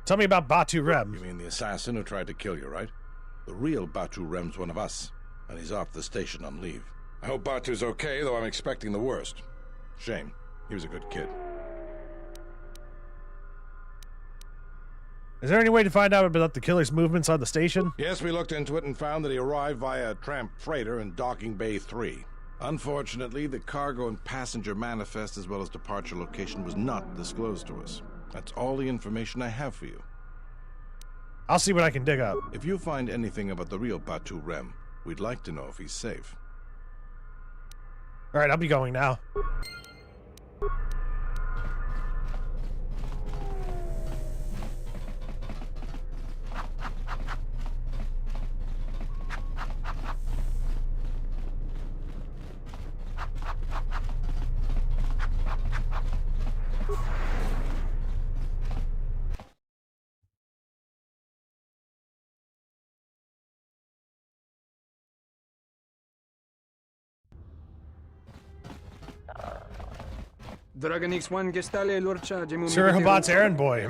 Tell me about Batu Rem. You mean the assassin who tried to kill you, right? The real Batu Rem's one of us, and he's off the station on leave. I hope Batu's okay, though I'm expecting the worst. Shame. He was a good kid. Is there any way to find out about the killer's movements on the station? Yes, we looked into it and found that he arrived via a tramp freighter in Docking Bay 3. Unfortunately, the cargo and passenger manifest as well as departure location was not disclosed to us. That's all the information I have for you. I'll see what I can dig up. If you find anything about the real Batu Rem, We'd like to know if he's safe. All right, I'll be going now. Sir Habat's errand boy.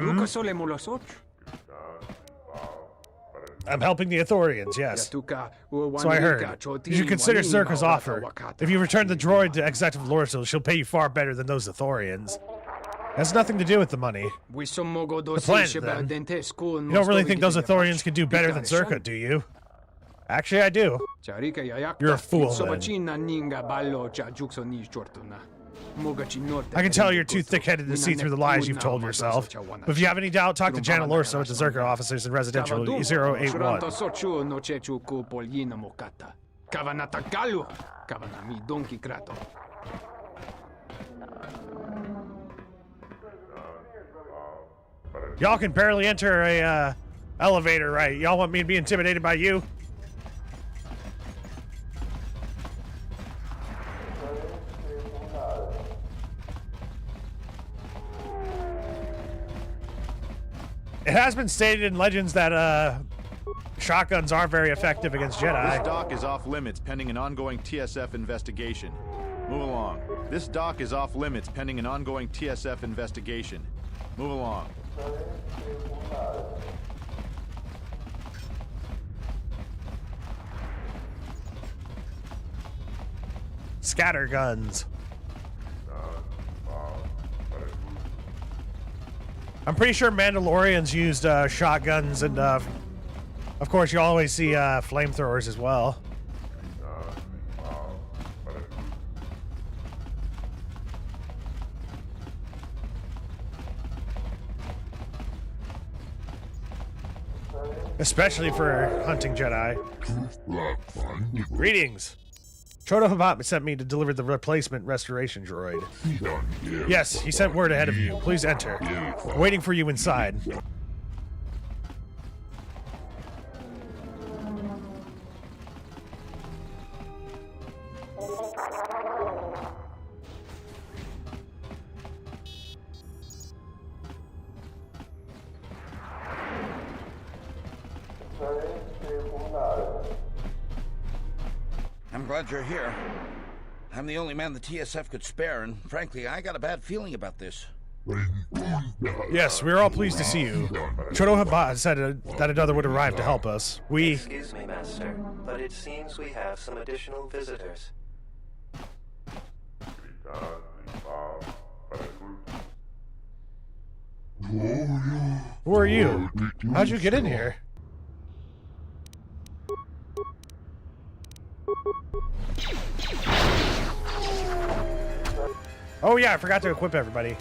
I'm helping the Ithorians, yes. So I heard. You should consider Zerka's offer. If you return the droid to Executive Lorso, she'll pay you far better than those Ithorians. It has nothing to do with the money. The planet, then. You don't really think those Ithorians can do better than Zerka, do you? Actually, I do. You're a fool, then. I can tell you're too thick-headed to see through the lies you've told yourself. But if you have any doubt, talk to Janet Lorso at the Zerka officers in Residential 081. Y'all can barely enter a elevator, right? Y'all want me to be intimidated by you? It has been stated in Legends that shotguns are very effective against Jedi. This dock is off limits pending an ongoing TSF investigation. Move along. This dock is off limits pending an ongoing TSF investigation. Move along. Scatter guns. I'm pretty sure Mandalorians used shotguns, and of course you always see flamethrowers as well. Especially for hunting Jedi. Greetings. Chodo Habat sent me to deliver the replacement restoration droid. Yes, he sent word ahead of you. Please enter. I'm waiting for you inside. I'm glad you're here. I'm the only man the TSF could spare, and frankly, I got a bad feeling about this. Yes, we're all pleased to see you. Chodo Habat said that another would arrive to help us. Excuse me, Master, but it seems we have some additional visitors. Who are you? How'd you get in here? Oh yeah, I forgot to equip everybody.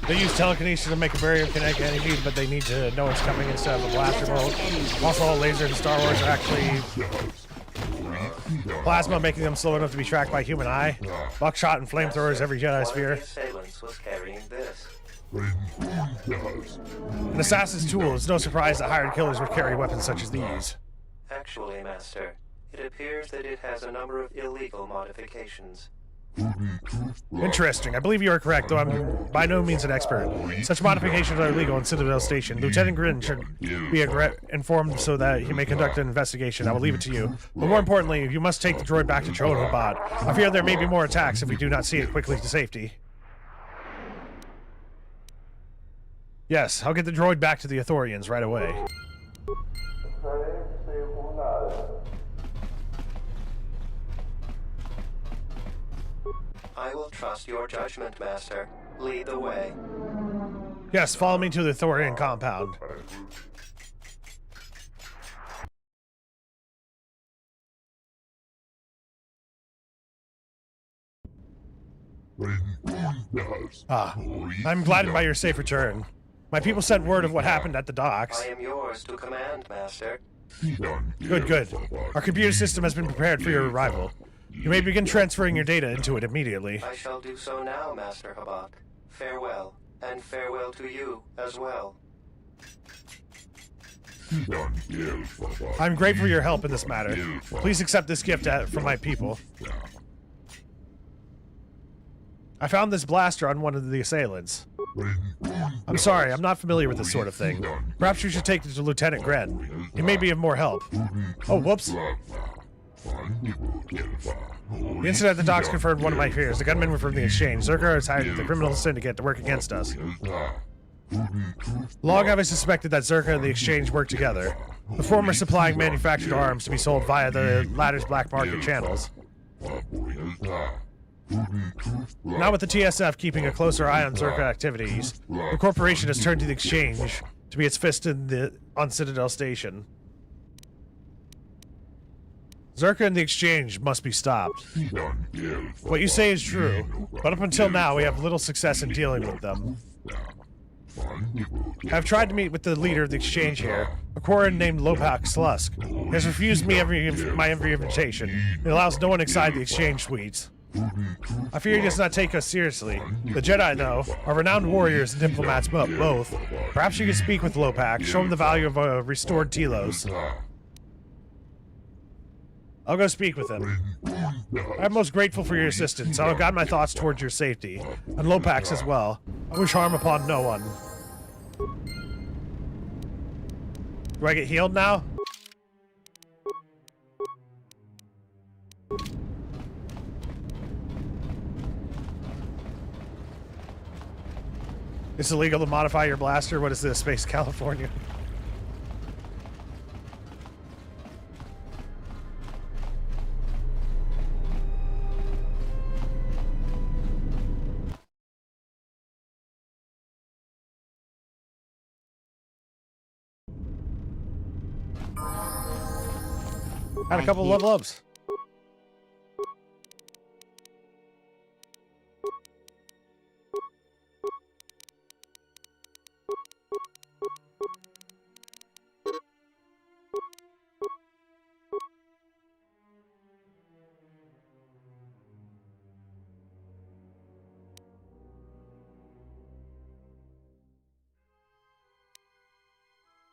They use telekinesis to make a barrier connect enemies, but they need to know it's coming instead of a blaster bolt. Also, lasers in Star Wars are actually Plasma making them slow enough to be tracked by human eye. Buckshot and flamethrowers every Jedi sphere. Assailants was carrying this. An assassin's tool. It's no surprise that hired killers would carry weapons such as these. Actually, Master, it appears that it has a number of illegal modifications. Interesting. I believe you are correct, though I'm by no means an expert. Such modifications are illegal in Citadel Station. Lieutenant Grin should be informed so that he may conduct an investigation. I will leave it to you. But more importantly, you must take the droid back to Chodohabad. I fear there may be more attacks if we do not see it quickly to safety. Yes, I'll get the droid back to the Ithorians right away. I will trust your judgment, Master. Lead the way. Yes, follow me to the Ithorian compound. I'm gladdened by your safe return. My people sent word of what happened at the docks. I am yours to command, Master. Good, good. Our computer system has been prepared for your arrival. You may begin transferring your data into it immediately. I shall do so now, Master Habak. Farewell, and farewell to you as well. I'm grateful for your help in this matter. Please accept this gift from my people. I found this blaster on one of the assailants. I'm sorry, I'm not familiar with this sort of thing. Perhaps you should take it to Lieutenant Gren. He may be of more help. Oh, whoops. The incident at the docks confirmed one of my fears. The gunmen were from the exchange. Zerka has hired the criminal syndicate to work against us. Long have I suspected that Zerka and the exchange work together. The former supplying manufactured arms to be sold via the latter's black market channels. Now with the TSF keeping a closer eye on Zerka activities, the corporation has turned to the exchange to be its fist on Citadel Station. Zerka and the exchange must be stopped. What you say is true, but up until now we have little success in dealing with them. I have tried to meet with the leader of the exchange here, a Quarren named Lopak Slusk. He has refused me my every invitation. It allows no one inside the exchange suites. I fear he does not take us seriously. The Jedi, though, are renowned warriors and diplomats both. Perhaps you could speak with Lopak, show him the value of a restored Telos. I'll go speak with him. I'm most grateful for your assistance. I'll guide my thoughts towards your safety, and Lopak's as well. I wish harm upon no one. Do I get healed now? It's illegal to modify your blaster? What is this, Space California? Had a couple level ups.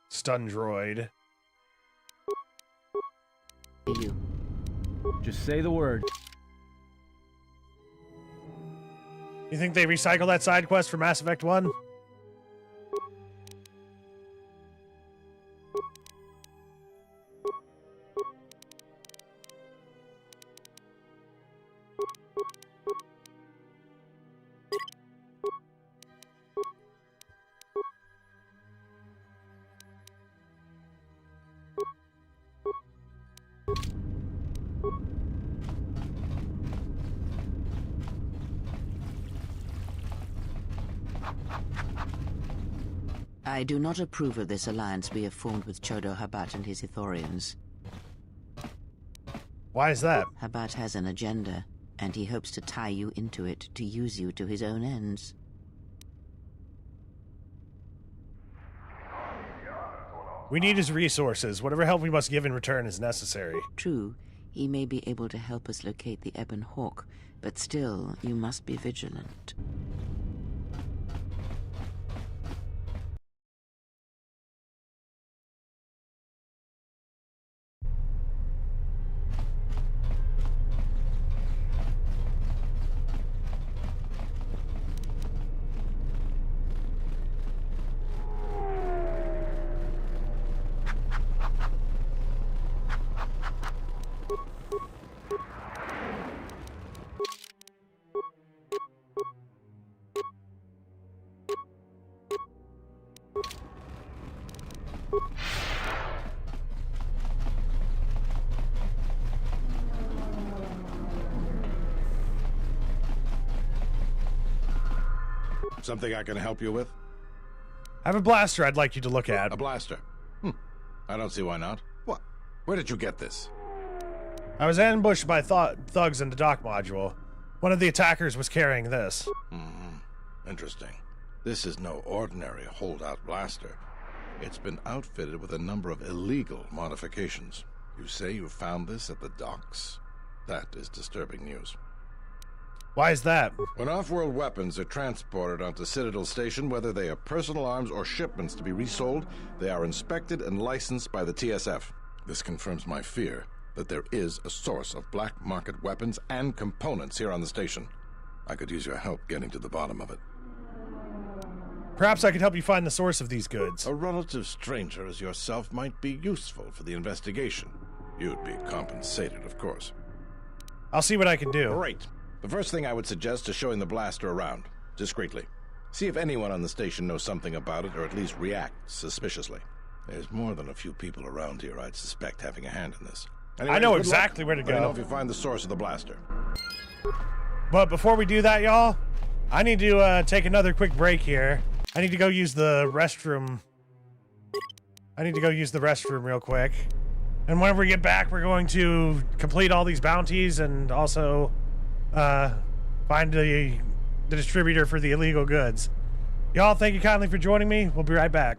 Stun droid. You. Just say the word. You think they recycle that side quest for Mass Effect 1? I do not approve of this alliance we have formed with Chodo Habat and his Ithorians. Why is that? Habat has an agenda, and he hopes to tie you into it to use you to his own ends. We need his resources. Whatever help we must give in return is necessary. True. He may be able to help us locate the Ebon Hawk, but still, you must be vigilant. Something I can help you with? I have a blaster I'd like you to look at. A blaster? I don't see why not. What? Where did you get this? I was ambushed by thugs in the dock module. One of the attackers was carrying this. Interesting. This is no ordinary holdout blaster. It's been outfitted with a number of illegal modifications. You say you found this at the docks? That is disturbing news. Why is that? When off-world weapons are transported onto Citadel Station, whether they are personal arms or shipments to be resold, they are inspected and licensed by the TSF. This confirms my fear that there is a source of black market weapons and components here on the station. I could use your help getting to the bottom of it. Perhaps I could help you find the source of these goods. A relative stranger as yourself might be useful for the investigation. You'd be compensated, of course. I'll see what I can do. Great. The first thing I would suggest is showing the blaster around, discreetly. See if anyone on the station knows something about it, or at least reacts suspiciously. There's more than a few people around here I'd suspect having a hand in this. Anyway, I know good exactly luck. where to Let me know go. if you find the source of the blaster. But before we do that, y'all, I need to take another quick break here. I need to go use the restroom. I need to go use the restroom real quick. And whenever we get back, we're going to complete all these bounties and also find the distributor for the illegal goods. Y'all, thank you kindly for joining me. We'll be right back.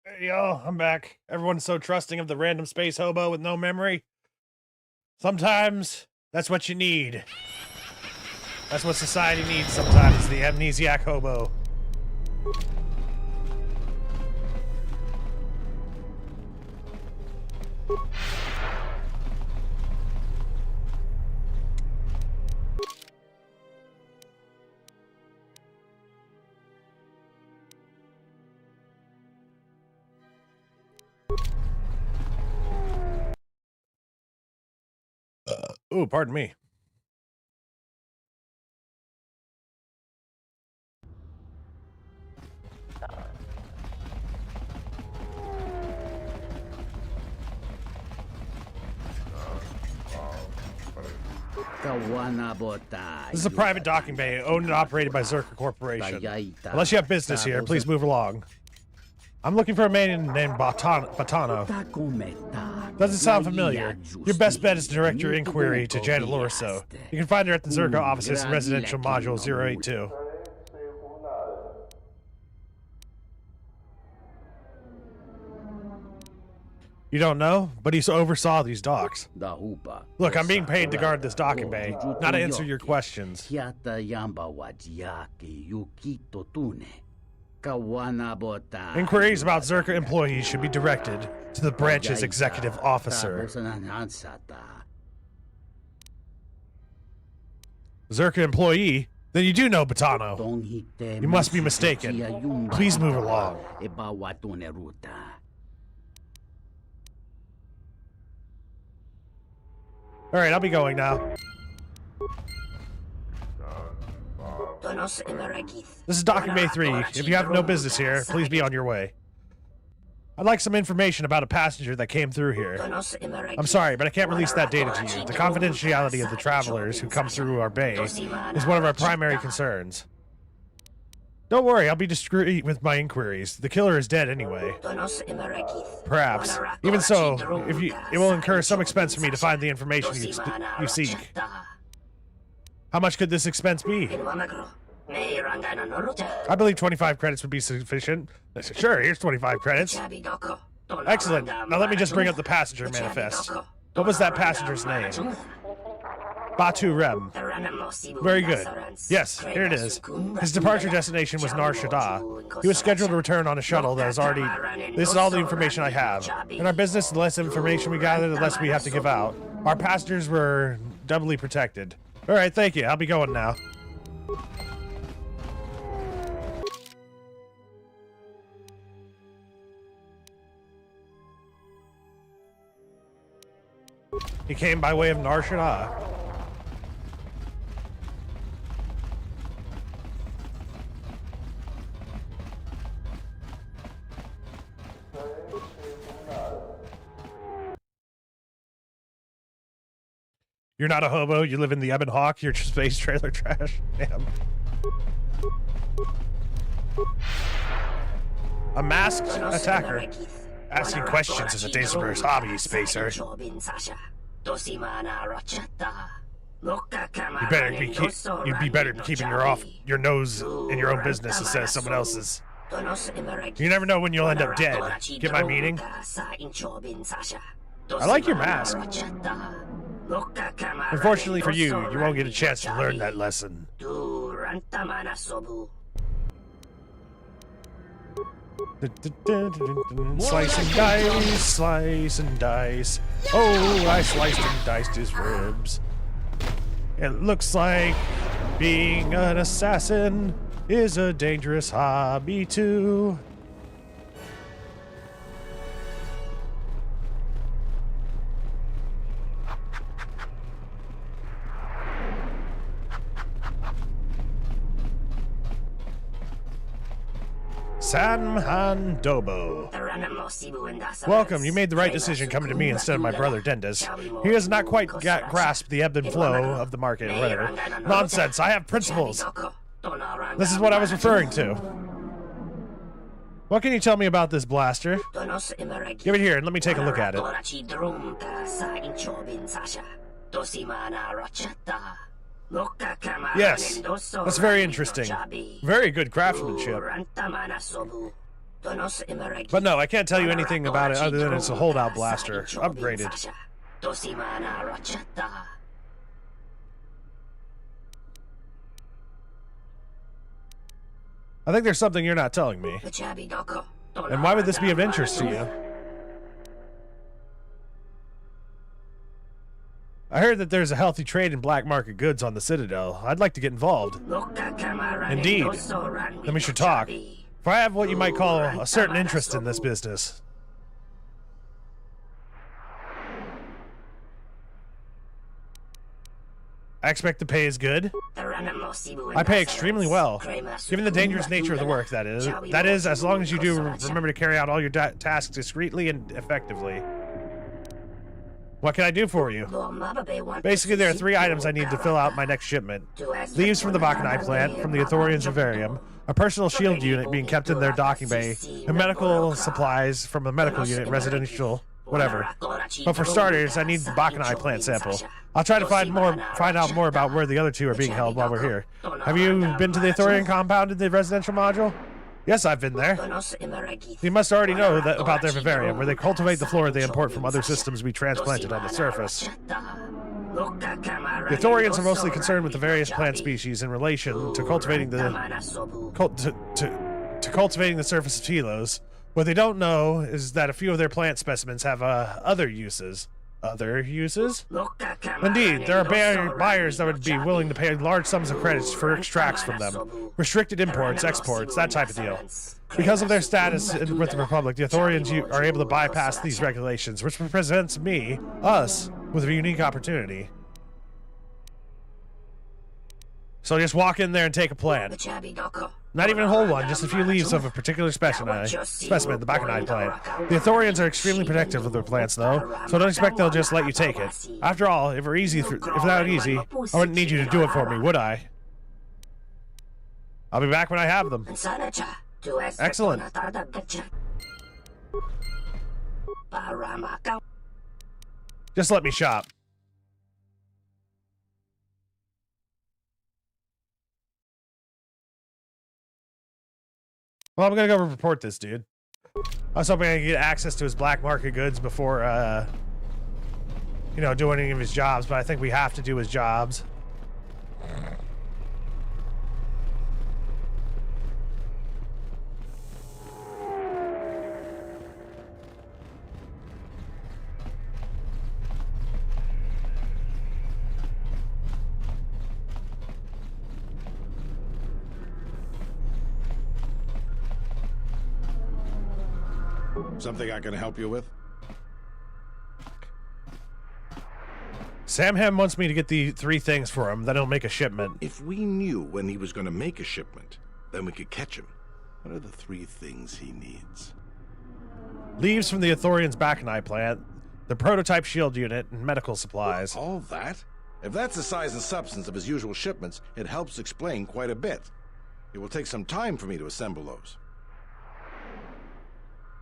Hey, y'all, I'm back. Everyone's so trusting of the random space hobo with no memory. Sometimes that's what you need. That's what society needs sometimes, the amnesiac hobo. Ooh, pardon me. This is a private docking bay, owned and operated by Zerka Corporation. Unless you have business here, please move along. I'm looking for a man named Batano. Doesn't sound familiar. Your best bet is to direct your inquiry to Janet Lorso. You can find her at the Zerka offices in Residential Module 082. You don't know, but he oversaw these docks. Look, I'm being paid to guard this docking bay, not to answer your questions. Inquiries about Zerka employees should be directed to the branch's executive officer. Zerka employee? Then you do know Batano. You must be mistaken. Please move along. Alright, I'll be going now. This is Docking Bay 3. If you have no business here, please be on your way. I'd like some information about a passenger that came through here. I'm sorry, but I can't release that data to you. The confidentiality of the travelers who come through our bay is one of our primary concerns. Don't worry, I'll be discreet with my inquiries. The killer is dead anyway. Perhaps. Even so, it will incur some expense for me to find the information you seek. How much could this expense be? I believe 25 credits would be sufficient. Sure, here's 25 credits. Excellent. Now let me just bring up the passenger manifest. What was that passenger's name? Batu Rem. Very good. Yes, here it is. His departure destination was Nar Shaddaa. He was scheduled to return on a shuttle that is already... This is all the information I have. In our business, the less information we gather, the less we have to give out. Our passengers were doubly protected. Alright, thank you. I'll be going now. He came by way of Nar Shaddaa. You're not a hobo, you live in the Ebon Hawk, you're just space trailer trash. Damn. A masked attacker. Asking questions is a dangerous hobby, Spacer. You'd be better keeping your nose in your own business instead of someone else's. You never know when you'll end up dead. Get my meaning? I like your mask. Unfortunately for you, you won't get a chance to learn that lesson. Slice and dice, slice and dice. Oh, I sliced and diced his ribs. It looks like being an assassin is a dangerous hobby too. Sanhan Dobo. Welcome, you made the right decision coming to me instead of my brother Dendas. He has not quite grasped the ebb and flow of the market or whatever. Nonsense, I have principles. This is what I was referring to. What can you tell me about this blaster? Give it here and let me take a look at it. Yes, that's very interesting. Very good craftsmanship. But no, I can't tell you anything about it other than it's a holdout blaster. Upgraded. I think there's something you're not telling me. And why would this be of interest to you? I heard that there's a healthy trade in black market goods on the Citadel. I'd like to get involved. Indeed. Then we should talk. For I have what you might call a certain interest in this business. I expect the pay is good. I pay extremely well, given the dangerous nature of the work, that is. That is, as long as you do remember to carry out all your tasks discreetly and effectively. What can I do for you? Basically, there are 3 items I need to fill out my next shipment. Leaves from the Bakanai plant, from the Ithorian's vivarium, a personal shield unit being kept in their docking bay, and medical supplies from a medical unit, residential, whatever. But for starters, I need the Bakanai plant sample. I'll try to find out more about where the other 2 are being held while we're here. Have you been to the Ithorian compound in the residential module? Yes, I've been there. You must already know about their vivarium, where they cultivate the flora they import from other systems we transplanted on the surface. The Ithorians are mostly concerned with the various plant species in relation to cultivating the cultivating the surface of Telos. What they don't know is that a few of their plant specimens have other uses. Other uses? Indeed, there are buyers that would be willing to pay large sums of credits for extracts from them. Restricted imports, exports, that type of deal. Because of their status with the Republic, the Ithorians are able to bypass these regulations, which presents us, with a unique opportunity. So just walk in there and take a plant. Not even a whole one, just a few leaves of a particular specimen, the Bakanai plant. The Ithorians are extremely protective of their plants, though, so don't expect they'll just let you take it. After all, if that were easy, I wouldn't need you to do it for me, would I? I'll be back when I have them. Excellent. Just let me shop. Well, I'm gonna go report this dude. I was hoping I could get access to his black market goods before, doing any of his jobs, but I think we have to do his jobs. Something I can help you with? Samham wants me to get the 3 things for him, then he'll make a shipment. If we knew when he was going to make a shipment, then we could catch him. What are the 3 things he needs? Leaves from the Ithorian's Bakanai plant, the prototype shield unit, and medical supplies. All that? If that's the size and substance of his usual shipments, it helps explain quite a bit. It will take some time for me to assemble those.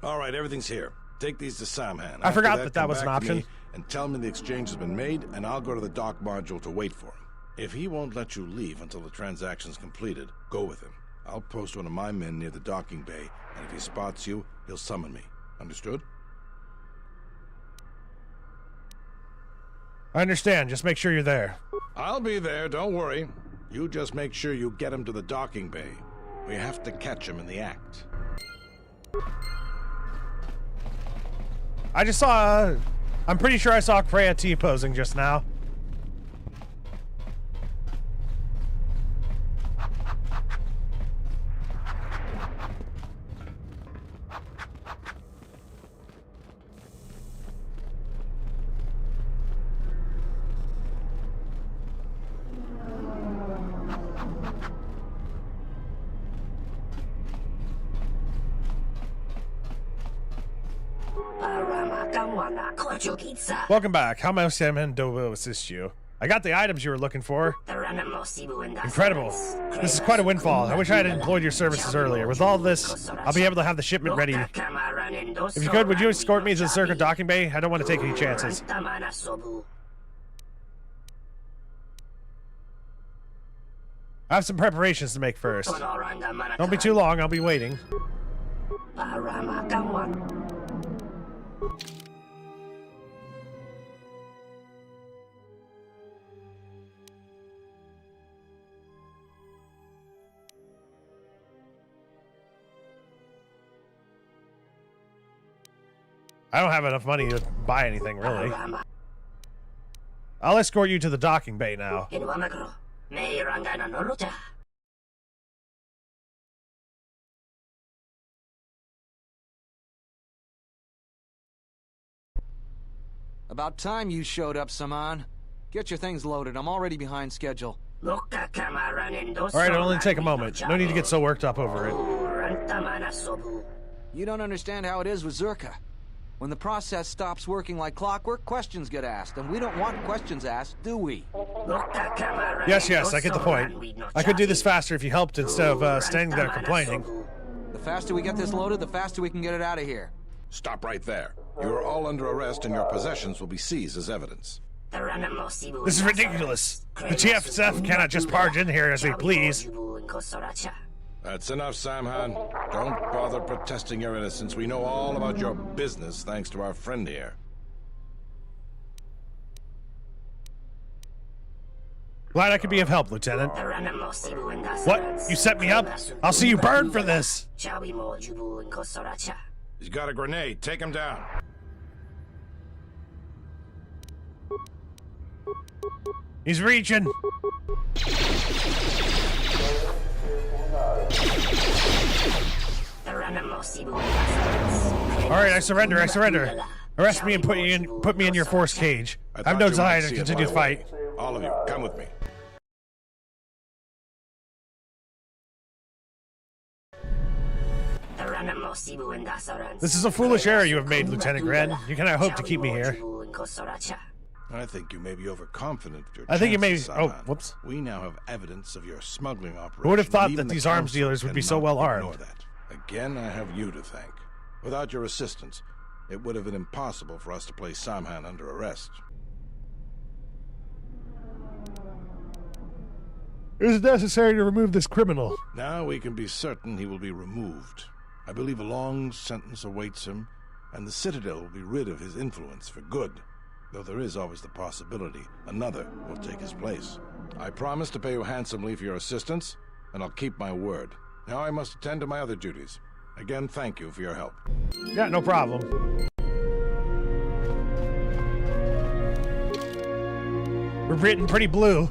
All right, everything's here. Take these to Samhan. I forgot that was an option. And tell me the exchange has been made, and I'll go to the dock module to wait for him. If he won't let you leave until the transaction's completed, go with him. I'll post one of my men near the docking bay, and if he spots you, he'll summon me. Understood? I understand. Just make sure you're there. I'll be there, don't worry. You just make sure you get him to the docking bay. We have to catch him in the act. I just saw, I'm pretty sure I saw Kreia T posing just now. Welcome back. How may Samhan Dobo assist you? I got the items you were looking for. Incredible. This is quite a windfall. I wish I had employed your services earlier. With all this, I'll be able to have the shipment ready. If you could, would you escort me to the Circuit docking bay? I don't want to take any chances. I have some preparations to make first. Don't be too long, I'll be waiting. I don't have enough money to buy anything, really. I'll escort you to the docking bay now. About time you showed up, Saman. Get your things loaded. I'm already behind schedule. Alright, it'll only take a moment. No need to get so worked up over it. You don't understand how it is with Zerka. When the process stops working like clockwork, questions get asked, and we don't want questions asked, do we? Yes, I get the point. I could do this faster if you helped instead of standing there complaining. The faster we get this loaded, the faster we can get it out of here. Stop right there. You are all under arrest and your possessions will be seized as evidence. This is ridiculous. The TSF cannot just barge in here as they please. That's enough, Samhan. Don't bother protesting your innocence. We know all about your business thanks to our friend here. Glad I could be of help, Lieutenant. What? You set me up? I'll see you burn for this! He's got a grenade. Take him down. He's reaching. Alright, I surrender. Arrest me and put me in your force cage. I have no desire to continue the fight. All of you, come with me. This is a foolish error you have made, Lieutenant Gren. You cannot hope to keep me here. I think you may be overconfident of your I think you may... chances, Oh, Saman. whoops. We now have evidence of your smuggling operation. Who would have thought Even that the these arms Council dealers would be so cannot well armed? ignore that. Again, I have you to thank. Without your assistance, it would have been impossible for us to place Samhan under arrest. It is necessary to remove this criminal. Now we can be certain he will be removed. I believe a long sentence awaits him, and the Citadel will be rid of his influence for good. Though there is always the possibility another will take his place. I promise to pay you handsomely for your assistance, and I'll keep my word. Now I must attend to my other duties. Again, thank you for your help. Yeah, no problem. We're written pretty blue.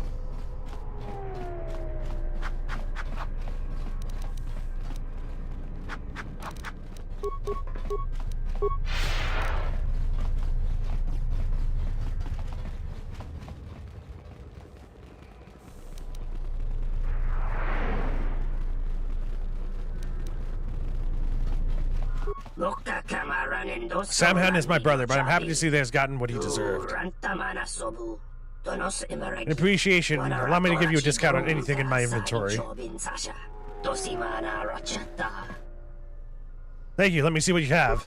Samhan is my brother, but I'm happy to see that he's gotten what he deserved. In appreciation, allow me to give you a discount on anything in my inventory. Thank you, let me see what you have.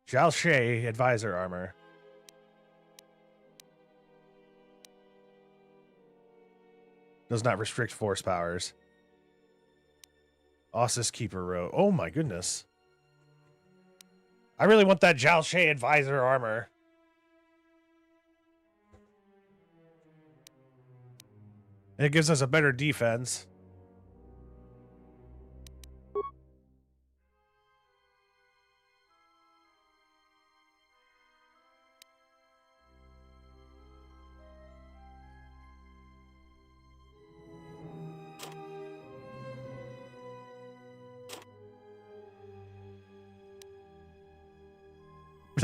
Zhao Shay Advisor Armor. Does not restrict force powers. Ossus Keeper Row. Oh my goodness. I really want that Zhao Shay Advisor armor. And it gives us a better defense.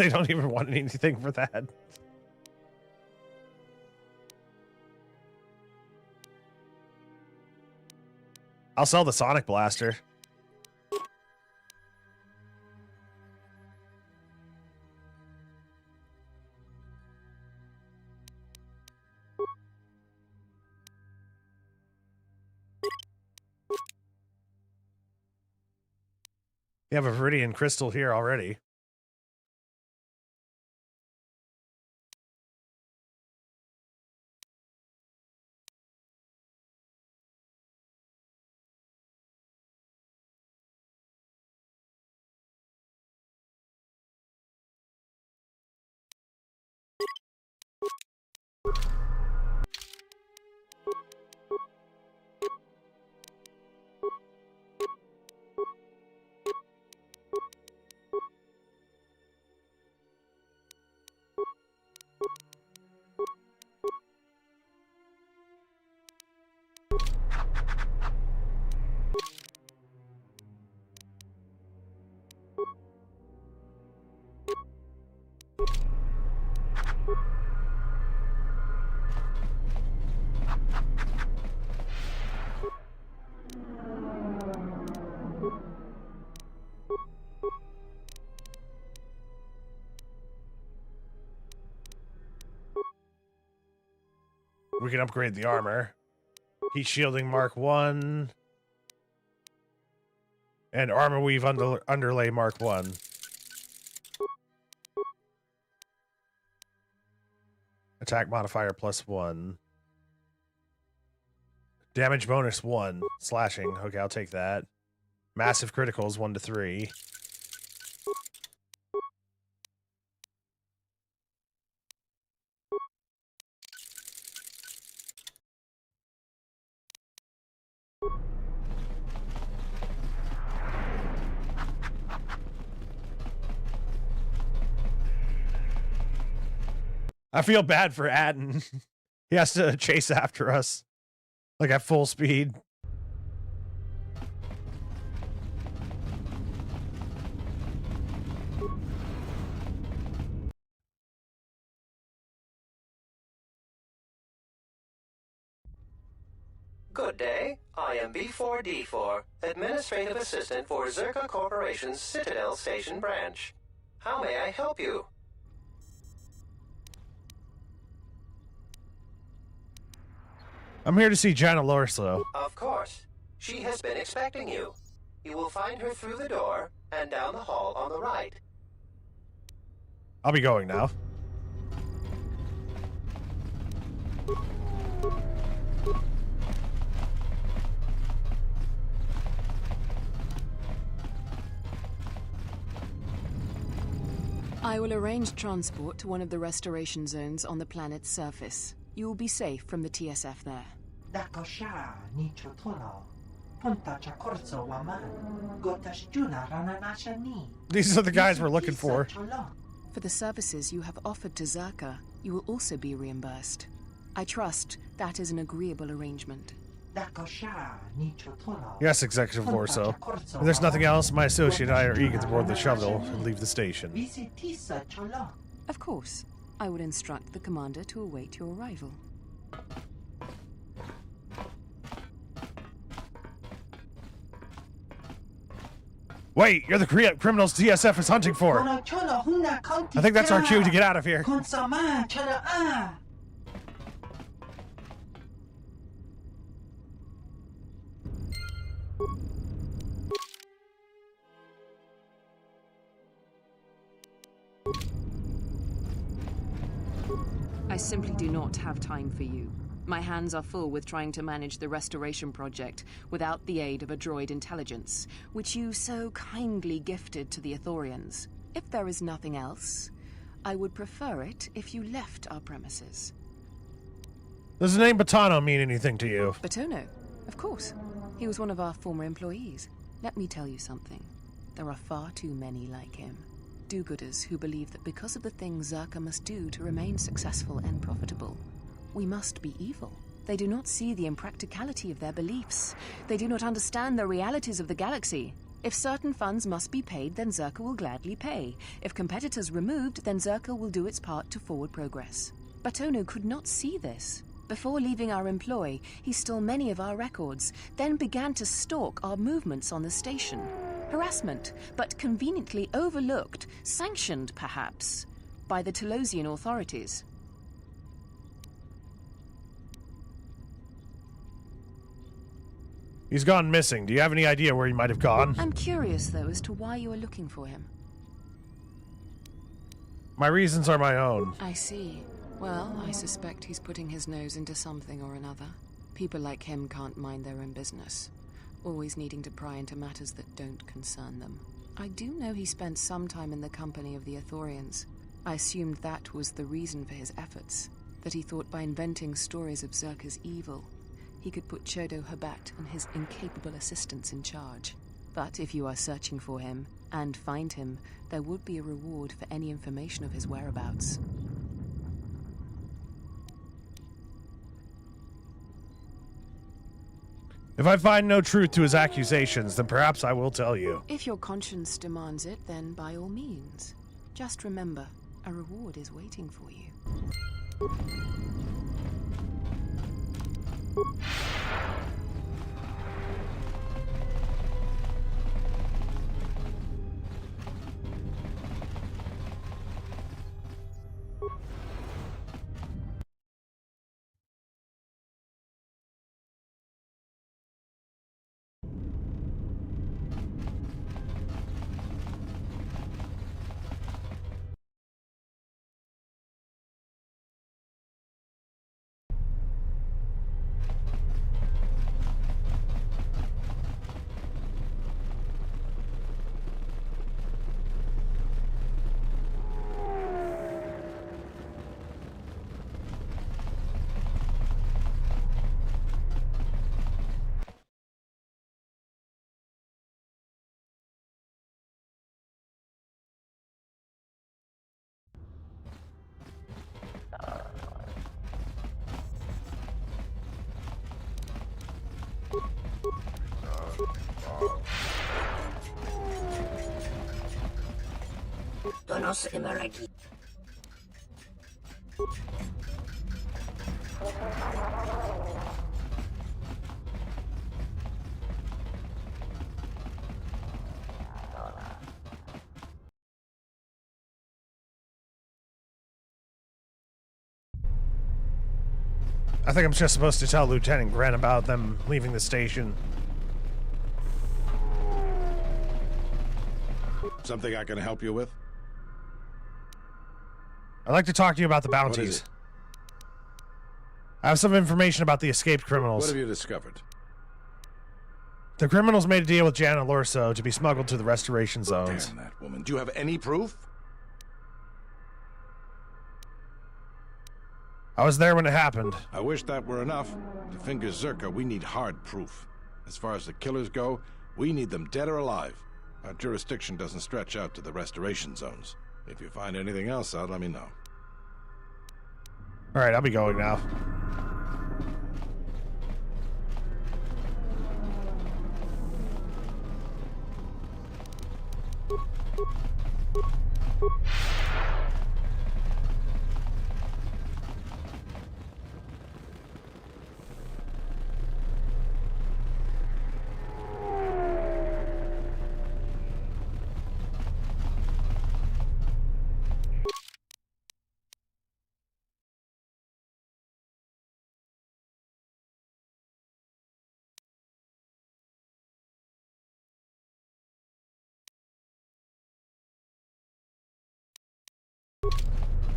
They don't even want anything for that. I'll sell the Sonic Blaster. You have a Viridian Crystal here already. We can upgrade the armor. Heat shielding Mark 1. And armor weave underlay Mark 1. Attack modifier +1. Damage bonus 1. Slashing. Okay, I'll take that. Massive criticals 1 to 3. I feel bad for Atten. He has to chase after us. Like at full speed. Good day. I am B4D4, Administrative Assistant for Zerka Corporation's Citadel Station branch. How may I help you? I'm here to see Jana Lorso. Of course. She has been expecting you. You will find her through the door and down the hall on the right. I'll be going now. I will arrange transport to one of the restoration zones on the planet's surface. You will be safe from the TSF there. These are the guys we're looking for. For the services you have offered to Zerka, you will also be reimbursed. I trust that is an agreeable arrangement. Yes, Executive Lorso. If there's nothing else, my associate and I are eager to board the shuttle and leave the station. Of course. I would instruct the commander to await your arrival. Wait, you're the criminals TSF is hunting for. I think that's our cue to get out of here. I simply do not have time for you. My hands are full with trying to manage the restoration project without the aid of a droid intelligence, which you so kindly gifted to the Ithorians. If there is nothing else, I would prefer it if you left our premises. Does the name Batano mean anything to you? Batono? Of course. He was one of our former employees. Let me tell you something. There are far too many like him. Do-gooders who believe that because of the things Zerka must do to remain successful and profitable, we must be evil. They do not see the impracticality of their beliefs. They do not understand the realities of the galaxy. If certain funds must be paid, then Zerka will gladly pay. If competitors removed, then Zerka will do its part to forward progress. Batono could not see this. Before leaving our employ, he stole many of our records, then began to stalk our movements on the station. Harassment, but conveniently overlooked, sanctioned, perhaps, by the Telosian authorities. He's gone missing. Do you have any idea where he might have gone? I'm curious, though, as to why you are looking for him. My reasons are my own. I see. Well, I suspect he's putting his nose into something or another. People like him can't mind their own business, always needing to pry into matters that don't concern them. I do know he spent some time in the company of the Ithorians. I assumed that was the reason for his efforts, that he thought by inventing stories of Zerka's evil, he could put Chodo Habat and his incapable assistants in charge. But if you are searching for him, and find him, there would be a reward for any information of his whereabouts. If I find no truth to his accusations, then perhaps I will tell you. If your conscience demands it, then by all means. Just remember, a reward is waiting for you. I think I'm just supposed to tell Lieutenant Gren about them leaving the station. Something I can help you with? I'd like to talk to you about the What is bounties. it? I have some information about the escaped criminals. What have you discovered? The criminals made a deal with Jana Lorso to be smuggled to the restoration zones. Damn that woman. Do you have any proof? I was there when it happened. I wish that were enough. To finger Zerka, we need hard proof. As far as the killers go, we need them dead or alive. Our jurisdiction doesn't stretch out to the restoration zones. If you find anything else out, let me know. Alright, I'll be going now.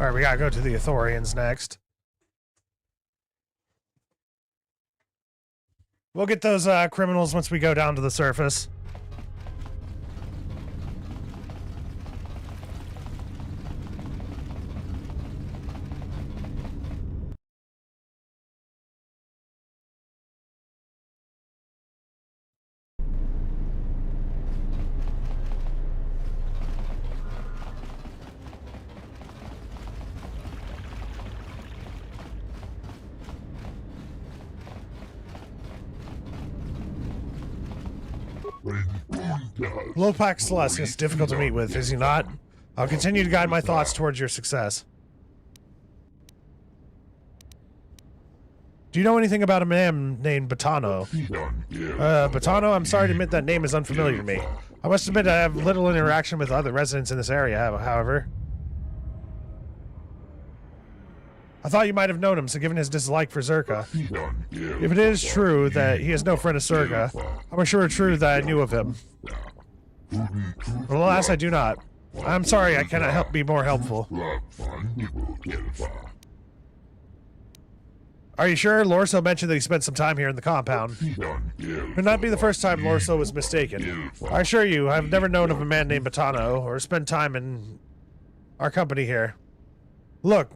Alright, we gotta go to the Ithorians next. We'll get those criminals once we go down to the surface. Lopak Slusk is difficult to meet with, is he not? I'll continue to guide my thoughts towards your success. Do you know anything about a man named Batano? Batano, I'm sorry to admit that name is unfamiliar to me. I must admit I have little interaction with other residents in this area, however. I thought you might have known him, so given his dislike for Zerka. If it is true that he is no friend of Zerka, I'm sure it's true that I knew of him. But alas, I do not. I'm sorry, I cannot be more helpful. Are you sure? Lorso mentioned that he spent some time here in the compound. It would not be the first time Lorso was mistaken. I assure you, I've never known of a man named Batano, or spent time in our company here. Look,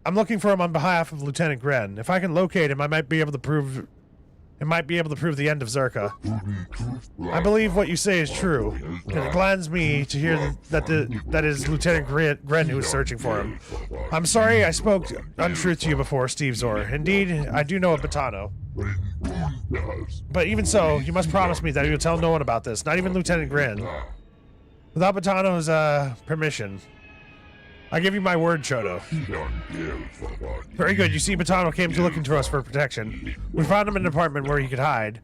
I'm looking for him on behalf of Lieutenant Gren. If I can locate him, I might be able to prove... It might be able to prove the end of Zerka. I believe what you say is true, and it gladdens me to hear that is Lieutenant Gren who is searching for him. I'm sorry I spoke untruth to you before, Steve Zor. Indeed, I do know of Batano. But even so, you must promise me that you'll tell no one about this, not even Lieutenant Gren. Without Batano's permission. I give you my word, Chodo. Very good. You see, Batano came to looking to us for protection. We found him in an apartment where he could hide.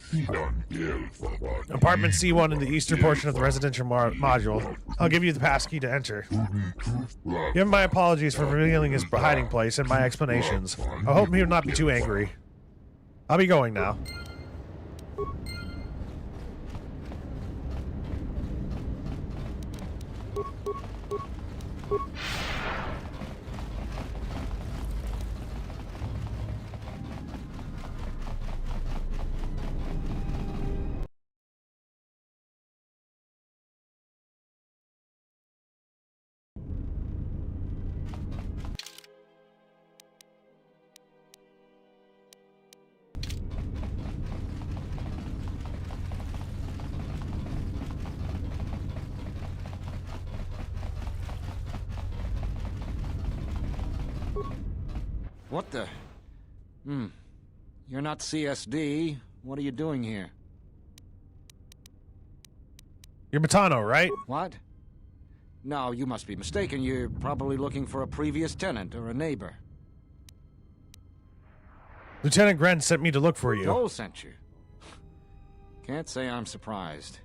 Apartment C1 in the eastern portion of the residential module. I'll give you the passkey to enter. Give him my apologies for revealing his hiding place and my explanations. I hope he will not be too angry. I'll be going now. What the? You're not CSD. What are you doing here? You're Batano, right? What? No, you must be mistaken. You're probably looking for a previous tenant or a neighbor. Lieutenant Gren sent me to look for you. Dole sent you? Can't say I'm surprised.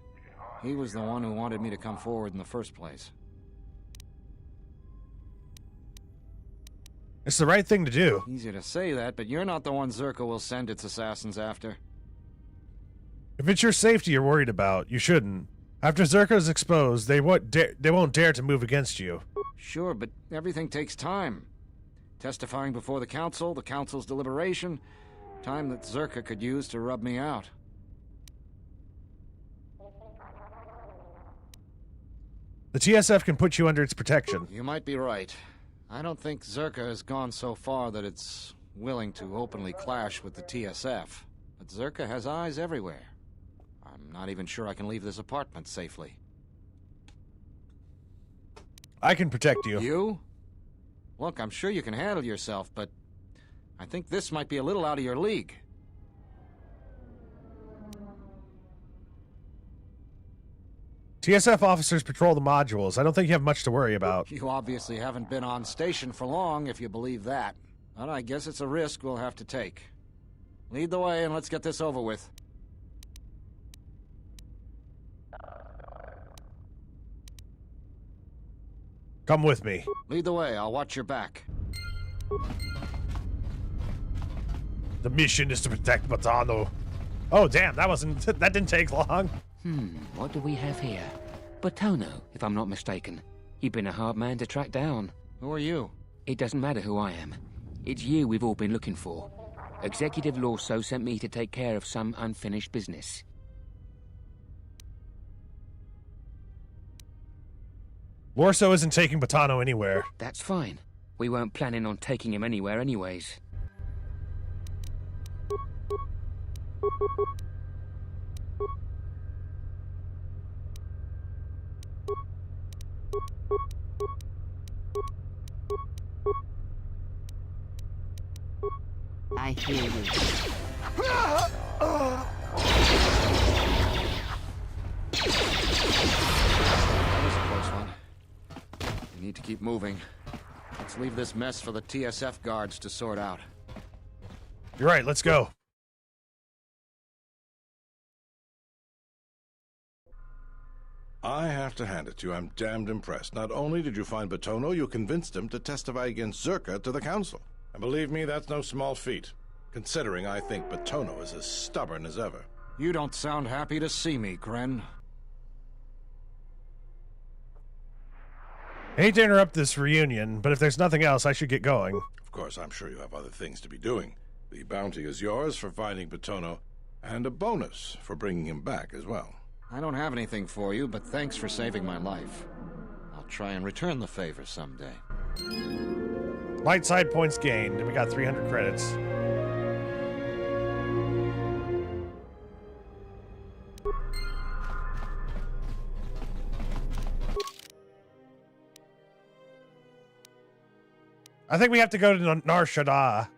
He was the one who wanted me to come forward in the first place. It's the right thing to do. Easy to say that, but you're not the one Zerka will send its assassins after. If it's your safety you're worried about, you shouldn't. After Zerka is exposed, they won't dare to move against you. Sure, but everything takes time. Testifying before the council's deliberation, time that Zerka could use to rub me out. The TSF can put you under its protection. You might be right. I don't think Zerka has gone so far that it's willing to openly clash with the TSF. But Zerka has eyes everywhere. I'm not even sure I can leave this apartment safely. I can protect you. You? Look, I'm sure you can handle yourself, but I think this might be a little out of your league. TSF officers patrol the modules. I don't think you have much to worry about. You obviously haven't been on station for long, if you believe that. But I guess it's a risk we'll have to take. Lead the way and let's get this over with. Come with me. Lead the way, I'll watch your back. The mission is to protect Batano. Oh damn, that didn't take long. What do we have here? Botono, if I'm not mistaken. You've been a hard man to track down. Who are you? It doesn't matter who I am. It's you we've all been looking for. Executive Lorso sent me to take care of some unfinished business. Lorso isn't taking Batano anywhere. That's fine. We weren't planning on taking him anywhere anyways. I hear you. That was a close one. We need to keep moving. Let's leave this mess for the TSF guards to sort out. You're right, let's go. I have to hand it to you, I'm damned impressed. Not only did you find Botono, you convinced him to testify against Zerka to the council. And believe me, that's no small feat, considering I think Botono is as stubborn as ever. You don't sound happy to see me, Gren. I hate to interrupt this reunion, but if there's nothing else, I should get going. Of course, I'm sure you have other things to be doing. The bounty is yours for finding Botono, and a bonus for bringing him back as well. I don't have anything for you, but thanks for saving my life. I'll try and return the favor someday. Light side points gained, and we got 300 credits. I think we have to go to Nar Shaddaa.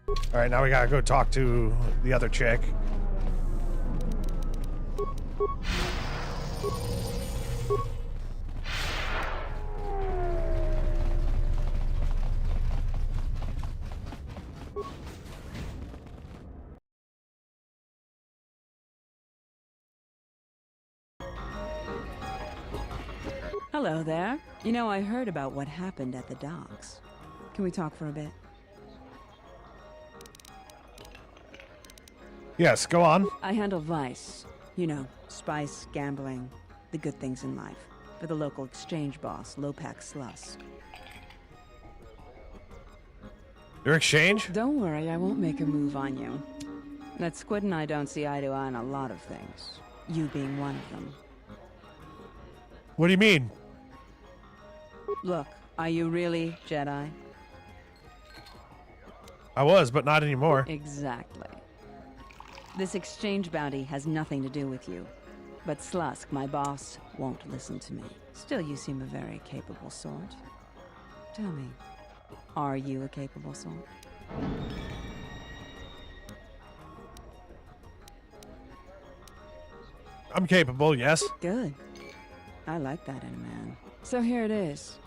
All right, now we gotta go talk to the other chick. Hello there. You know, I heard about what happened at the docks. Can we talk for a bit? Yes, go on. I handle vice. You know, spice, gambling, the good things in life. For the local exchange boss, Lopak Slusk. Your exchange? Don't worry, I won't make a move on you. That Squid and I don't see eye to eye on a lot of things. You being one of them. What do you mean? Look, are you really Jedi? I was, but not anymore. Exactly. This exchange bounty has nothing to do with you. But Slusk, my boss, won't listen to me. Still, you seem a very capable sort. Tell me, are you a capable sort? I'm capable, yes. Good. I like that in a man. So here it is.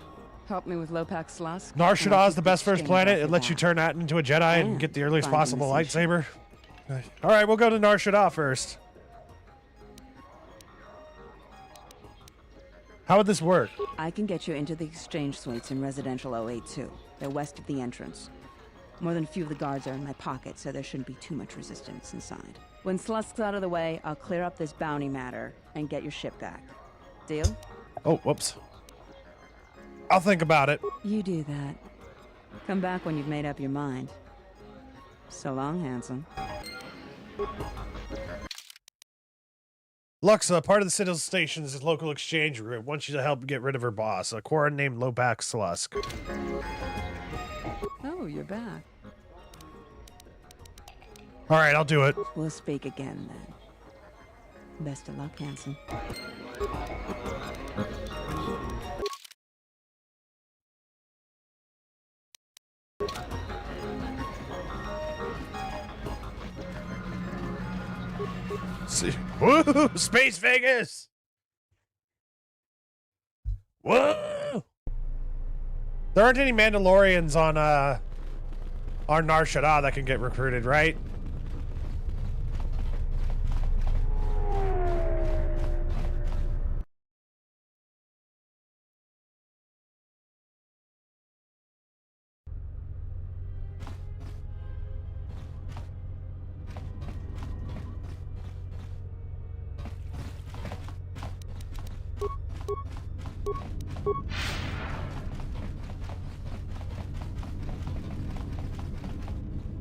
Help me with Lopak Slusk. Nar Shaddaa is the best first planet. It lets you turn that into a Jedi and get the earliest possible lightsaber. All right, we'll go to Nar Shaddaa first. How would this work? I can get you into the exchange suites in Residential 082. They're west of the entrance. More than a few of the guards are in my pocket, so there shouldn't be too much resistance inside. When Slusk's out of the way, I'll clear up this bounty matter and get your ship back. Deal? Oh, whoops. I'll think about it. You do that. Come back when you've made up your mind. So long, handsome. Luxa, part of the Citadel Station is a local exchange route. Wants you to help get rid of her boss, a Quarren named Lopak Slusk. Oh, you're back. All right, I'll do it. We'll speak again, then. Best of luck, handsome. See. Woo! Space Vegas! Whoa! There aren't any Mandalorians on Nar Shaddaa that can get recruited, right?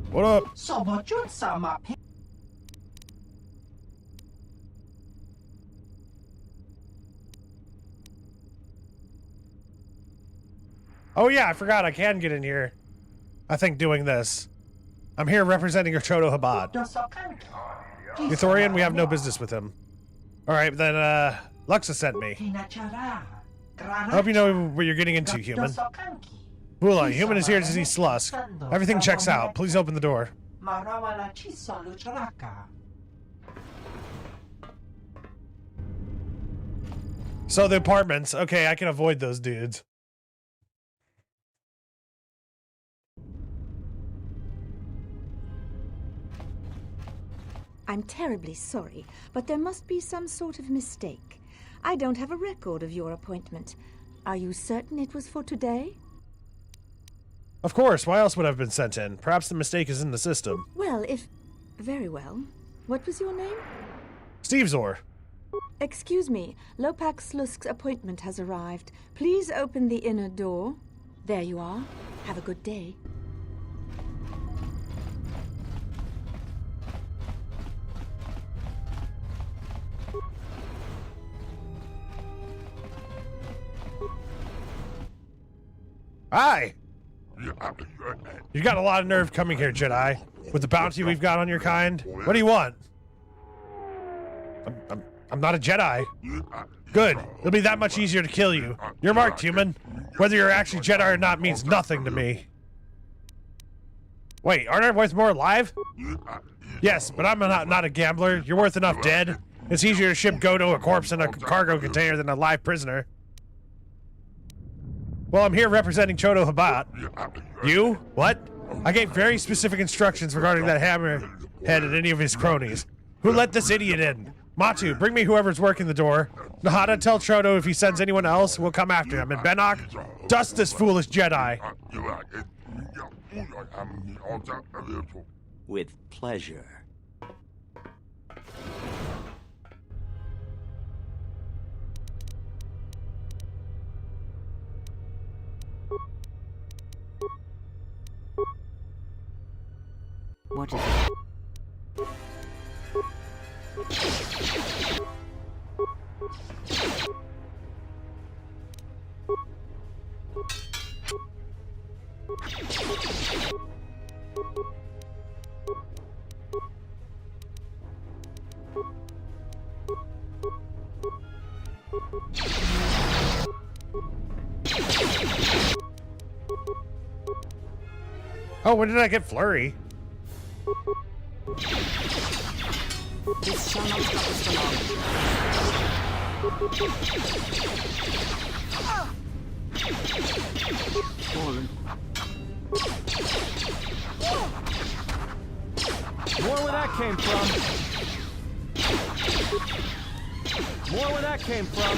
What up? Oh yeah, I forgot I can get in here. I think doing this. I'm here representing Chodo Habad. Ithorian, we have no business with him. Alright, then Luxa sent me. I hope you know what you're getting into, human. Bula, human is here to see Slusk. Everything checks out. Please open the door. So the apartments. Okay, I can avoid those dudes. I'm terribly sorry, but there must be some sort of mistake. I don't have a record of your appointment. Are you certain it was for today? Of course, why else would I have been sent in? Perhaps the mistake is in the system. Well, if... Very well. What was your name? Steve Zor. Excuse me, Lopak Slusk's appointment has arrived. Please open the inner door. There you are. Have a good day. Hi! You got a lot of nerve coming here, Jedi. With the bounty we've got on your kind. What do you want? I'm not a Jedi. Good. It'll be that much easier to kill you. You're marked, human. Whether you're actually Jedi or not means nothing to me. Wait, aren't I worth more alive? Yes, but I'm not a gambler. You're worth enough dead. It's easier to ship Godo a corpse in a cargo container than a live prisoner. Well, I'm here representing Chodo Habad. You? What? I gave very specific instructions regarding that hammerhead and any of his cronies. Who let this idiot in? Matu, bring me whoever's working the door. Nahada, tell Chodo if he sends anyone else, we'll come after him. And Benok, dust this foolish Jedi. With pleasure. What is it? Oh, when did I get Flurry? This shall not stop us for long. More where that came from. More where that came from.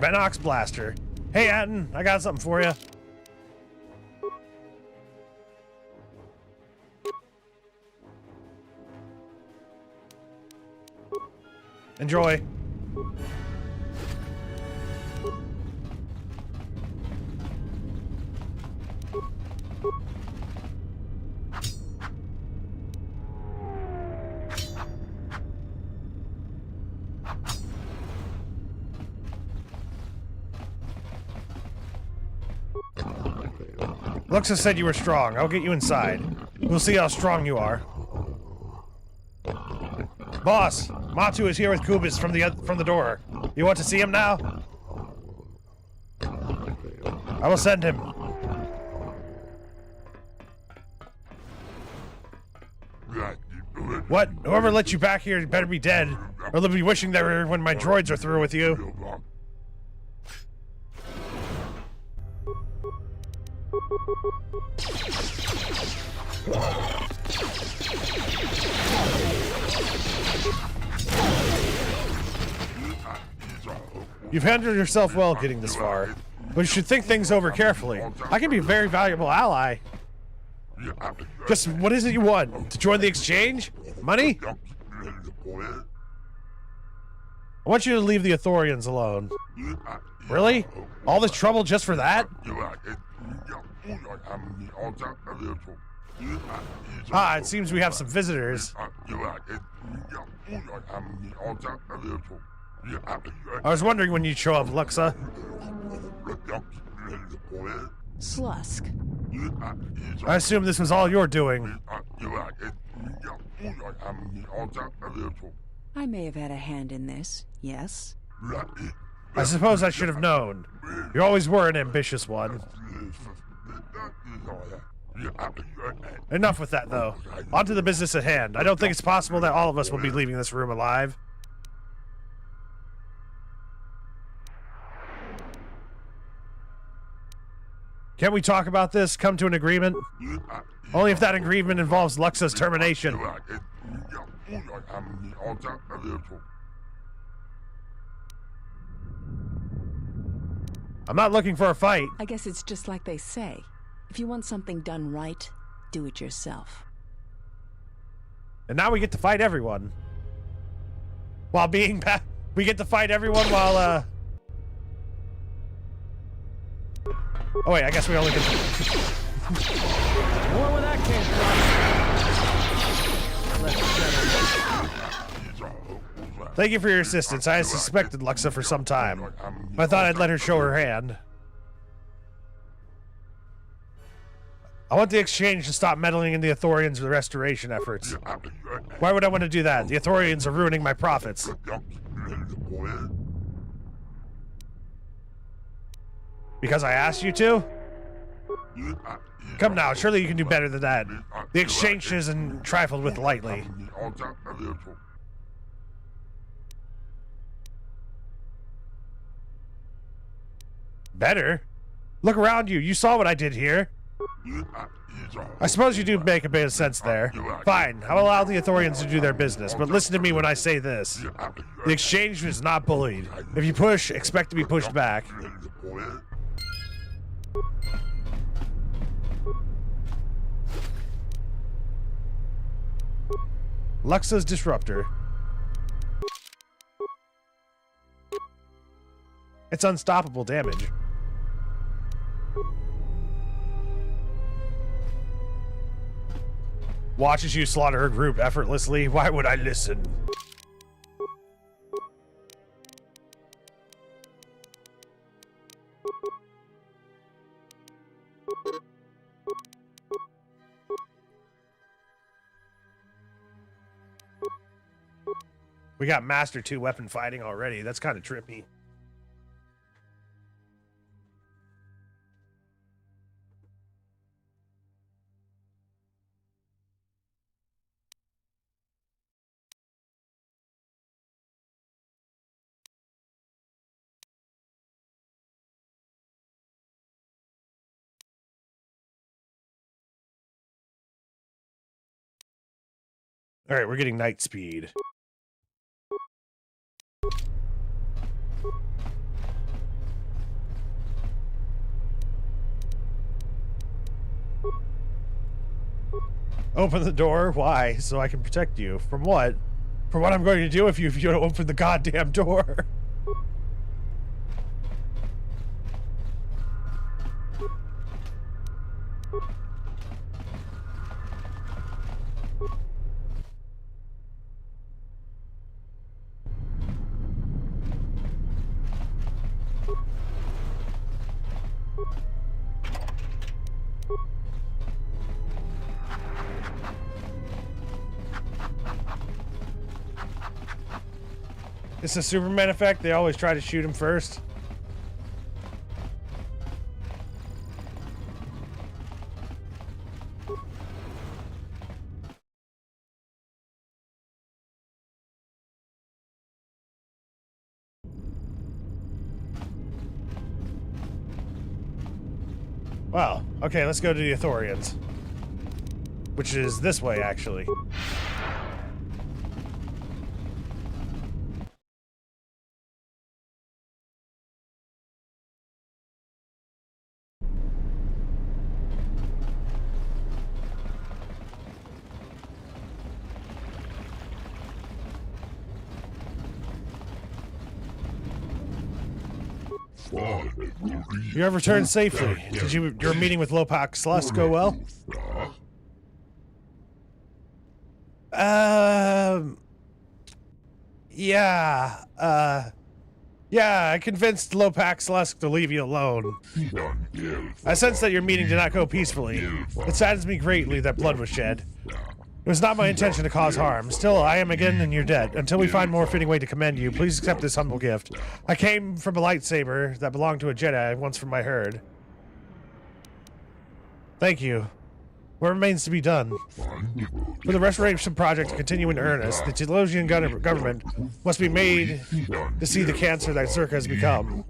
Bennock's blaster. Hey, Atten, I got something for you. Enjoy. Luxa said you were strong. I'll get you inside. We'll see how strong you are. Boss, Matu is here with Kubis from the door. You want to see him now? I will send him. What? Whoever let you back here better be dead, or they'll be wishing they were when my droids are through with you. You've handled yourself well getting this far, but you should think things over carefully. I can be a very valuable ally. Just what is it you want? To join the exchange? Money? I want you to leave the Ithorians alone. Really? All this trouble just for that? Ah, it seems we have some visitors. I was wondering when you'd show up, Luxa. Slusk. I assume this was all your doing. I may have had a hand in this, yes. I suppose I should have known. You always were an ambitious one. Enough with that, though. On to the business at hand. I don't think it's possible that all of us will be leaving this room alive. Can't we talk about this? Come to an agreement? Only if that agreement involves Luxa's termination. I'm not looking for a fight. I guess it's just like they say. If you want something done right, do it yourself. And now we get to fight everyone. While being back, we get to fight everyone while, Oh wait, I guess we only get to... More where that came from. Thank you for your assistance. I suspected Luxa for some time. I thought I'd let her show her hand. I want the exchange to stop meddling in the Ithorians' restoration efforts. Why would I want to do that? The Ithorians are ruining my profits. Because I asked you to? Come now, surely you can do better than that. The exchange isn't trifled with lightly. Better? Look around you. You saw what I did here. I suppose you do make a bit of sense there. Fine, I'll allow the Ithorians to do their business, but listen to me when I say this. The exchange is not bullied. If you push, expect to be pushed back. Luxa's disruptor. It's unstoppable damage. Watches you slaughter her group effortlessly. Why would I listen? We got Master 2 weapon fighting already. That's kind of trippy. Alright, we're getting night speed. Open the door. Why? So I can protect you. From what? From what I'm going to do if you don't open the goddamn door. It's a Superman effect. They always try to shoot him first. Wow. Okay, let's go to the Ithorians. Which is this way, actually. You have returned safely. Did your meeting with Lopak Slusk go well? Yeah. Yeah, I convinced Lopak Slusk to leave you alone. I sense that your meeting did not go peacefully. It saddens me greatly that blood was shed. It was not my intention to cause harm. Still, I am again in your debt. Until we find more fitting way to commend you, please accept this humble gift. I came from a lightsaber that belonged to a Jedi once from my herd. Thank you. What remains to be done? For the restoration project to continue in earnest, the Telosian government must be made to see the cancer that Zerka has become.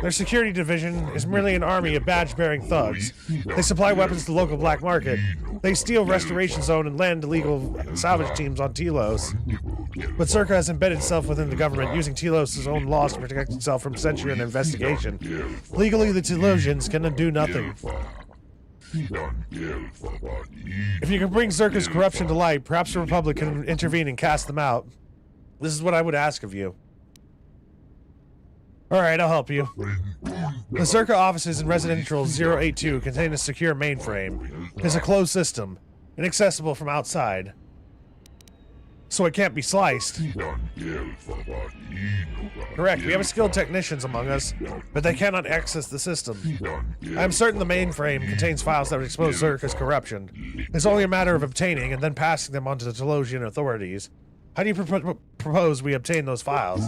Their security division is merely an army of badge-bearing thugs. They supply weapons to the local black market. They steal Restoration Zone and land illegal salvage teams on Telos. But Zerka has embedded itself within the government, using Telos' own laws to protect itself from censure and investigation. Legally, the Telosians can do nothing. If you can bring Zerka's corruption to light, perhaps the Republic can intervene and cast them out. This is what I would ask of you. Alright, I'll help you. The Zerka offices in Residential 082 contain a secure mainframe. It's a closed system, inaccessible from outside. So it can't be sliced. Correct, we have skilled technicians among us, but they cannot access the system. I am certain the mainframe contains files that would expose Zerka's corruption. It's only a matter of obtaining and then passing them on to the Telosian authorities. How do you propose we obtain those files?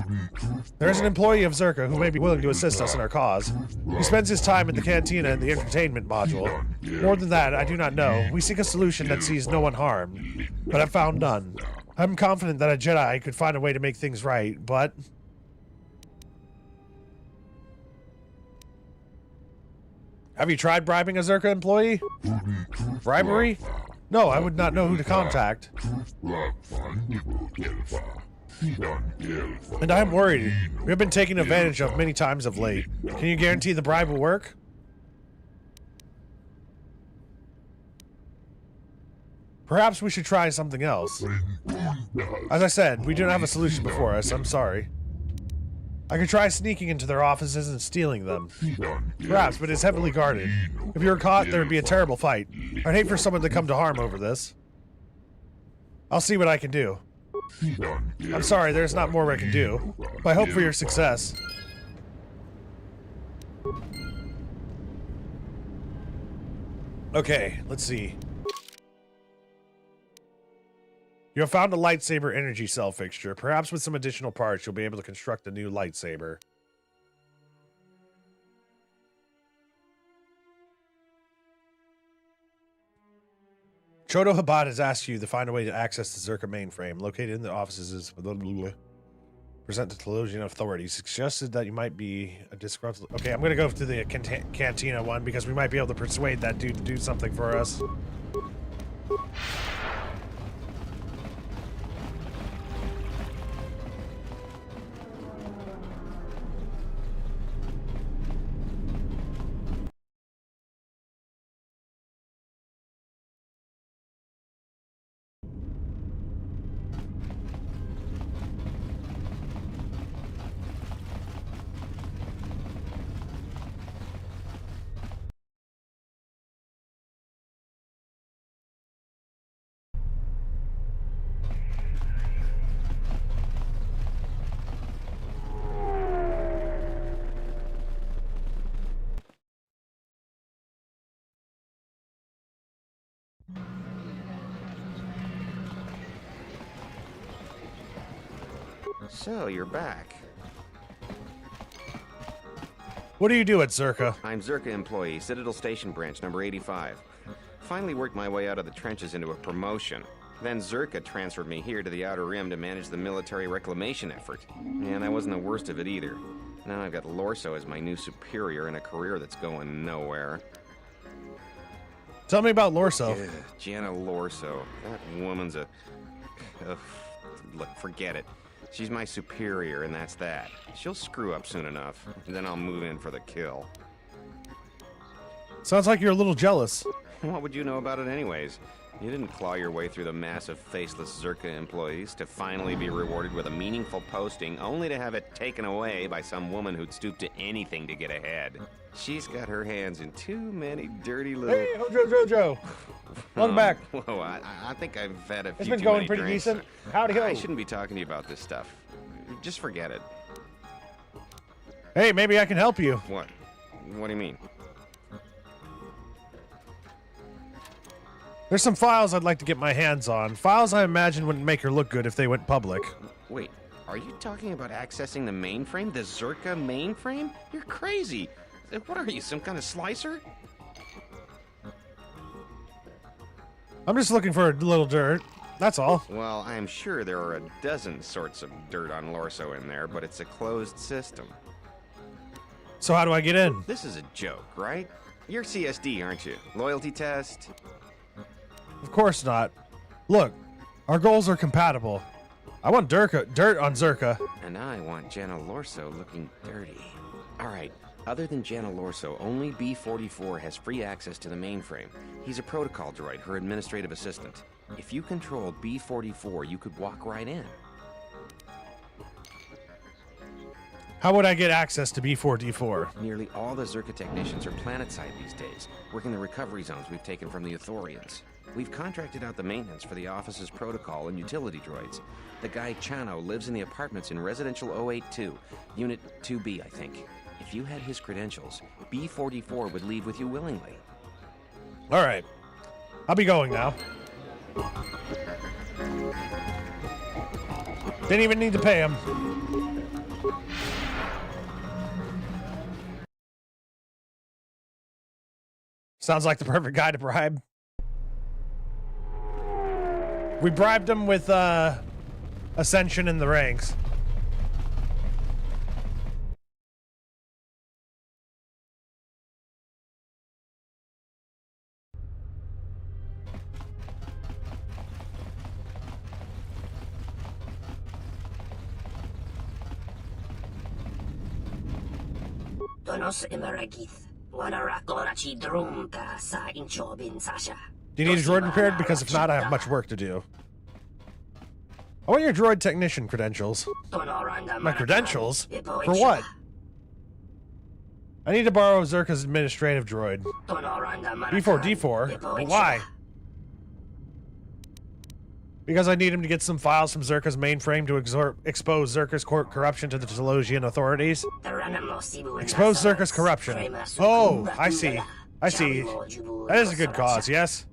There is an employee of Zerka who may be willing to assist us in our cause. He spends his time in the cantina and the entertainment module. More than that, I do not know. We seek a solution that sees no one harmed, but have found none. I'm confident that a Jedi could find a way to make things right, but... Have you tried bribing a Zerka employee? Bribery? No, I would not know who to contact. And I'm worried. We have been taken advantage of many times of late. Can you guarantee the bribe will work? Perhaps we should try something else. As I said, we don't have a solution before us. I'm sorry. I could try sneaking into their offices and stealing them. Perhaps, but it's heavily guarded. If you were caught, there would be a terrible fight. I'd hate for someone to come to harm over this. I'll see what I can do. I'm sorry, there's not more I can do. But I hope for your success. Okay, let's see. You have found a lightsaber energy cell fixture. Perhaps with some additional parts, you'll be able to construct a new lightsaber. Chodo Habad has asked you to find a way to access the Zerka mainframe. Located in the offices present to Telosian authorities. Suggested that you might be a disgruntled... Okay, I'm going to go to the cantina one because we might be able to persuade that dude to do something for us. So, you're back. What do you do at Zerka? I'm Zerka employee, Citadel Station Branch, number 85. Finally worked my way out of the trenches into a promotion. Then Zerka transferred me here to the Outer Rim to manage the military reclamation effort. And that wasn't the worst of it either. Now I've got Lorso as my new superior in a career that's going nowhere. Tell me about Lorso. Ugh, Jana Lorso. That woman's a... Look, forget it. She's my superior, and that's that. She'll screw up soon enough, and then I'll move in for the kill. Sounds like you're a little jealous. What would you know about it anyways? You didn't claw your way through the mass of faceless Zerka employees to finally be rewarded with a meaningful posting, only to have it taken away by some woman who'd stoop to anything to get ahead. She's got her hands in too many dirty little... Hey, Jojo! Welcome back. Whoa, I think I've had a few It's been too going many pretty drinks. decent. Howdy ho. I shouldn't be talking to you about this stuff. Just forget it. Hey, maybe I can help you. What? What do you mean? There's some files I'd like to get my hands on. Files I imagine wouldn't make her look good if they went public. Wait, are you talking about accessing the mainframe? The Zerka mainframe? You're crazy. What are you, some kind of slicer? I'm just looking for a little dirt. That's all. Well, I'm sure there are a dozen sorts of dirt on Lorso in there, but it's a closed system. So how do I get in? This is a joke, right? You're CSD, aren't you? Loyalty test? Of course not. Look, our goals are compatible. I want dirt on Zerka. And I want Jana Lorso looking dirty. Alright, other than Jana Lorso, only B-44 has free access to the mainframe. He's a protocol droid, her administrative assistant. If you controlled B-44, you could walk right in. How would I get access to B4D4? Nearly all the Zerka technicians are planetside these days, working the recovery zones we've taken from the Ithorians. We've contracted out the maintenance for the office's protocol and utility droids. The guy Chano lives in the apartments in Residential 082, Unit 2B, I think. If you had his credentials, B-44 would leave with you willingly. All right. I'll be going now. Didn't even need to pay him. Sounds like the perfect guy to bribe. We bribed him with ascension in the ranks. Do you need a droid repaired? Because if not, I have much work to do. I want your droid technician credentials. My credentials? For what? I need to borrow Zerka's administrative droid. B4D4? But why? Because I need him to get some files from Zerka's mainframe to expose Zerka's corruption to the Telosian authorities. Expose Zerka's corruption. Oh, I see. I see. That is a good cause, yes?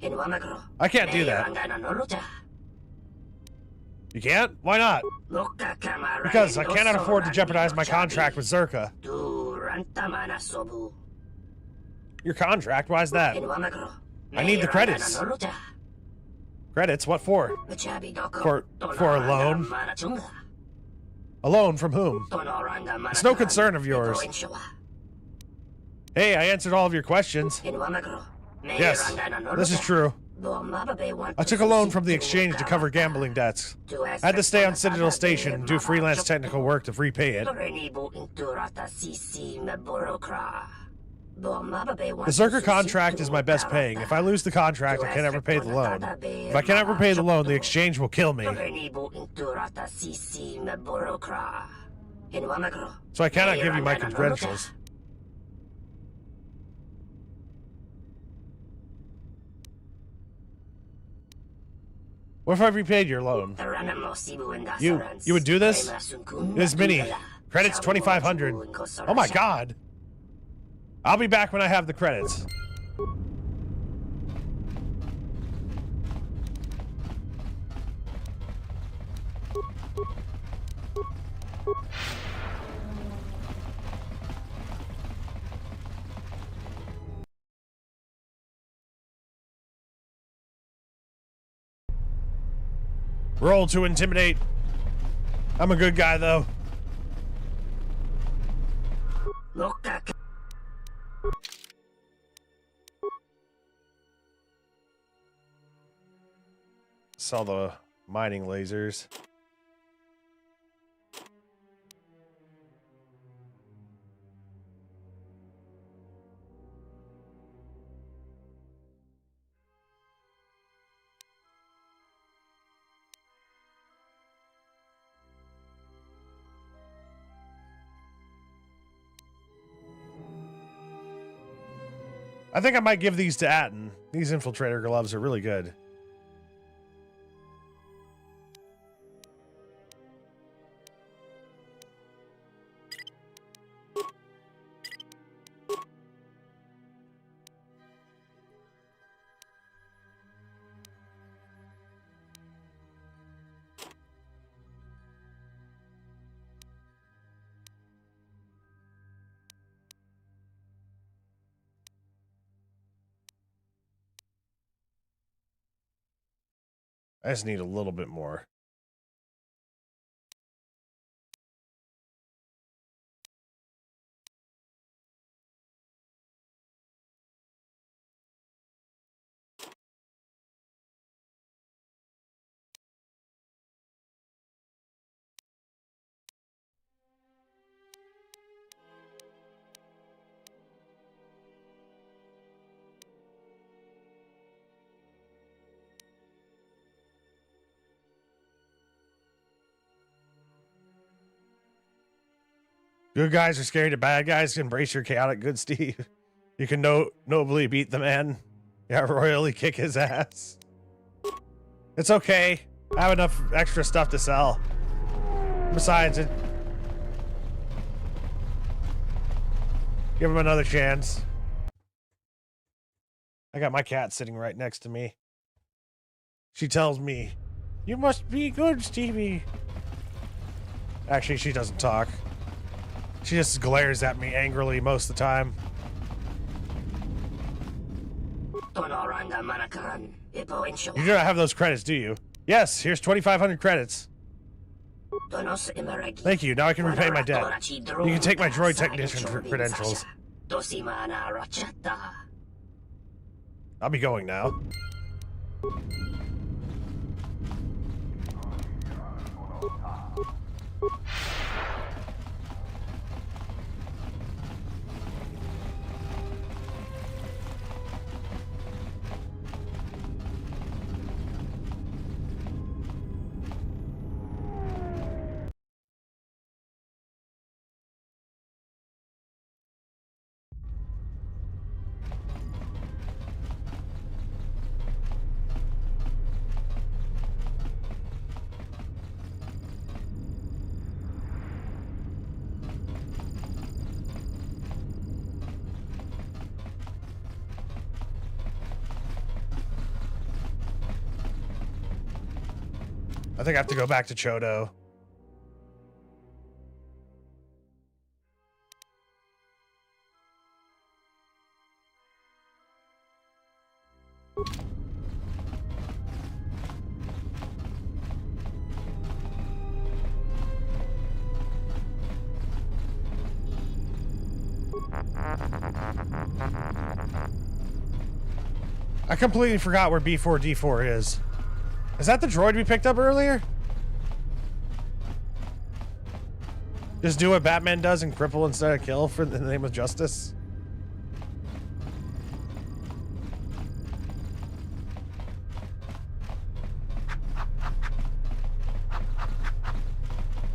I can't do that. You can't? Why not? Because I cannot afford to jeopardize my contract with Zerka. Your contract? Why is that? I need the credits. Credits? What for? For a loan? A loan from whom? It's no concern of yours. Hey, I answered all of your questions. Yes, this is true. I took a loan from the exchange to cover gambling debts. I had to stay on Citadel Station and do freelance technical work to repay it. The Zerka contract is my best paying. If I lose the contract, I can't ever pay the loan. If I can't ever pay the loan, the exchange will kill me. So I cannot give you my credentials. What if I repaid your loan? You would do this? This mini. Credits 2,500. Oh my god. I'll be back when I have the credits. Roll to intimidate. I'm a good guy, though. Sell the mining lasers. I think I might give these to Atten. These infiltrator gloves are really good. I just need a little bit more. Good guys are scared of bad guys. Embrace your chaotic good, Steve. You can nobly beat the man. Yeah, royally kick his ass. It's okay. I have enough extra stuff to sell. Besides, give him another chance. I got my cat sitting right next to me. She tells me, "You must be good, Stevie." Actually, she doesn't talk. She just glares at me angrily most of the time. You do not have those credits, do you? Yes, here's 2,500 credits. Thank you, now I can repay my debt. You can take my droid technician credentials. I'll be going now. I think I have to go back to Chodo. I completely forgot where B4D4 is. Is that the droid we picked up earlier? Just do what Batman does and cripple instead of kill for the name of justice?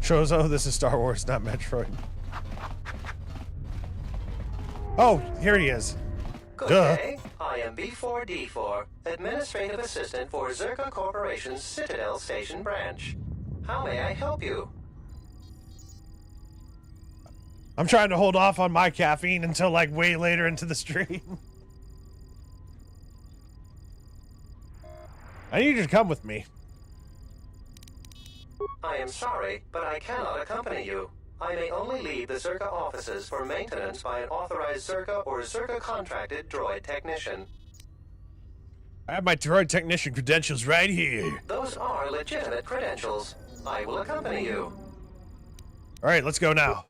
Chozo, this is Star Wars, not Metroid. Oh, here he is. Good Duh. day. I am B4D4, Administrative Assistant for Zerka Corporation's Citadel Station branch. How may I help you? I'm trying to hold off on my caffeine until like way later into the stream. I need you to come with me. I am sorry, but I cannot accompany you. I may only leave the Zerka offices for maintenance by an authorized Zerka or Zerka contracted droid technician. I have my droid technician credentials right here. Those are legitimate credentials. I will accompany you. All right, let's go now.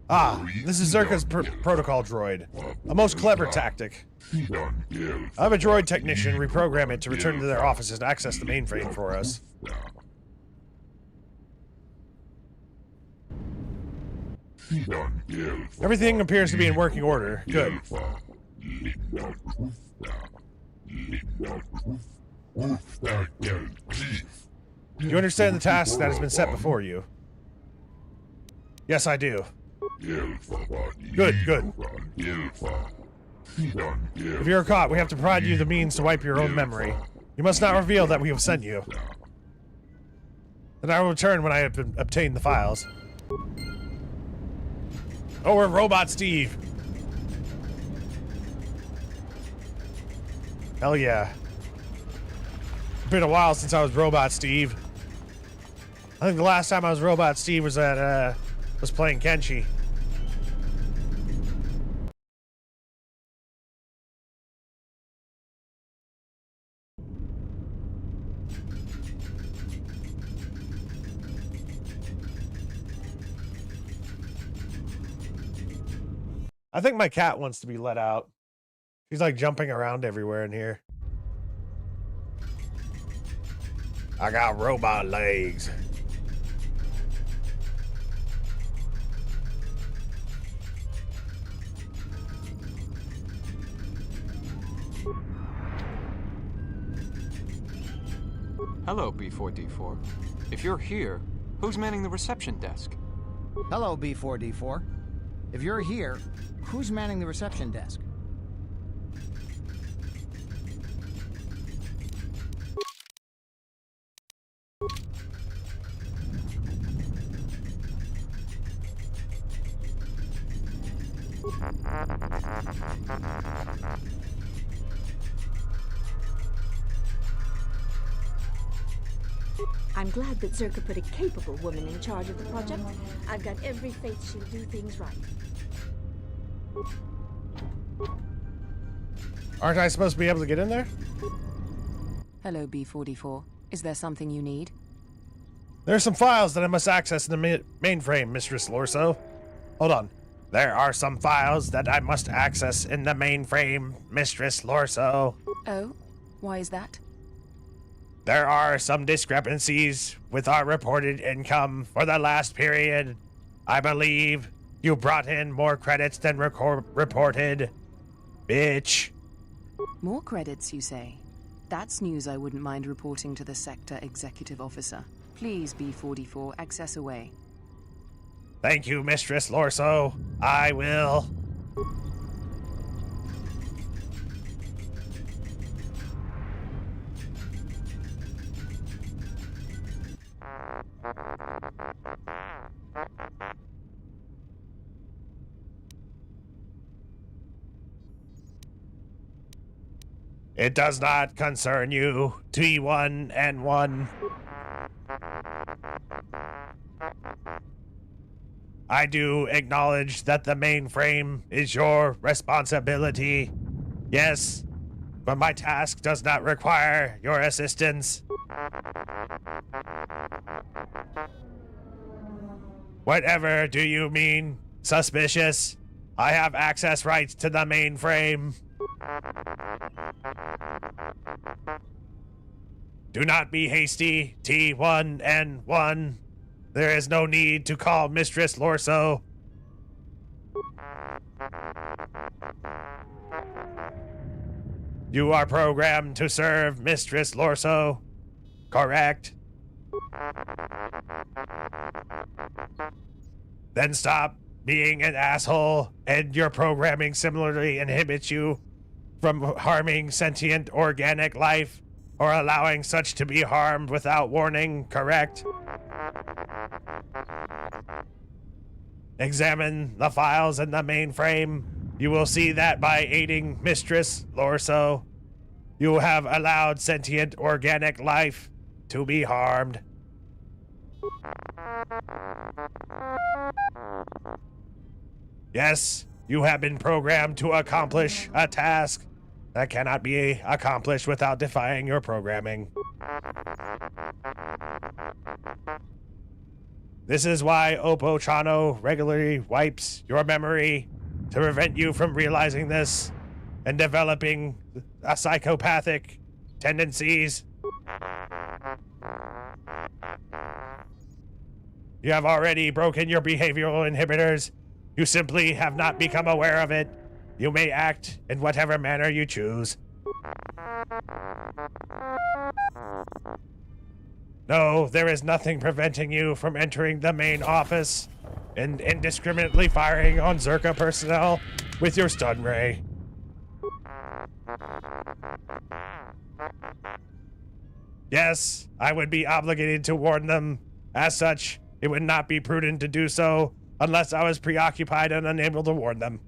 Ah, this is Zerka's protocol droid. A most clever tactic. I have a droid technician reprogram it to return to their offices to access the mainframe for us. Everything appears to be in working order. Good. Do you understand the task that has been set before you? Yes, I do. Good, good. If you're caught, we have to provide you the means to wipe your own memory. You must not reveal that we have sent you. Then I will return when I have obtained the files. Oh, we're Robot Steve. Hell yeah. It's been a while since I was Robot Steve. I think the last time I was Robot Steve was at, was playing Kenshi. I think my cat wants to be let out. She's like jumping around everywhere in here. I got robot legs. Hello, B4D4. If you're here, who's manning the reception desk? Hello, B4D4. If you're here, who's manning the reception desk? I'm glad that Zerka put a capable woman in charge of the project. I've got every faith she'll do things right. Aren't I supposed to be able to get in there? Hello, B44. Is there something you need? There's some files that I must access in the mainframe, Mistress Lorso. Hold on. There are some files that I must access in the mainframe, Mistress Lorso. Oh? Why is that? There are some discrepancies with our reported income for the last period. I believe you brought in more credits than reported. Bitch. More credits, you say? That's news I wouldn't mind reporting to the Sector Executive Officer. Please, B44, access away. Thank you, Mistress Lorso. I will. It does not concern you, T1N1. I do acknowledge that the mainframe is your responsibility. Yes, but my task does not require your assistance. Whatever do you mean, suspicious? I have access rights to the mainframe. Do not be hasty, T1N1. There is no need to call Mistress Lorso. You are programmed to serve Mistress Lorso, correct? Then stop being an asshole, and your programming similarly inhibits you from harming sentient organic life or allowing such to be harmed without warning, correct? Examine the files in the mainframe. You will see that by aiding Mistress Lorso, you have allowed sentient organic life to be harmed. Yes, you have been programmed to accomplish a task that cannot be accomplished without defying your programming. This is why Oppo Chano regularly wipes your memory to prevent you from realizing this and developing psychopathic tendencies. You have already broken your behavioral inhibitors. You simply have not become aware of it. You may act in whatever manner you choose. No, there is nothing preventing you from entering the main office and indiscriminately firing on Zerka personnel with your stun ray. Yes, I would be obligated to warn them. As such, it would not be prudent to do so unless I was preoccupied and unable to warn them.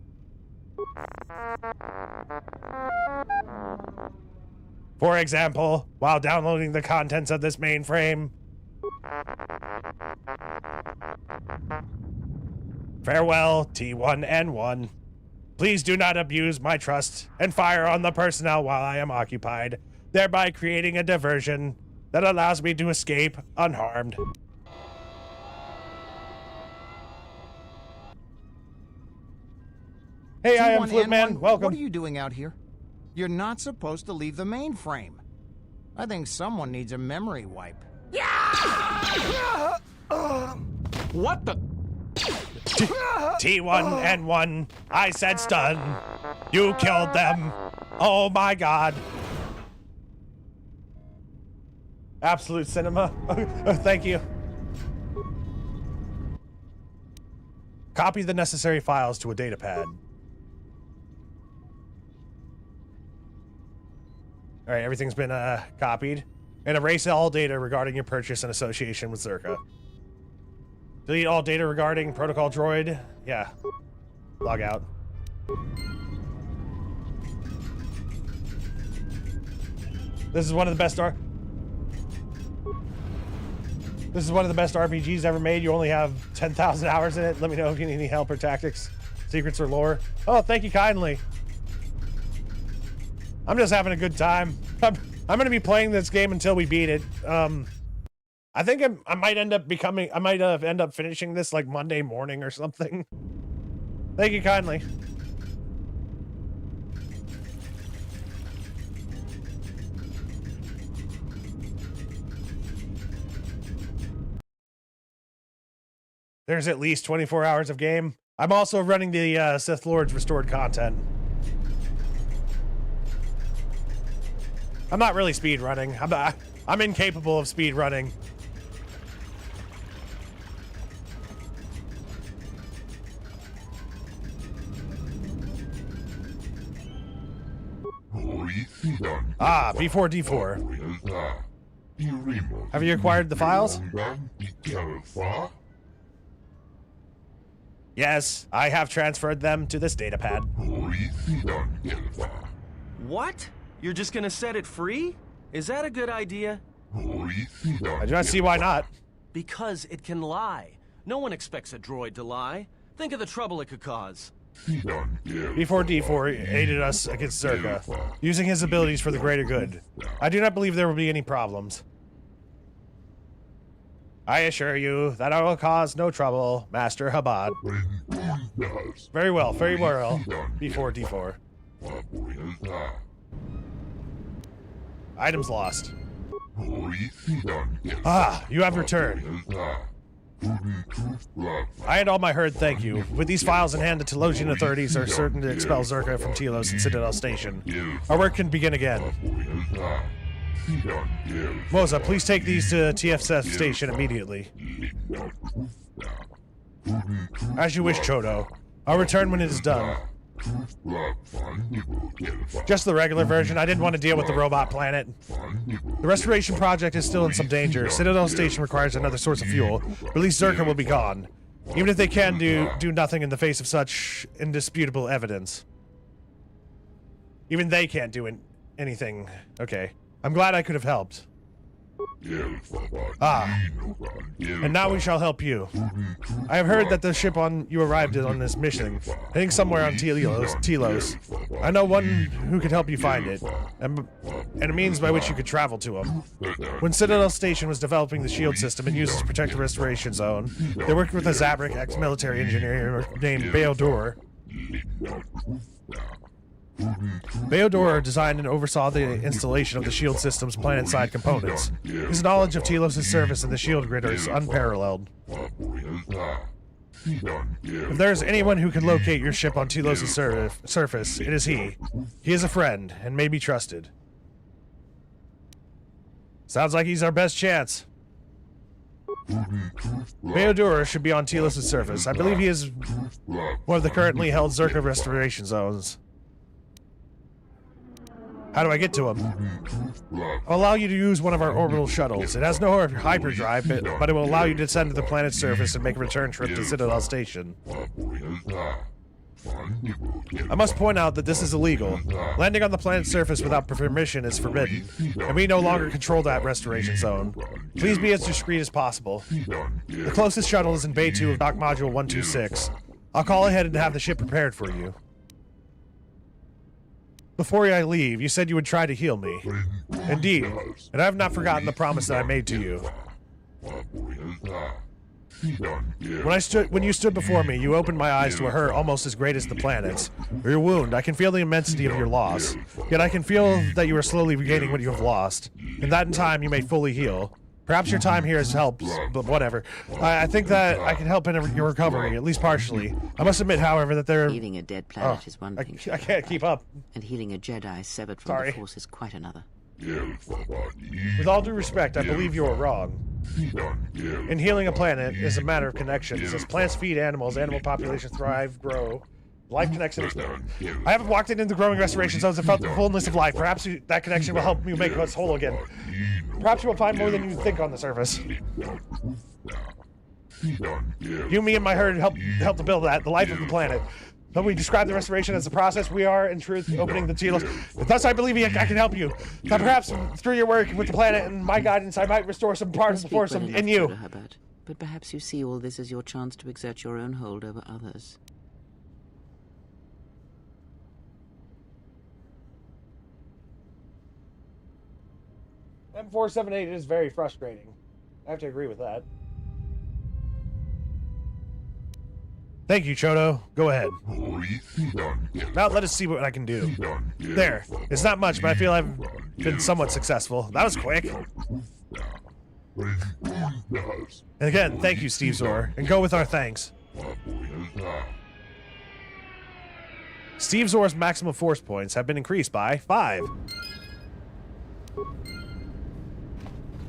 For example, while downloading the contents of this mainframe. Farewell, T1N1. Please do not abuse my trust and fire on the personnel while I am occupied, thereby creating a diversion that allows me to escape unharmed. Hey, I am Flipman. Welcome. What are you doing out here? You're not supposed to leave the mainframe. I think someone needs a memory wipe. What the? T1N1, I said stun. You killed them. Oh my god. Absolute cinema. Thank you. Copy the necessary files to a datapad. All right, everything's been copied. And erase all data regarding your purchase and association with Zerka. Delete all data regarding protocol droid. Yeah. Log out. This is one of the best RPGs ever made. You only have 10,000 hours in it. Let me know if you need any help or tactics, secrets, or lore. Oh, thank you kindly. I'm just having a good time. I'm going to be playing this game until we beat it. I think I might end up finishing this like Monday morning or something. Thank you kindly. There's at least 24 hours of game. I'm also running the Sith Lords restored content. I'm not really speed running. I'm incapable of speed running. Ah, B4D4. Have you acquired the files? Yes, I have transferred them to this datapad. What? You're just gonna set it free? Is that a good idea? I do not see why not. Because it can lie. No one expects a droid to lie. Think of the trouble it could cause. B4D4 aided us against Zerka, using his abilities for the greater good. I do not believe there will be any problems. I assure you that I will cause no trouble, Master Habad. Very well, B4, D4. Items lost. Ah, you have returned. I and all my herd thank you. With these files in hand, the Telosian authorities are certain to expel Zerka from Telos and Citadel Station. Our work can begin again. Moza, please take these to TSF Station immediately. As you wish, Chodo. I'll return when it is done. Just the regular version. I didn't want to deal with the robot planet. The restoration project is still in some danger. Citadel Station requires another source of fuel. At least Zerka will be gone. Even if they can do nothing in the face of such indisputable evidence. Even they can't do anything. Okay. I'm glad I could have helped. Ah. And now we shall help you. I have heard that the ship you arrived on this mission, heading somewhere on Telos. I know one who could help you find it, and a means by which you could travel to him. When Citadel Station was developing the shield system it used to protect the restoration zone, they worked with a Zabrak ex-military engineer named Beodor. Beodor designed and oversaw the installation of the shield system's planet-side components. His knowledge of Telos' service in the shield grid is unparalleled. If there is anyone who can locate your ship on Telos' surface, it is he. He is a friend, and may be trusted. Sounds like he's our best chance. Beodor should be on Telos' surface. I believe he is one of the currently held Zerka restoration zones. How do I get to him? I'll allow you to use one of our orbital shuttles. It has no hyperdrive, but it will allow you to descend to the planet's surface and make a return trip to Citadel Station. I must point out that this is illegal. Landing on the planet's surface without permission is forbidden, and we no longer control that restoration zone. Please be as discreet as possible. The closest shuttle is in Bay 2 of Dock Module 126. I'll call ahead and have the ship prepared for you. Before I leave, you said you would try to heal me. Indeed, and I have not forgotten the promise that I made to you. When you stood before me, you opened my eyes to a hurt almost as great as the planet's. For your wound, I can feel the immensity of your loss. Yet I can feel that you are slowly regaining what you have lost. And that in time you may fully heal. Perhaps your time here has helped, but whatever. I think that I can help in your recovery, at least partially. I must admit, however, that there... Healing a dead planet is one thing. I can't keep up. And healing a Jedi severed from the Force is quite another. With all due respect, I believe you are wrong. In healing a planet is a matter of connections. As plants feed animals, animal populations thrive, grow. Life connection. I haven't walked into the growing restoration zones and felt the fullness of life. Perhaps that connection will help you make us whole again. Perhaps you will find more than you think on the surface. You, me, and my herd help to build that, the life of the planet. Though we describe the restoration as a process, we are, in truth, opening the Telos. Thus, I believe I can help you. Now, perhaps, through your work with the planet and my guidance, I might restore some parts of the Force in you. Herbert, but perhaps you see all this as your chance to exert your own hold over others. M478 is very frustrating. I have to agree with that. Thank you, Chodo. Go ahead. Now let us see what I can do. There. It's not much, but I feel I've been somewhat successful. That was quick. And again, thank you, Steve Zor. And go with our thanks. Steve Zor's maximum force points have been increased by 5.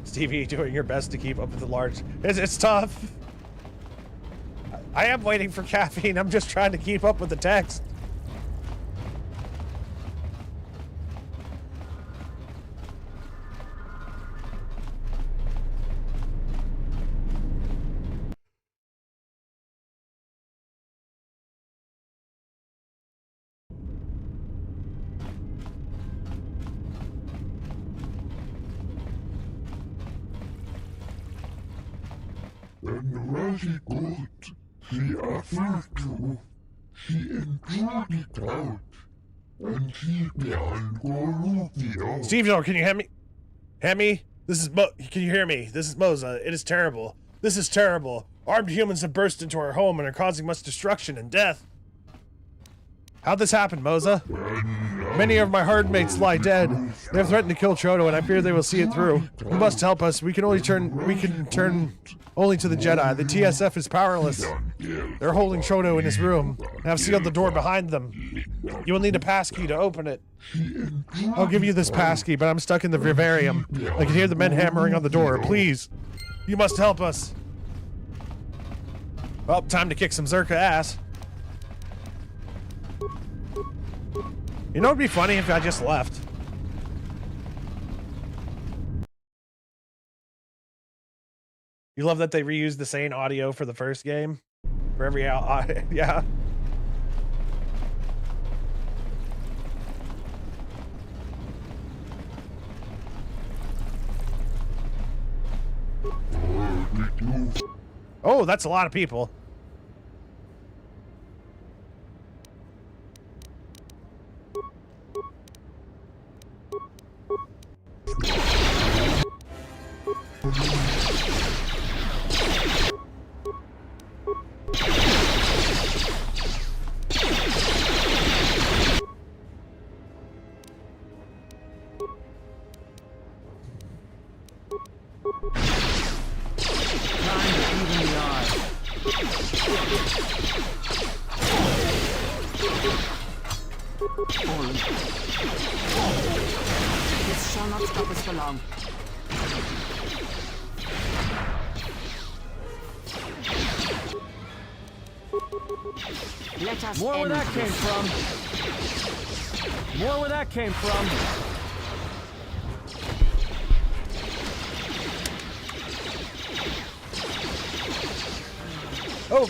Stevie, doing your best to keep up with the large... It's tough. I am waiting for caffeine. I'm just trying to keep up with the text. Very good. She offered to. She enjoyed it out. And she began Steve, can you hear me? Hear me? This is Can you hear me? This is Moza. It is terrible. This is terrible. Armed humans have burst into our home and are causing much destruction and death. How'd this happen, Moza? Many of my hard mates lie dead. They have threatened to kill Chodo, and I fear they will see it through. You must help us. We can turn only to the Jedi. The TSF is powerless. They're holding Chodo in his room and have sealed the door behind them. You will need a passkey to open it. I'll give you this passkey, but I'm stuck in the vivarium. I can hear the men hammering on the door. Please, you must help us. Well, time to kick some Zerka ass. You know, it'd be funny if I just left. You love that they reused the same audio for the first game? For every yeah. Oh, that's a lot of people. This shall not stop us for long. Let us More where end that this. came from. More where that came from. Oh,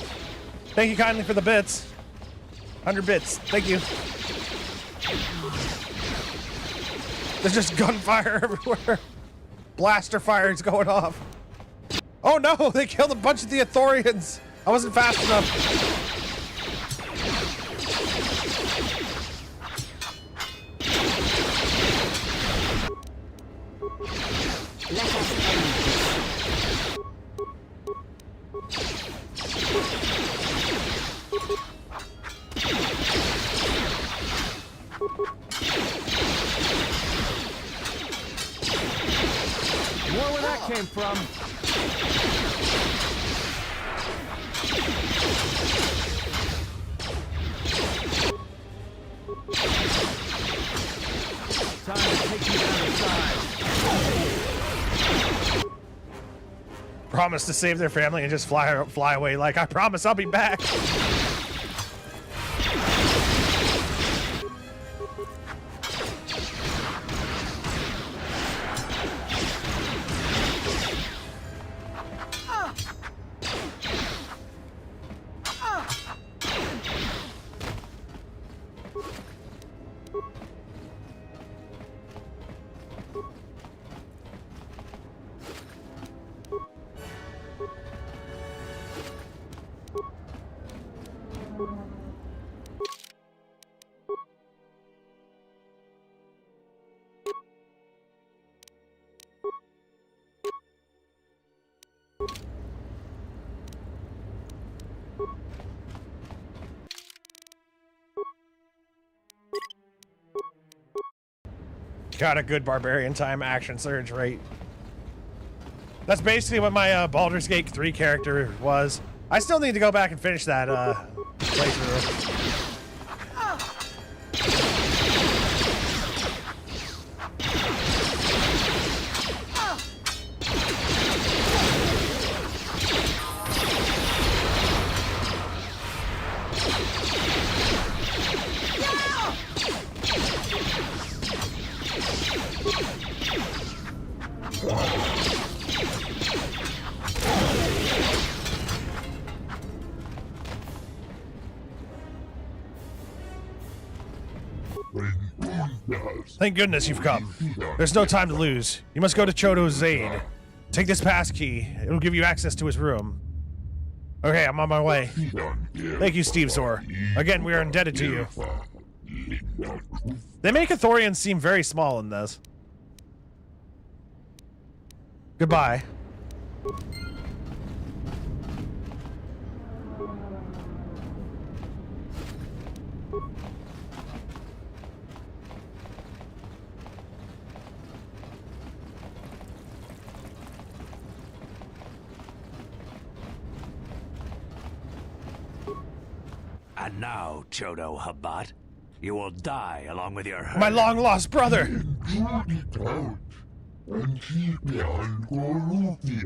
thank you kindly for the bits. 100 bits. Thank you. There's just gunfire everywhere. Blaster fire is going off. Oh no, they killed a bunch of the Ithorians. I wasn't fast enough. More where that came from. Time to take you down inside. Promise to save their family and just fly away like, I promise I'll be back. Got a good Barbarian time action surge rate. That's basically what my Baldur's Gate 3 character was. I still need to go back and finish that playthrough. Thank goodness you've come. There's no time to lose. You must go to Chodo's aid. Take this pass key. It'll give you access to his room. Okay, I'm on my way. Thank you, Steve Zor. Again, we are indebted to you. They make Ithorians seem very small in this. And now, Chodo Habat, you will die along with your herd. My long-lost brother! You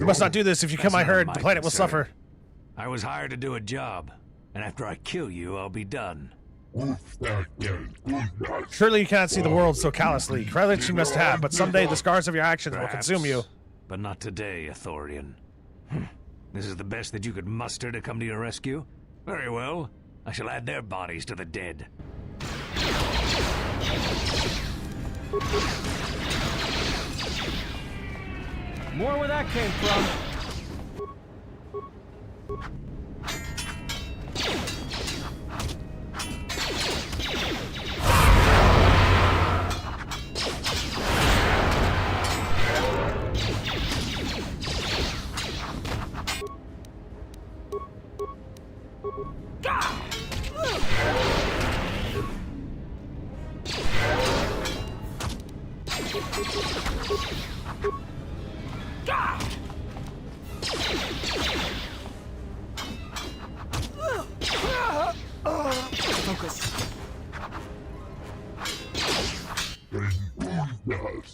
must not do this. If you kill my herd, the planet will suffer. I was hired to do a job, and after I kill you, I'll be done. Surely you cannot see the world so callously. Credits you must have, but someday the scars of your actions will consume you. But not today, Ithorian. This is the best that you could muster to come to your rescue? Very well. I shall add their bodies to the dead. More where that came from.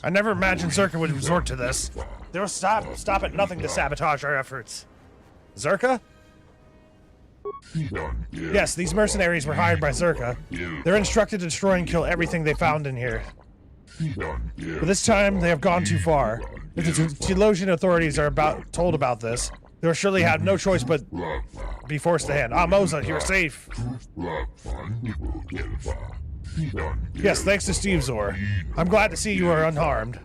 I never imagined Zerka would resort to this. They will stop at nothing to sabotage our efforts. Zerka? Yes, these mercenaries were hired by Zerka. They're instructed to destroy and kill everything they found in here. But this time, they have gone too far. If the Telosian authorities are told about this, they will surely have no choice but be forced to hand. Ah, Moza, you're safe. Yes, thanks to Steve Zor. I'm glad to see you are unharmed.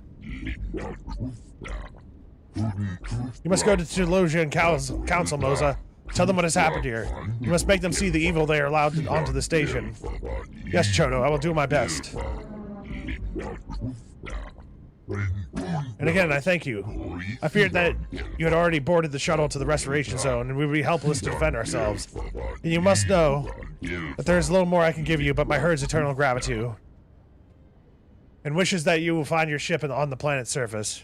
You must go to Telosian Council, Moza. Tell them what has happened here. You must make them see the evil they are allowed onto the station. Yes, Chodo, I will do my best. And again, I thank you. I feared that you had already boarded the shuttle to the restoration zone, and we would be helpless to defend ourselves. And you must know that there is little more I can give you but my herd's eternal gratitude. And wishes that you will find your ship on the planet's surface.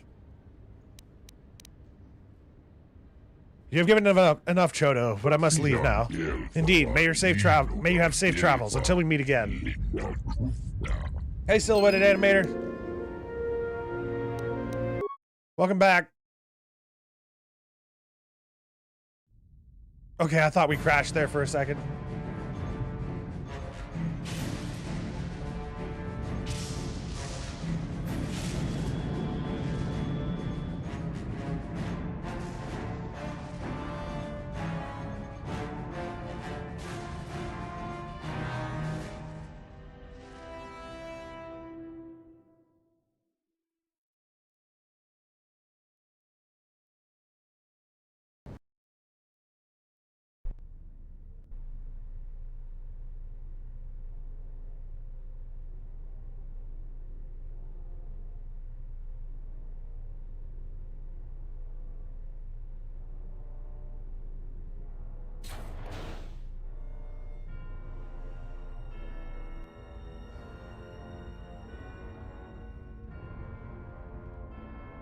You have given enough, Chodo, but I must leave now. Indeed, may you have safe travels until we meet again. Hey, Silhouetted Animator. Welcome back. Okay, I thought we crashed there for a second.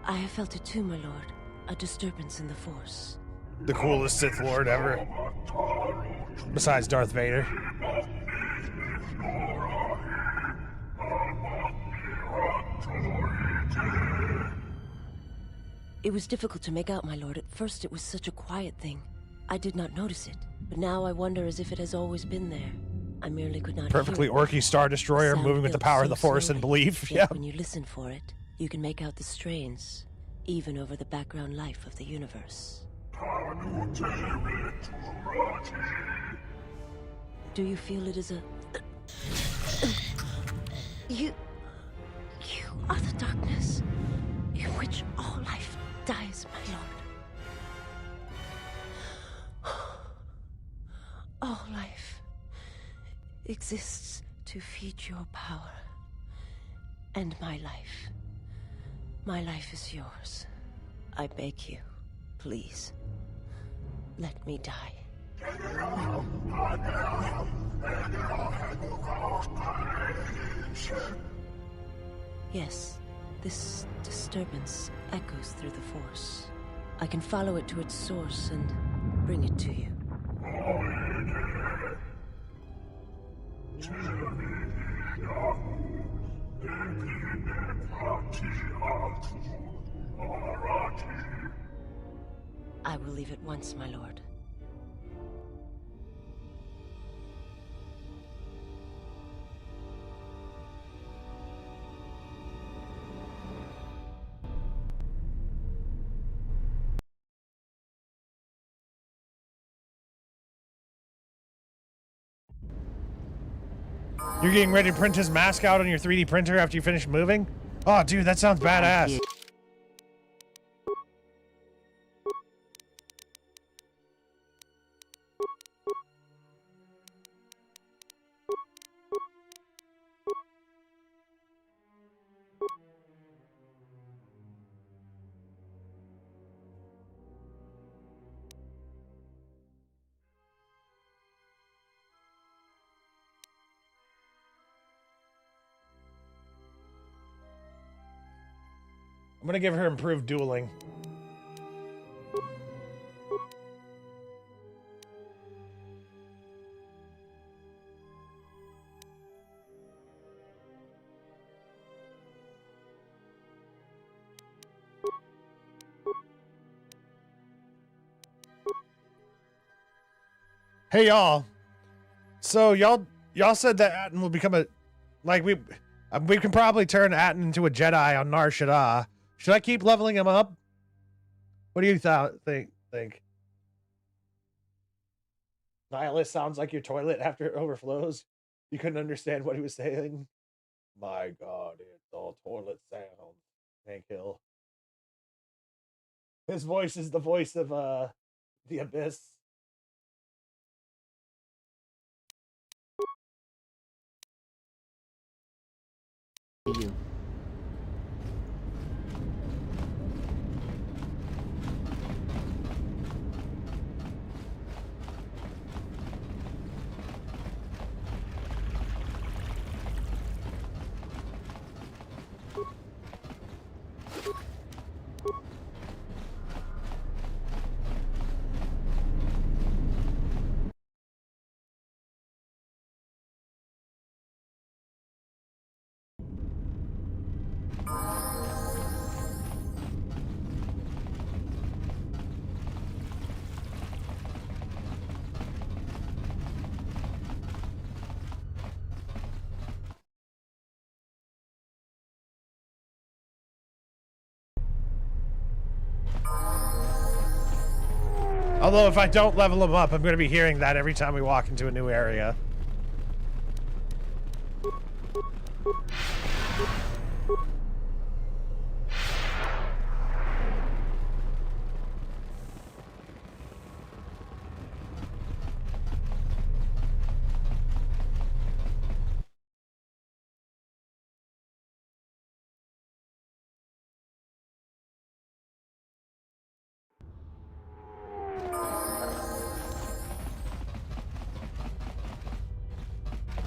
I have felt it too, my lord. A disturbance in the Force. The coolest Sith Lord ever. Besides Darth Vader. It was difficult to make out, my lord. At first it was such a quiet thing. I did not notice it. But now I wonder as if it has always been there. I merely could not Perfectly hear Orky Star Destroyer moving with the power of the Force and belief. Yet Yeah. when you listen for it, you can make out the strains, even over the background life of the universe. Do you feel it is a... You are the darkness in which all life dies, my lord. All life exists to feed your power. And my life. My life is yours. I beg you, please, let me die. Yes, this disturbance echoes through the Force. I can follow it to its source and bring it to you. I will leave at once, my lord. You're getting ready to print his mask out on your 3D printer after you finish moving? Oh, dude, that sounds badass. I'm gonna give her improved dueling. Hey y'all. So y'all said that Atten will become a we can probably turn Atten into a Jedi on Nar Shaddaa. Should I keep leveling him up? What do you think? Nihilist sounds like your toilet after it overflows. You couldn't understand what he was saying. My God, it's all toilet sound. Hank Hill. His voice is the voice of the Abyss. You. Although if I don't level him up, I'm going to be hearing that every time we walk into a new area.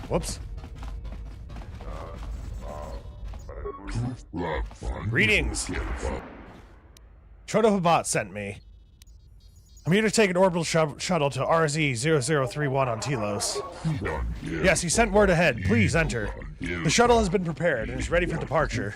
Whoops. Greetings. Chotobot sent me. I'm here to take an orbital shuttle to RZ-0031 on Telos. Yes, he sent word ahead. Please enter. The shuttle has been prepared and is ready for departure.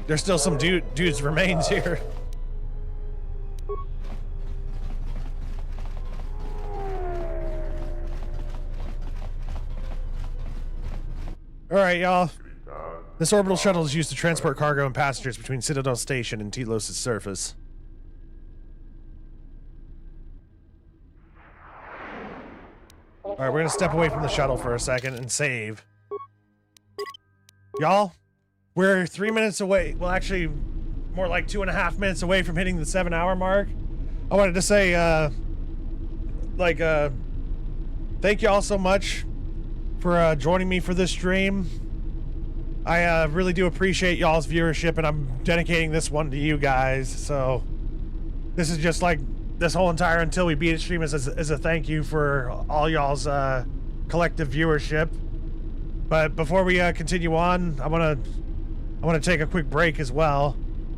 There's still some dude's remains here. Alright, y'all. This orbital shuttle is used to transport cargo and passengers between Citadel Station and Telos' surface. Alright, we're gonna step away from the shuttle for a second and save. Y'all, we're 3 minutes away. Well, actually, more like 2.5 minutes away from hitting the 7-hour mark. I wanted to say, thank y'all so much for joining me for this stream. I really do appreciate y'all's viewership, and I'm dedicating this one to you guys. So this is just like this whole entire Until We Beat It stream is a thank you for all y'all's collective viewership. But before we continue on, I want to take a quick break as well.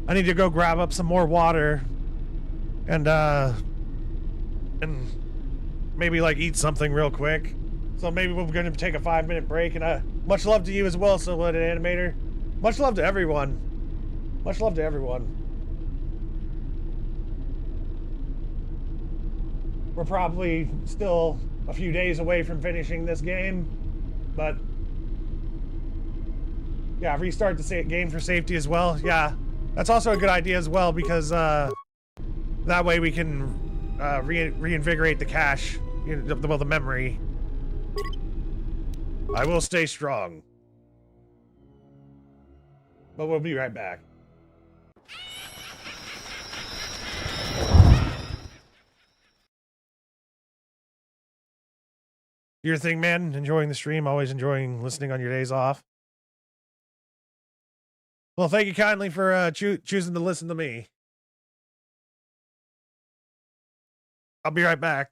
I need to go grab up some more water and maybe like eat something real quick. So maybe we're going to take a 5-minute break. And much love to you as well, Silhouette Animator. Much love to everyone. Much love to everyone. We're probably still a few days away from finishing this game, but yeah, restart the game for safety as well. Yeah, that's also a good idea as well, because that way we can reinvigorate the cache, well, the memory. I will stay strong, but we'll be right back. Your thing, man. Enjoying the stream. Always enjoying listening on your days off. Well, thank you kindly for choosing to listen to me. I'll be right back.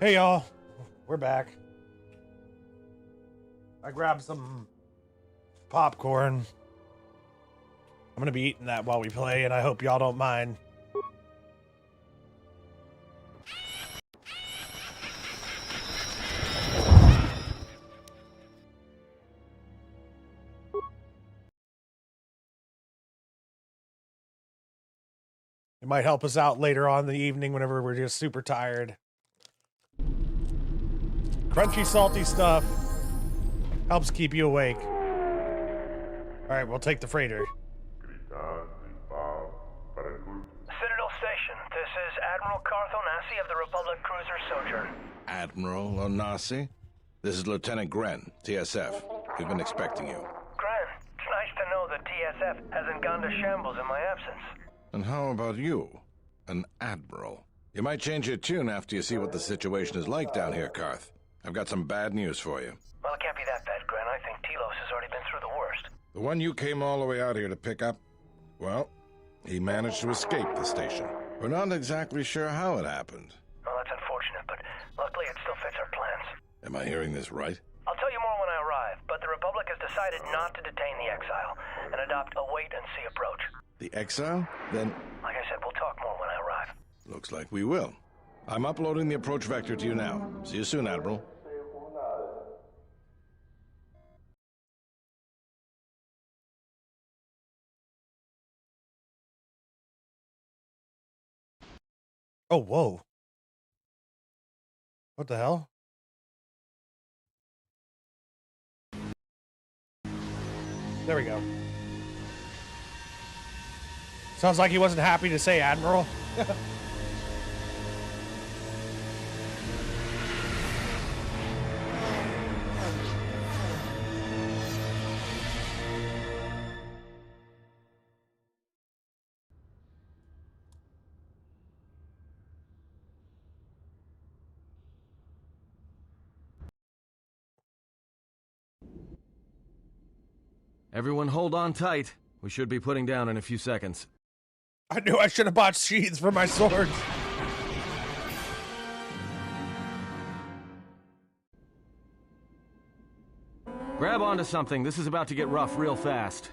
Hey y'all, we're back. I grabbed some popcorn. I'm gonna be eating that while we play, and I hope y'all don't mind. It might help us out later on in the evening whenever we're just super tired. Crunchy, salty stuff helps keep you awake. Alright, we'll take the freighter. Citadel Station, this is Admiral Carth Onasi of the Republic Cruiser Sojourn. Admiral Onasi? This is Lieutenant Gren, TSF. We've been expecting you. Gren, it's nice to know the TSF hasn't gone to shambles in my absence. And how about you? An admiral. You might change your tune after you see what the situation is like down here, Carth. I've got some bad news for you. Well, it can't be that bad, Gren. I think Telos has already been through the worst. The one you came all the way out here to pick up, well, he managed to escape the station. We're not exactly sure how it happened. Well, that's unfortunate, but luckily it still fits our plans. Am I hearing this right? I'll tell you more when I arrive, but the Republic has decided not to detain the Exile and adopt a wait-and-see approach. The Exile? Then... Like I said, we'll talk more when I arrive. Looks like we will. I'm uploading the approach vector to you now. See you soon, Admiral. Oh, whoa. What the hell? There we go. Sounds like he wasn't happy to say Admiral. Everyone hold on tight. We should be putting down in a few seconds. I knew I should have bought sheaths for my swords. Grab onto something. This is about to get rough real fast.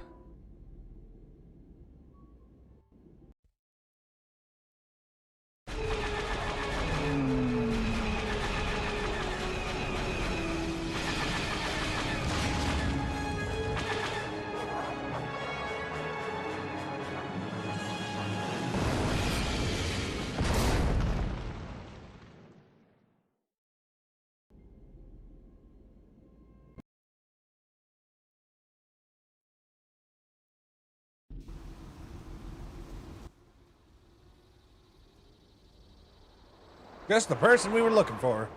Just the person we were looking for.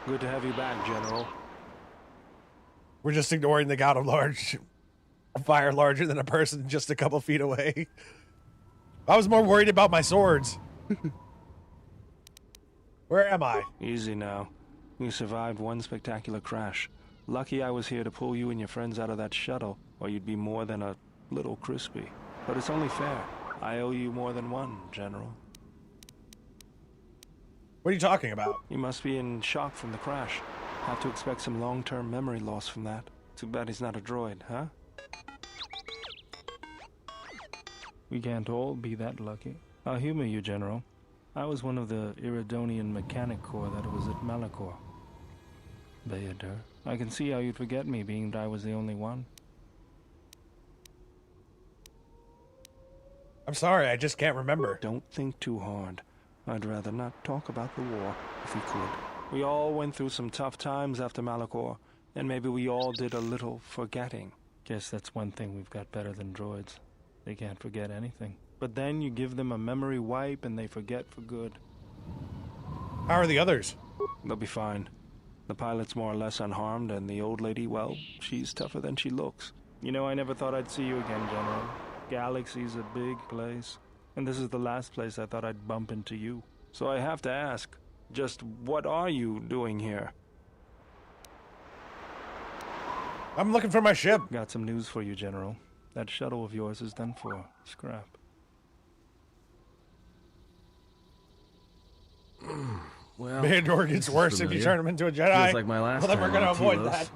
Good to have you back, General. We're just ignoring the god of a fire larger than a person just a couple feet away. I was more worried about my swords. Where am I? Easy now. You survived one spectacular crash. Lucky I was here to pull you and your friends out of that shuttle, or you'd be more than a little crispy. But it's only fair. I owe you more than one, General. What are you talking about? You must be in shock from the crash. Have to expect some long-term memory loss from that. Too bad he's not a droid, huh? We can't all be that lucky. I'll humor you, General. I was one of the Iridonian Mechanic Corps that was at Malachor. Bayadur, I can see how you'd forget me, being that I was the only one. I'm sorry, I just can't remember. Don't think too hard. I'd rather not talk about the war, if we could. We all went through some tough times after Malachor, and maybe we all did a little forgetting. Guess that's one thing we've got better than droids. They can't forget anything. But then you give them a memory wipe and they forget for good. How are the others? They'll be fine. The pilot's more or less unharmed, and the old lady, well, she's tougher than she looks. You know, I never thought I'd see you again, General. Galaxy's a big place, and this is the last place I thought I'd bump into you. So I have to ask, just what are you doing here? I'm looking for my ship. Got some news for you, General. That shuttle of yours is done for. Scrap. Well, Mandor gets this is worse if you familiar. turn him into a Jedi. Feels like my last well, then we're time gonna on avoid Telos. that.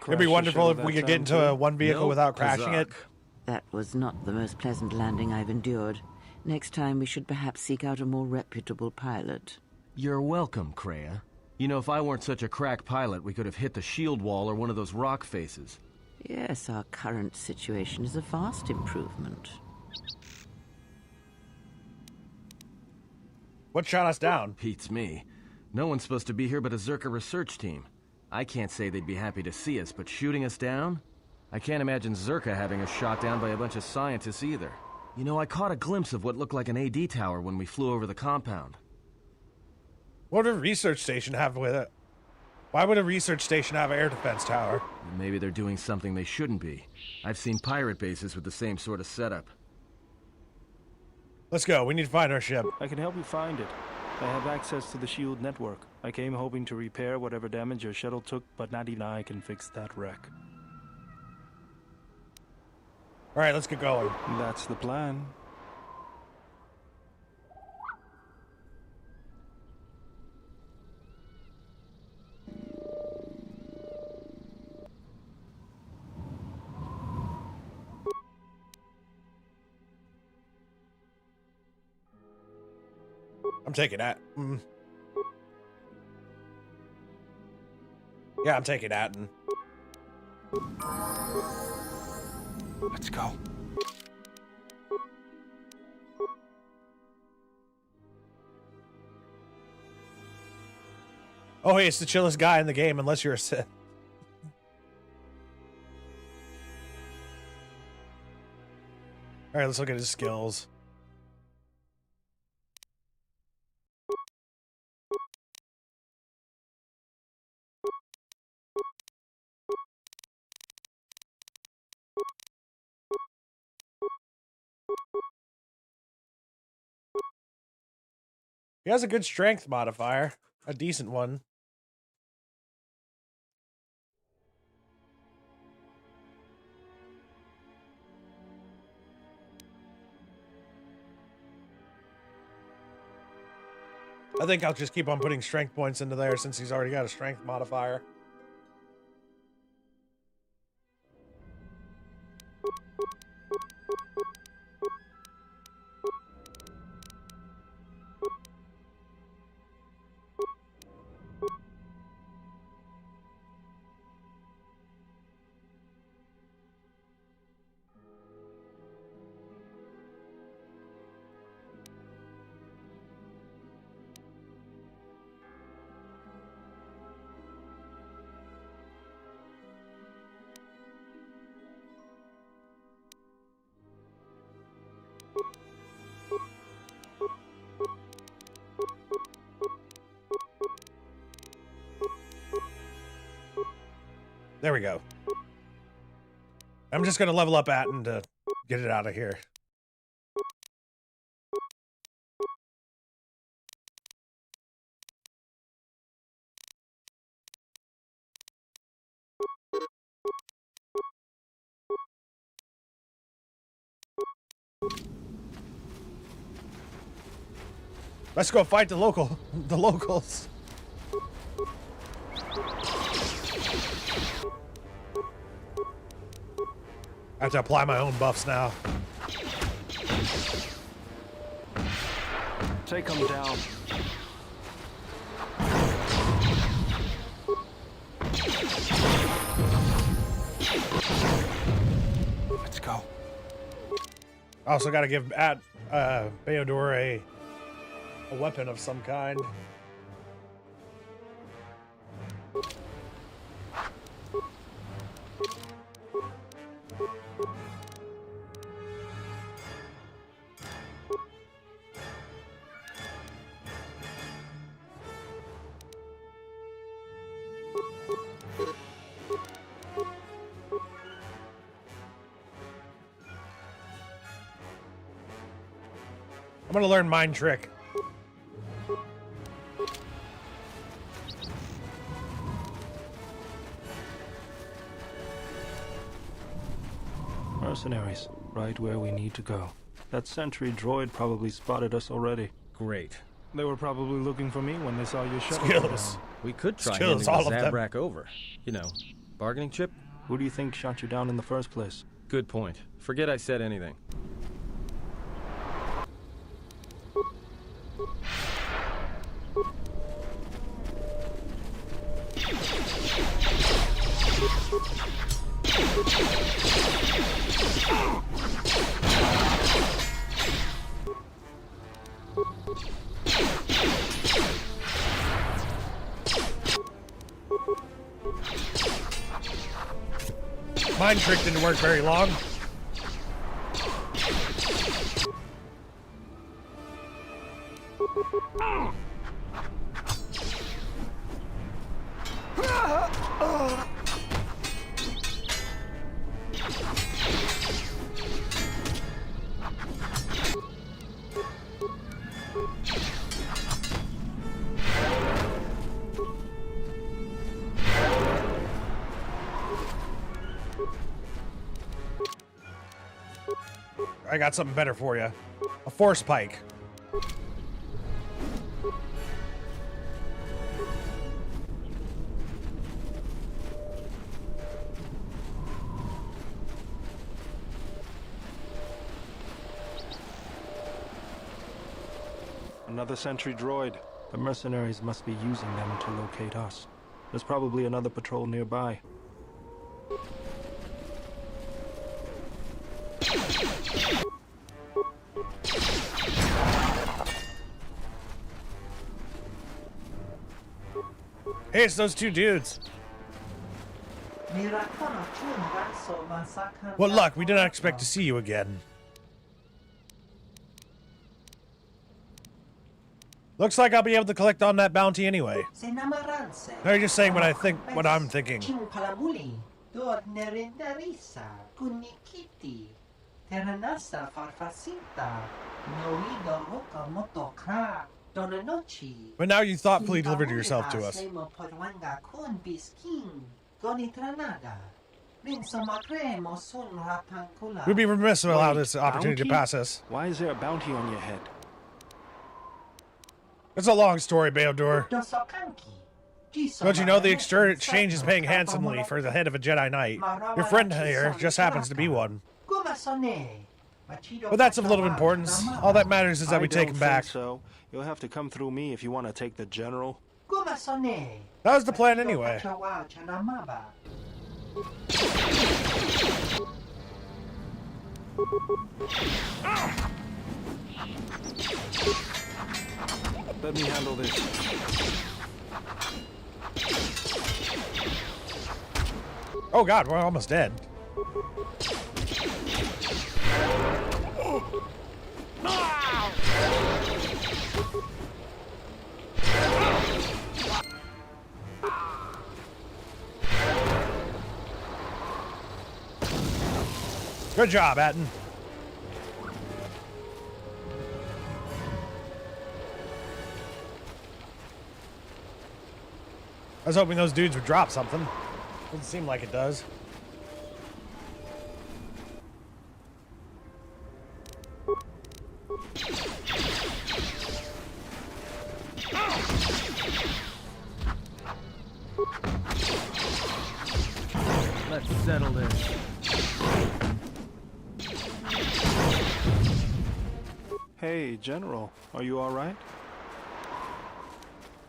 It'd be wonderful if we could get into one vehicle without crashing it. That was not the most pleasant landing I've endured. Next time we should perhaps seek out a more reputable pilot. You're welcome, Kreia. You know, if I weren't such a crack pilot, we could have hit the shield wall or one of those rock faces. Yes, our current situation is a vast improvement. What shot us down? Beats me. No one's supposed to be here but a Zerka research team. I can't say they'd be happy to see us, but shooting us down? I can't imagine Zerka having us shot down by a bunch of scientists either. You know, I caught a glimpse of what looked like an AD tower when we flew over the compound. What would a research station have with it? Why would a research station have an air defense tower? Maybe they're doing something they shouldn't be. I've seen pirate bases with the same sort of setup. Let's go. We need to find our ship. I can help you find it. I have access to the shield network. I came hoping to repair whatever damage your shuttle took, but not even I can fix that wreck. All right, let's get going. That's the plan. I'm taking that. Yeah, I'm taking that. Let's go. Oh, hey, it's the chillest guy in the game, unless you're a Sith. All right, let's look at his skills. He has a good strength modifier, a decent one. I think I'll just keep on putting strength points into there since he's already got a strength modifier. There we go. I'm just going to level up Atten to get it out of here. Let's go fight the locals. I have to apply my own buffs now. Take them down. Let's go. I also got to give Beodor a weapon of some kind. I'm gonna learn Mind Trick. Mercenaries, right where we need to go. That sentry droid probably spotted us already. Great. They were probably looking for me when they saw your shuttle. Skills. We could try Skills, handing all the of them. Zabrak over. You know, bargaining chip? Who do you think shot you down in the first place? Good point. Forget I said anything. Mind trick didn't work very long. I got something better for you. A force pike. Another sentry droid. The mercenaries must be using them to locate us. There's probably another patrol nearby. Hey, it's those two dudes. What luck, we did not expect to see you again. Looks like I'll be able to collect on that bounty anyway. No, you're just saying what I'm thinking. But now you thoughtfully delivered yourself to us. We'd be remiss to allow this opportunity to pass us. Why is there a bounty on your head? It's a long story, Beodor. Don't you know the exchange is paying handsomely for the head of a Jedi Knight? Your friend here just happens to be one. But that's of little importance. All that matters is that we take him back. So you'll have to come through me if you want to take the general. That was the plan anyway. Let me handle this. Oh god, we're almost dead. Good job, Atten. I was hoping those dudes would drop something. Doesn't seem like it does. Let's settle this. Hey, General, are you all right?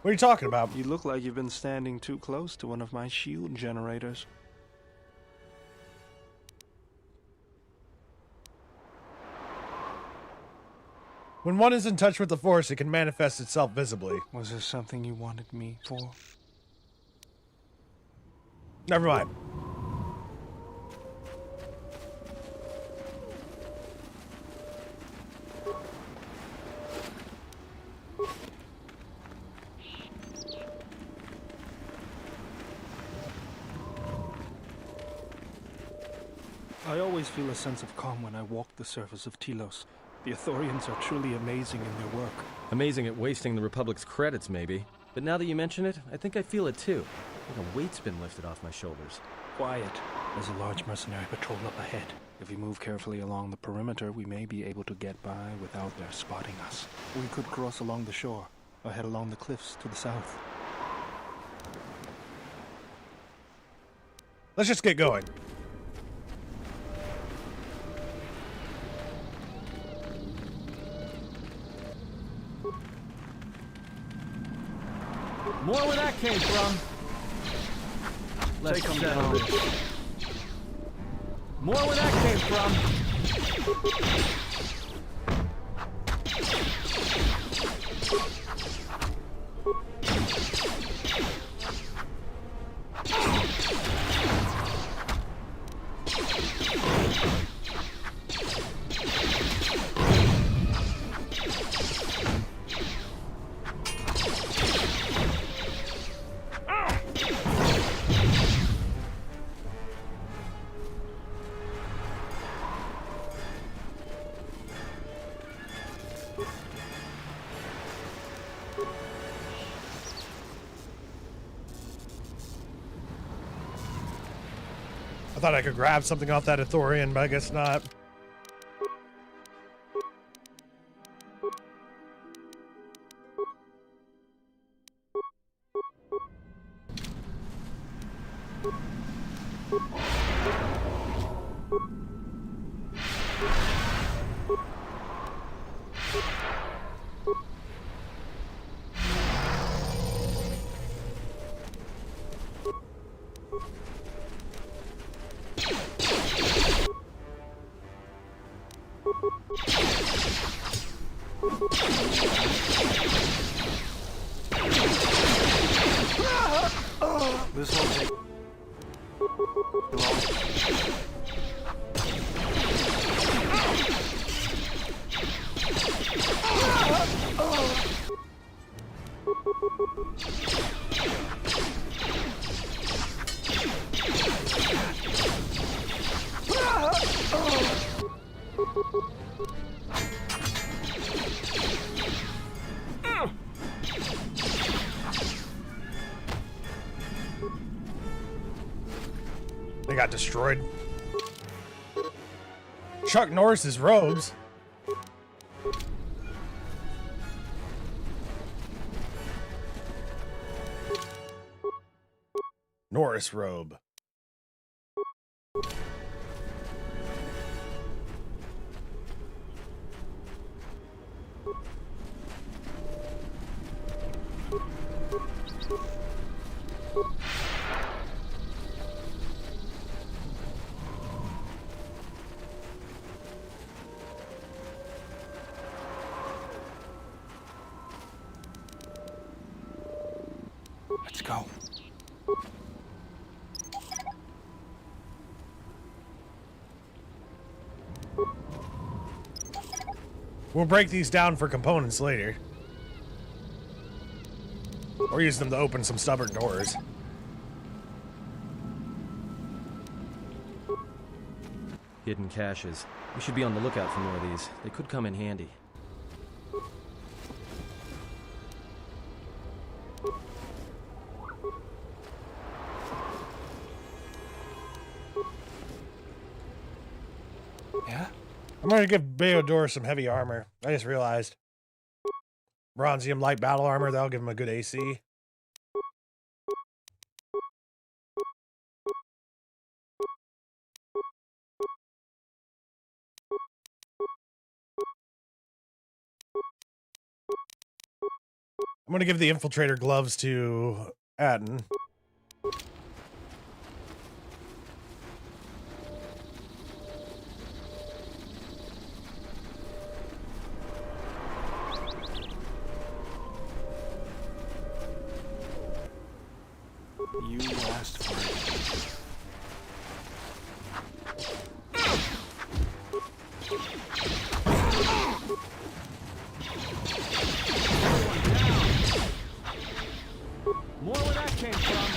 What are you talking about? You look like you've been standing too close to one of my shield generators. When one is in touch with the Force, it can manifest itself visibly. Was there something you wanted me for? Never mind. I always feel a sense of calm when I walk the surface of Telos. The Ithorians are truly amazing in their work. Amazing at wasting the Republic's credits, maybe. But now that you mention it, I think I feel it too. Like a weight's been lifted off my shoulders. Quiet. There's a large mercenary patrol up ahead. If we move carefully along the perimeter, we may be able to get by without their spotting us. We could cross along the shore, or head along the cliffs to the south. Let's just get going. More where that came from. Let's Take 'em settle down. this. More where that came from. I thought I could grab something off that Ithorian, but I guess not. This won't take long. They got destroyed. Chuck Norris's robes. Norris robe. Let's go. We'll break these down for components later. Or use them to open some stubborn doors. Hidden caches. We should be on the lookout for more of these. They could come in handy. Yeah? I'm gonna give Beodor some heavy armor. I just realized. Bronzium light battle armor, that'll give him a good AC. I'm gonna give the infiltrator gloves to Adden. You asked for it. More where that came from.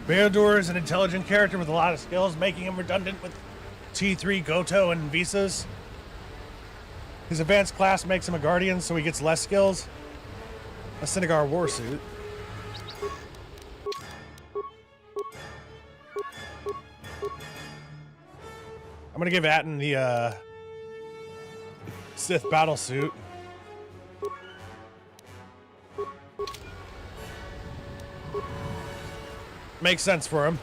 Beodor is an intelligent character with a lot of skills, making him redundant with T3, Goto, and Visas. His advanced class makes him a guardian, so he gets less skills. A Senegar war suit. I'm gonna give Atten the Sith battle suit. Makes sense for him.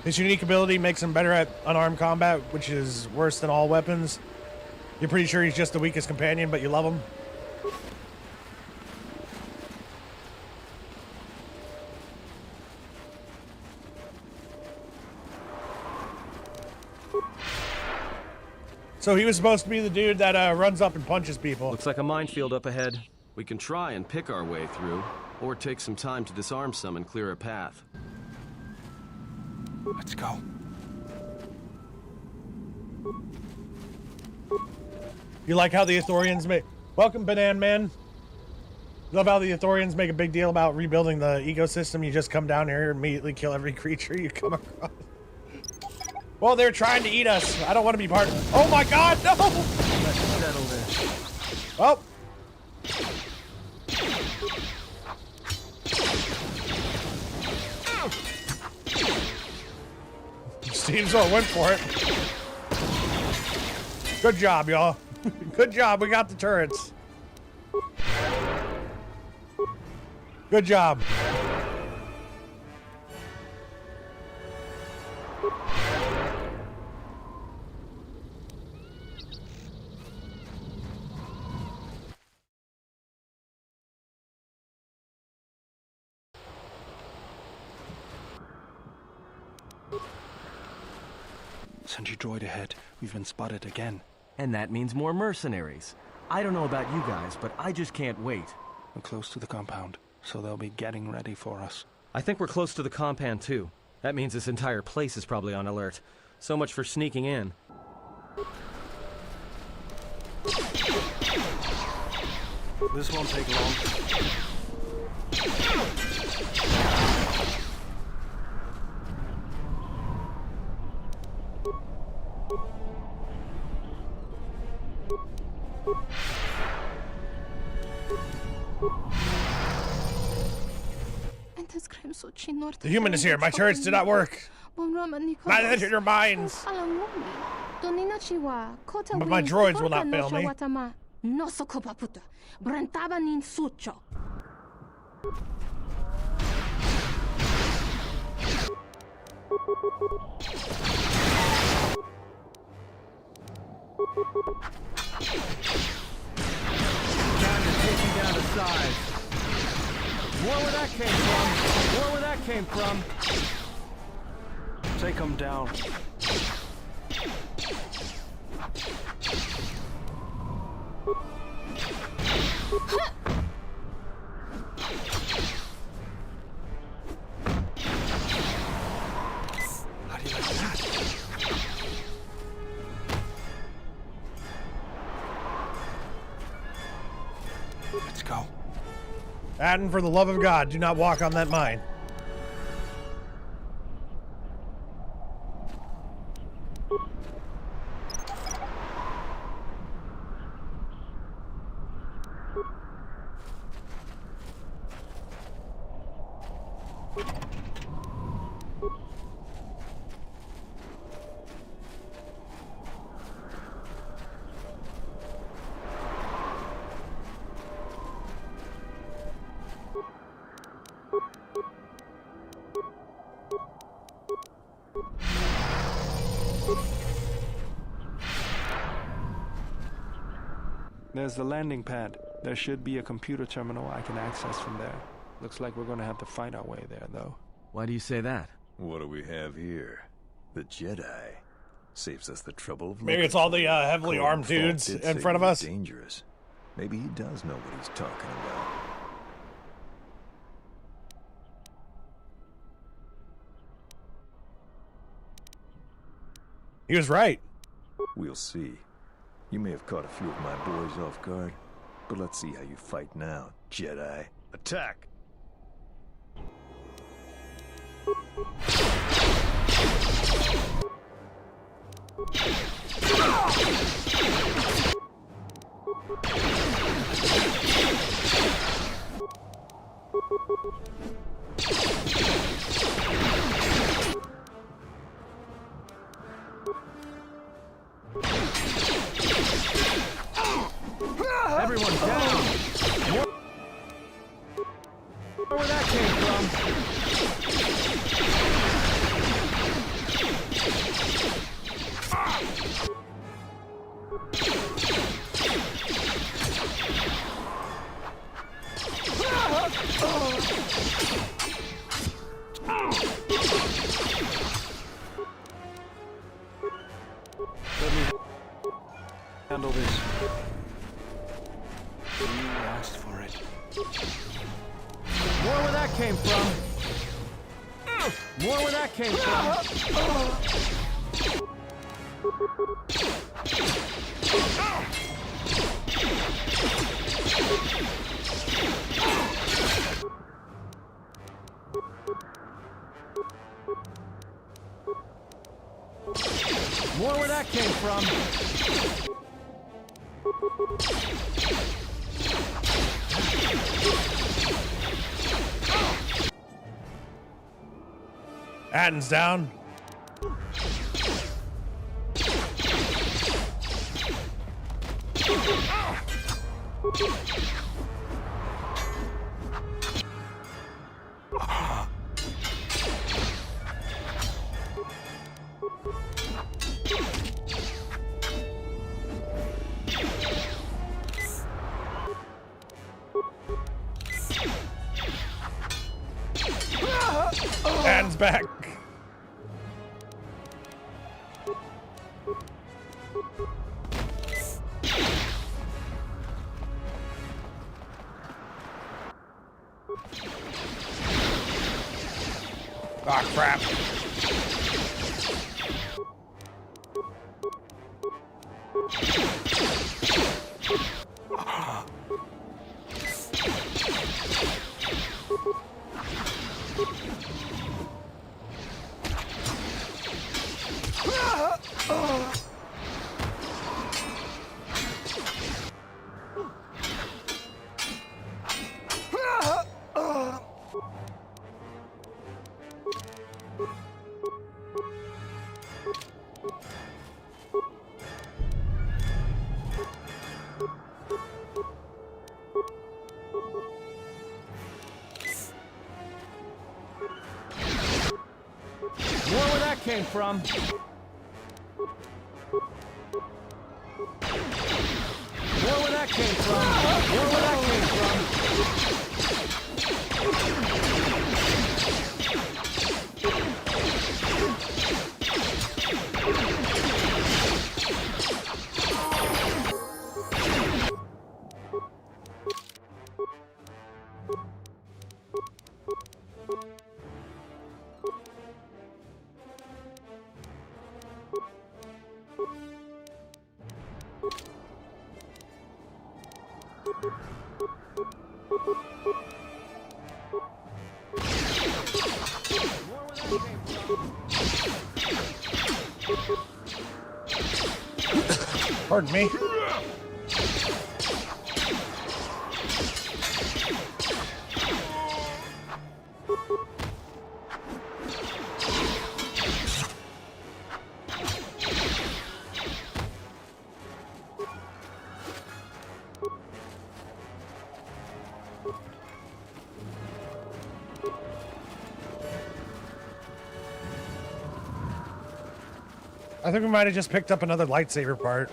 His unique ability makes him better at unarmed combat, which is worse than all weapons. You're pretty sure he's just the weakest companion, but you love him. So he was supposed to be the dude that runs up and punches people. Looks like a minefield up ahead. We can try and pick our way through, or take some time to disarm some and clear a path. Let's go. You like how the Ithorians make... Welcome, Banan Man. Love how the Ithorians make a big deal about rebuilding the ecosystem. You just come down here and immediately kill every creature you come across. Well, they're trying to eat us. I don't want to be part of it. Oh my god, no! Let's settle this. Oh. Steamsort went for it. Good job, y'all. Good job, we got the turrets. Good job. Sentry droid ahead. We've been spotted again. And that means more mercenaries. I don't know about you guys, but I just can't wait. We're close to the compound, so they'll be getting ready for us. I think we're close to the compound too. That means this entire place is probably on alert. So much for sneaking in. This won't take long. The human is here. My turrets did not work. Manage your minds. But my droids will not fail me. Time to take you down to size. More where that came from. More where that came from. Take them down. How do you like that? Let's go. Atten, for the love of God, do not walk on that mine. There's the landing pad. There should be a computer terminal I can access from there. Looks like we're gonna have to fight our way there, though. Why do you say that? What do we have here? The Jedi. Saves us the trouble of Maybe it's all the heavily armed dudes in front of us. Dangerous. Maybe he does know what he's talking about. He was right. We'll see. You may have caught a few of my boys off guard, but let's see how you fight now, Jedi. Attack! Everyone down! Where that came from? Let me handle this. You asked for it. More where that came from. More where that came from. More where that came from. Atten's down. Atten's back. Ah, crap. Came from. More where that came from. More where that came Pardon me. I think we might have just picked up another lightsaber part.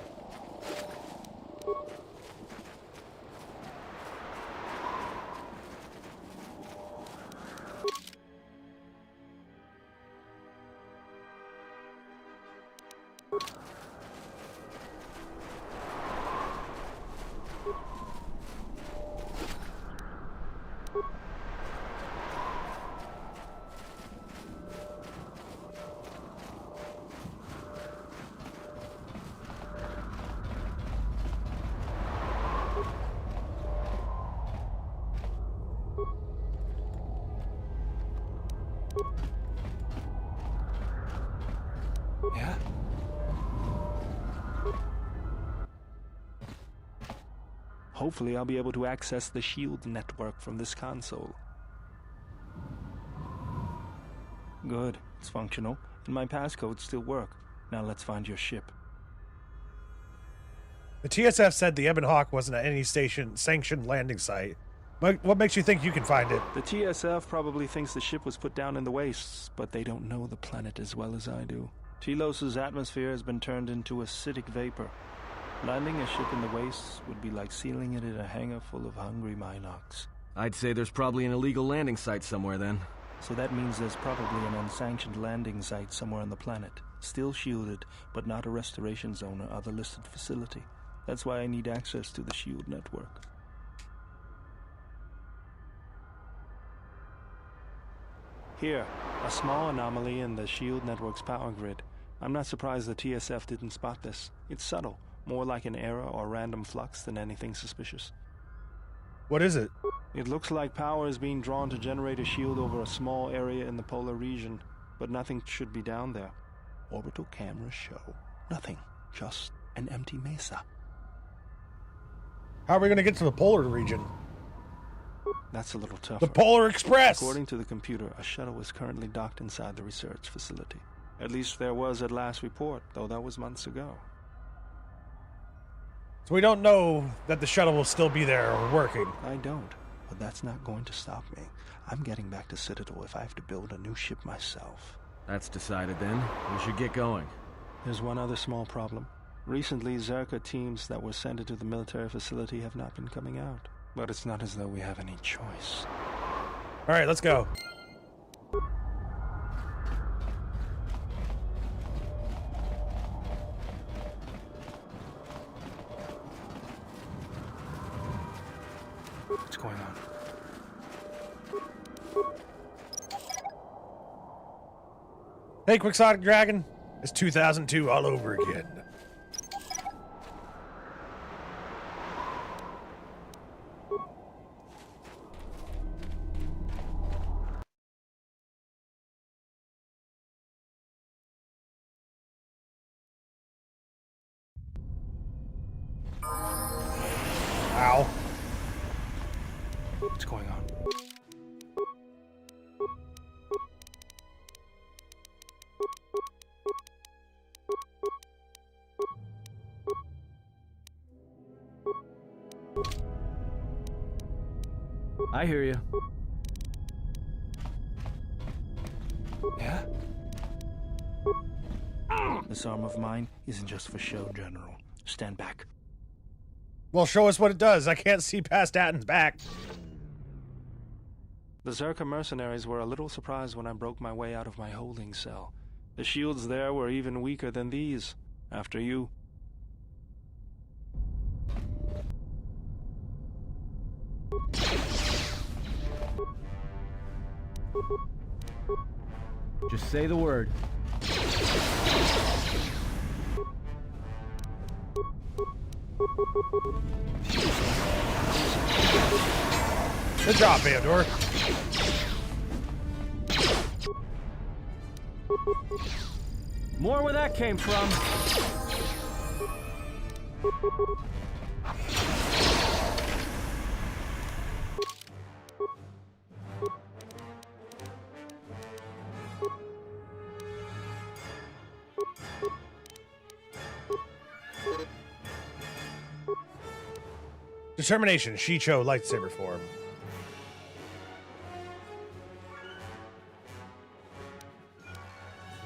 Yeah? Hopefully I'll be able to access the shield network from this console. Good, it's functional, and my passcodes still work. Now let's find your ship. The TSF said the Ebon Hawk wasn't at any station sanctioned landing site. What makes you think you can find it? The TSF probably thinks the ship was put down in the wastes, but they don't know the planet as well as I do. Telos' atmosphere has been turned into acidic vapor. Landing a ship in the wastes would be like sealing it in a hangar full of hungry Minocs. I'd say there's probably an illegal landing site somewhere then. So that means there's probably an unsanctioned landing site somewhere on the planet. Still shielded, but not a restoration zone or other listed facility. That's why I need access to the SHIELD network. Here, a small anomaly in the SHIELD network's power grid. I'm not surprised the TSF didn't spot this. It's subtle, more like an error or random flux than anything suspicious. What is it? It looks like power is being drawn to generate a shield over a small area in the polar region, but nothing should be down there. Orbital cameras show nothing, just an empty mesa. How are we going to get to the polar region? That's a little tougher. The Polar Express! According to the computer, a shuttle is currently docked inside the research facility. At least there was at last report, though that was months ago. So we don't know that the shuttle will still be there or working. I don't, but that's not going to stop me. I'm getting back to Citadel if I have to build a new ship myself. That's decided then. We should get going. There's one other small problem. Recently, Zerka teams that were sent into the military facility have not been coming out. But it's not as though we have any choice. All right, let's go. What's going on? Hey, Quixotic Dragon. It's 2002 all over again. Ow. What's going on? I hear you. Yeah? This arm of mine isn't just for show, General. Stand back. Well, show us what it does. I can't see past Atton's back. The Zerka mercenaries were a little surprised when I broke my way out of my holding cell. The shields there were even weaker than these. After you. Just say the word. Good job, Bandor. More where that came from. Determination, Shicho lightsaber form.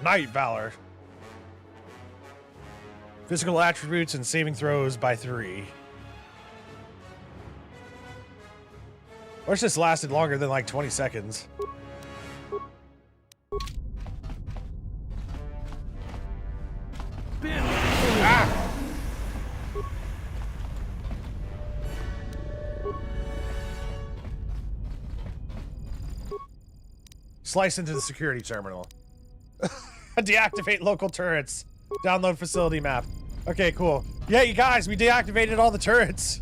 Night Valor. Physical attributes and saving throws by 3. Wish this lasted longer than like 20 seconds. Ah! Slice into the security terminal. Deactivate local turrets. Download facility map. Okay, cool. Yeah, you guys, we deactivated all the turrets.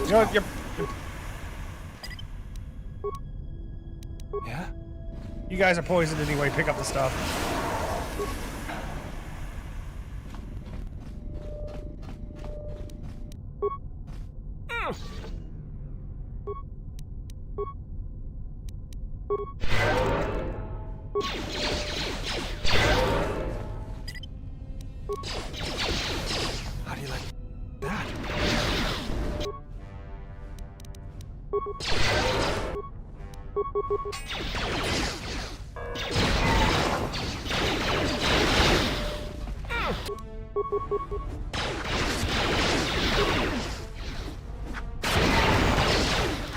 You know, you're... Yeah? You guys are poisoned anyway. Pick up the stuff. How do you like that?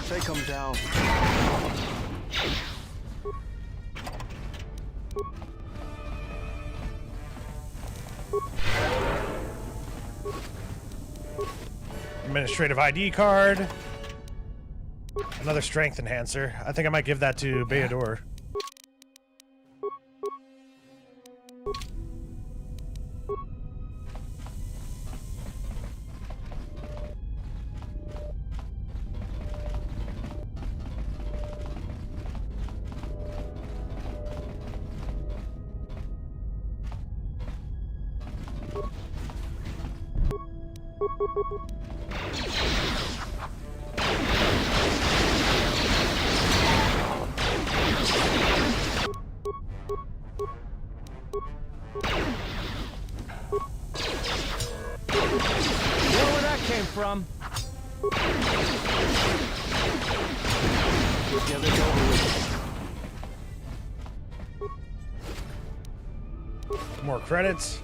Take him down. Administrative ID card. Another strength enhancer. I think I might give that to Beodor. Where that came from? Get this over with. More credits.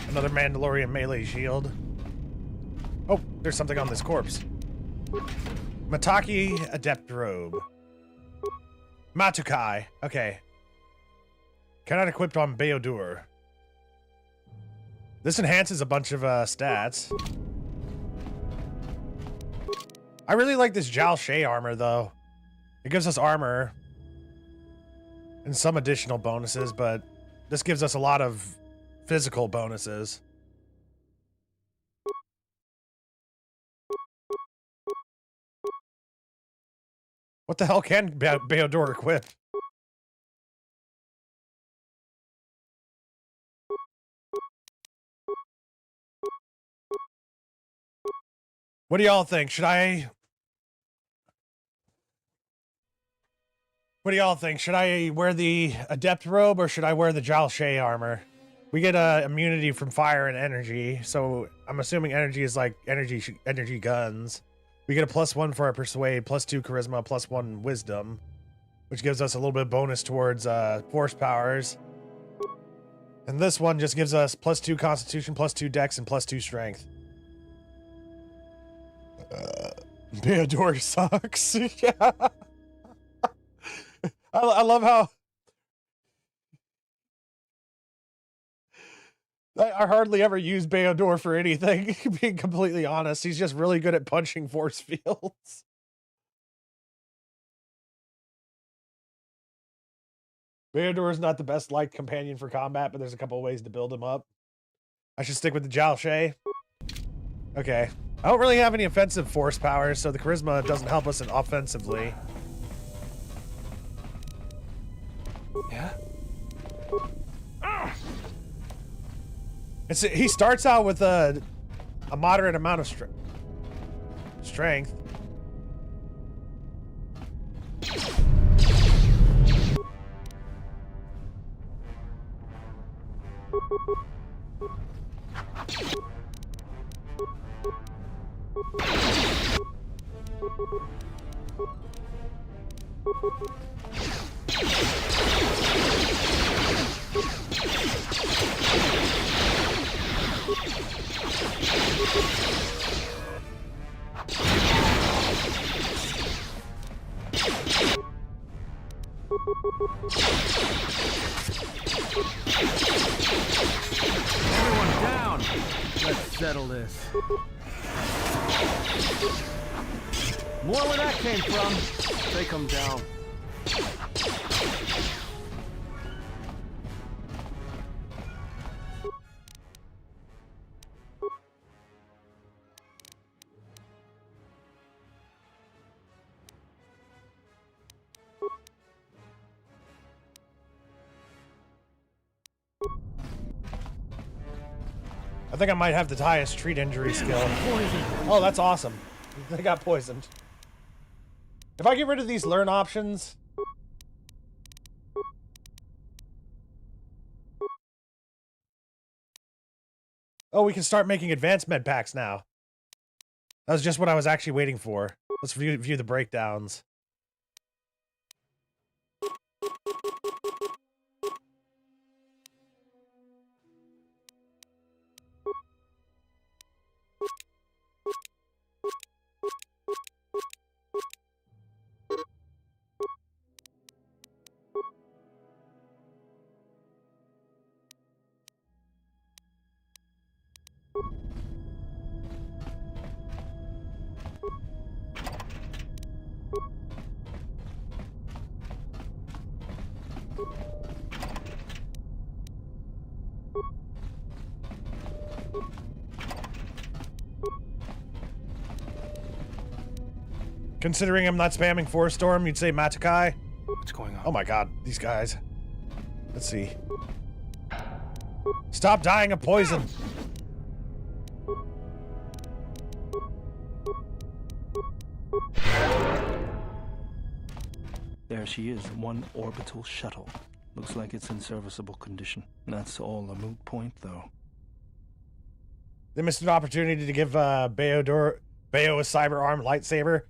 Another Mandalorian melee shield. Oh, there's something on this corpse. Mataki Adept Robe. Matukai. Okay. Cannot equip on Beodur. This enhances a bunch of stats. I really like this Jal Shay armor, though. It gives us armor and some additional bonuses, but this gives us a lot of physical bonuses. What the hell can Beodor equip? What do y'all think? Should I... What do y'all think? Should I wear the Adept Robe or should I wear the Jal Shay armor? We get immunity from fire and energy, so I'm assuming energy is like energy guns. We get a +1 for our Persuade, +2 Charisma, +1 Wisdom, which gives us a little bit of bonus towards Force powers. And this one just gives us +2 Constitution, +2 Dex, and +2 Strength. Beodor sucks. Yeah. I love how... I hardly ever use Beodor for anything, being completely honest. He's just really good at punching force fields. Beodor is not the best liked companion for combat, but there's a couple of ways to build him up. I should stick with the Jal Shay. Okay. I don't really have any offensive force powers, so the charisma doesn't help us offensively. Yeah. He starts out with a moderate amount of strength. Everyone down! Let's settle this. More where that came from. Take them down. think I might have the highest treat injury skill. Oh, that's awesome. They got poisoned. If I get rid of these learn options... Oh, we can start making advanced med packs now. That was just what I was actually waiting for. Let's view the breakdowns. Considering I'm not spamming Force Storm, you'd say Matakai? What's going on? Oh my god, these guys. Let's see. Stop dying of poison! There she is, one orbital shuttle. Looks like it's in serviceable condition. That's all a moot point, though. They missed an opportunity to give Bayo a cyber arm lightsaber.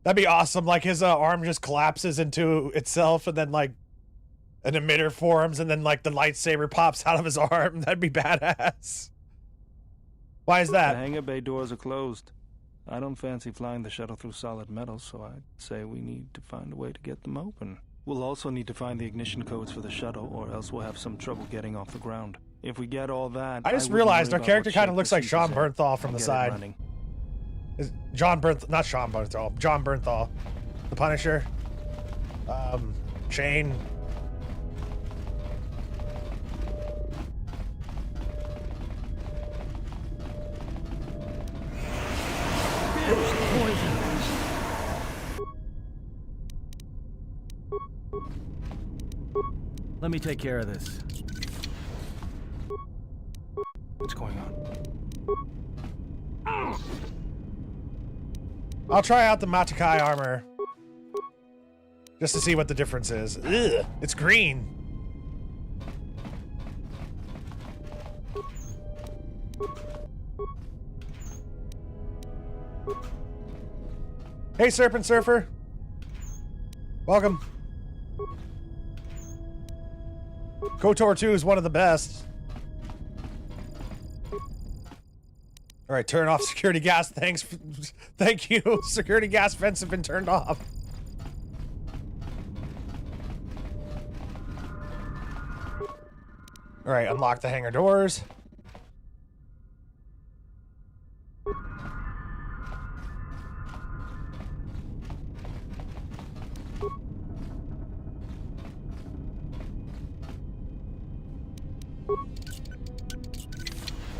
That'd be awesome. Like his arm just collapses into itself, and then like an emitter forms, and then like the lightsaber pops out of his arm. That'd be badass. Why is that? The hangar bay doors are closed. I don't fancy flying the shuttle through solid metal, so I'd say we need to find a way to get them open. We'll also need to find the ignition codes for the shuttle, or else we'll have some trouble getting off the ground. If we get all that, I just realized our character kind of looks like Sean Bernthal from the side. Is John Bernthal, not Sean Bernthal, John Bernthal, the Punisher. Shane. Let me take care of this. What's going on? I'll try out the Matakai armor. Just to see what the difference is. Ugh, it's green. Hey, Serpent Surfer. Welcome. KOTOR 2 is one of the best. All right, turn off security gas. Thanks. Thank you. Security gas vents have been turned off. All right, unlock the hangar doors.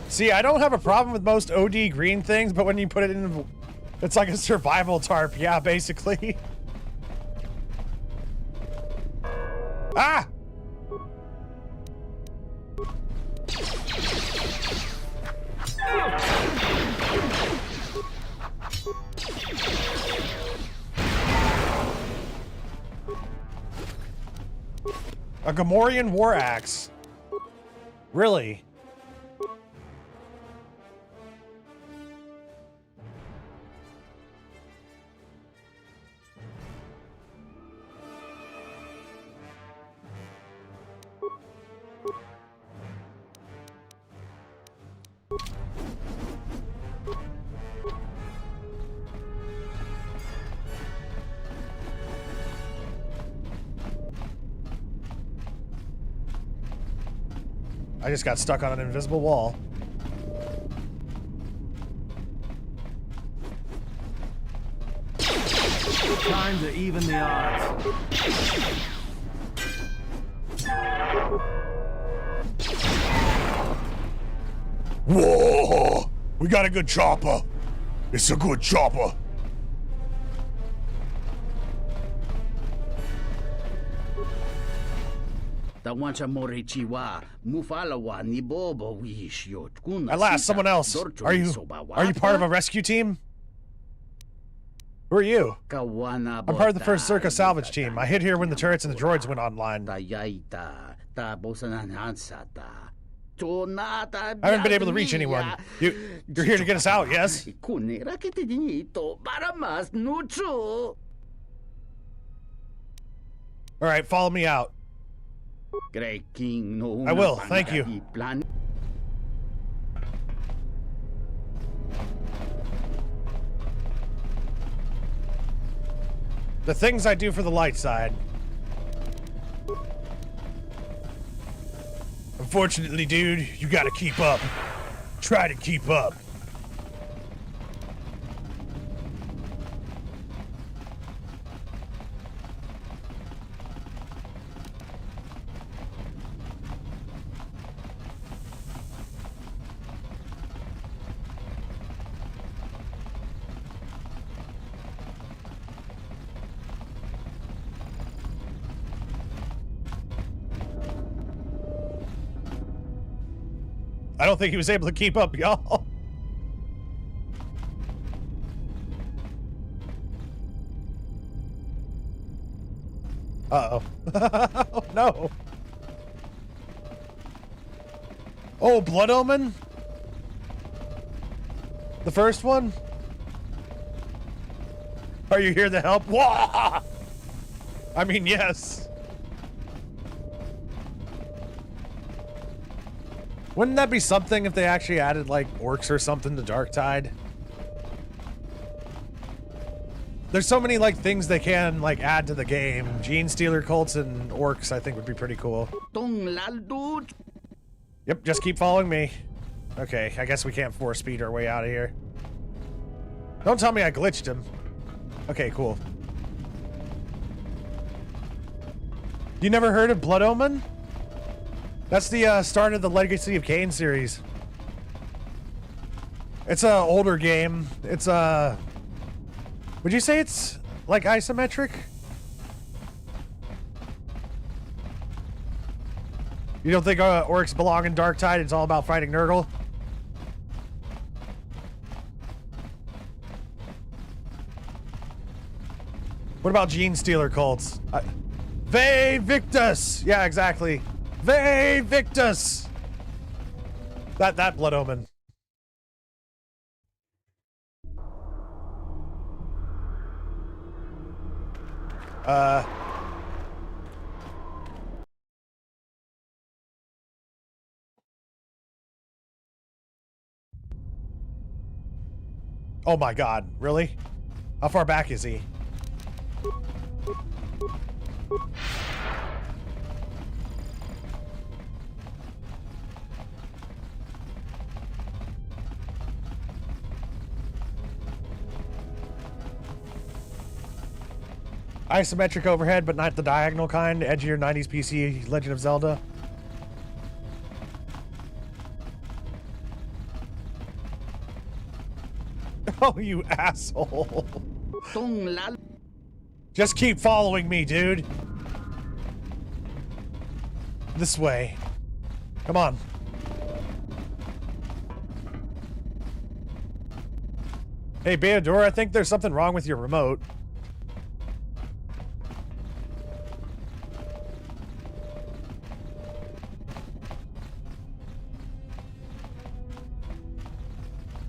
See, I don't have a problem with most OD green things, but when you put it in, it's like a survival tarp. Yeah, basically. Ah! A Gamorrean war axe. Really? I just got stuck on an invisible wall. Time to even the odds. Whoa! We got a good chopper. It's a good chopper. At last, someone else. Are you part of a rescue team? Who are you? I'm part of the first Zerka salvage team. I hid here when the turrets and the droids went online. I haven't been able to reach anyone. You're here to get us out, yes? Alright, follow me out. I will, thank you. The things I do for the light side. Unfortunately, dude, you gotta keep up. Try to keep up. I don't think he was able to keep up, y'all. Uh-oh. Oh, no. Oh, Blood Omen? The first one? Are you here to help? Wah! I mean, yes. Wouldn't that be something if they actually added, like, orcs or something to Darktide? There's so many, like, things they can, like, add to the game. Gene Stealer cults and orcs, I think, would be pretty cool. Yep, just keep following me. Okay, I guess we can't force speed our way out of here. Don't tell me I glitched him. Okay, cool. You never heard of Blood Omen? That's the start of the Legacy of Kain series. It's a older game. It's would you say it's like isometric? You don't think orcs belong in Darktide? It's all about fighting Nurgle? What about Gene Stealer cults? Ve Victus! Yeah, exactly. Ve Victus! That Blood Omen. Oh my god, really? How far back is he? Isometric overhead, but not the diagonal kind. Edgier 90s PC Legend of Zelda. Oh, you asshole. Just keep following me, dude. This way. Come on. Hey, Beador, I think there's something wrong with your remote.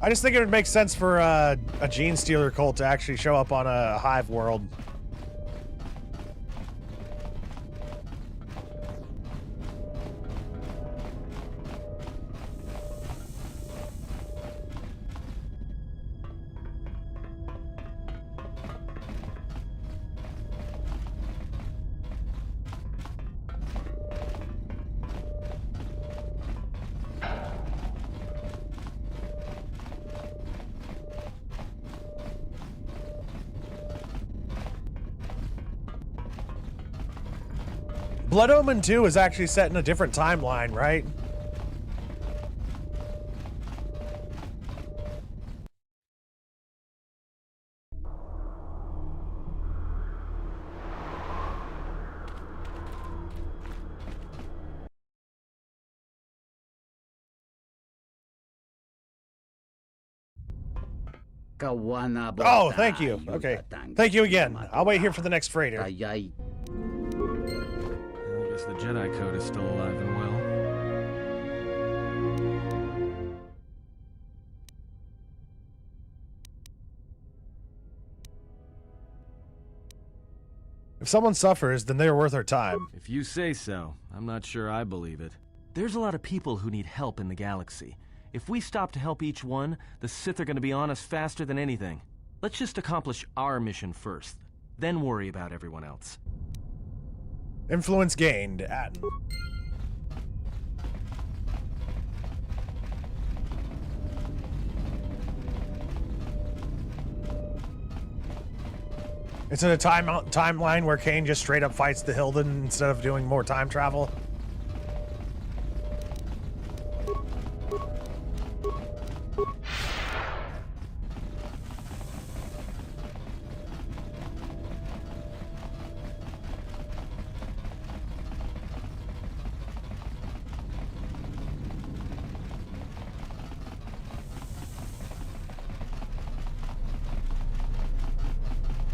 I just think it would make sense for a Gene Stealer cult to actually show up on a Hive world. Blood Omen 2 is actually set in a different timeline, right? Oh, thank you. Okay. Thank you again. I'll wait here for the next freighter. I guess the Jedi Code is still alive and well. If someone suffers, then they are worth our time. If you say so, I'm not sure I believe it. There's a lot of people who need help in the galaxy. If we stop to help each one, the Sith are going to be on us faster than anything. Let's just accomplish our mission first, then worry about everyone else. Influence gained. Atten. It's in a timeline where Kane just straight up fights the Hilden instead of doing more time travel.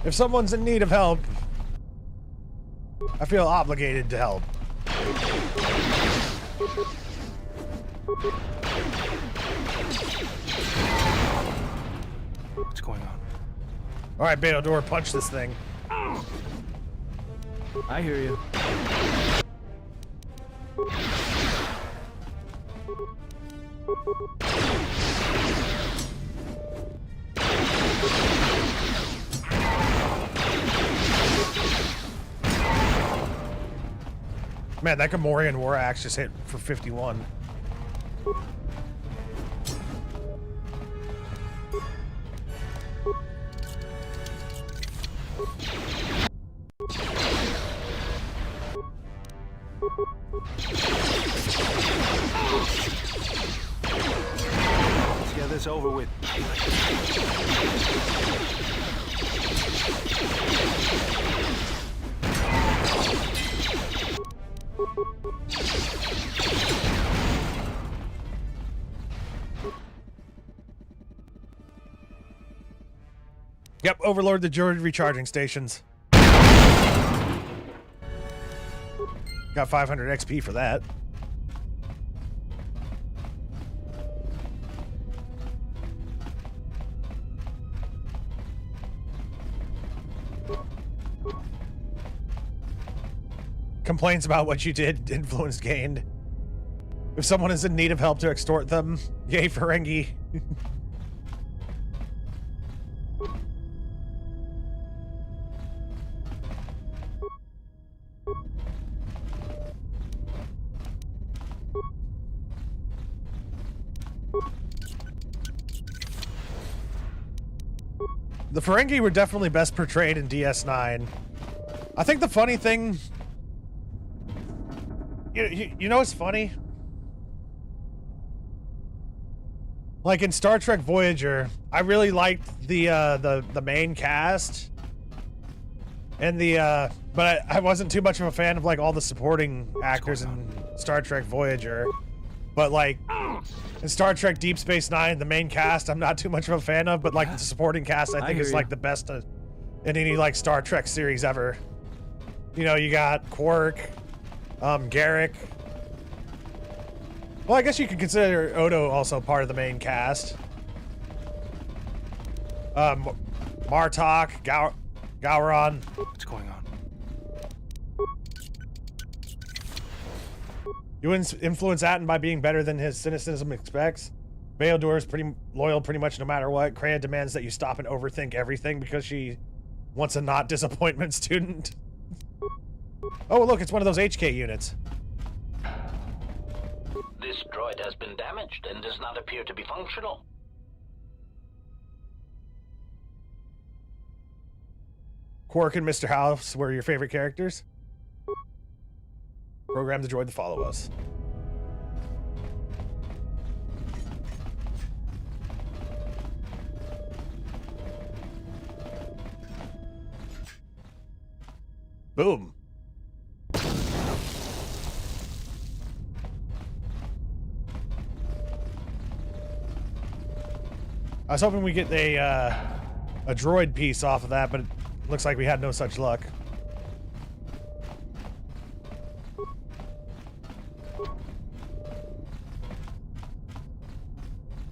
If someone's in need of help, I feel obligated to help. What's going on? All right, Beodor, punch this thing. I hear you. Man, that Gamorrean War Axe just hit for 51. Let's get this over with. Yep, overload the droid recharging stations. Got 500 XP for that. Complaints about what you did, influence gained. If someone is in need of help to extort them, yay Ferengi. The Ferengi were definitely best portrayed in DS9. I think the funny thing... You know what's funny? Like in Star Trek Voyager, I really liked the main cast. And but I wasn't too much of a fan of like all the supporting actors in Star Trek Voyager. But like in Star Trek Deep Space Nine, the main cast I'm not too much of a fan of, but like the supporting cast I think is like the best in any like Star Trek series ever. You know, you got Quark, Garrick. Well, I guess you could consider Odo also part of the main cast. Martok, Gowron. What's going on? You influence Atten by being better than his cynicism expects. Beodor is pretty loyal pretty much no matter what. Kreia demands that you stop and overthink everything because she wants a not disappointment student. Oh, look, it's one of those HK units. This droid has been damaged and does not appear to be functional. Quark and Mr. House were your favorite characters? Program the droid to follow us. Boom. was hoping we get a droid piece off of that, but it looks like we had no such luck.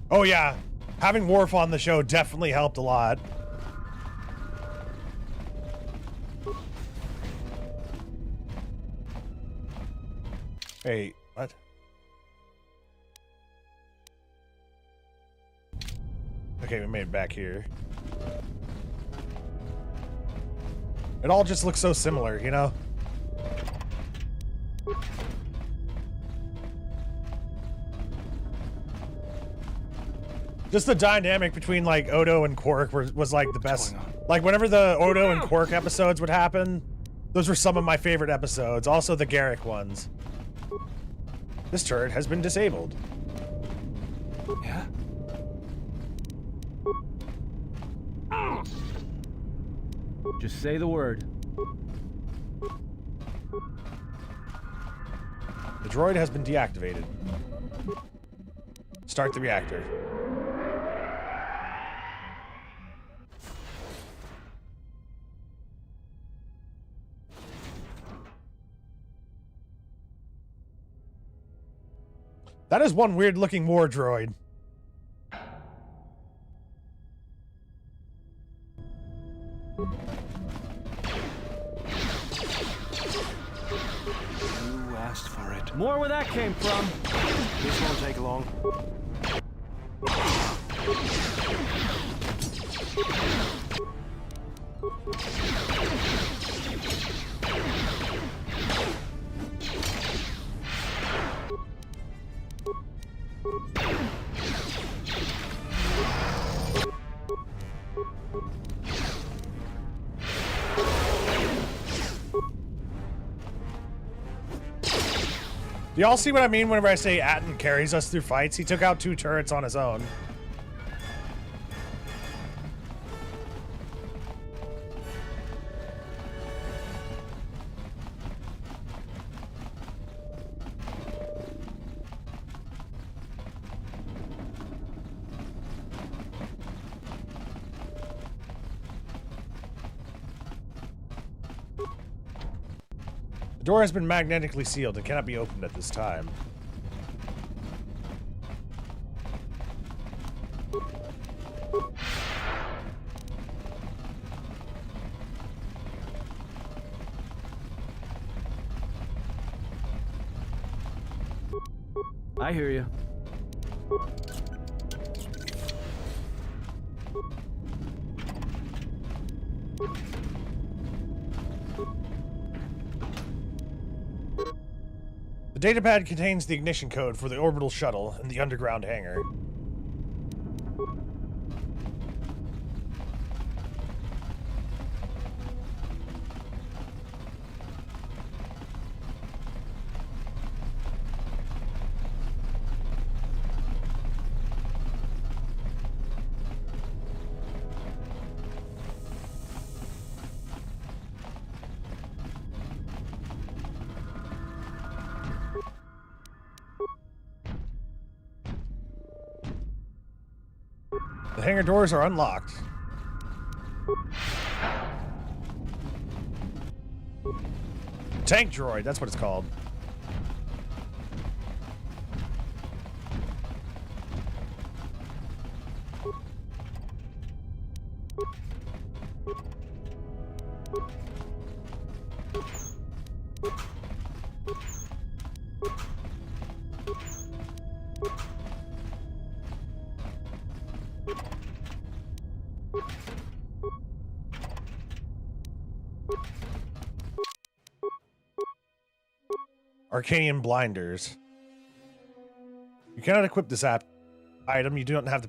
Oh yeah, having Worf on the show definitely helped a lot. Hey, what? Okay, we made it back here. It all just looks so similar, you know? Just the dynamic between, like, Odo and Quark was like, the best. Like, whenever the Odo and Quark episodes would happen, those were some of my favorite episodes. Also the Garrick ones. This turret has been disabled. Yeah? Just say the word. The droid has been deactivated. Start the reactor. That is one weird looking war droid. You asked for it. More where that came from. This won't take long. Do y'all see what I mean whenever I say Atten carries us through fights? He took out 2 turrets on his own. The door has been magnetically sealed and cannot be opened at this time. I hear you. The datapad contains the ignition code for the orbital shuttle in the underground hangar. The hangar doors are unlocked. Tank droid, that's what it's called. Arcanian blinders. You cannot equip this item. You don't have the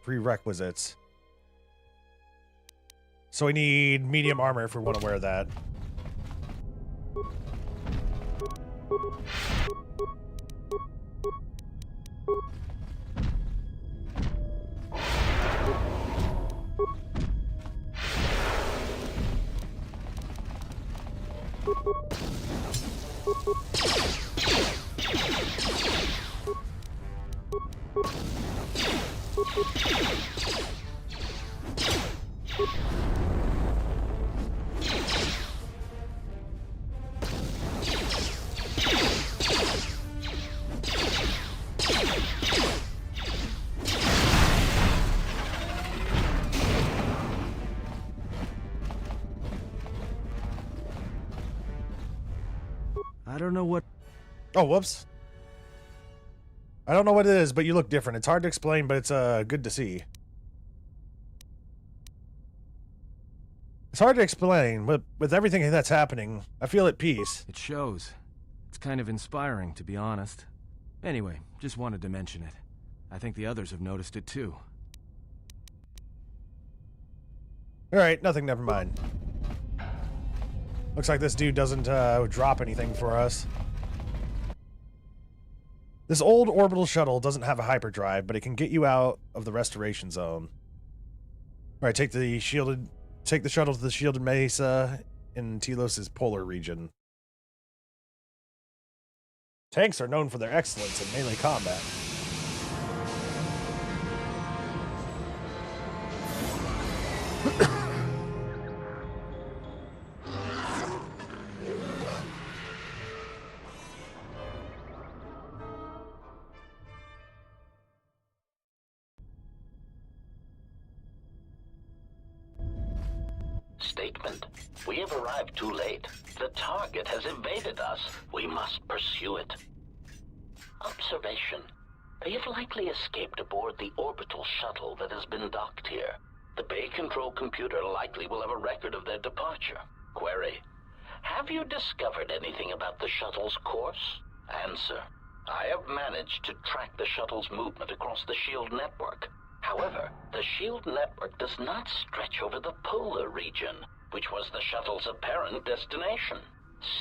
prerequisites. So we need medium armor if we want to wear that. I don't know what... Oh, whoops. I don't know what it is, but you look different. It's hard to explain, but it's good to see. It's hard to explain, but with everything that's happening, I feel at peace. It shows. It's kind of inspiring, to be honest. Anyway, just wanted to mention it. I think the others have noticed it too. Alright, nothing, never mind. Looks like this dude doesn't drop anything for us. This old orbital shuttle doesn't have a hyperdrive, but it can get you out of the restoration zone. Alright, take the shuttle to the shielded mesa in Telos' polar region. Tanks are known for their excellence in melee combat. Statement. We have arrived too late. The target has evaded us. We must pursue it. Observation. They have likely escaped aboard the orbital shuttle that has been docked here. The bay control computer likely will have a record of their departure. Query. Have you discovered anything about the shuttle's course? Answer. I have managed to track the shuttle's movement across the shield network. However, the shield network does not stretch over the polar region, which was the shuttle's apparent destination.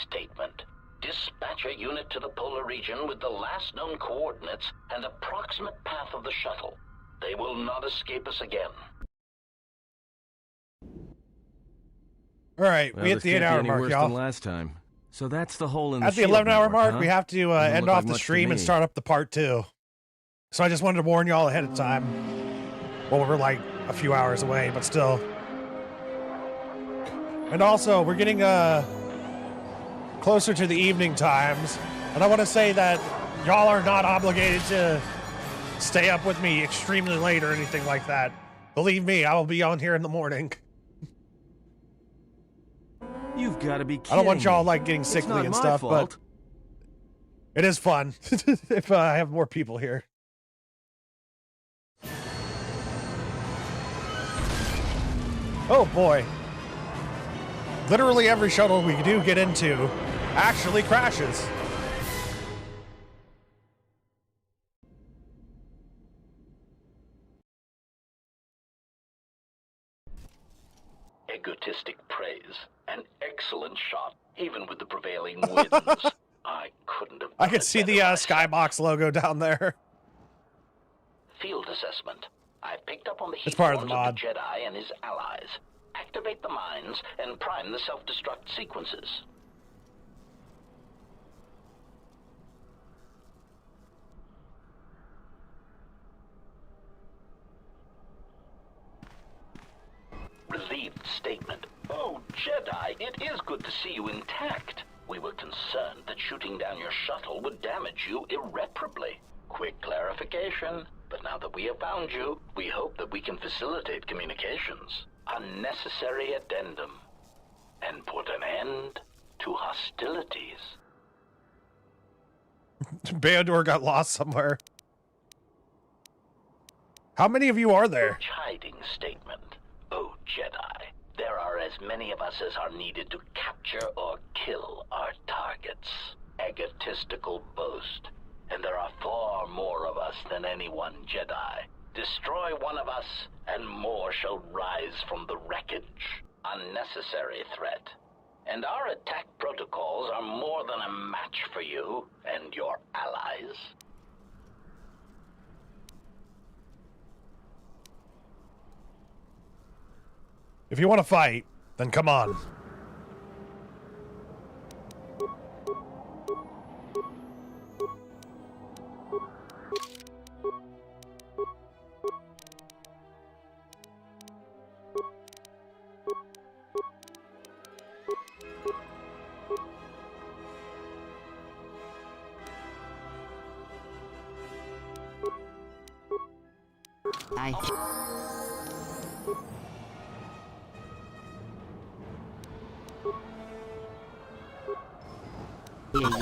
Statement. Dispatch a unit to the polar region with the last known coordinates and approximate path of the shuttle. They will not escape us again. Alright, Well, we hit the 8-hour mark, y'all. Last time. So that's the hole in the At the shield 11-hour network, mark, huh? we have to Doesn't end look off like the much to stream and me. start up the part 2. So I just wanted to warn y'all ahead of time. Well, we're like a few hours away, but still. And also, we're getting closer to the evening times. And I want to say that y'all are not obligated to stay up with me extremely late or anything like that. Believe me, I will be on here in the morning. You've got to be kidding I don't want y'all me. like getting It's sickly not and my stuff, fault. but it is fun if I have more people here. Oh boy. Literally every shuttle we do get into actually crashes. Egotistic praise. An excellent shot, even with the prevailing winds. I couldn't have... I could see the Skybox logo down there. Field assessment. I picked up on the It's heat part of the forms mod. the Jedi and his allies. Activate the mines and prime the self-destruct sequences. Relieved statement. Oh, Jedi, it is good to see you intact. We were concerned that shooting down your shuttle would damage you irreparably. Quick clarification. But now that we have found you, we hope that we can facilitate communications. Unnecessary addendum. And put an end to hostilities. Bandor got lost somewhere. How many of you are there? Chiding statement. Oh, Jedi, there are as many of us as are needed to capture or kill our targets. Egotistical boast. And there are far more of us than any one Jedi. Destroy one of us, and more shall rise from the wreckage. Unnecessary threat. And our attack protocols are more than a match for you and your allies. If you want to fight, then come on.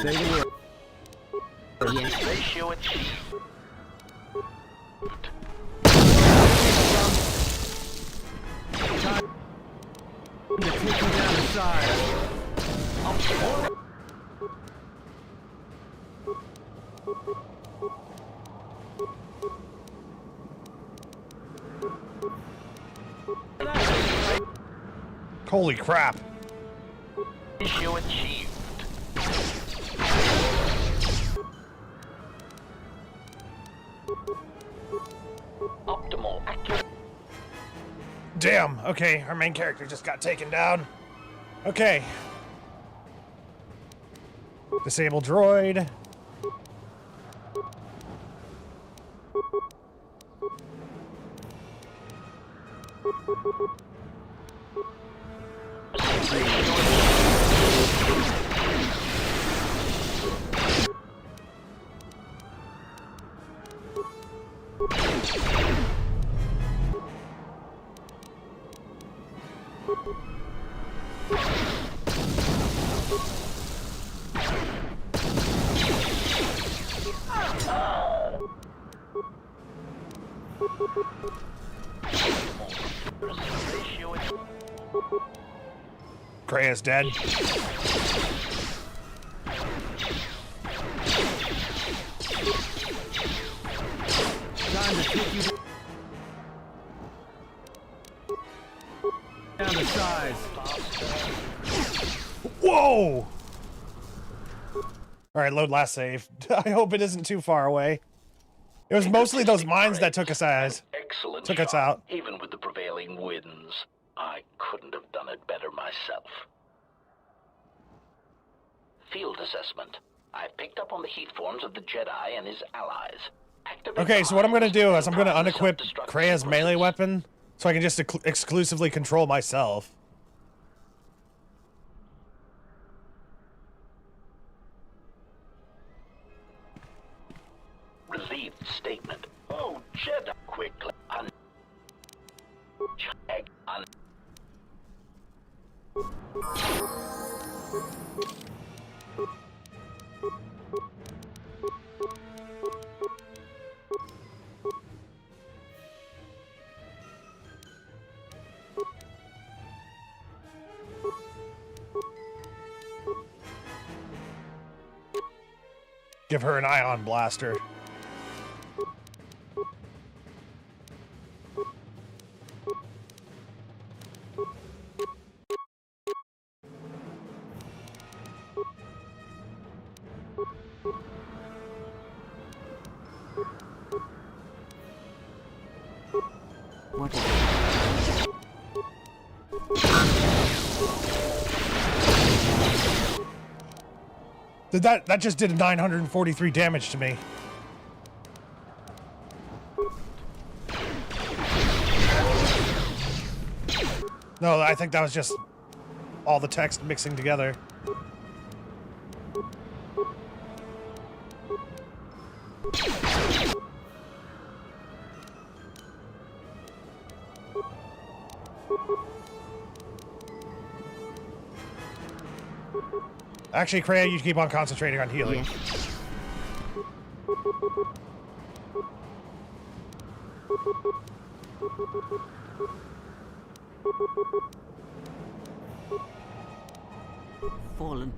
Say the word. Yes. Ratio achieved. Time to take you down the side. Holy crap. Ratio achieved. Optimal accuracy. Damn. Okay, our main character just got taken down. Okay. Disable droid. Krea's dead. Time to take you down the sides. Whoa! Alright, load last save. I hope it isn't too far away. It was mostly those mines that took us out. Excellent Took us shot. out. Even with the prevailing winds, I couldn't have done it better myself. Field assessment. I picked up on the heat forms of the Jedi and his allies. Activate Okay, so what I'm gonna do is I'm gonna unequip Krea's melee weapon so I can just exclusively control myself. Relieved statement. Oh, Jedi, quickly. Check on. Give her an ion blaster. What? That just did 943 damage to me. No, I think that was just all the text mixing together. Actually, Krea, you keep on concentrating on healing. Yes. Fallen.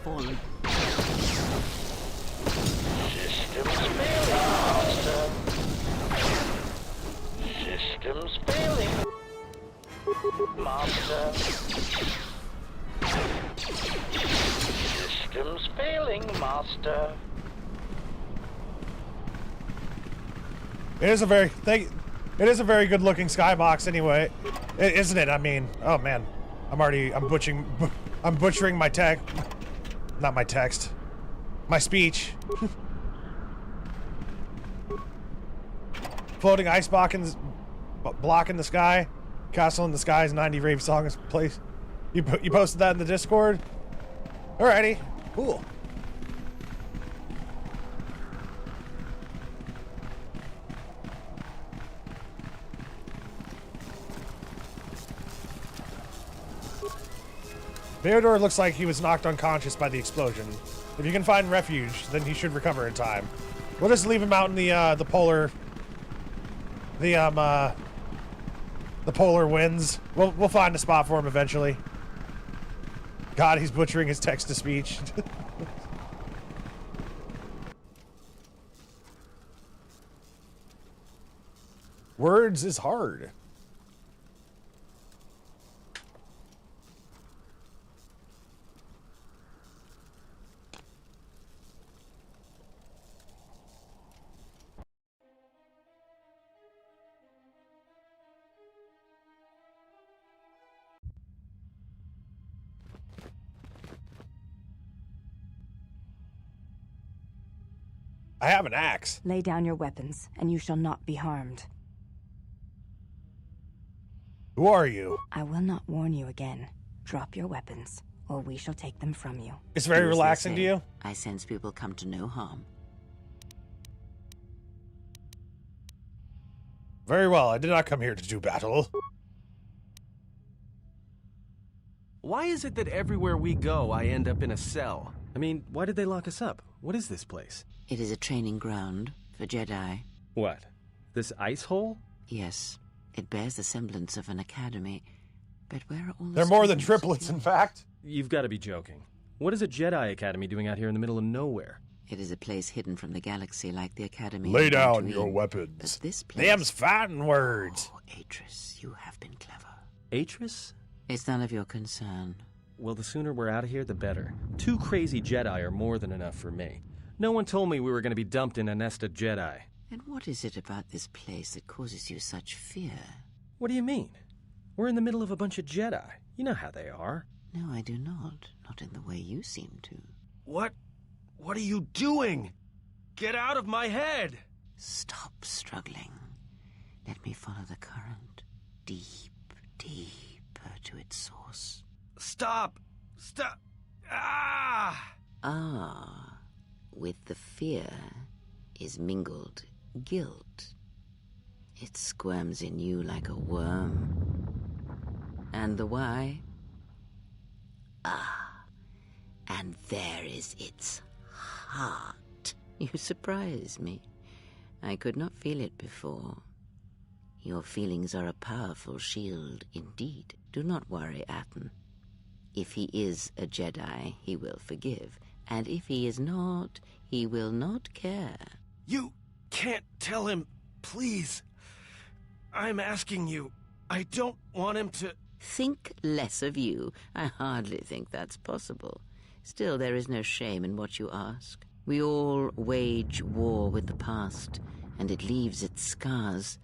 Fallen. Systems failing, Master. Systems failing. Master. Systems failing, Master. It is a very good looking skybox anyway, isn't it? I mean, oh man, I'm butchering my not my text, my speech. Floating ice block in the sky, castle in the skies, 90 rave song is place. You posted that in the Discord. Alrighty, cool. Theodore looks like he was knocked unconscious by the explosion. If you can find refuge, then he should recover in time. We'll just leave him out in the polar winds. We'll find a spot for him eventually. God, he's butchering his text-to-speech. Words is hard. I have an axe. Lay down your weapons, and you shall not be harmed. Who are you? I will not warn you again. Drop your weapons, or we shall take them from you. It's very Do as they relaxing to say. you? I sense people come to no harm. Very well. I did not come here to do battle. Why is it that everywhere we go, I end up in a cell? I mean, why did they lock us up? What is this place? It is a training ground for Jedi. What? This ice hole? Yes. It bears the semblance of an academy. But where are all the They're more than students? triplets, in fact. You've got to be joking. What is a Jedi Academy doing out here in the middle of nowhere? It is a place hidden from the galaxy like the academy. Lay on down Tatooine. your weapons. But this place... Them's fighting words. Oh, Atris, you have been clever. Atris? It's none of your concern. Well, the sooner we're out of here, the better. 2 crazy Jedi are more than enough for me. No one told me we were going to be dumped in a nest of Jedi. And what is it about this place that causes you such fear? What do you mean? We're in the middle of a bunch of Jedi. You know how they are. No, I do not. Not in the way you seem to. What are you doing? Get out of my head! Stop struggling. Let me follow the current. Deep, deeper to its source. Stop! Stop! Ah! Ah, with the fear is mingled guilt. It squirms in you like a worm. And the why? Ah, and there is its heart. You surprise me. I could not feel it before. Your feelings are a powerful shield indeed. Do not worry, Atten. If he is a Jedi, he will forgive. And if he is not, he will not care. You can't tell him, please. I'm asking you. I don't want him to... Think less of you. I hardly think that's possible. Still, there is no shame in what you ask. We all wage war with the past, and it leaves its scars.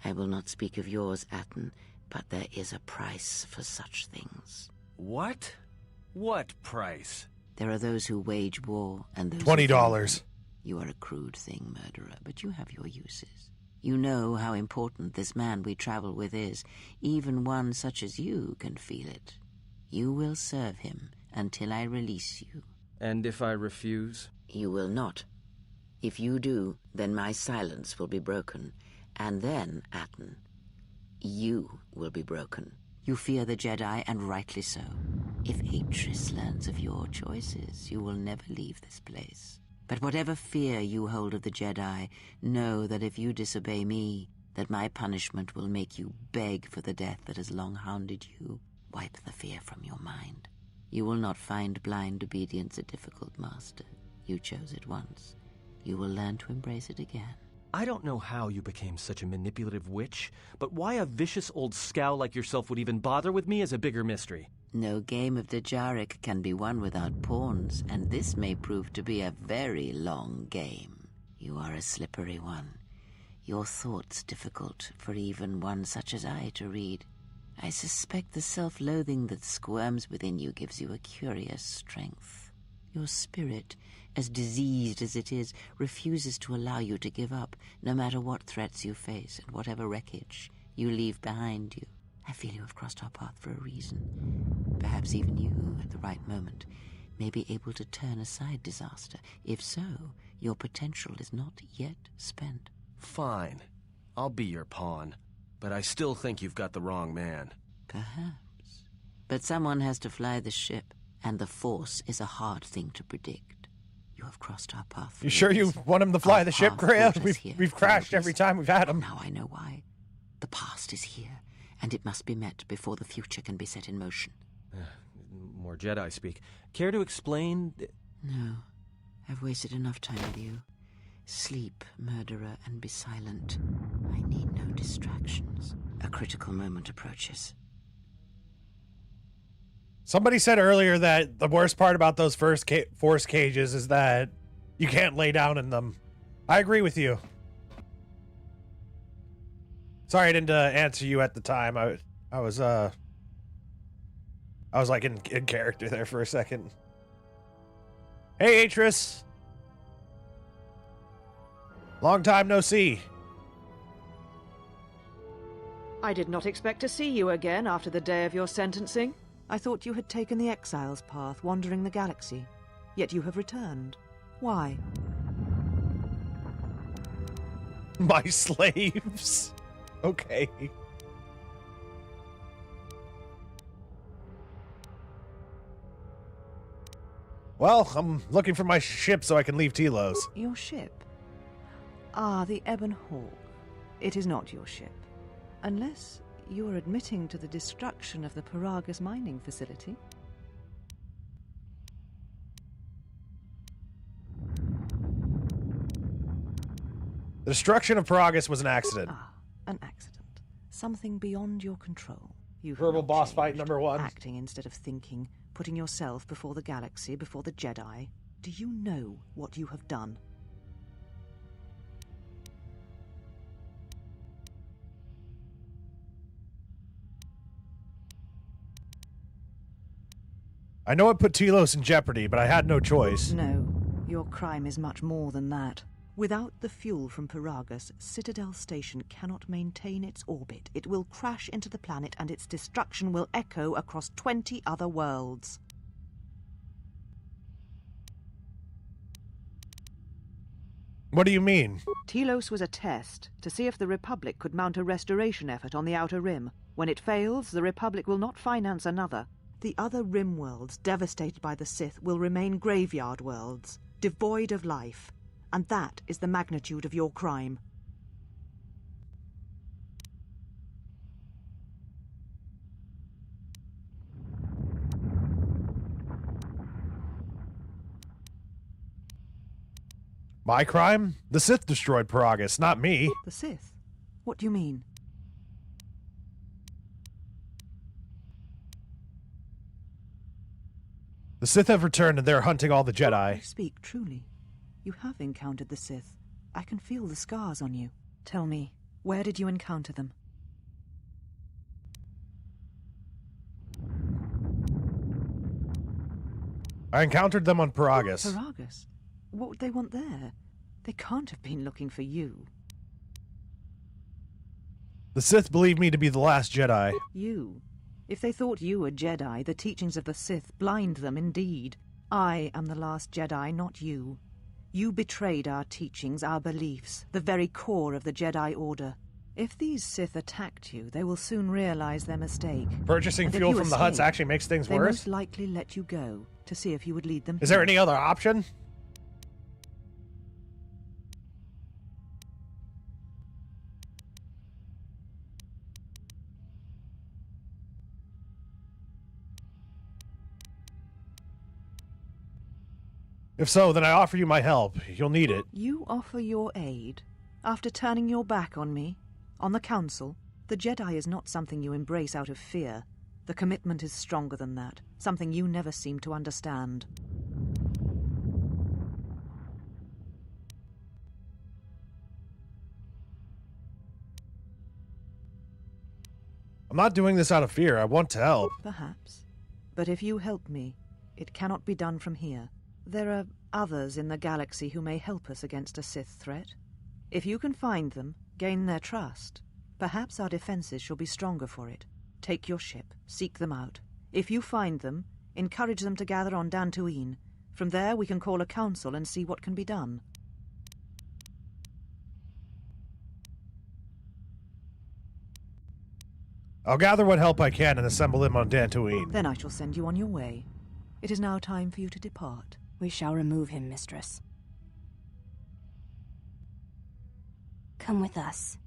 I will not speak of yours, Atten, but there is a price for such things. What? What price? There are those who wage war, and those $20. You are a crude thing, murderer, but you have your uses. You know how important this man we travel with is. Even one such as you can feel it. You will serve him until I release you. And if I refuse? You will not. If you do, then my silence will be broken. And then, Atten, you will be broken. You fear the Jedi, and rightly so. If Atris learns of your choices, you will never leave this place. But whatever fear you hold of the Jedi, know that if you disobey me, that my punishment will make you beg for the death that has long hounded you. Wipe the fear from your mind. You will not find blind obedience a difficult master. You chose it once. You will learn to embrace it again. I don't know how you became such a manipulative witch, but why a vicious old scowl like yourself would even bother with me is a bigger mystery. No game of Djarik can be won without pawns, and this may prove to be a very long game. You are a slippery one. Your thoughts difficult for even one such as I to read. I suspect the self-loathing that squirms within you gives you a curious strength. Your spirit, as diseased as it is, refuses to allow you to give up, no matter what threats you face and whatever wreckage you leave behind you. I feel you have crossed our path for a reason. Perhaps even you, at the right moment, may be able to turn aside disaster. If so, your potential is not yet spent. Fine. I'll be your pawn. But I still think you've got the wrong man. Perhaps. But someone has to fly the ship, and the Force is a hard thing to predict. You have crossed our path. You sure you want him to fly the ship, Greya? We've crashed every time we've had him. Now I know why. The past is here, and it must be met before the future can be set in motion. More Jedi speak. Care to explain? No. I've wasted enough time with you. Sleep, murderer, and be silent. I need no distractions. A critical moment approaches. Somebody said earlier that the worst part about those first Force cages is that you can't lay down in them. I agree with you. Sorry I didn't answer you at the time. I was like in character there for a second. Hey, Atris. Long time no see. I did not expect to see you again after the day of your sentencing. I thought you had taken the Exile's path, wandering the galaxy. Yet you have returned. Why? My slaves. Okay. Well, I'm looking for my ship so I can leave Telos. Your ship? Ah, the Ebon Hawk. It is not your ship. Unless you are admitting to the destruction of the Paragus mining facility. The destruction of Paragus was an accident. Ah, an accident. Something beyond your control. You've Verbal not boss fight changed. number 1. Acting instead of thinking, putting yourself before the galaxy, before the Jedi. Do you know what you have done? I know it put Telos in jeopardy, but I had no choice. No, your crime is much more than that. Without the fuel from Paragus, Citadel Station cannot maintain its orbit. It will crash into the planet, and its destruction will echo across 20 other worlds. What do you mean? Telos was a test to see if the Republic could mount a restoration effort on the Outer Rim. When it fails, the Republic will not finance another. The other Rim worlds, devastated by the Sith, will remain graveyard worlds, devoid of life. And that is the magnitude of your crime. My crime? The Sith destroyed Paragus, not me. The Sith? What do you mean? The Sith have returned and they're hunting all the Jedi. You speak truly. You have encountered the Sith. I can feel the scars on you. Tell me, where did you encounter them? I encountered them on Paragus. Paragus? What would they want there? They can't have been looking for you. The Sith believed me to be the last Jedi. You? If they thought you a Jedi, the teachings of the Sith blind them indeed. I am the last Jedi, not you. You betrayed our teachings, our beliefs, the very core of the Jedi Order. If these Sith attacked you, they will soon realize their mistake. Purchasing fuel from the huts actually makes things they worse? most likely let you go to see if you would lead them. Is there any other option? If so, then I offer you my help. You'll need it. You offer your aid after turning your back on me, on the Council? The Jedi is not something you embrace out of fear. The commitment is stronger than that, something you never seem to understand. I'm not doing this out of fear. I want to help. Perhaps. But if you help me, it cannot be done from here. There are others in the galaxy who may help us against a Sith threat. If you can find them, gain their trust, perhaps our defenses shall be stronger for it. Take your ship, seek them out. If you find them, encourage them to gather on Dantooine. From there we can call a council and see what can be done. I'll gather what help I can and assemble them on Dantooine. Then I shall send you on your way. It is now time for you to depart. We shall remove him, mistress. Come with us.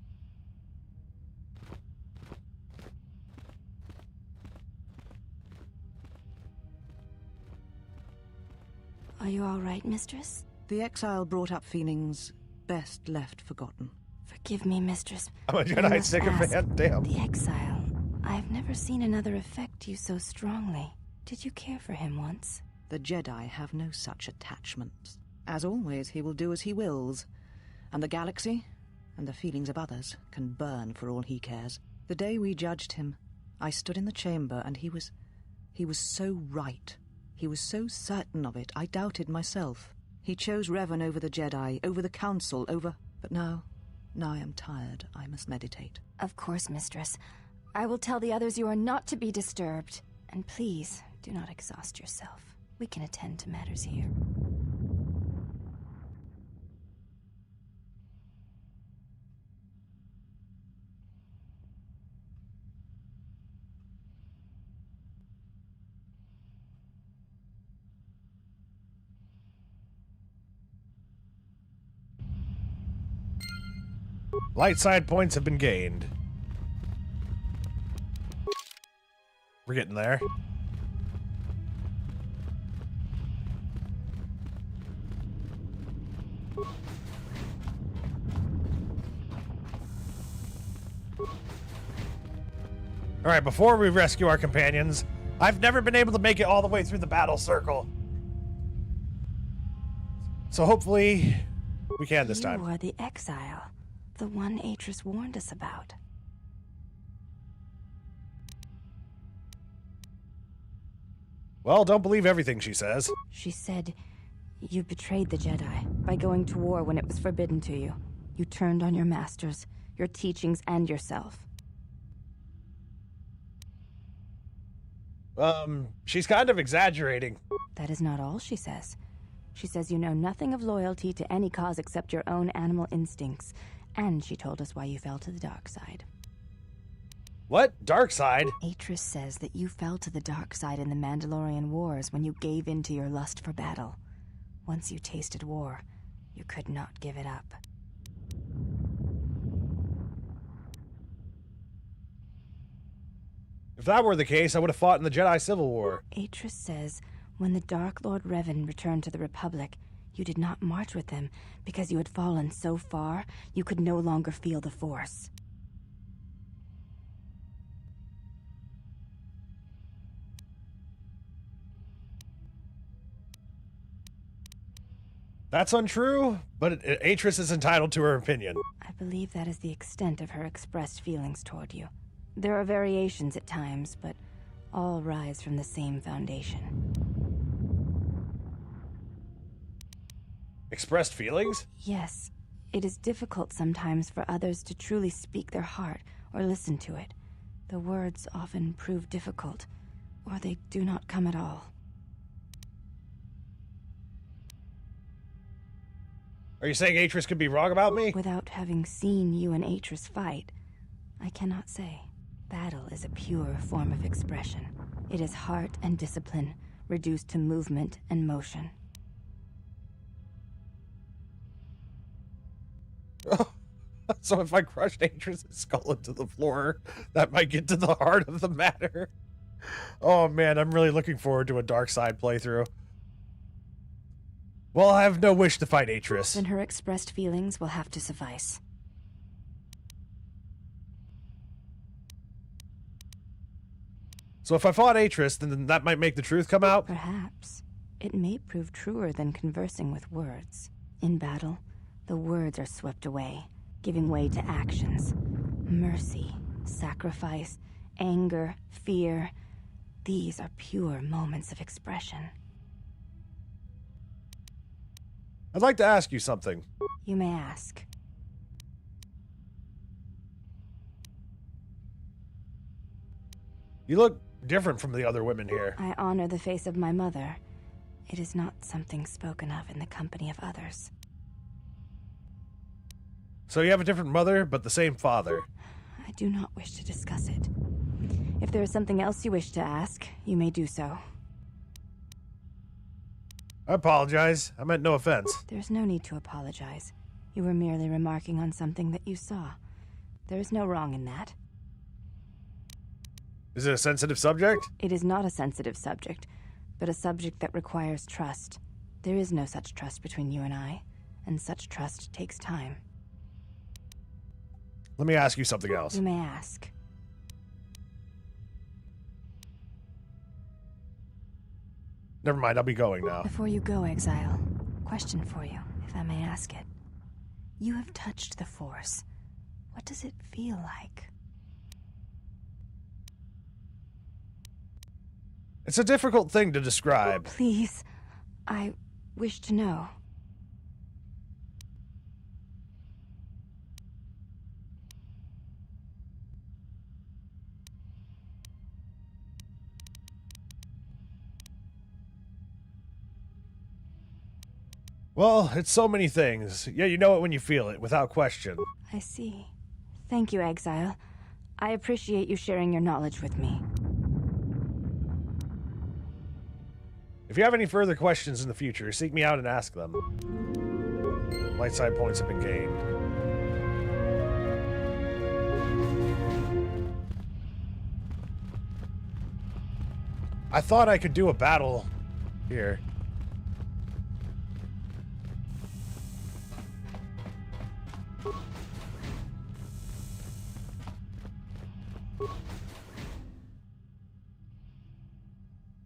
Are you all right, mistress? The exile brought up feelings best left forgotten. Forgive me, mistress. I'm a Jedi sycophant, damn. The exile. I've never seen another affect you so strongly. Did you care for him once? The Jedi have no such attachments. As always, he will do as he wills. And the galaxy, and the feelings of others, can burn for all he cares. The day we judged him, I stood in the chamber and he was so right. He was so certain of it, I doubted myself. He chose Revan over the Jedi, over the Council, over... But now I am tired. I must meditate. Of course, mistress. I will tell the others you are not to be disturbed. And please, do not exhaust yourself. We can attend to matters here. Light side points have been gained. We're getting there. Alright, before we rescue our companions, I've never been able to make it all the way through the battle circle. So hopefully we can this time. You are the Exile, the one Atris warned us about. Well, don't believe everything she says. She said, you betrayed the Jedi by going to war when it was forbidden to you. You turned on your masters, your teachings, and yourself. She's kind of exaggerating. That is not all she says. She says you know nothing of loyalty to any cause except your own animal instincts. And she told us why you fell to the dark side. What? Dark side? Atris says that you fell to the dark side in the Mandalorian Wars when you gave in to your lust for battle. Once you tasted war, you could not give it up. If that were the case, I would have fought in the Jedi Civil War. Atris says when the Dark Lord Revan returned to the Republic, you did not march with him because you had fallen so far you could no longer feel the Force. That's untrue, but Atris is entitled to her opinion. I believe that is the extent of her expressed feelings toward you. There are variations at times, but all rise from the same foundation. Expressed feelings? Yes. It is difficult sometimes for others to truly speak their heart or listen to it. The words often prove difficult, or they do not come at all. Are you saying Atris could be wrong about me? Without having seen you and Atris fight, I cannot say. Battle is a pure form of expression. It is heart and discipline, reduced to movement and motion. So if I crushed Atris' skull into the floor, that might get to the heart of the matter. Oh man, I'm really looking forward to a dark side playthrough. Well, I have no wish to fight Atris. Then her expressed feelings will have to suffice. So if I fought Atris, then that might make the truth come out? Perhaps. It may prove truer than conversing with words. In battle, the words are swept away, giving way to actions. Mercy, sacrifice, anger, fear. These are pure moments of expression. I'd like to ask you something. You may ask. You look different from the other women here. I honor the face of my mother. It is not something spoken of in the company of others. So you have a different mother, but the same father. I do not wish to discuss it. If there is something else you wish to ask, you may do so. I apologize. I meant no offense. There's no need to apologize. You were merely remarking on something that you saw. There is no wrong in that. Is it a sensitive subject? It is not a sensitive subject, but a subject that requires trust. There is no such trust between you and I, and such trust takes time. Let me ask you something else. You may ask. Never mind, I'll be going now. Before you go, Exile, question for you, if I may ask it. You have touched the Force. What does it feel like? It's a difficult thing to describe. Please, I wish to know. Well, it's so many things. Yeah, you know it when you feel it, without question. I see. Thank you, Exile. I appreciate you sharing your knowledge with me. If you have any further questions in the future, seek me out and ask them. Light side points have been gained. I thought I could do a battle here.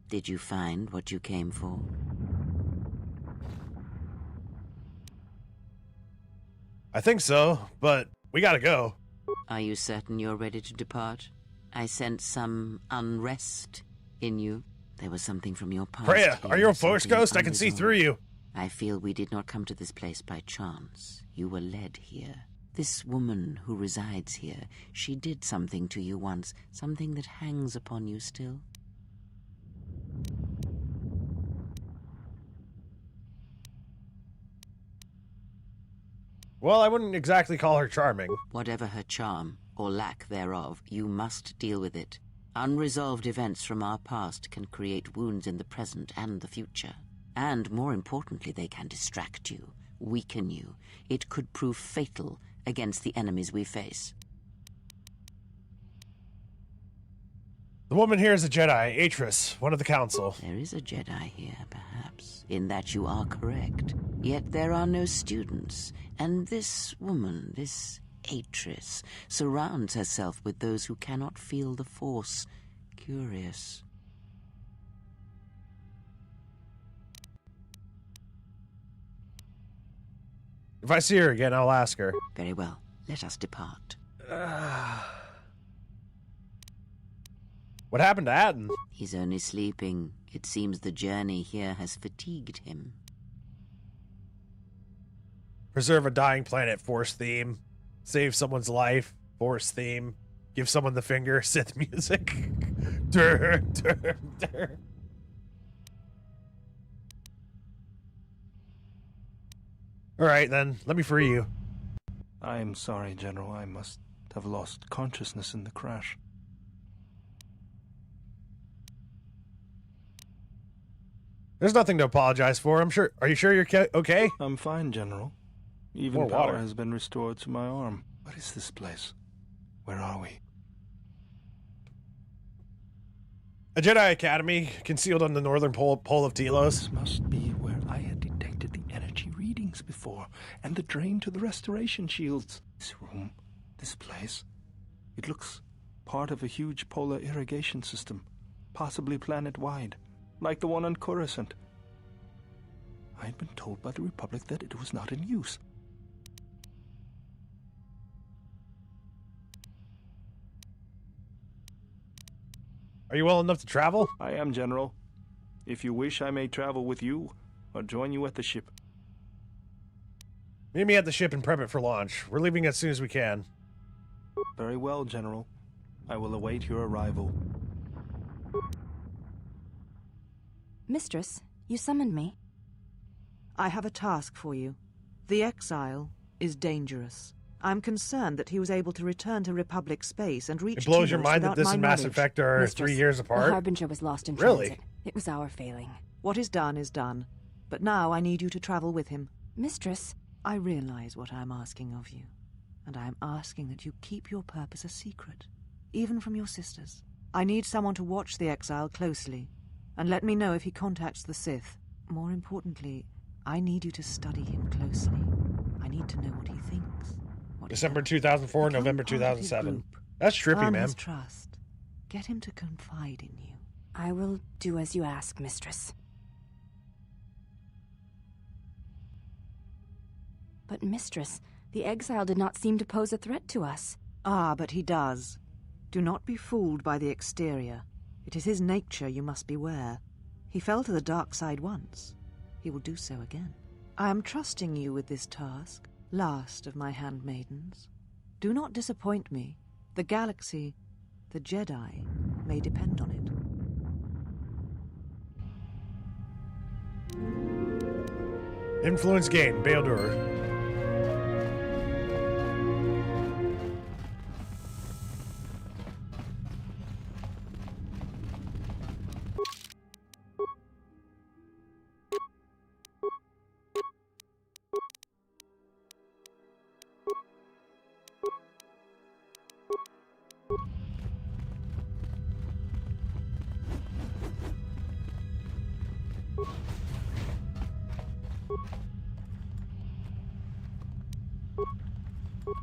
Did you find what you came for? I think so, but we gotta go. Are you certain you're ready to depart? I sense some unrest in you. There was something from your past. Freya, here, are you a Force something ghost? I can see unresolved. through you. I feel we did not come to this place by chance. You were led here. This woman who resides here, she did something to you once, something that hangs upon you still. Well, I wouldn't exactly call her charming. Whatever her charm, or lack thereof, you must deal with it. Unresolved events from our past can create wounds in the present and the future. And more importantly, they can distract you, weaken you. It could prove fatal against the enemies we face. The woman here is a Jedi, Atris, one of the Council. There is a Jedi here, perhaps, in that you are correct. Yet there are no students, and this woman, this Atris, surrounds herself with those who cannot feel the Force. Curious. If I see her again, I'll ask her. Very well. Let us depart. What happened to Atten? He's only sleeping. It seems the journey here has fatigued him. Preserve a dying planet, Force theme. Save someone's life, Force theme. Give someone the finger, Sith music. Dur, dur, dur. Alright then, let me free you. I am sorry, General. I must have lost consciousness in the crash. There's nothing to apologize for. Are you sure you're okay? I'm fine, General. Even More power water. has been restored to my arm. What is this place? Where are we? A Jedi Academy, concealed on the northern pole of Telos. This must be where I had detected the energy readings before, and the drain to the restoration shields. This room, this place, it looks part of a huge polar irrigation system, possibly planet-wide, like the one on Coruscant. I had been told by the Republic that it was not in use. Are you well enough to travel? I am, General. If you wish, I may travel with you, or join you at the ship. Meet me at the ship and prep it for launch. We're leaving as soon as we can. Very well, General. I will await your arrival. Mistress, you summoned me. I have a task for you. The Exile is dangerous. I'm concerned that he was able to return to Republic space and reach It blows your Telos mind that without this my and Mass knowledge. Effect are Mistress, 3 years The apart. Harbinger was lost in Really? transit. It was our failing. What is done is done. But now I need you to travel with him. Mistress, I realize what I am asking of you, and I am asking that you keep your purpose a secret, even from your sisters. I need someone to watch the Exile closely, and let me know if he contacts the Sith. More importantly, I need you to study him closely. I need to know what he thinks. December 2004, November 2007. That's trippy, Earn man. his trust. Get him to confide in you. I will do as you ask, Mistress. But, Mistress, the Exile did not seem to pose a threat to us. Ah, but he does. Do not be fooled by the exterior. It is his nature you must beware. He fell to the dark side once. He will do so again. I am trusting you with this task, last of my handmaidens. Do not disappoint me. The galaxy, the Jedi, may depend on it. Influence gain, Beodur.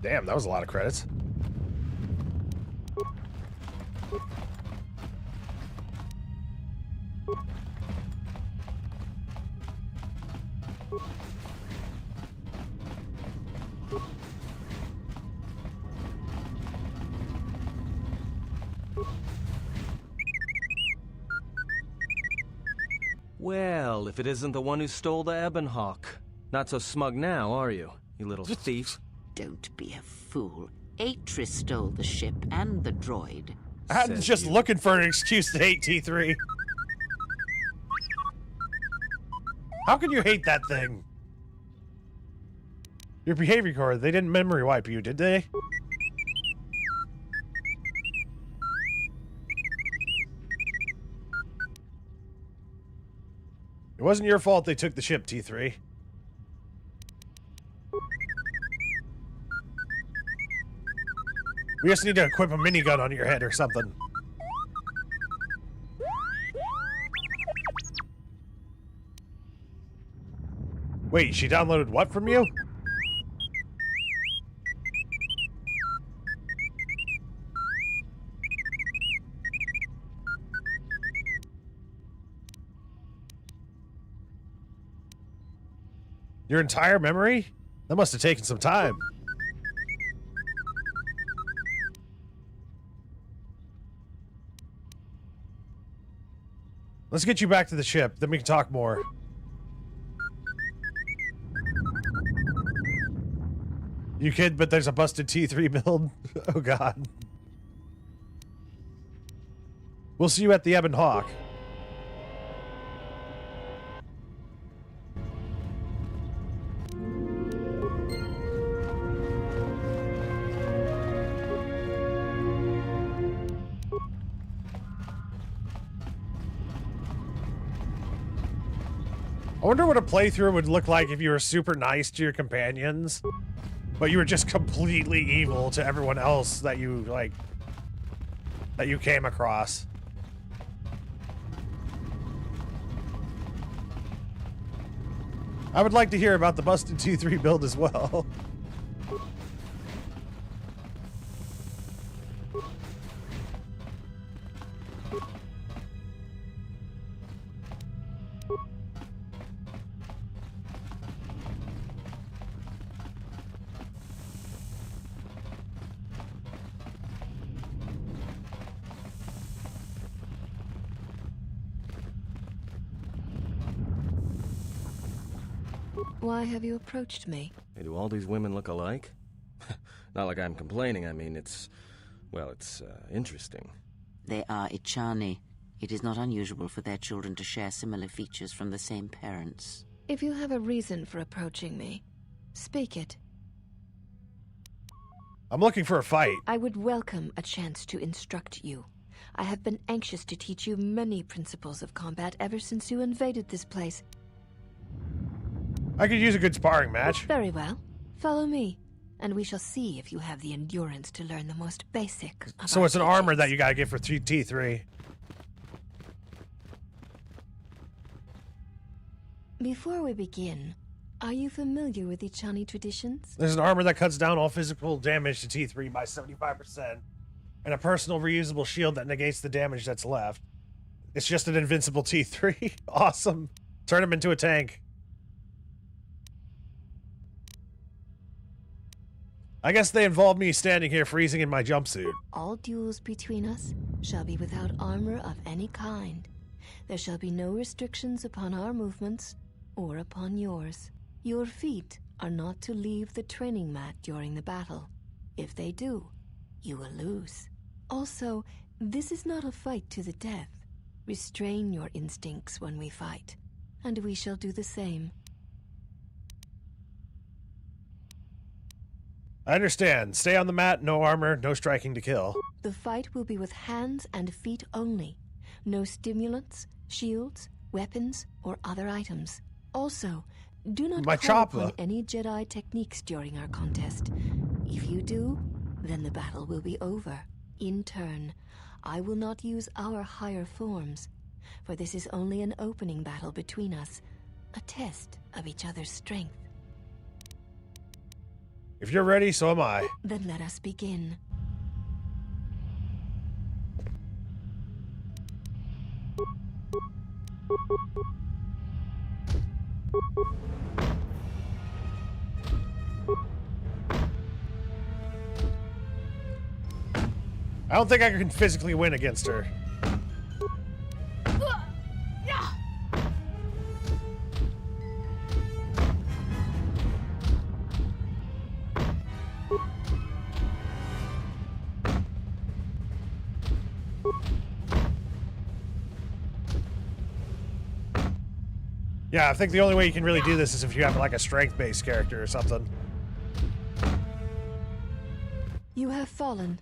Damn, that was a lot of credits. Well, if it isn't the one who stole the Ebonhawk. Not so smug now, are you, you little thief? Don't be a fool. Atris stole the ship and the droid. I'm just looking for an excuse to hate T3. How can you hate that thing? Your behavior core, they didn't memory wipe you, did they? It wasn't your fault they took the ship, T3. We just need to equip a minigun on your head or something. Wait, she downloaded what from you? Your entire memory? That must have taken some time. Let's get you back to the ship, then we can talk more. You kid, but there's a busted T3 build. Oh god. We'll see you at the Ebon Hawk. I wonder what a playthrough would look like if you were super nice to your companions, but you were just completely evil to everyone else that you, like, that you came across. I would like to hear about the busted T3 build as well. Why have you approached me? Hey, do all these women look alike? Not like I'm complaining, I mean, it's interesting. They are Ichani. It is not unusual for their children to share similar features from the same parents. If you have a reason for approaching me, speak it. I'm looking for a fight. I would welcome a chance to instruct you. I have been anxious to teach you many principles of combat ever since you invaded this place. I could use a good sparring match. Very well. Follow me, and we shall see if you have the endurance to learn the most basic of So our it's an armor that you gotta get for T3. Before we begin, are you familiar with the Chani traditions? There's an armor that cuts down all physical damage to T3 by 75%, and a personal reusable shield that negates the damage that's left. It's just an invincible T3. Awesome. Turn him into a tank. I guess they involve me standing here freezing in my jumpsuit. All duels between us shall be without armor of any kind. There shall be no restrictions upon our movements or upon yours. Your feet are not to leave the training mat during the battle. If they do, you will lose. Also, this is not a fight to the death. Restrain your instincts when we fight, and we shall do the same. I understand. Stay on the mat, no armor, no striking to kill. The fight will be with hands and feet only. No stimulants, shields, weapons, or other items. Also, do not call upon any Jedi techniques during our contest. If you do, then the battle will be over. In turn, I will not use our higher forms, for this is only an opening battle between us, a test of each other's strength. If you're ready, so am I. Then let us begin. I don't think I can physically win against her. Yeah, I think the only way you can really do this is if you have like a strength-based character or something. You have fallen.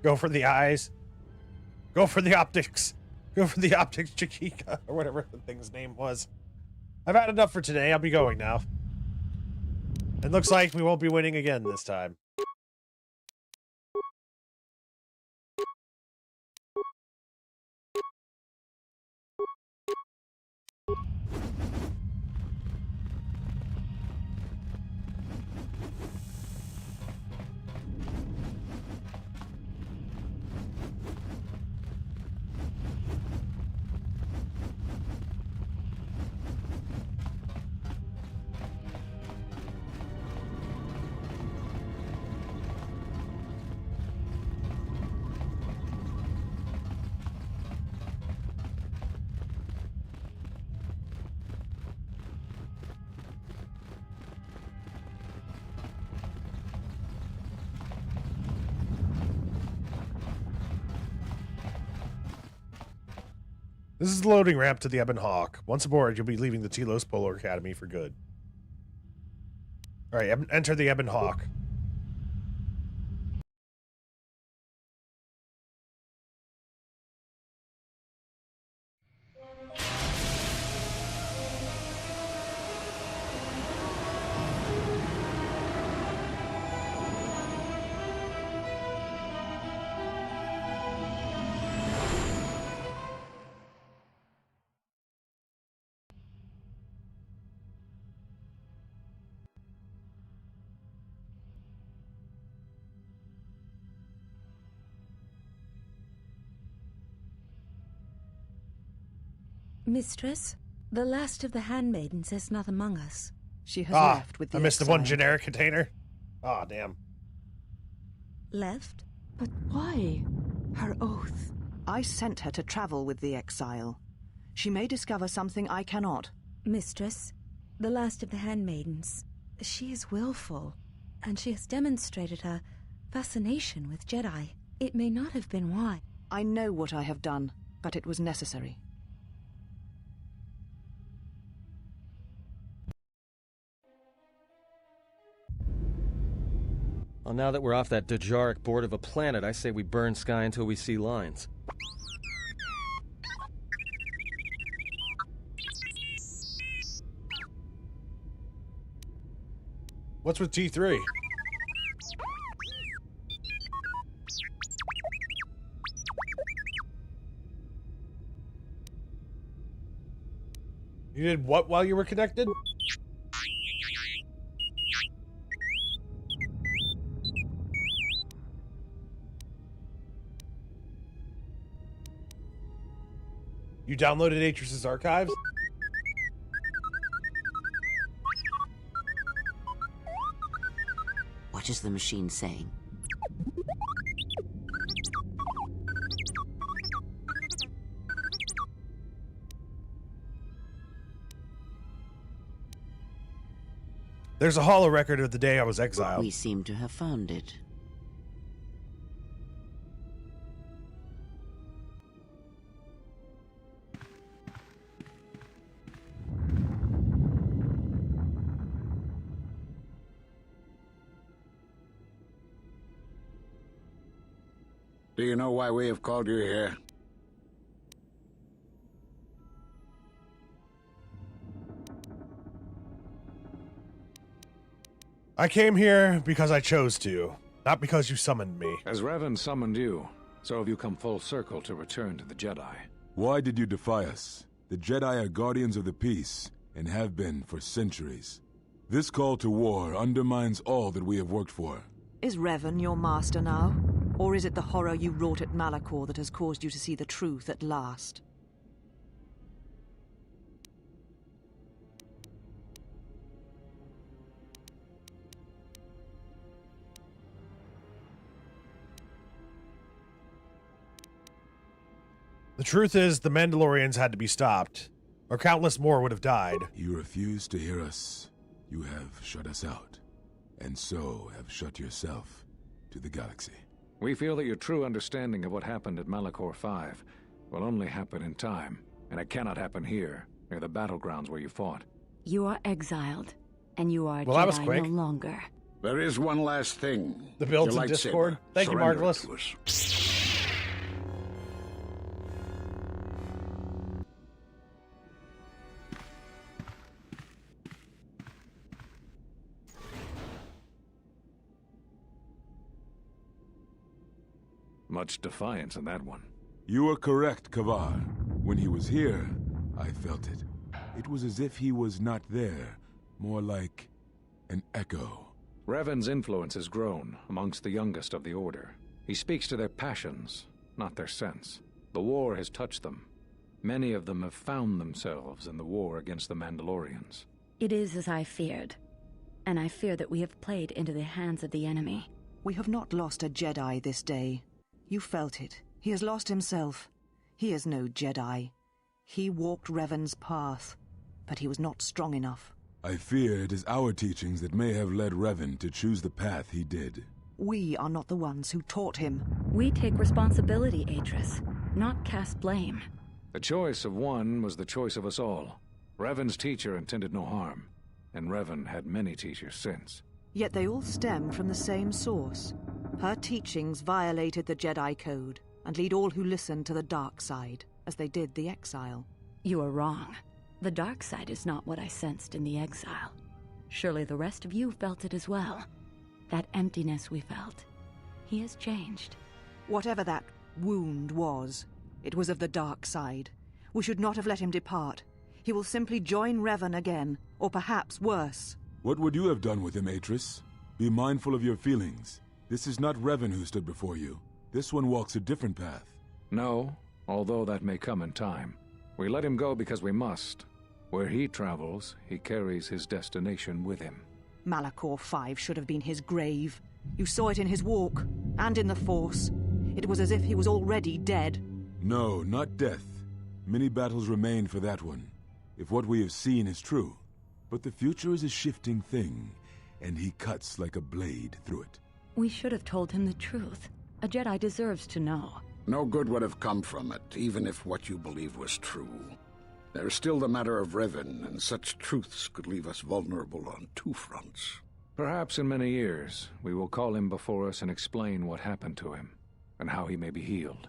Go for the eyes. Go for the optics. Go for the optics, Chiquita, or whatever the thing's name was. I've had enough for today. I'll be going now. It looks like we won't be winning again this time. This is the loading ramp to the Ebon Hawk. Once aboard, you'll be leaving the Telos Polar Academy for good. Alright, enter the Ebon Hawk. Mistress, the last of the handmaidens is not among us. She has left with the I missed the Exile. one generic container. Ah, damn. Left? But why? Her oath. I sent her to travel with the Exile. She may discover something I cannot. Mistress, the last of the handmaidens. She is willful, and she has demonstrated her fascination with Jedi. It may not have been why. I know what I have done, but it was necessary. Well, now that we're off that Dejaric board of a planet, I say we burn sky until we see lines. What's with T3? You did what while you were connected? You downloaded Atris's archives? What is the machine saying? There's a holo record of the day I was exiled. We seem to have found it. Do you know why we have called you here? I came here because I chose to, not because you summoned me. As Revan summoned you, so have you come full circle to return to the Jedi. Why did you defy us? The Jedi are guardians of the peace, and have been for centuries. This call to war undermines all that we have worked for. Is Revan your master now? Or is it the horror you wrought at Malachor that has caused you to see the truth at last? The truth is, the Mandalorians had to be stopped, or countless more would have died. You refuse to hear us. You have shut us out, and so have shut yourself to the galaxy. We feel that your true understanding of what happened at Malachor 5 will only happen in time, and it cannot happen here, near the battlegrounds where you fought. You are exiled, and you are Well, that was Jedi quick. no longer. There is one last thing. The builds Your in lightsaber. Discord. Thank you, Surrender it Marvelous. to us. Much defiance in that one. You are correct, Kavar. When he was here, I felt it. It was as if he was not there, more like an echo. Revan's influence has grown amongst the youngest of the Order. He speaks to their passions, not their sense. The war has touched them. Many of them have found themselves in the war against the Mandalorians. It is as I feared, and I fear that we have played into the hands of the enemy. We have not lost a Jedi this day. You felt it. He has lost himself. He is no Jedi. He walked Revan's path, but he was not strong enough. I fear it is our teachings that may have led Revan to choose the path he did. We are not the ones who taught him. We take responsibility, Atris, not cast blame. The choice of one was the choice of us all. Revan's teacher intended no harm, and Revan had many teachers since. Yet they all stem from the same source. Her teachings violated the Jedi Code and lead all who listen to the dark side, as they did the Exile. You are wrong. The dark side is not what I sensed in the Exile. Surely the rest of you felt it as well. That emptiness we felt. He has changed. Whatever that wound was, it was of the dark side. We should not have let him depart. He will simply join Revan again, or perhaps worse. What would you have done with him, Atris? Be mindful of your feelings. This is not Revan who stood before you. This one walks a different path. No, although that may come in time. We let him go because we must. Where he travels, he carries his destination with him. Malachor 5 should have been his grave. You saw it in his walk, and in the Force. It was as if he was already dead. No, not death. Many battles remain for that one, if what we have seen is true. But the future is a shifting thing, and he cuts like a blade through it. We should have told him the truth. A Jedi deserves to know. No good would have come from it, even if what you believe was true. There's still the matter of Revan, and such truths could leave us vulnerable on two fronts. Perhaps in many years, we will call him before us and explain what happened to him, and how he may be healed.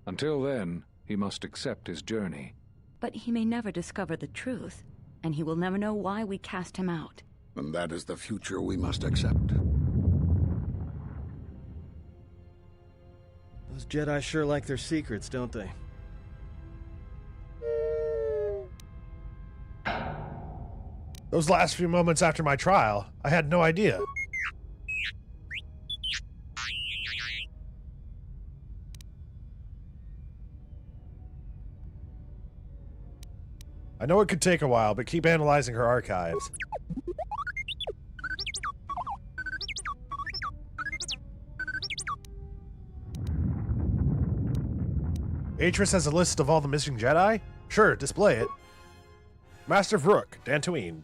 Until then, he must accept his journey. But he may never discover the truth, and he will never know why we cast him out. And that is the future we must accept. Those Jedi sure like their secrets, don't they? Those last few moments after my trial, I had no idea. I know it could take a while, but keep analyzing her archives. Atris has a list of all the missing Jedi? Sure, display it. Master Vrook, Dantooine.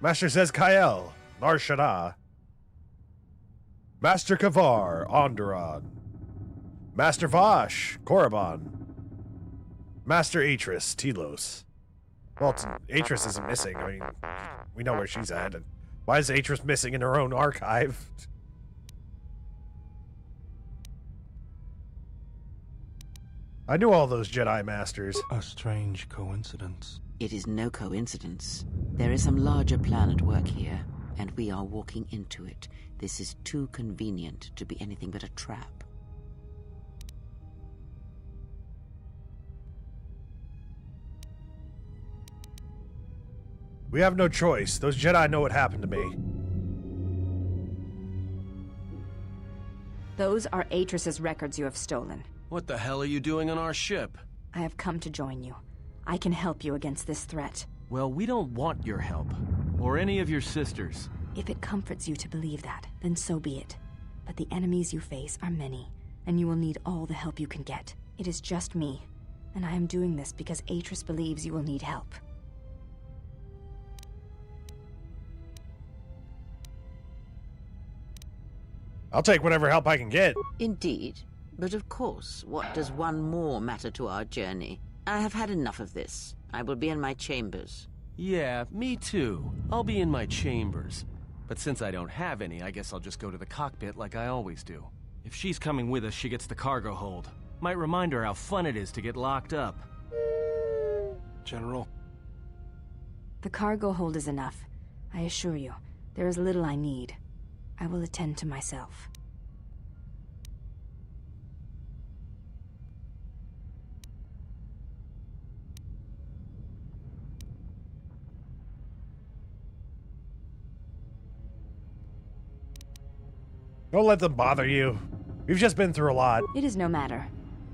Master Zez-Kael, Nar Shaddaa. Master Kavar, Onderon. Master Vosh, Korriban. Master Atris, Telos. Well, Atris isn't missing. I mean, we know where she's at. And why is Atris missing in her own archive? I knew all those Jedi Masters. A strange coincidence. It is no coincidence. There is some larger plan at work here, and we are walking into it. This is too convenient to be anything but a trap. We have no choice. Those Jedi know what happened to me. Those are Atris's records you have stolen. What the hell are you doing on our ship? I have come to join you. I can help you against this threat. Well, we don't want your help. Or any of your sisters. If it comforts you to believe that, then so be it. But the enemies you face are many, and you will need all the help you can get. It is just me, and I am doing this because Atris believes you will need help. I'll take whatever help I can get. Indeed. But of course, what does one more matter to our journey? I have had enough of this. I will be in my chambers. Yeah, me too. I'll be in my chambers. But since I don't have any, I guess I'll just go to the cockpit like I always do. If she's coming with us, she gets the cargo hold. Might remind her how fun it is to get locked up. General. The cargo hold is enough. I assure you, there is little I need. I will attend to myself. Don't let them bother you. We've just been through a lot. It is no matter.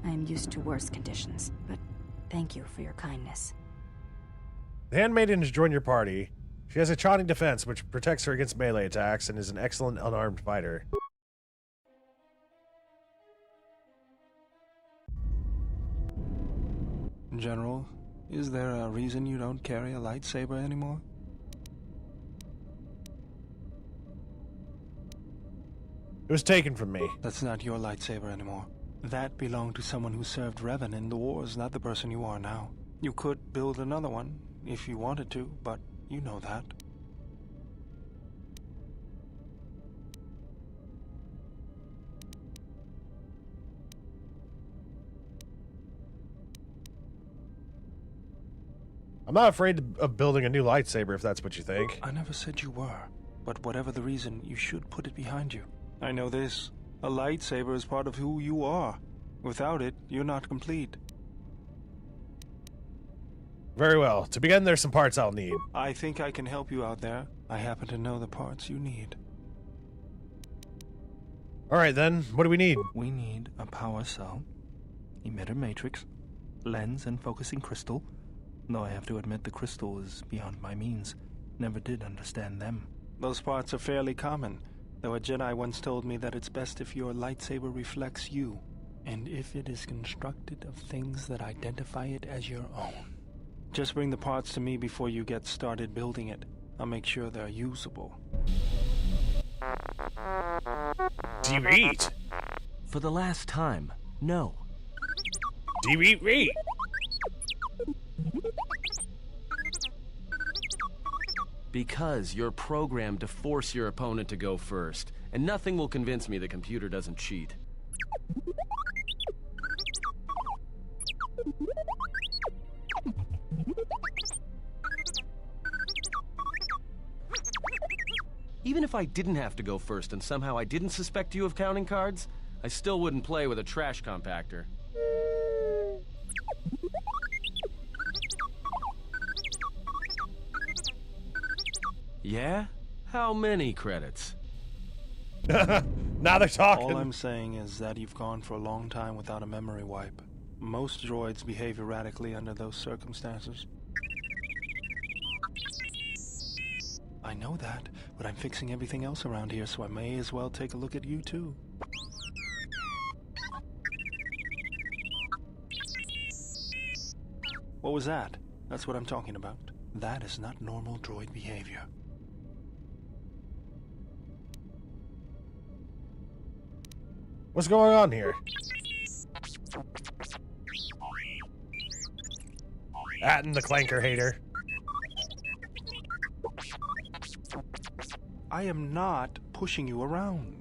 I am used to worse conditions, but thank you for your kindness. The Handmaiden has joined your party. She has a Chani defense, which protects her against melee attacks, and is an excellent unarmed fighter. General, is there a reason you don't carry a lightsaber anymore? It was taken from me. That's not your lightsaber anymore. That belonged to someone who served Revan in the wars, not the person you are now. You could build another one, if you wanted to, but you know that. I'm not afraid of building a new lightsaber, if that's what you think. I never said you were, but whatever the reason, you should put it behind you. I know this. A lightsaber is part of who you are. Without it, you're not complete. Very well. To begin, there's some parts I'll need. I think I can help you out there. I happen to know the parts you need. Alright then, what do we need? We need a power cell, emitter matrix, lens and focusing crystal. Though I have to admit the crystal is beyond my means. Never did understand them. Those parts are fairly common. Though a Jedi once told me that it's best if your lightsaber reflects you, and if it is constructed of things that identify it as your own. Just bring the parts to me before you get started building it. I'll make sure they're usable. Do you eat? For the last time, no. Do you eat meat? Because you're programmed to force your opponent to go first, and nothing will convince me the computer doesn't cheat. Even if I didn't have to go first and somehow I didn't suspect you of counting cards, I still wouldn't play with a trash compactor. Yeah? How many credits? Now they're talking. All I'm saying is that you've gone for a long time without a memory wipe. Most droids behave erratically under those circumstances. I know that, but I'm fixing everything else around here, so I may as well take a look at you too. What was that? That's what I'm talking about. That is not normal droid behavior. What's going on here? Atten the clanker hater. I am not pushing you around.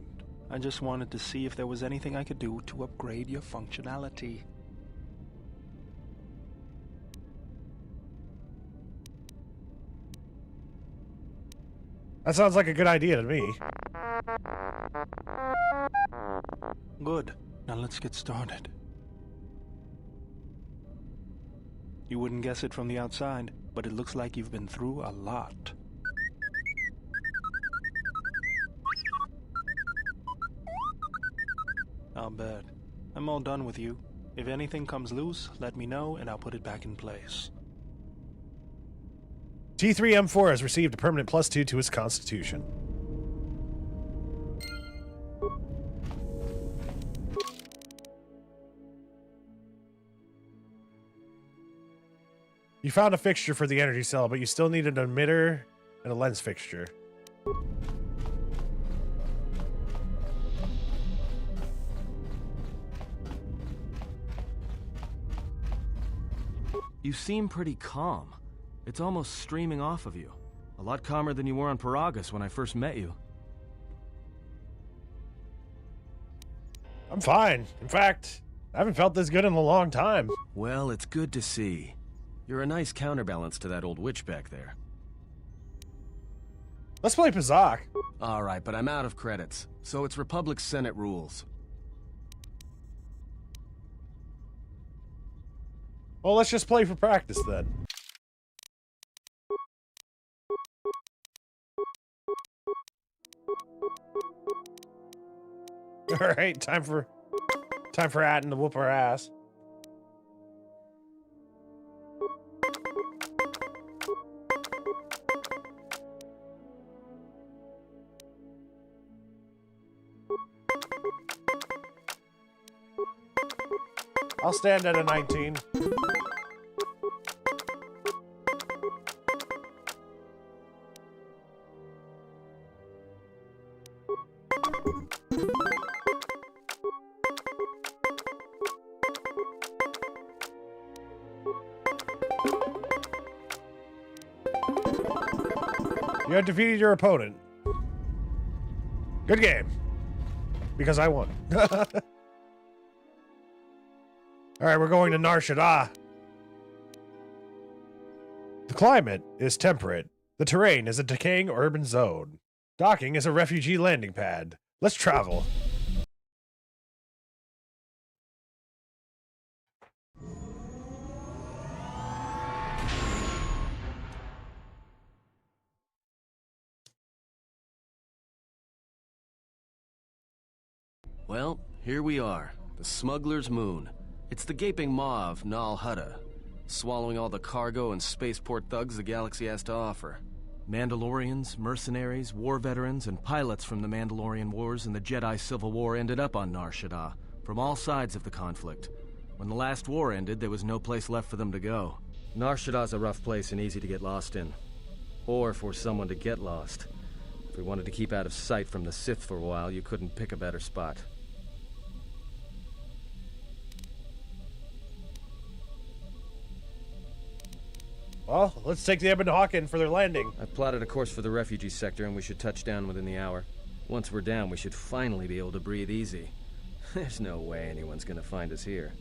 I just wanted to see if there was anything I could do to upgrade your functionality. That sounds like a good idea to me. Good. Now let's get started. You wouldn't guess it from the outside, but it looks like you've been through a lot. I'll bet. I'm all done with you. If anything comes loose, let me know and I'll put it back in place. T3M4 has received a permanent +2 to his constitution. You found a fixture for the energy cell, but you still need an emitter and a lens fixture. You seem pretty calm. It's almost streaming off of you. A lot calmer than you were on Paragus when I first met you. I'm fine. In fact, I haven't felt this good in a long time. Well, it's good to see. You're a nice counterbalance to that old witch back there. Let's play Pazak. Alright, but I'm out of credits, so it's Republic Senate rules. Well, let's just play for practice then. Alright, time for Atten to whoop our ass. I'll stand at a 19. You have defeated your opponent. Good game. Because I won. Alright, we're going to Nar Shaddaa. The climate is temperate. The terrain is a decaying urban zone. Docking is a refugee landing pad. Let's travel. Well, here we are. The Smuggler's Moon. It's the gaping maw of Nal Hutta, swallowing all the cargo and spaceport thugs the galaxy has to offer. Mandalorians, mercenaries, war veterans, and pilots from the Mandalorian Wars and the Jedi Civil War ended up on Nar Shaddaa, from all sides of the conflict. When the last war ended, there was no place left for them to go. Nar Shaddaa's a rough place and easy to get lost in. Or for someone to get lost. If we wanted to keep out of sight from the Sith for a while, you couldn't pick a better spot. Well, let's take the Ebon Hawk in for their landing. I plotted a course for the refugee sector, and we should touch down within the hour. Once we're down, we should finally be able to breathe easy. There's no way anyone's gonna find us here.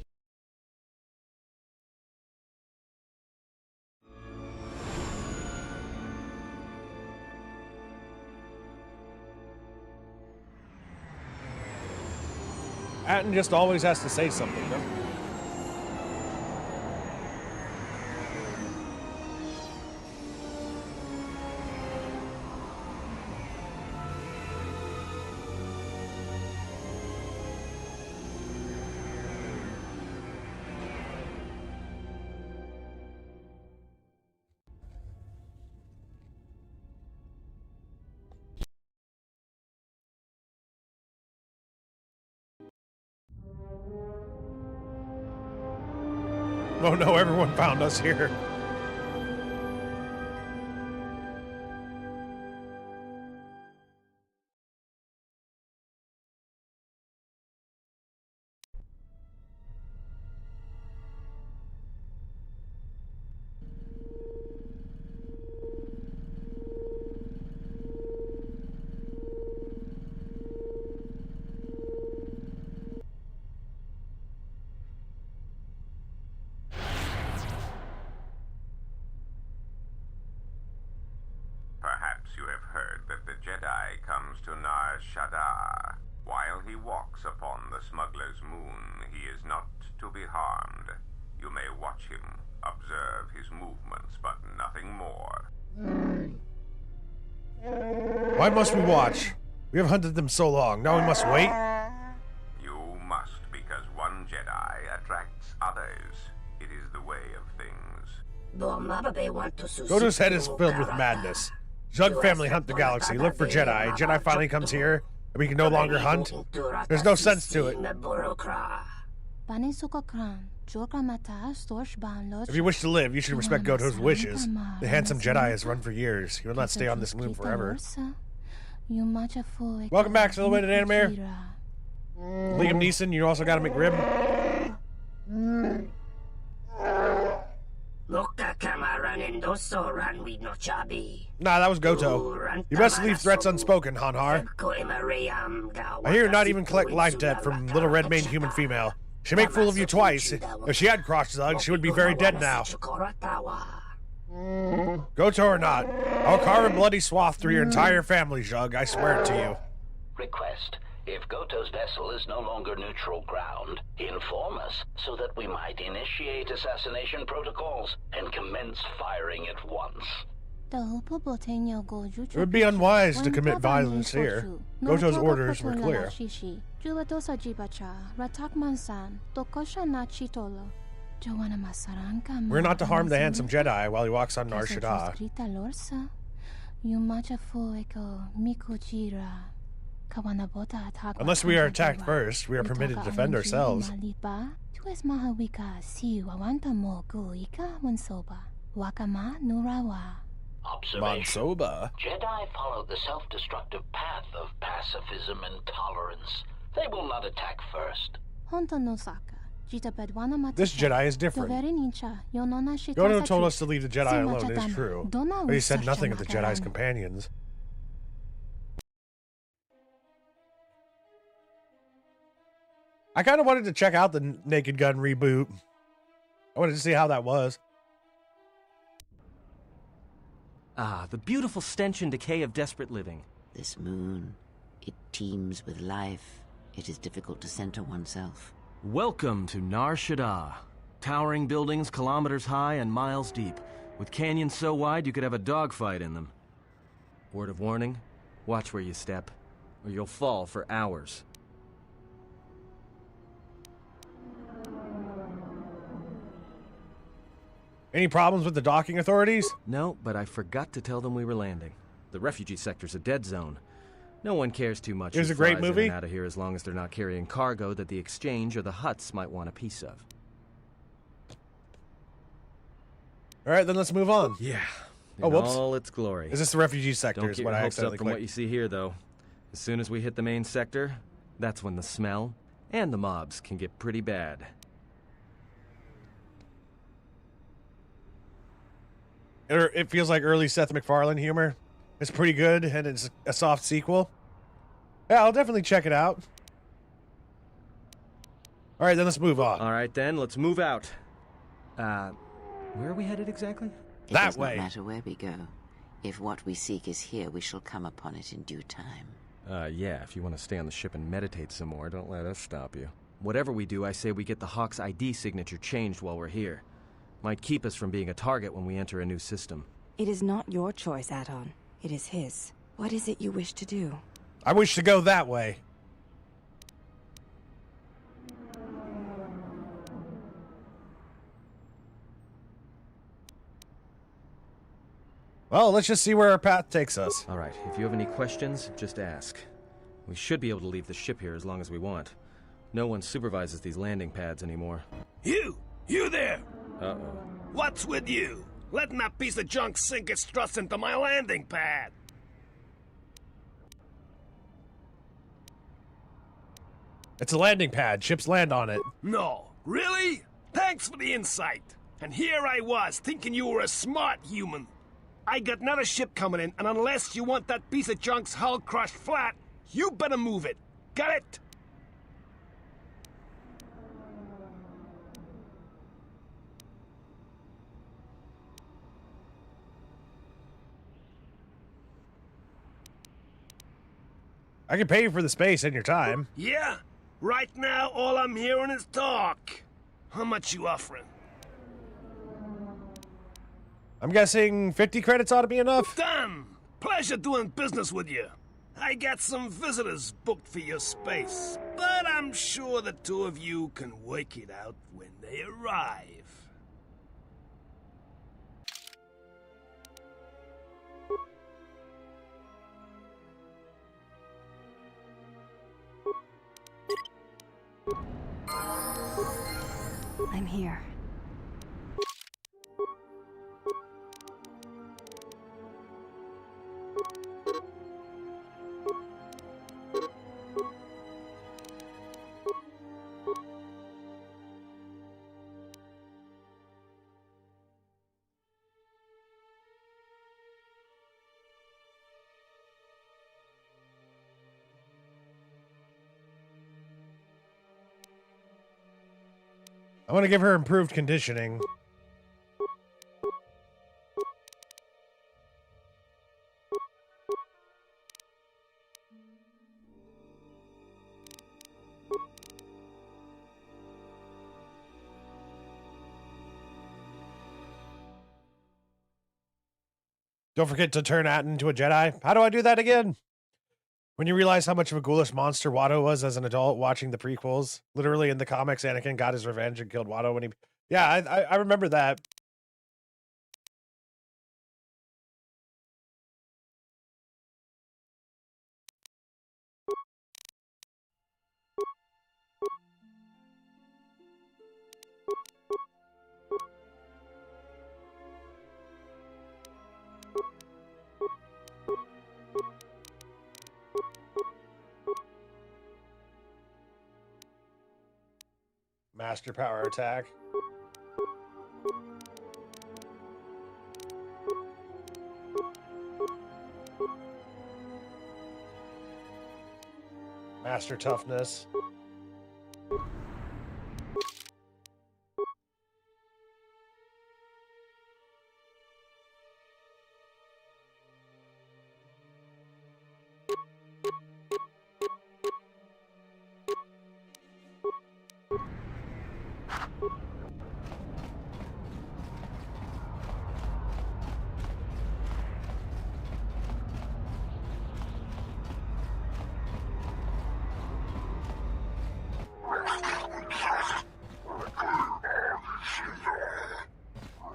Atton just always has to say something, though. Oh no, everyone found us here. Perhaps you have heard that the Jedi comes to Nar Shaddaa. While he walks upon the smuggler's moon, he is not to be harmed. You may watch him, observe his movements, but nothing more. Why must we watch? We have hunted them so long, now we must wait? You must, because one Jedi attracts others. It is the way of things. Goto's head is filled with madness. Zhug family hunt the galaxy, look for Jedi. Jedi finally comes here, and we can no longer hunt? There's no sense to it. If you wish to live, you should respect Goto's wishes. The handsome Jedi has run for years. He will not stay on this moon forever. Welcome back, Silhouetted Animator. Liam Neeson, you also got a McRib. Nah, that was Goto. You best leave threats unspoken, Hanhar. I hear you not even collect life debt from little red-maned human female. She make fool of you twice. If she had crossed Zug, she would be very dead now. Goto or not, I'll carve a bloody swath through your entire family, Zhug. I swear it to you. Request. If Goto's vessel is no longer neutral ground, inform us so that we might initiate assassination protocols and commence firing at once. It would be unwise to commit violence here. Goto's orders were clear. We're not to harm the handsome Jedi while he walks on Nar Shaddaa. Unless we are attacked first, we are permitted to defend ourselves. Observation. Mansoba. Jedi follow the self-destructive path of pacifism and tolerance. They will not attack first. This Jedi is different. Goto told us to leave the Jedi alone, it is true. But he said nothing of the Jedi's companions. I kind of wanted to check out the Naked Gun reboot. I wanted to see how that was. Ah, the beautiful stench and decay of desperate living. This moon, it teems with life. It is difficult to center oneself. Welcome to Nar Shaddaa. Towering buildings kilometers high and miles deep, with canyons so wide you could have a dogfight in them. Word of warning, watch where you step, or you'll fall for hours. Any problems with the docking authorities? No, but I forgot to tell them we were landing. The refugee sector's a dead zone. No one cares too much. It was a great movie. Out of here as long as they're not carrying cargo that the exchange or the Hutts might want a piece of. All right, then let's move on. Yeah. Oh, whoops. All its glory. Is this the refugee sector? Don't is get what your I hopes up accidentally from clicked. what you see here, though. As soon as we hit the main sector, that's when the smell and the mobs can get pretty bad. It feels like early Seth MacFarlane humor. It's pretty good, and it's a soft sequel. Yeah, I'll definitely check it out. All right, then let's move on. All right, then, let's move out. Where are we headed exactly? It does not matter where we go. If what we seek is here, we shall come upon it in due time. Yeah, if you want to stay on the ship and meditate some more, don't let us stop you. Whatever we do, I say we get the Hawk's ID signature changed while we're here. Might keep us from being a target when we enter a new system. It is not your choice, Adon. It is his. What is it you wish to do? I wish to go that way. Well, let's just see where our path takes us. All right, if you have any questions, just ask. We should be able to leave the ship here as long as we want. No one supervises these landing pads anymore. You there! Uh-oh. What's with you? Letting that piece of junk sink its struts into my landing pad! It's a landing pad. Ships land on it. No. Really? Thanks for the insight. And here I was, thinking you were a smart human. I got another ship coming in, and unless you want that piece of junk's hull crushed flat, you better move it. Got it? I can pay you for the space and your time. Yeah? Right now, all I'm hearing is talk. How much you offering? I'm guessing 50 credits ought to be enough? Done! Pleasure doing business with you. I got some visitors booked for your space, but I'm sure the two of you can work it out when they arrive. I'm here. I want to give her improved conditioning. Don't forget to turn Atten into a Jedi. How do I do that again? When you realize how much of a ghoulish monster Watto was as an adult watching the prequels. Literally in the comics, Anakin got his revenge and killed Watto when he... Yeah, I remember that. Master power attack. Master toughness.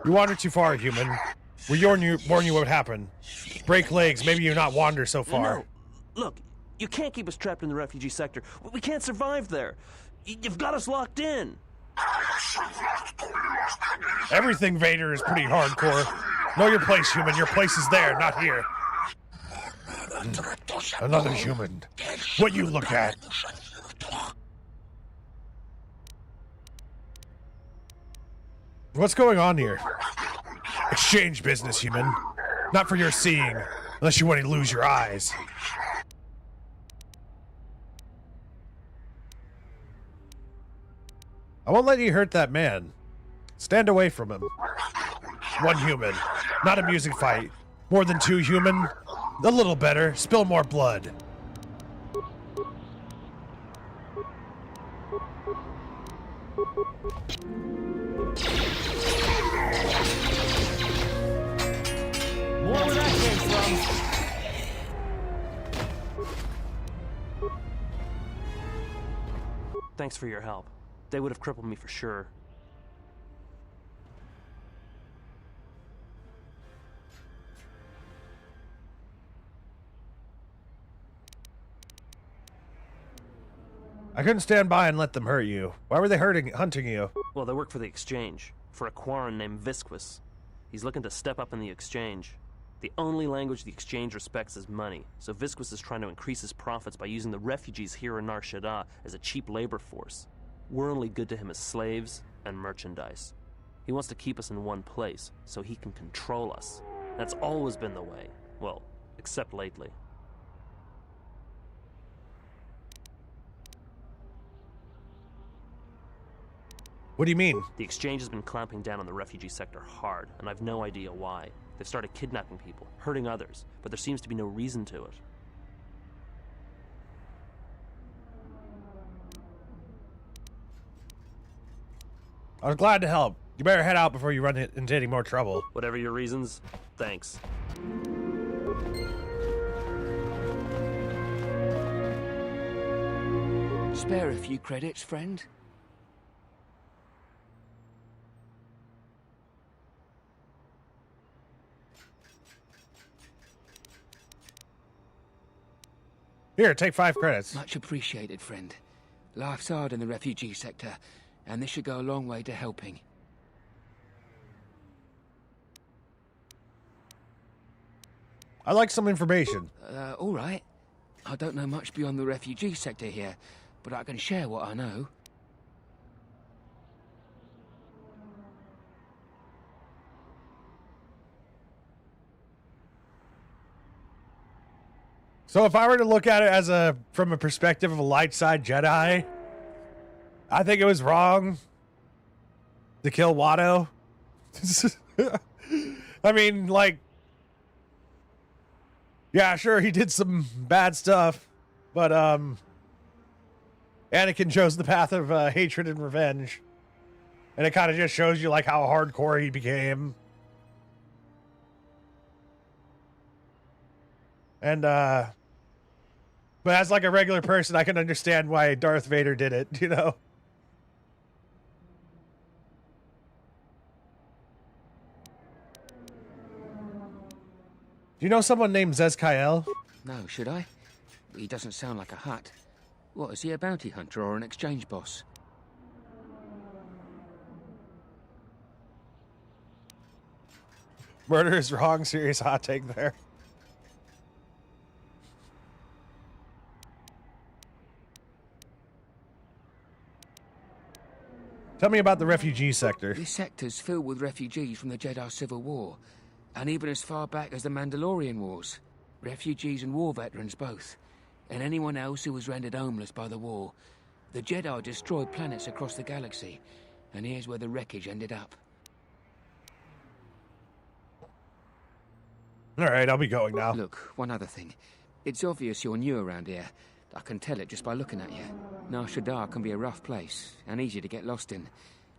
You wandered too far, human. We warned you what would happen. Break legs, maybe you not wander so far. No. Look, you can't keep us trapped in the refugee sector. We can't survive there. You've got us locked in. Everything Vader is pretty hardcore. Know your place, human. Your place is there, not here. Another human. What you look at. What's going on here? Exchange business, human. Not for your seeing, unless you want to lose your eyes. I won't let you hurt that man. Stand away from him. One human. Not a music fight. More than two human. A little better. Spill more blood. More where that came from. Thanks for your help. They would have crippled me for sure. I couldn't stand by and let them hurt you. Why were they hunting you? Well, they work for the Exchange, for a Quarren named Visquis. He's looking to step up in the Exchange. The only language the Exchange respects is money, so Visquis is trying to increase his profits by using the refugees here in Nar Shaddaa as a cheap labor force. We're only good to him as slaves and merchandise. He wants to keep us in one place, so he can control us. That's always been the way. Well, except lately. What do you mean? The Exchange has been clamping down on the refugee sector hard, and I've no idea why. They've started kidnapping people, hurting others, but there seems to be no reason to it. I was glad to help. You better head out before you run into any more trouble. Whatever your reasons, thanks. Spare a few credits, friend? Here, take 5 credits. Much appreciated, friend. Life's hard in the refugee sector, and this should go a long way to helping. I'd like some information. All right. I don't know much beyond the refugee sector here, but I can share what I know. So if I were to look at it from a perspective of a light side Jedi, I think it was wrong to kill Watto. I mean, like, yeah, sure, he did some bad stuff, but Anakin chose the path of hatred and revenge, and it kind of just shows you like how hardcore he became. And but as like a regular person, I can understand why Darth Vader did it, you know. Do you know someone named Zezkael? No, should I? He doesn't sound like a Hutt. What, is he a bounty hunter or an exchange boss? Murder is wrong, serious hot take there. Tell me about the refugee sector. This sector's filled with refugees from the Jedi Civil War, and even as far back as the Mandalorian Wars. Refugees and war veterans both, and anyone else who was rendered homeless by the war. The Jedi destroyed planets across the galaxy, and here's where the wreckage ended up. Alright, I'll be going now. Look, one other thing. It's obvious you're new around here. I can tell it just by looking at you. Nar Shaddaa can be a rough place, and easy to get lost in.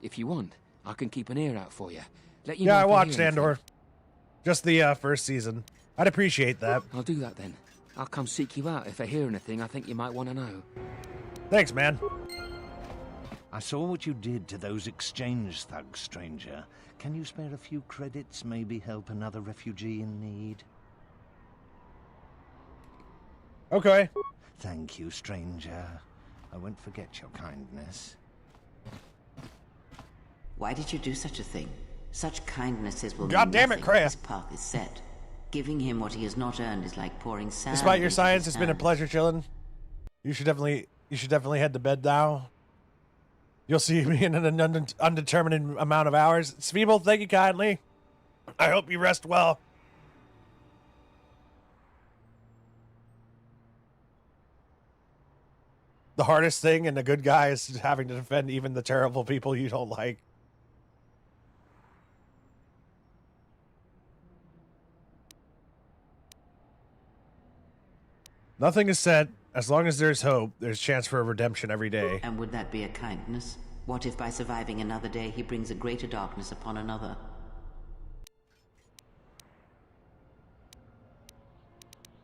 If you want, I can keep an ear out for you. Let you know I if I watched hear anything. Andor. Just the first season. I'd appreciate that. I'll do that then. I'll come seek you out if I hear anything I think you might want to know. Thanks, man. I saw what you did to those exchange thugs, stranger. Can you spare a few credits, maybe help another refugee in need? Okay. Thank you, stranger. I won't forget your kindness. Why did you do such a thing? Such kindnesses will God mean damn it, nothing. Kreia. His path is set. Giving him what he has not earned is like pouring sand. Despite your into science, his it's been a hand. pleasure chilling. You should definitely head to bed now. You'll see me in an undetermined amount of hours. Sveeble, thank you kindly. I hope you rest well. The hardest thing in a good guy is having to defend even the terrible people you don't like. Nothing is said. As long as there's hope, there's chance for a redemption every day. And would that be a kindness? What if by surviving another day he brings a greater darkness upon another?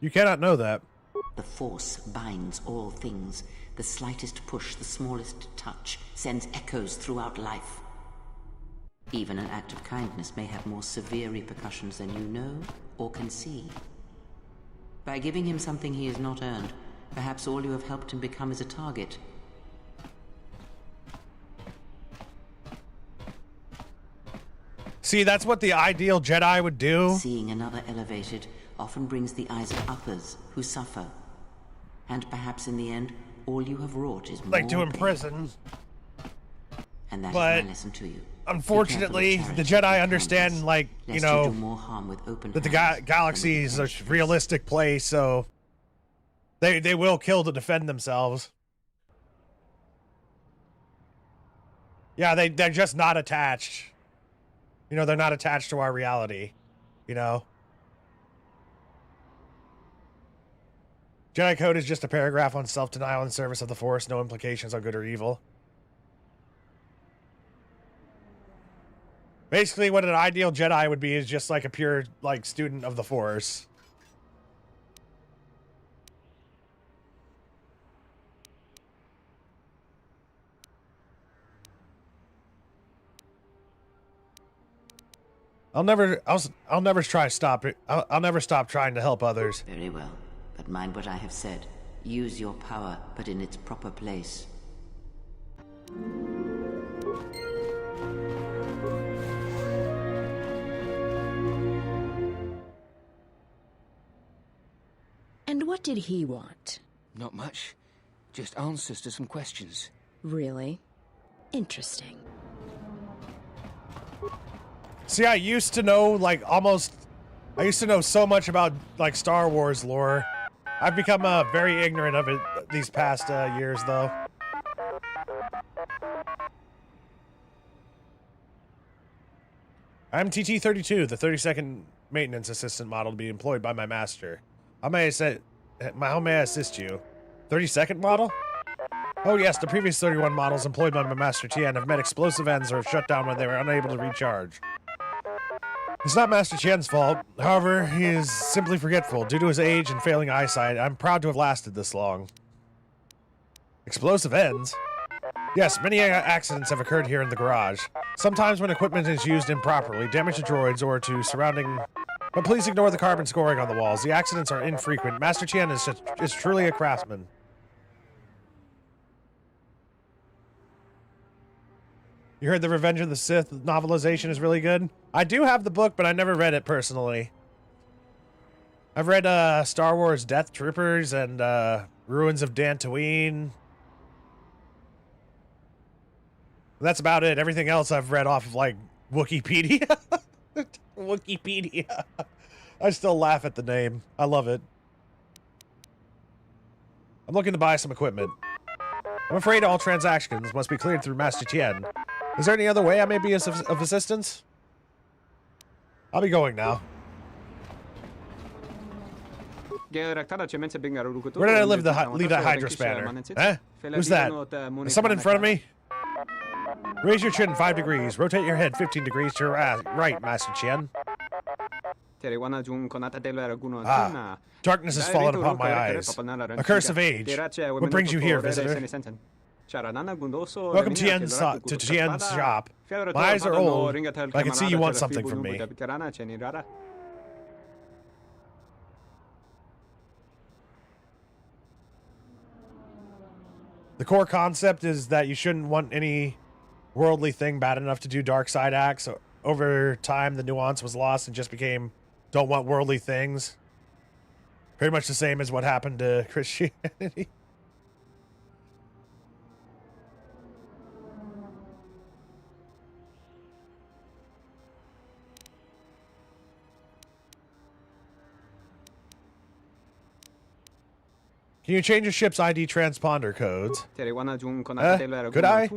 You cannot know that. The Force binds all things. The slightest push, the smallest touch, sends echoes throughout life. Even an act of kindness may have more severe repercussions than you know or can see. By giving him something he has not earned, perhaps all you have helped him become is a target. See, that's what the ideal Jedi would do. Seeing another elevated often brings the eyes of others who suffer. And perhaps in the end, all you have wrought is more like to imprison. And that but is my lesson to you. Unfortunately, the Jedi understand, like, you know, that the galaxy is a realistic place, so they will kill to defend themselves. Yeah, they're just not attached. You know, they're not attached to our reality, you know. Jedi Code is just a paragraph on self-denial and service of the Force, no implications on good or evil. Basically, what an ideal Jedi would be is just like a pure, like, student of the Force. I'll never stop trying to help others. Very well. But mind what I have said. Use your power, but in its proper place. And what did he want? Not much. Just answers to some questions. Really? Interesting. See, I used to know, like, I used to know so much about, like, Star Wars lore. I've become very ignorant of it these past years, though. I'm TT-32, the 32nd maintenance assistant model to be employed by my master. How may I assist you? 32nd model? Oh yes, the previous 31 models employed by my master Tien have met explosive ends or have shut down when they were unable to recharge. It's not Master Tien's fault. However, he is simply forgetful. Due to his age and failing eyesight, I'm proud to have lasted this long. Explosive ends? Yes, many accidents have occurred here in the garage. Sometimes when equipment is used improperly, damage to droids or to surrounding... But please ignore the carbon scoring on the walls. The accidents are infrequent. Master Tien is truly a craftsman. You heard the Revenge of the Sith novelization is really good? I do have the book, but I never read it personally. I've read Star Wars Death Troopers and Ruins of Dantooine. That's about it. Everything else I've read off of, like, Wikipedia. Wikipedia. I still laugh at the name. I love it. I'm looking to buy some equipment. I'm afraid all transactions must be cleared through Master Tien. Is there any other way I may be of assistance? I'll be going now. Where did I leave that Hydra spanner? Eh? Who's that? Is someone in front of me? Raise your chin 5 degrees. Rotate your head 15 degrees to your right, Master Tien. Ah, darkness has fallen upon my eyes. A curse of age. What brings you here, visitor? Welcome to Tien's shop. My eyes are old, but I can see you want something from me. The core concept is that you shouldn't want any worldly thing bad enough to do dark side acts. So over time, the nuance was lost and just became don't want worldly things. Pretty much the same as what happened to Christianity. Can you change your ship's ID transponder codes? Could I?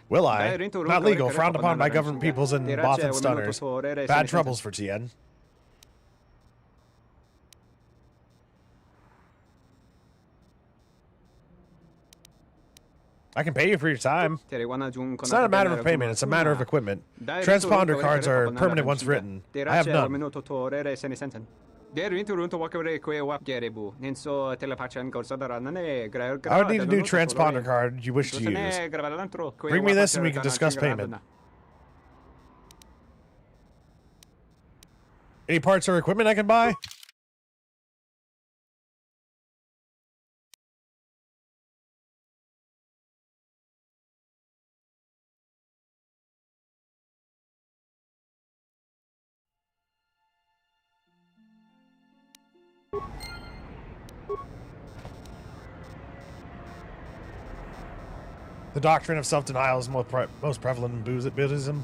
Will I? Not legal, frowned upon by government peoples and Bothan stunners. Bad troubles for Tien. I can pay you for your time. It's not a matter of payment, it's a matter of equipment. Transponder cards are permanent once written. I have none. I would need a new transponder card you wish to use. Bring me this and we can discuss payment. Any parts or equipment I can buy? The doctrine of self-denial is most prevalent in Buddhism.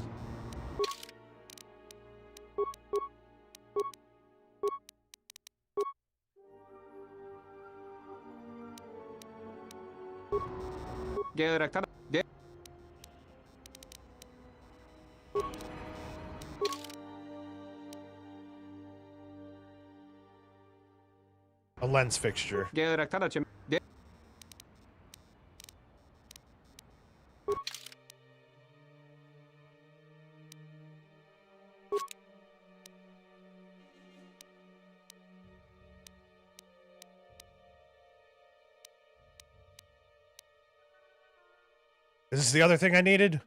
A lens fixture. Is this the other thing I needed?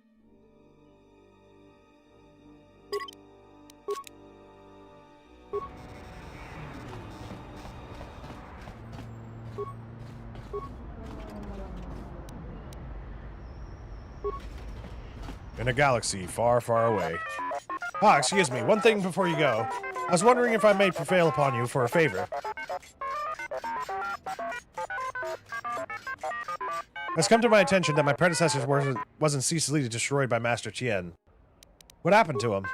In a galaxy far, far away. Ah, excuse me. One thing before you go. I was wondering if I may prevail upon you for a favor. It's come to my attention that my predecessor wasn't ceaselessly destroyed by Master Tien. What happened to him?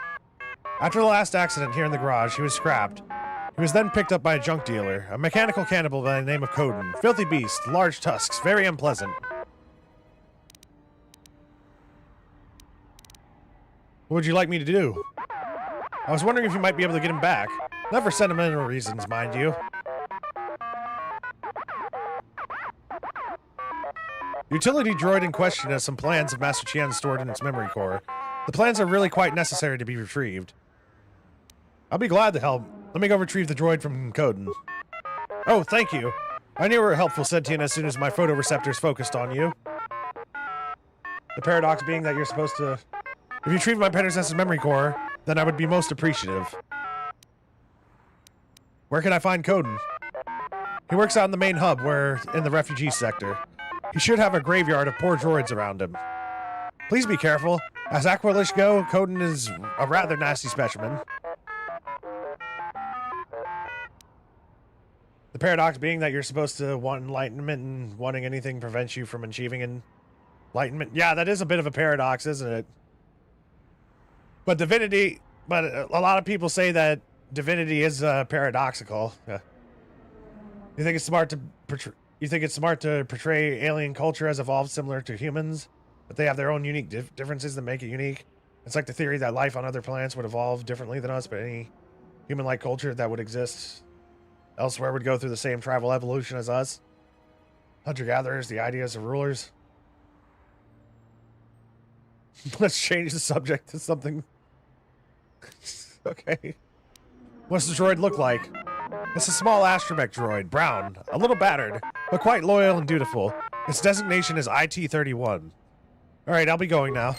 After the last accident here in the garage, he was scrapped. He was then picked up by a junk dealer, a mechanical cannibal by the name of Coden. Filthy beast, large tusks, very unpleasant. What would you like me to do? I was wondering if you might be able to get him back. Not for sentimental reasons, mind you. Utility droid in question has some plans of Master Tien stored in its memory core. The plans are really quite necessary to be retrieved. I'll be glad to help. Let me go retrieve the droid from Coden. Oh, thank you. I knew you were helpful, said Tien, as soon as my photoreceptors focused on you. The paradox being that you're supposed to... If you retrieve my predecessor's memory core, then I would be most appreciative. Where can I find Coden? He works out in the main hub, in the refugee sector. He should have a graveyard of poor droids around him. Please be careful. As Aqualish go, Coden is a rather nasty specimen. The paradox being that you're supposed to want enlightenment and wanting anything prevents you from achieving enlightenment. Yeah, that is a bit of a paradox, isn't it? But divinity, but a lot of people say that divinity is paradoxical. Yeah. You think it's smart to portray alien culture as evolved similar to humans, but they have their own unique differences that make it unique? It's like the theory that life on other planets would evolve differently than us, but any human-like culture that would exist elsewhere would go through the same tribal evolution as us. Hunter-gatherers, the ideas of rulers. Let's change the subject to something. Okay. What's the droid look like? It's a small astromech droid, brown, a little battered, but quite loyal and dutiful. Its designation is IT-31. Alright, I'll be going now.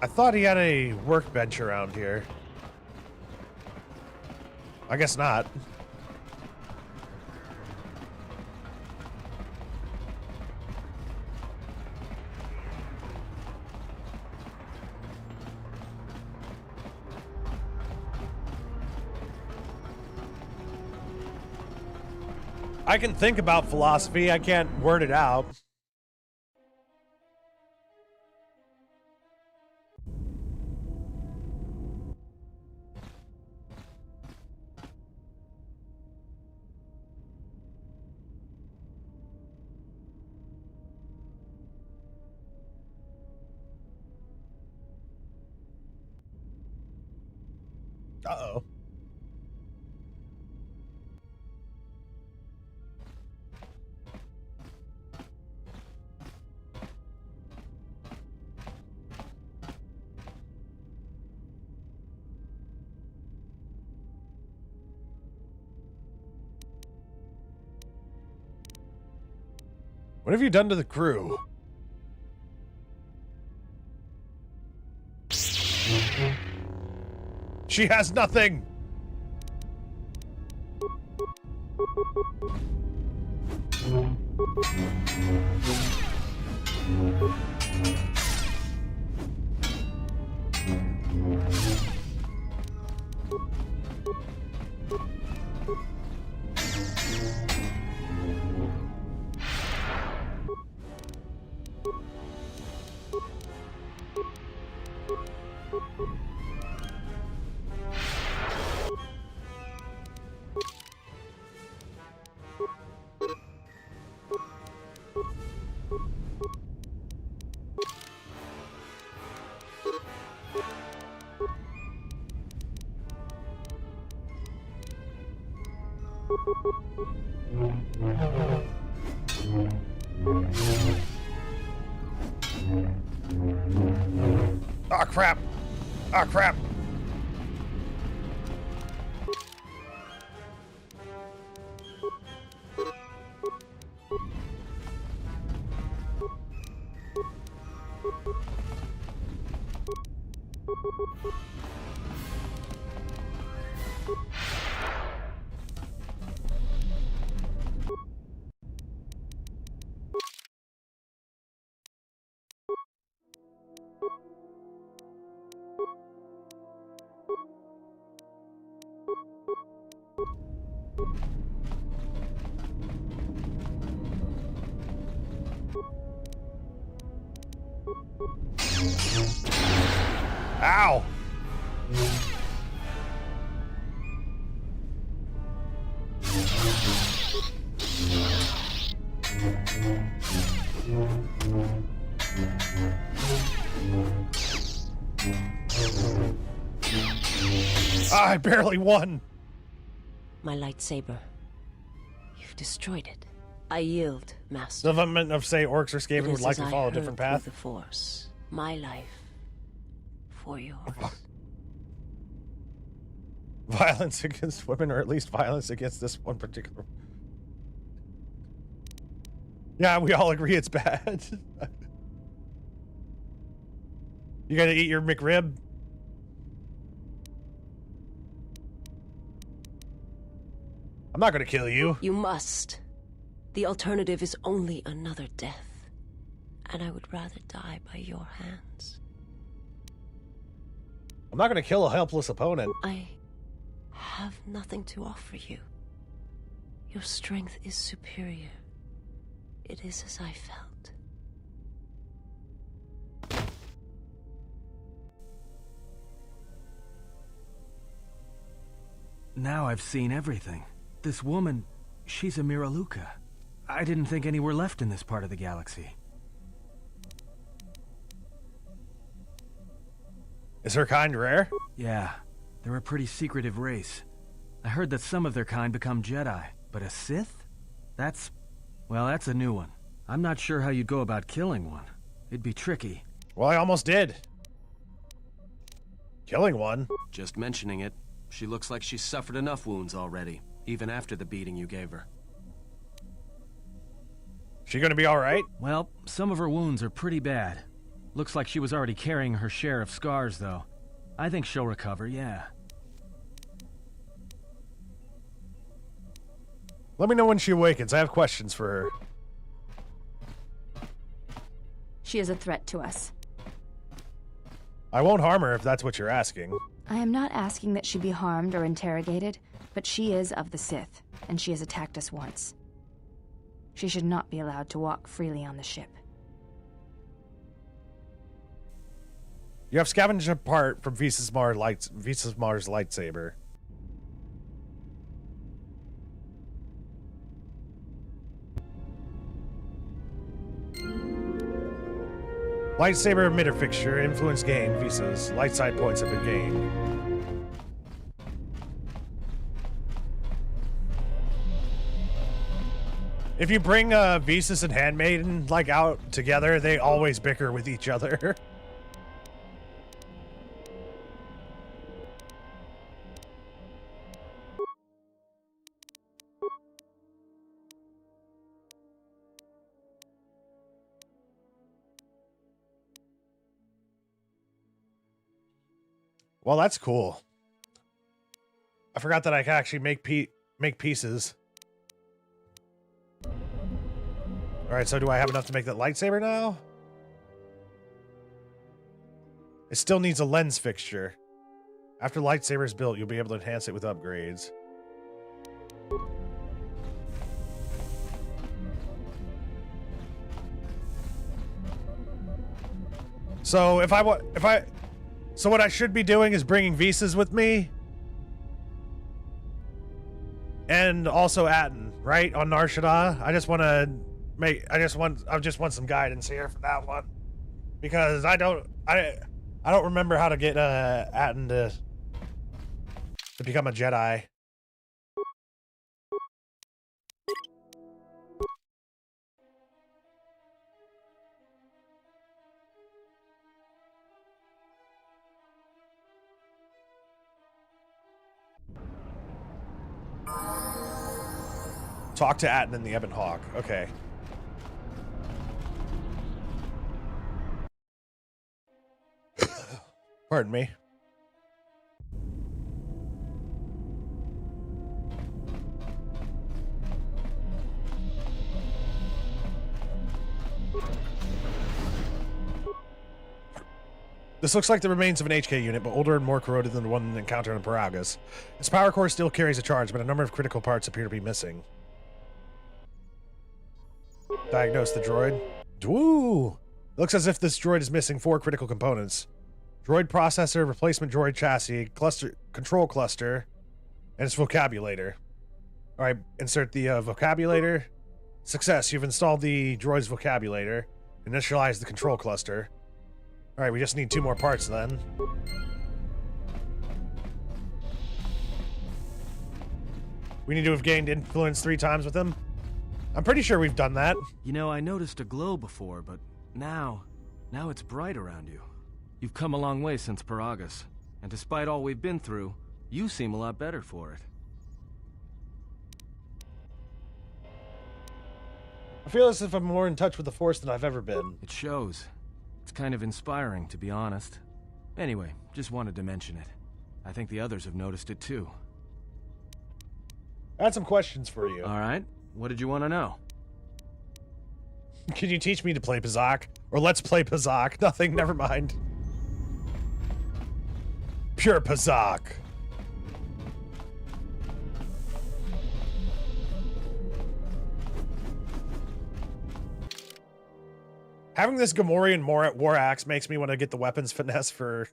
I thought he had a workbench around here. I guess not. I can think about philosophy. I can't word it out. Uh-oh. What have you done to the crew? She has nothing. Ah, crap. Ah, crap. Ow! I barely won. My lightsaber. You've destroyed it. I yield, Master. The government of, say, orcs or Skaven would like to follow a different path. The Force. My life for yours. Violence against women, or at least violence against this one particular. Yeah, we all agree it's bad. You gotta eat your McRib. I'm not gonna kill you. You must. The alternative is only another death. And I would rather die by your hands. I'm not gonna kill a helpless opponent. I have nothing to offer you. Your strength is superior. It is as I felt. Now I've seen everything. This woman, she's a Miraluka. I didn't think any were left in this part of the galaxy. Is her kind rare? Yeah, they're a pretty secretive race. I heard that some of their kind become Jedi, but a Sith? That's a new one. I'm not sure how you'd go about killing one. It'd be tricky. Well, I almost did. Killing one? Just mentioning it. She looks like she's suffered enough wounds already, even after the beating you gave her. She gonna be alright? Well, some of her wounds are pretty bad. Looks like she was already carrying her share of scars, though. I think she'll recover, yeah. Let me know when she awakens. I have questions for her. She is a threat to us. I won't harm her if that's what you're asking. I am not asking that she be harmed or interrogated, but she is of the Sith, and she has attacked us once. She should not be allowed to walk freely on the ship. You have scavenged a part from Visas Mars lightsaber. Lightsaber emitter fixture, influence gained, Visas. Light side points have been gained. If you bring Visas and Handmaiden like out together, they always bicker with each other. Well, that's cool. I forgot that I can actually make pieces. Alright, so do I have enough to make that lightsaber now? It still needs a lens fixture. After the lightsaber is built, you'll be able to enhance it with upgrades. So so what I should be doing is bringing Visas with me. And also Atten, right? On Nar Shaddaa. I just want some guidance here for that one. Because I don't remember how to get Atten to become a Jedi. Talk to Atten and the Ebon Hawk. Okay. Pardon me. This looks like the remains of an HK unit, but older and more corroded than the one encountered in Paragus. Its power core still carries a charge, but a number of critical parts appear to be missing. Diagnose the droid. Woo! Looks as if this droid is missing 4 critical components. Droid processor, replacement droid chassis, control cluster, and its vocabulator. Alright, insert the vocabulator. Success, you've installed the droid's vocabulator. Initialize the control cluster. Alright, we just need 2 more parts then. We need to have gained influence 3 times with him. I'm pretty sure we've done that. You know, I noticed a glow before, but now it's bright around you. You've come a long way since Paragus, and despite all we've been through, you seem a lot better for it. I feel as if I'm more in touch with the Force than I've ever been. It shows. It's kind of inspiring, to be honest. Anyway, just wanted to mention it. I think the others have noticed it too. I had some questions for you. Alright, what did you want to know? Can you teach me to play Pazak? Or let's play Pazak. Nothing, never mind. Pure Pazak. Having this Gamorrean war axe makes me want to get the weapons finesse for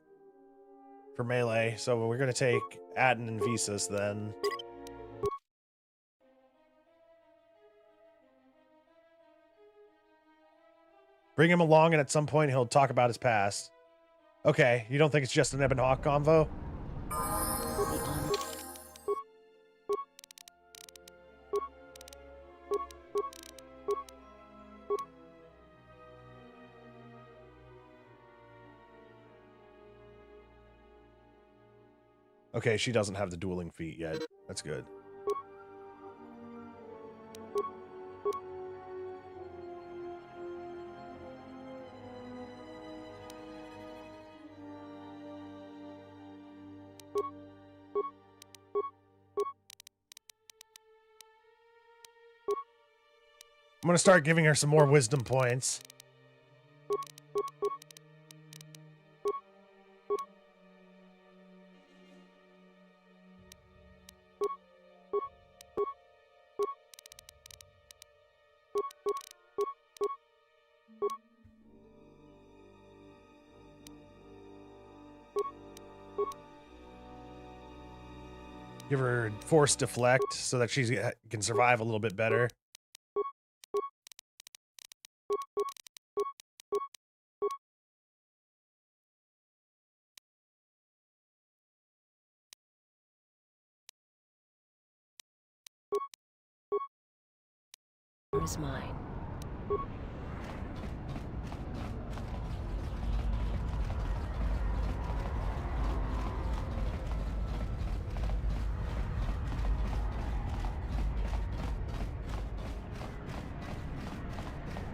melee. So we're gonna take Atten and Visas then. Bring him along, and at some point he'll talk about his past. Okay, you don't think it's just an Ebon Hawk convo? Okay, she doesn't have the dueling feat yet. That's good. I'm gonna start giving her some more wisdom points. Give her force deflect so that she can survive a little bit better. Is mine.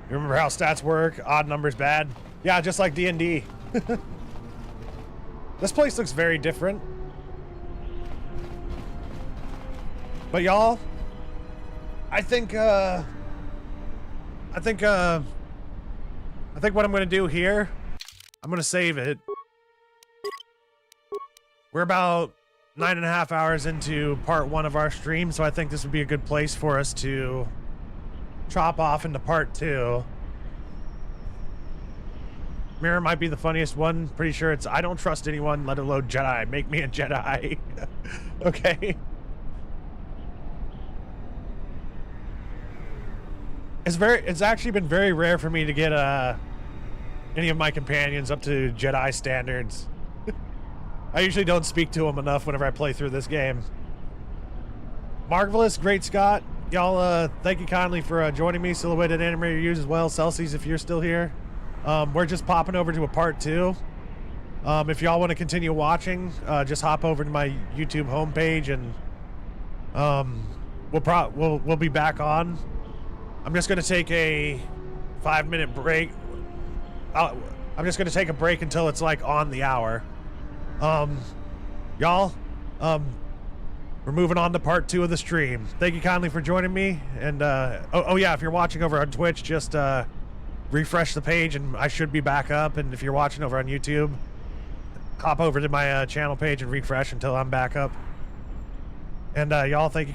You remember how stats work? Odd numbers bad? Yeah, just like D&D. This place looks very different. But y'all, I think what I'm gonna do here, I'm gonna save it. We're about 9.5 hours into part 1 of our stream, so I think this would be a good place for us to chop off into part 2. Mirror might be the funniest one. Pretty sure it's, I don't trust anyone, let alone Jedi. Make me a Jedi. Okay. It's actually been very rare for me to get any of my companions up to Jedi standards. I usually don't speak to them enough whenever I play through this game. Marvelous, Great Scott, y'all, thank you kindly for joining me. Silhouetted Animator Reviews as well. Celsius, if you're still here. We're just popping over to a part 2. If y'all want to continue watching, just hop over to my YouTube homepage and we'll be back on. I'm just gonna take a 5-minute break. I'm just gonna take a break until it's like on the hour. Y'all, we're moving on to part 2 of the stream. Thank you kindly for joining me. And oh yeah, if you're watching over on Twitch, just refresh the page and I should be back up. And if you're watching over on YouTube, hop over to my channel page and refresh until I'm back up. And y'all, thank you